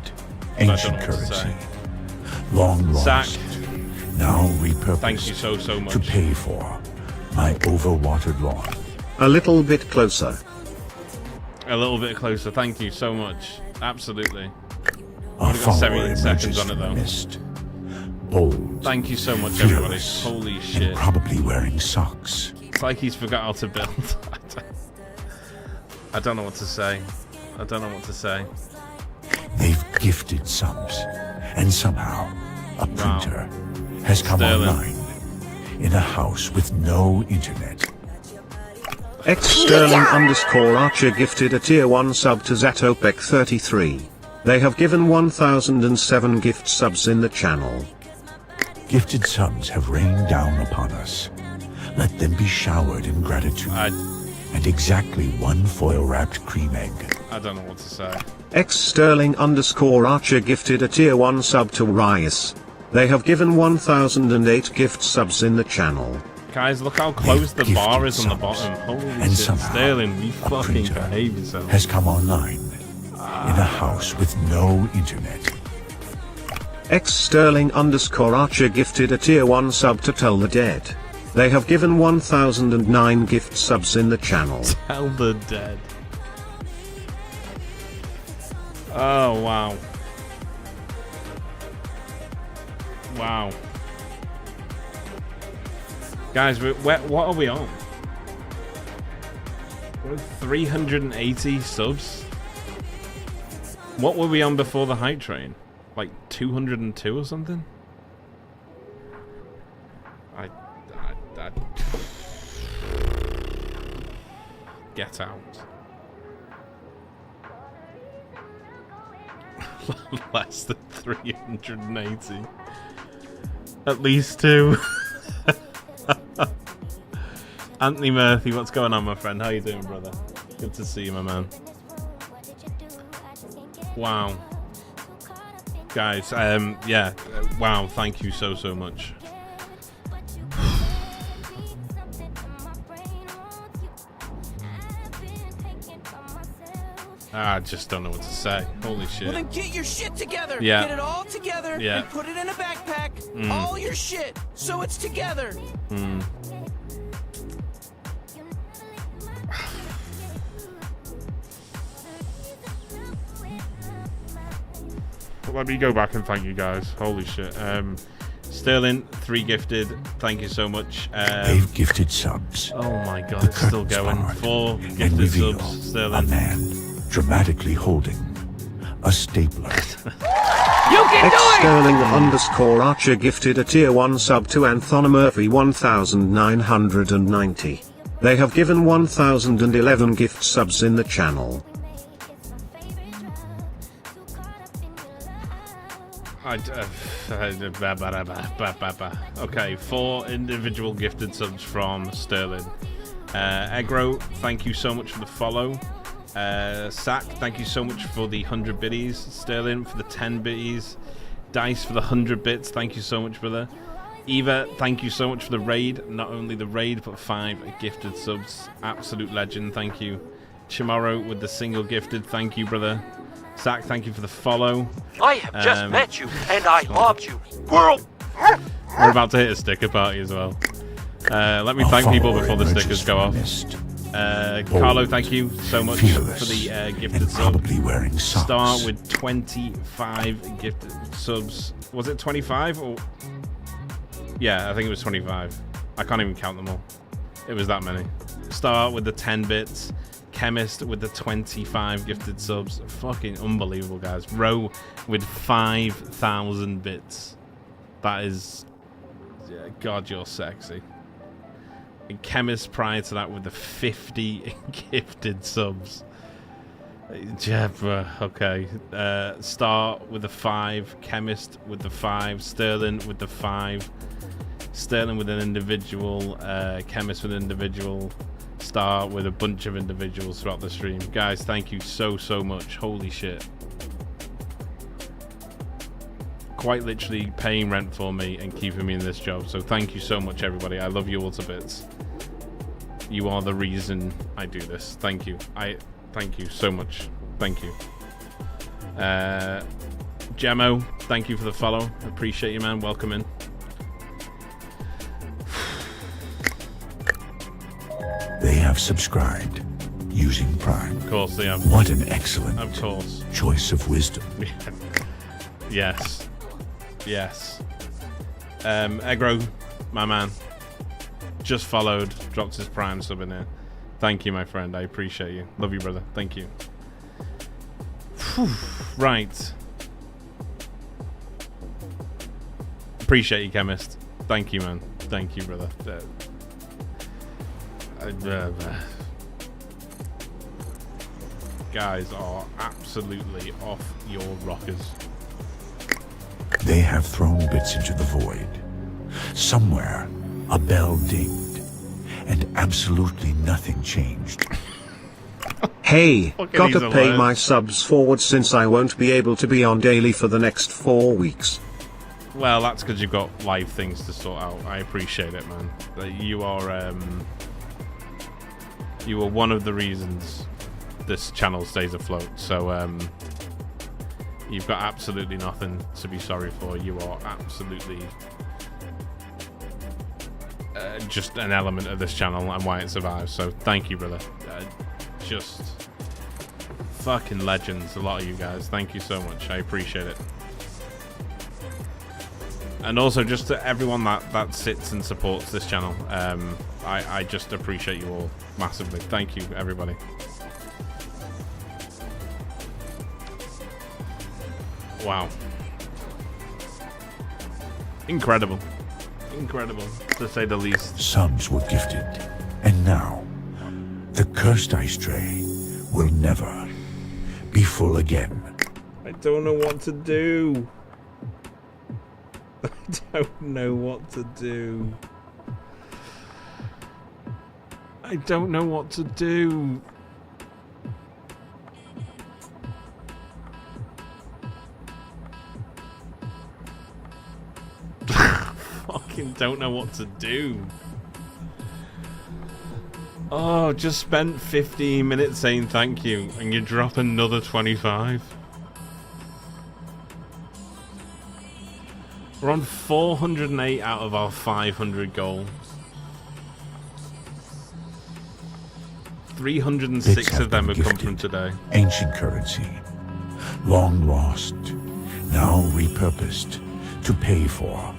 I don't Ancient know what to currency, say. long Zach, lost, now repurposed thank you so much. to pay for my overwatered lawn. A little bit closer. A little bit closer, thank you so much. Absolutely. A only got 17 follower seconds emerges on it, from the though. mist. Bold, Thank you so much, everybody. fearless, Holy and shit. probably wearing socks. It's like he's forgot how to build. I don't know what to say. I don't know what to say. They've gifted subs, and somehow a Wow. printer has come Sterling. online in a house with no internet. X Sterling underscore Archer gifted a tier 1 sub to Zatopek 33. They have given 1007 gift subs in the channel. Gifted subs have rained down upon us. Let them be showered in gratitude. And exactly 1 foil-wrapped cream egg. I don't know what to say. X Sterling underscore Archer gifted a tier 1 sub to Rias. They have given 1008 gift subs in the channel. Guys, look how close the They've bar gifted is on the subs, bottom. Holy and shit. somehow Sterling, you a fucking printer behave yourself. has come online in a house with no internet. X Sterling underscore Archer gifted a tier 1 sub to Tell the Dead. They have given 1009 gift subs in the channel. Tell the Dead. Oh, wow. Wow. Guys, what are we on? We're at 380 subs. What were we on before the hype train? Like 202 or something? I get out. Less than 380. At least 2. Anthony Murphy, what's going on, my friend? How you doing, brother? Good to see you, my man. Wow. Guys, yeah, wow, thank you so much. I just don't know what to say. Holy shit. Well, then get your shit together. Yeah. Get it all together Yeah. and put it in a backpack. All your shit, so it's together. Let me go back and thank you guys. Holy shit. Sterling, 3 gifted. Thank you so much. They've gifted subs. Oh my god, The it's still curtains going. part 4 and gifted reveal subs. a Sterling. man dramatically holding a stapler. You can do it! Sterling_Archer gifted a tier 1 sub to Anthony Murphy 1990. They have given 1011 gift subs in the channel. Okay, 4 individual gifted subs from Sterling. Egro, thank you so much for the follow. Sack, thank you so much for the 100 biddies. Sterling for the 10 biddies. Dice for the 100 bits, thank you so much, brother. Eva, thank you so much for the raid. Not only the raid, but 5 gifted subs. Absolute legend, thank you. Chimaro with the single gifted, thank you, brother. Sack, thank you for the follow. I have just met you, and I loved you. World! We're about to hit a sticker party as well. Let me thank people before the stickers go off. Carlo, thank you so much for the gifted sub. Probably wearing socks. Star with 25 gifted subs. Was it 25 or? Yeah, I think it was 25. I can't even count them all. It was that many. Star with the 10 bits. Chemist with the 25 gifted subs. Fucking unbelievable, guys. Row with 5,000 bits. That is... Yeah, God, you're sexy. And Chemist prior to that with the 50 gifted subs. Yeah, okay. Star with the 5. Chemist with the 5. Sterling with the 5. Sterling with an individual. Chemist with an individual. Star with a bunch of individuals throughout the stream. Guys, thank you so much. Holy shit. Quite literally paying rent for me and keeping me in this job. So thank you so much, everybody. I love you all to bits. You are the reason I do this. Thank you. Thank you so much. Thank you. Gemmo, thank you for the follow. Appreciate you, man. Welcome in. They have subscribed using Prime. Of course they have. What an excellent Of course. choice of wisdom. Yes. Yes. Egro, my man, just followed, dropped his Prime sub in here. Thank you, my friend. I appreciate you. Love you, brother. Thank you. Whew. Right. Appreciate you, Chemist. Thank you, man. Thank you, brother. Guys are absolutely off your rockers. They have thrown bits into the void. Somewhere, a bell dinged, and absolutely nothing changed. Hey, Look at gotta these pay alerts. my subs forward since I won't be able to be on daily for the next 4 weeks. Well, that's because you've got live things to sort out. I appreciate it, man. You are one of the reasons this channel stays afloat. So you've got absolutely nothing to be sorry for. You are absolutely just an element of this channel and why it survives. So thank you, brother. Just fucking legends, a lot of you guys. Thank you so much. I appreciate it. And also just to everyone that sits and supports this channel, I just appreciate you all massively. Thank you, everybody. Wow. Incredible. Incredible, to say the least. Subs were gifted, and now the cursed ice tray will never be full again. I don't know what to do. I don't know what to do. I don't know what to do. fucking don't know what to do. Oh, just spent 15 minutes saying thank you, and you drop another 25. We're on 408 out of our 500 goal. 306 of them have come from today. Ancient currency, long lost, now repurposed to pay for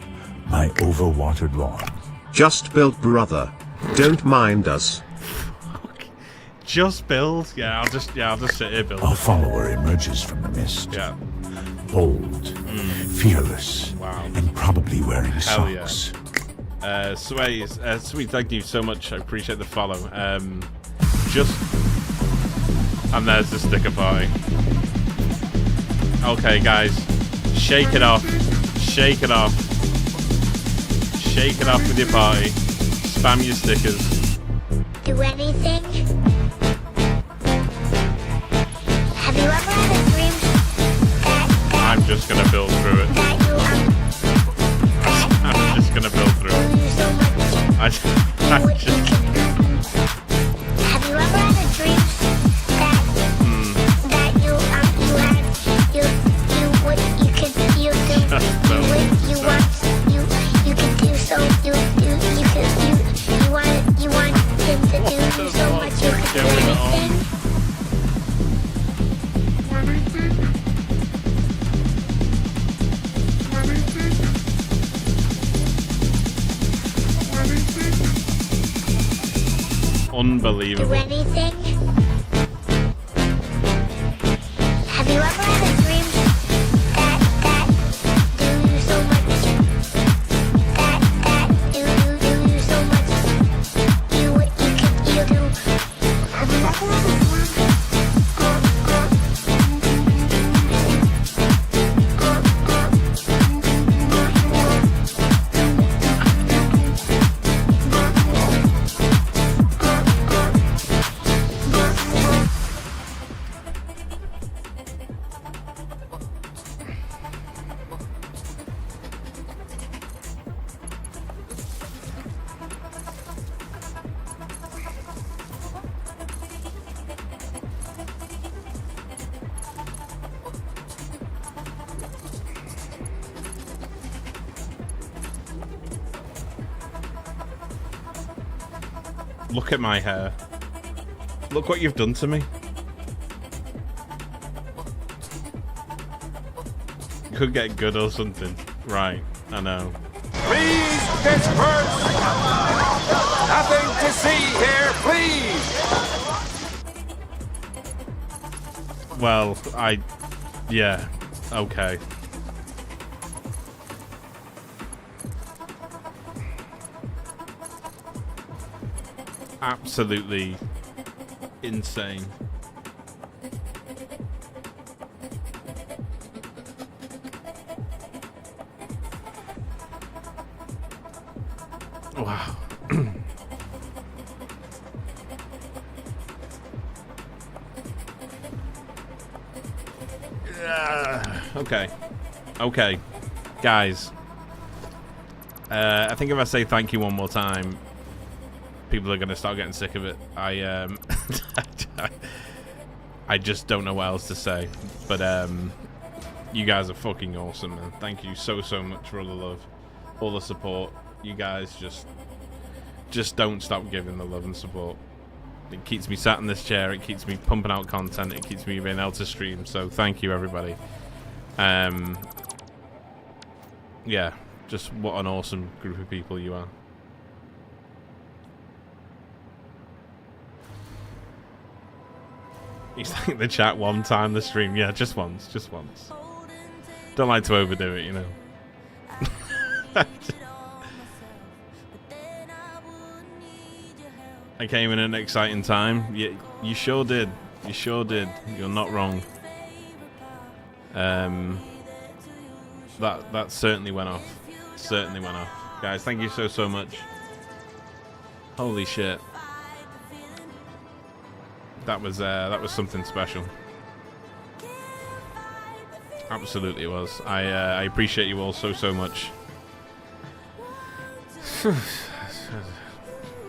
my overwatered lawn. Just built, brother. Don't mind us. Just build? Yeah, I'll just sit here build. A follower emerges from the mist. Yeah. Bold, fearless, Wow. and probably wearing Hell yeah. socks. Sweet, thank you so much. I appreciate the follow. And there's the sticker party. Okay, guys, shake it off. Shake it off. Shake it off with your party. Spam your stickers. Do anything? Have you ever had a dream I'm just gonna build through it. I'm just gonna build through it. so much? I just Have you ever had a dream that you could you do what you want you could do so you want him to do so much you could do anything? unbelievable. Do anything? Have you ever had a dream that do you so much? That do you so much? You do. Have you ever had a Look at my hair. Look what you've done to me. Could get good or something. Right, I know. Please disperse! Nothing to see here, please! Well, yeah, okay. Absolutely insane. Wow. Okay, guys. I think if I say thank you one more time, people are gonna start getting sick of it. I just don't know what else to say. But you guys are fucking awesome, and thank you so much for all the love, all the support. You guys just don't stop giving the love and support. It keeps me sat in this chair, it keeps me pumping out content, it keeps me being able to stream, so thank you everybody. Yeah, just what an awesome group of people you are. He's like the chat one time, the stream. Yeah, just once. Don't like to overdo it, you know. I came in at an exciting time. Yeah, you sure did. You sure did. You're not wrong. That certainly went off. Certainly went off. Guys, thank you so much. Holy shit. That was something special. Absolutely it was. I appreciate you all so much.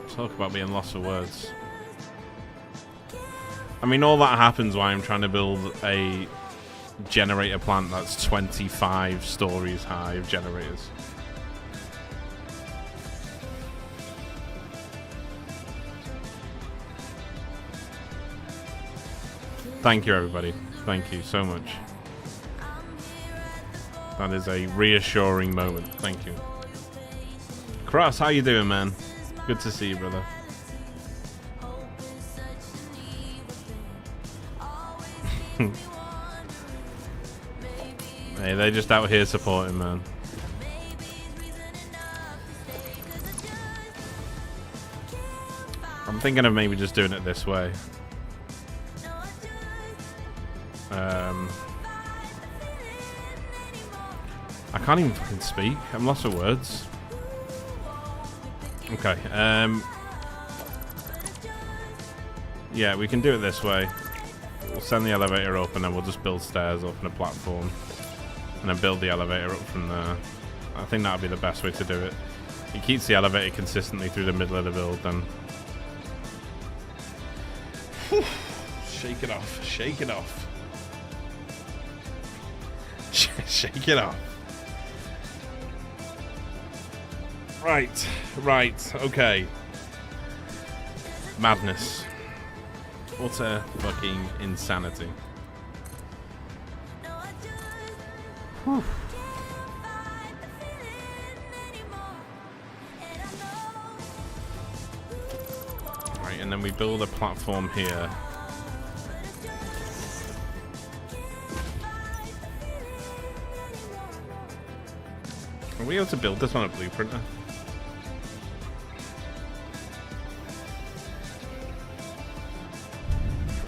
Talk about being lost for words. I mean, all that happens while I'm trying to build a generator plant that's 25 stories high of generators. Thank you, everybody. Thank you so much. That is a reassuring moment. Thank you. Cross, how you doing, man? Good to see you, brother. Hey, they're just out here supporting, man. I'm thinking of maybe just doing it this way. I can't even fucking speak. I'm lost for words. Okay. Yeah, we can do it this way. We'll send the elevator up and then we'll just build stairs up and a platform. And then build the elevator up from there. I think that would be the best way to do it. It keeps the elevator consistently through the middle of the build then. Shake it off. Shake it off. Shake it off. Right. Right. Okay. Madness. Utter fucking insanity. Whew. Right, and then we build a platform here. Are we able to build this on a blueprinter?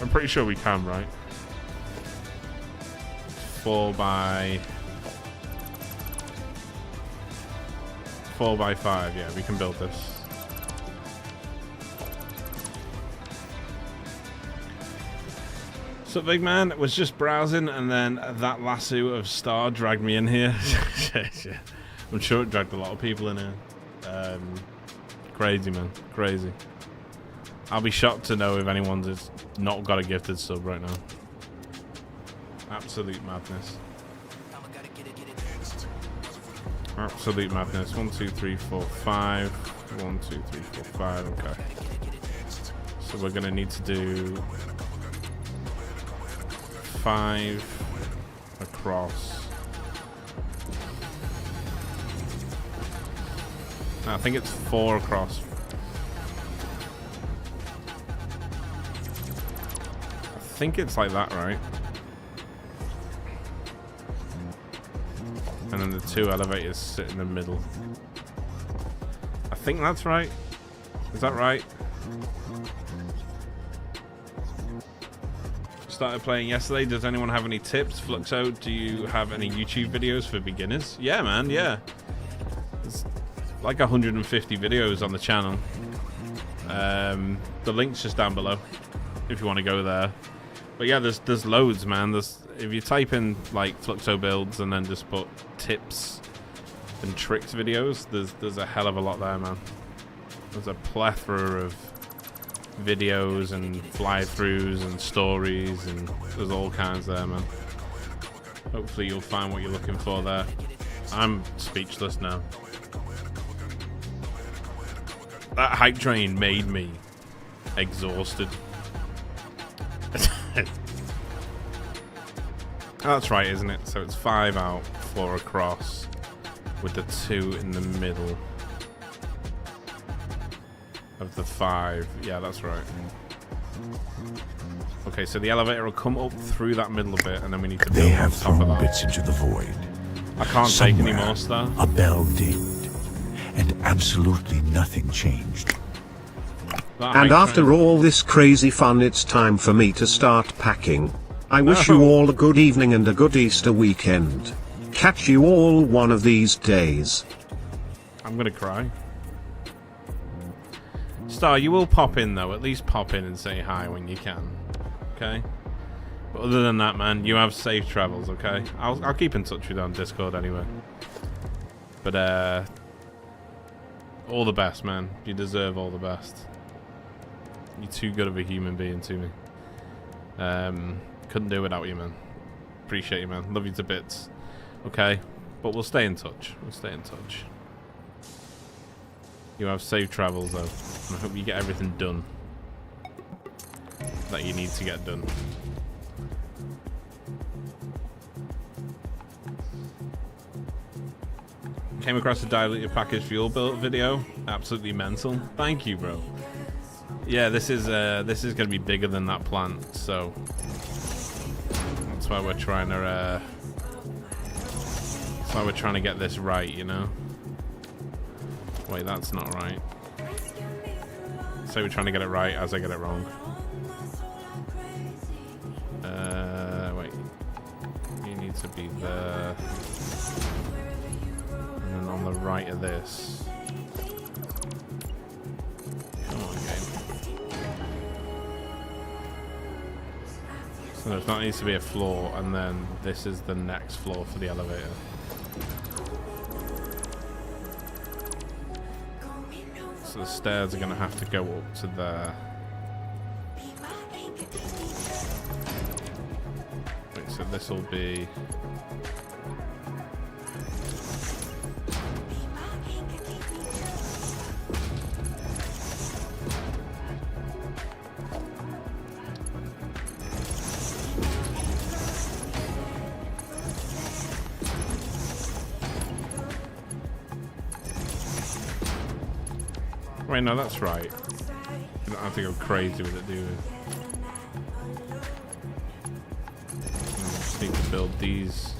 I'm pretty sure we can, right? 4 by 5, yeah, we can build this. So, big man, was just browsing, and then that lasso of Star dragged me in here. I'm sure it dragged a lot of people in here. Crazy, man, crazy. I'll be shocked to know if anyone's just not got a gifted sub right now. Absolute madness. Absolute madness. 1, 2, 3, 4, 5. 1, 2, 3, 4, 5. Okay. So we're gonna need to do 5 across. I think it's 4 across. I think it's like that, right? And then the 2 elevators sit in the middle. I think that's right. Is that right? Started playing yesterday. Does anyone have any tips? Fluxo, do you have any YouTube videos for beginners? Yeah, man, yeah. There's like 150 videos on the channel. The link's just down below if you want to go there. But yeah, there's loads, man. If you type in like Fluxo builds and then just put tips and tricks videos, there's a hell of a lot there, man. There's a plethora of videos and fly-throughs and stories, and there's all kinds there, man. Hopefully you'll find what you're looking for there. I'm speechless now. That hype train made me exhausted. That's right, isn't it? So it's 5 out, 4 across, with the 2 in the middle of the 5. Yeah, that's right. Okay, so the elevator will come up through that middle bit, and then we need to build They have on top of thrown that. bits into the void. I can't take any more stuff. A bell dinged, and absolutely nothing changed. And after all this crazy fun, it's time for me to start packing. I wish you all a good evening and a good Easter weekend. Catch you all one of these days. I'm gonna cry. Star, you will pop in though. At least pop in and say hi when you can. Okay? But other than that, man, you have safe travels, okay? I'll keep in touch with you on Discord anyway. But All the best, man. You deserve all the best. You're too good of a human being to me. Couldn't do it without you, man. Appreciate you, man. Love you to bits. Okay, but we'll stay in touch. We'll stay in touch. You have safe travels, though. And I hope you get everything done that you need to get done. Came across a diluted package fuel build video. Absolutely mental. Thank you, bro. Yeah, this is gonna be bigger than that plant, so that's why we're trying to get this right, you know. Wait, that's not right. So we're trying to get it right as I get it wrong. Wait. You need to be there. And then on the right of this. Come on, game. So there's not needs to be a floor, and then this is the next floor for the elevator. So the stairs are going to have to go up to there. Wait, so this will be... Wait, no, that's right. You don't have to go crazy with it, do we? Just need to build these.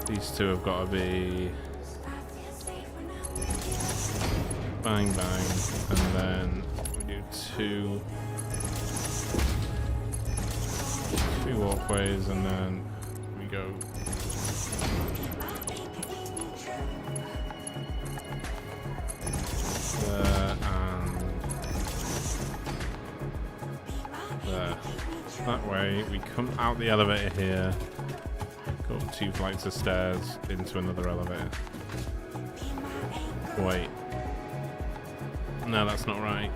These two have got to be bang bang, and then we do two walkways, and then we go. That way, we come out the elevator here, go up 2 flights of stairs into another elevator. Wait. No, that's not right.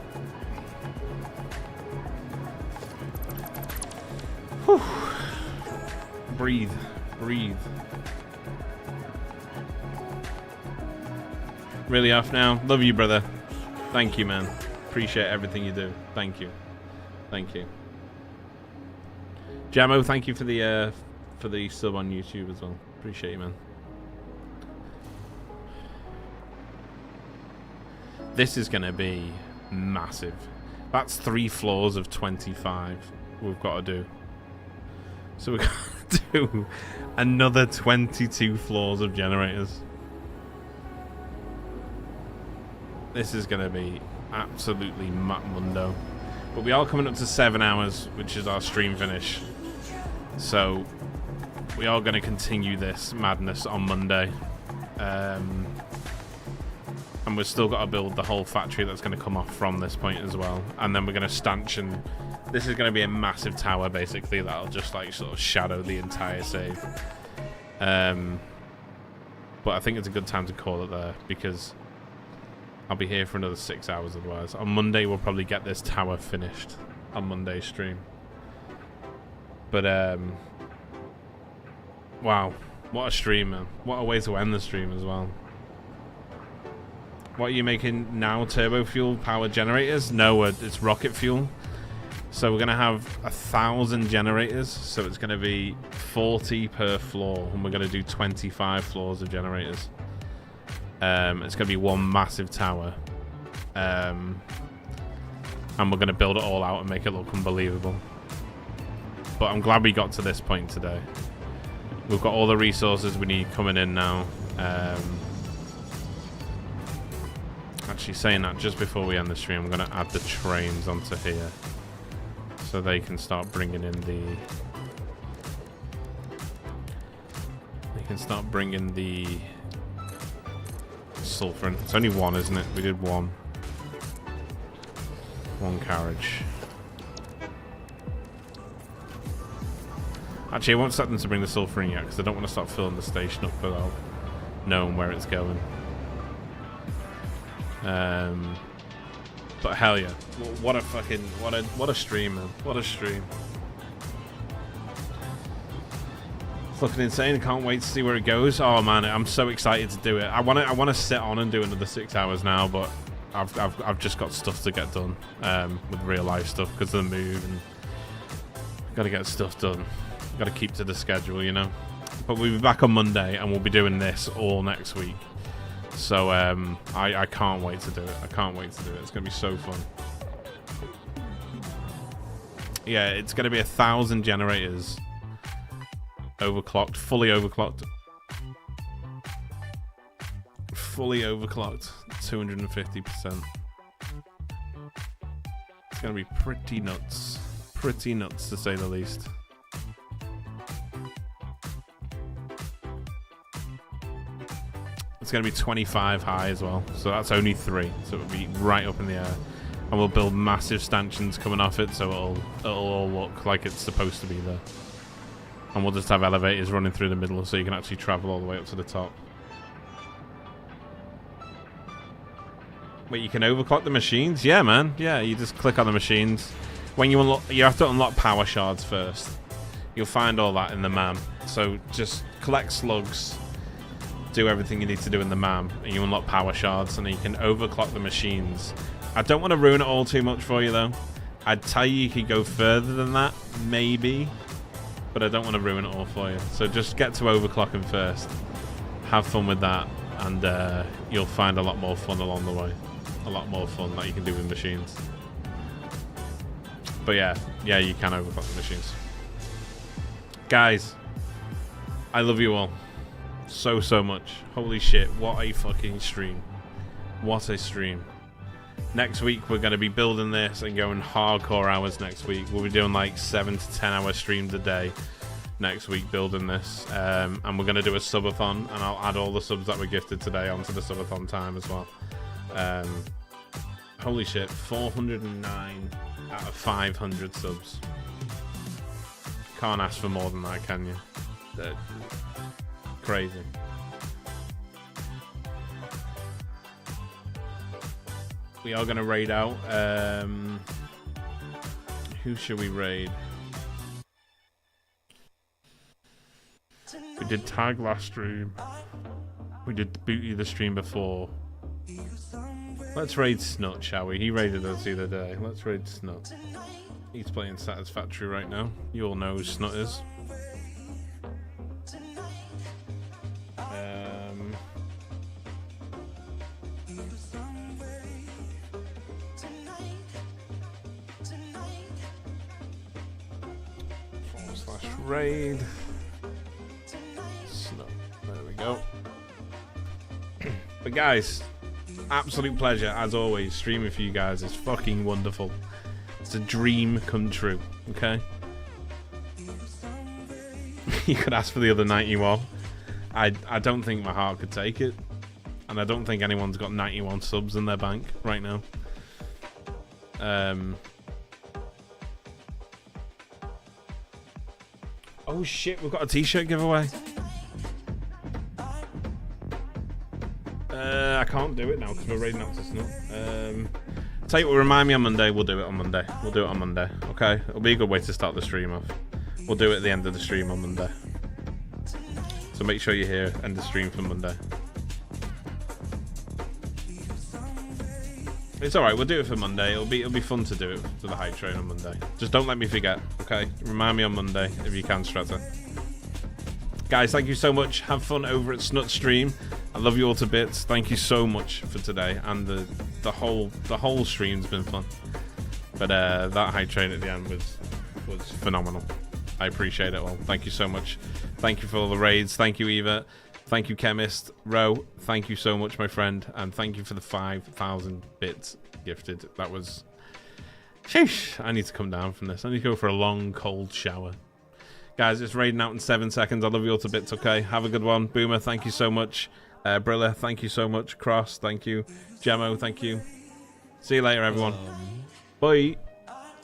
Whew. Breathe. Breathe. Really off now? Love you, brother. Thank you, man. Appreciate everything you do. Thank you. Thank you. Jamo, thank you for the sub on YouTube as well. Appreciate you, man. This is gonna be massive. That's 3 floors of 25 we've got to do. So we've got to do another 22 floors of generators. This is gonna be absolutely mundo. But we are coming up to 7 hours, which is our stream finish. So we are going to continue this madness on Monday. And we've still got to build the whole factory that's going to come off from this point as well. And then we're going to stanchion. This is going to be a massive tower, basically, that'll just like sort of shadow the entire save. But I think it's a good time to call it there, because I'll be here for another 6 hours otherwise. On Monday, we'll probably get this tower finished on Monday's stream. But, wow. What a stream, man. What a way to end the stream as well. What are you making now? Turbo fuel powered generators? No, it's rocket fuel. So we're going to have 1,000 generators. So it's going to be 40 per floor. And we're going to do 25 floors of generators. It's going to be one massive tower. And we're going to build it all out and make it look unbelievable. But I'm glad we got to this point today. We've got all the resources we need coming in now. Actually, saying that, just before we end the stream, I'm going to add the trains onto here. So they can start bringing in the... They can start bringing the... sulfur in. It's only one, isn't it? We did one. One carriage. Actually, I won't set them to bring the sulfur in yet, because I don't want to start filling the station up without knowing where it's going. But hell yeah, what a fucking what a stream, man! What a stream! Fucking insane! I can't wait to see where it goes. Oh man, I'm so excited to do it. I want to sit on and do another 6 hours now, but I've just got stuff to get done with real life stuff because of the move, and got to get stuff done. Got to keep to the schedule, you know. But we'll be back on Monday, and we'll be doing this all next week. So I can't wait to do it. I can't wait to do it. It's gonna be so fun. Yeah, it's gonna be 1,000 generators. Overclocked, fully overclocked. Fully overclocked, 250%. It's gonna be pretty nuts. Pretty nuts to say the least. It's going to be 25 high as well, so that's only 3, so it'll be right up in the air, and we'll build massive stanchions coming off it, so it'll all look like it's supposed to be there, and we'll just have elevators running through the middle, so you can actually travel all the way up to the top. Wait, you can overclock the machines? Yeah, man. Yeah, you just click on the machines. When you unlock, you have to unlock power shards first. You'll find all that in the MAM. So just collect slugs. Do everything you need to do in the MAM, and you unlock power shards, and then you can overclock the machines. I don't want to ruin it all too much for you though. I'd tell you could go further than that, maybe, but I don't want to ruin it all for you. So just get to overclocking first. Have fun with that, and you'll find a lot more fun along the way. A lot more fun that you can do with machines. But yeah, you can overclock the machines. Guys, I love you all. So much. Holy shit, what a fucking stream. What a stream. Next week we're going to be building this and going hardcore hours next week. We'll be doing like 7 to 10 hour streams a day next week building this. And we're going to do a subathon, and I'll add all the subs that were gifted today onto the subathon time as well. Holy shit, 409 out of 500 subs. Can't ask for more than that, can you? Crazy. We are going to raid out. Who should we raid? We did Tag last stream. We did Booty the stream before. Let's raid Snut, shall we? He raided us the other day. Let's raid Snut. He's playing Satisfactory right now. You all know who Snut is. Raid. Snut. There we go. But guys, absolute pleasure as always. Streaming for you guys is fucking wonderful. It's a dream come true. Okay. You could ask for the other 91. I don't think my heart could take it, and I don't think anyone's got 91 subs in their bank right now. Oh shit, we've got a t-shirt giveaway. I can't do it now because we're raiding out to Snut. Tell you what, remind me on Monday. We'll do it on Monday. We'll do it on Monday. Okay? It'll be a good way to start the stream off. We'll do it at the end of the stream on Monday. So make sure you're here, end the stream for Monday. It's alright, we'll do it for Monday. It'll be fun to do it for the hype train on Monday. Just don't let me forget, okay? Remind me on Monday if you can, Strata. Guys, thank you so much. Have fun over at Snut Stream. I love you all to bits. Thank you so much for today, and the whole stream's been fun. But that hype train at the end was phenomenal. I appreciate it all. Thank you so much. Thank you for all the raids. Thank you, Eva. Thank you, Chemist. Ro, thank you so much, my friend. And thank you for the 5,000 bits gifted. That was... Sheesh. I need to come down from this. I need to go for a long, cold shower. Guys, it's raiding out in 7 seconds. I love you all to bits, okay? Have a good one. Boomer, thank you so much. Brilla, thank you so much. Cross, thank you. Gemmo, thank you. See you later, everyone. Bye.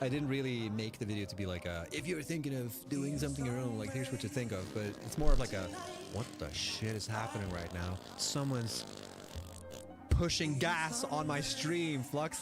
I didn't really make the video to be like if you're thinking of doing something your own, like here's what to think of, but it's more of like a what the shit is happening right now? Someone's pushing gas on my stream. Flux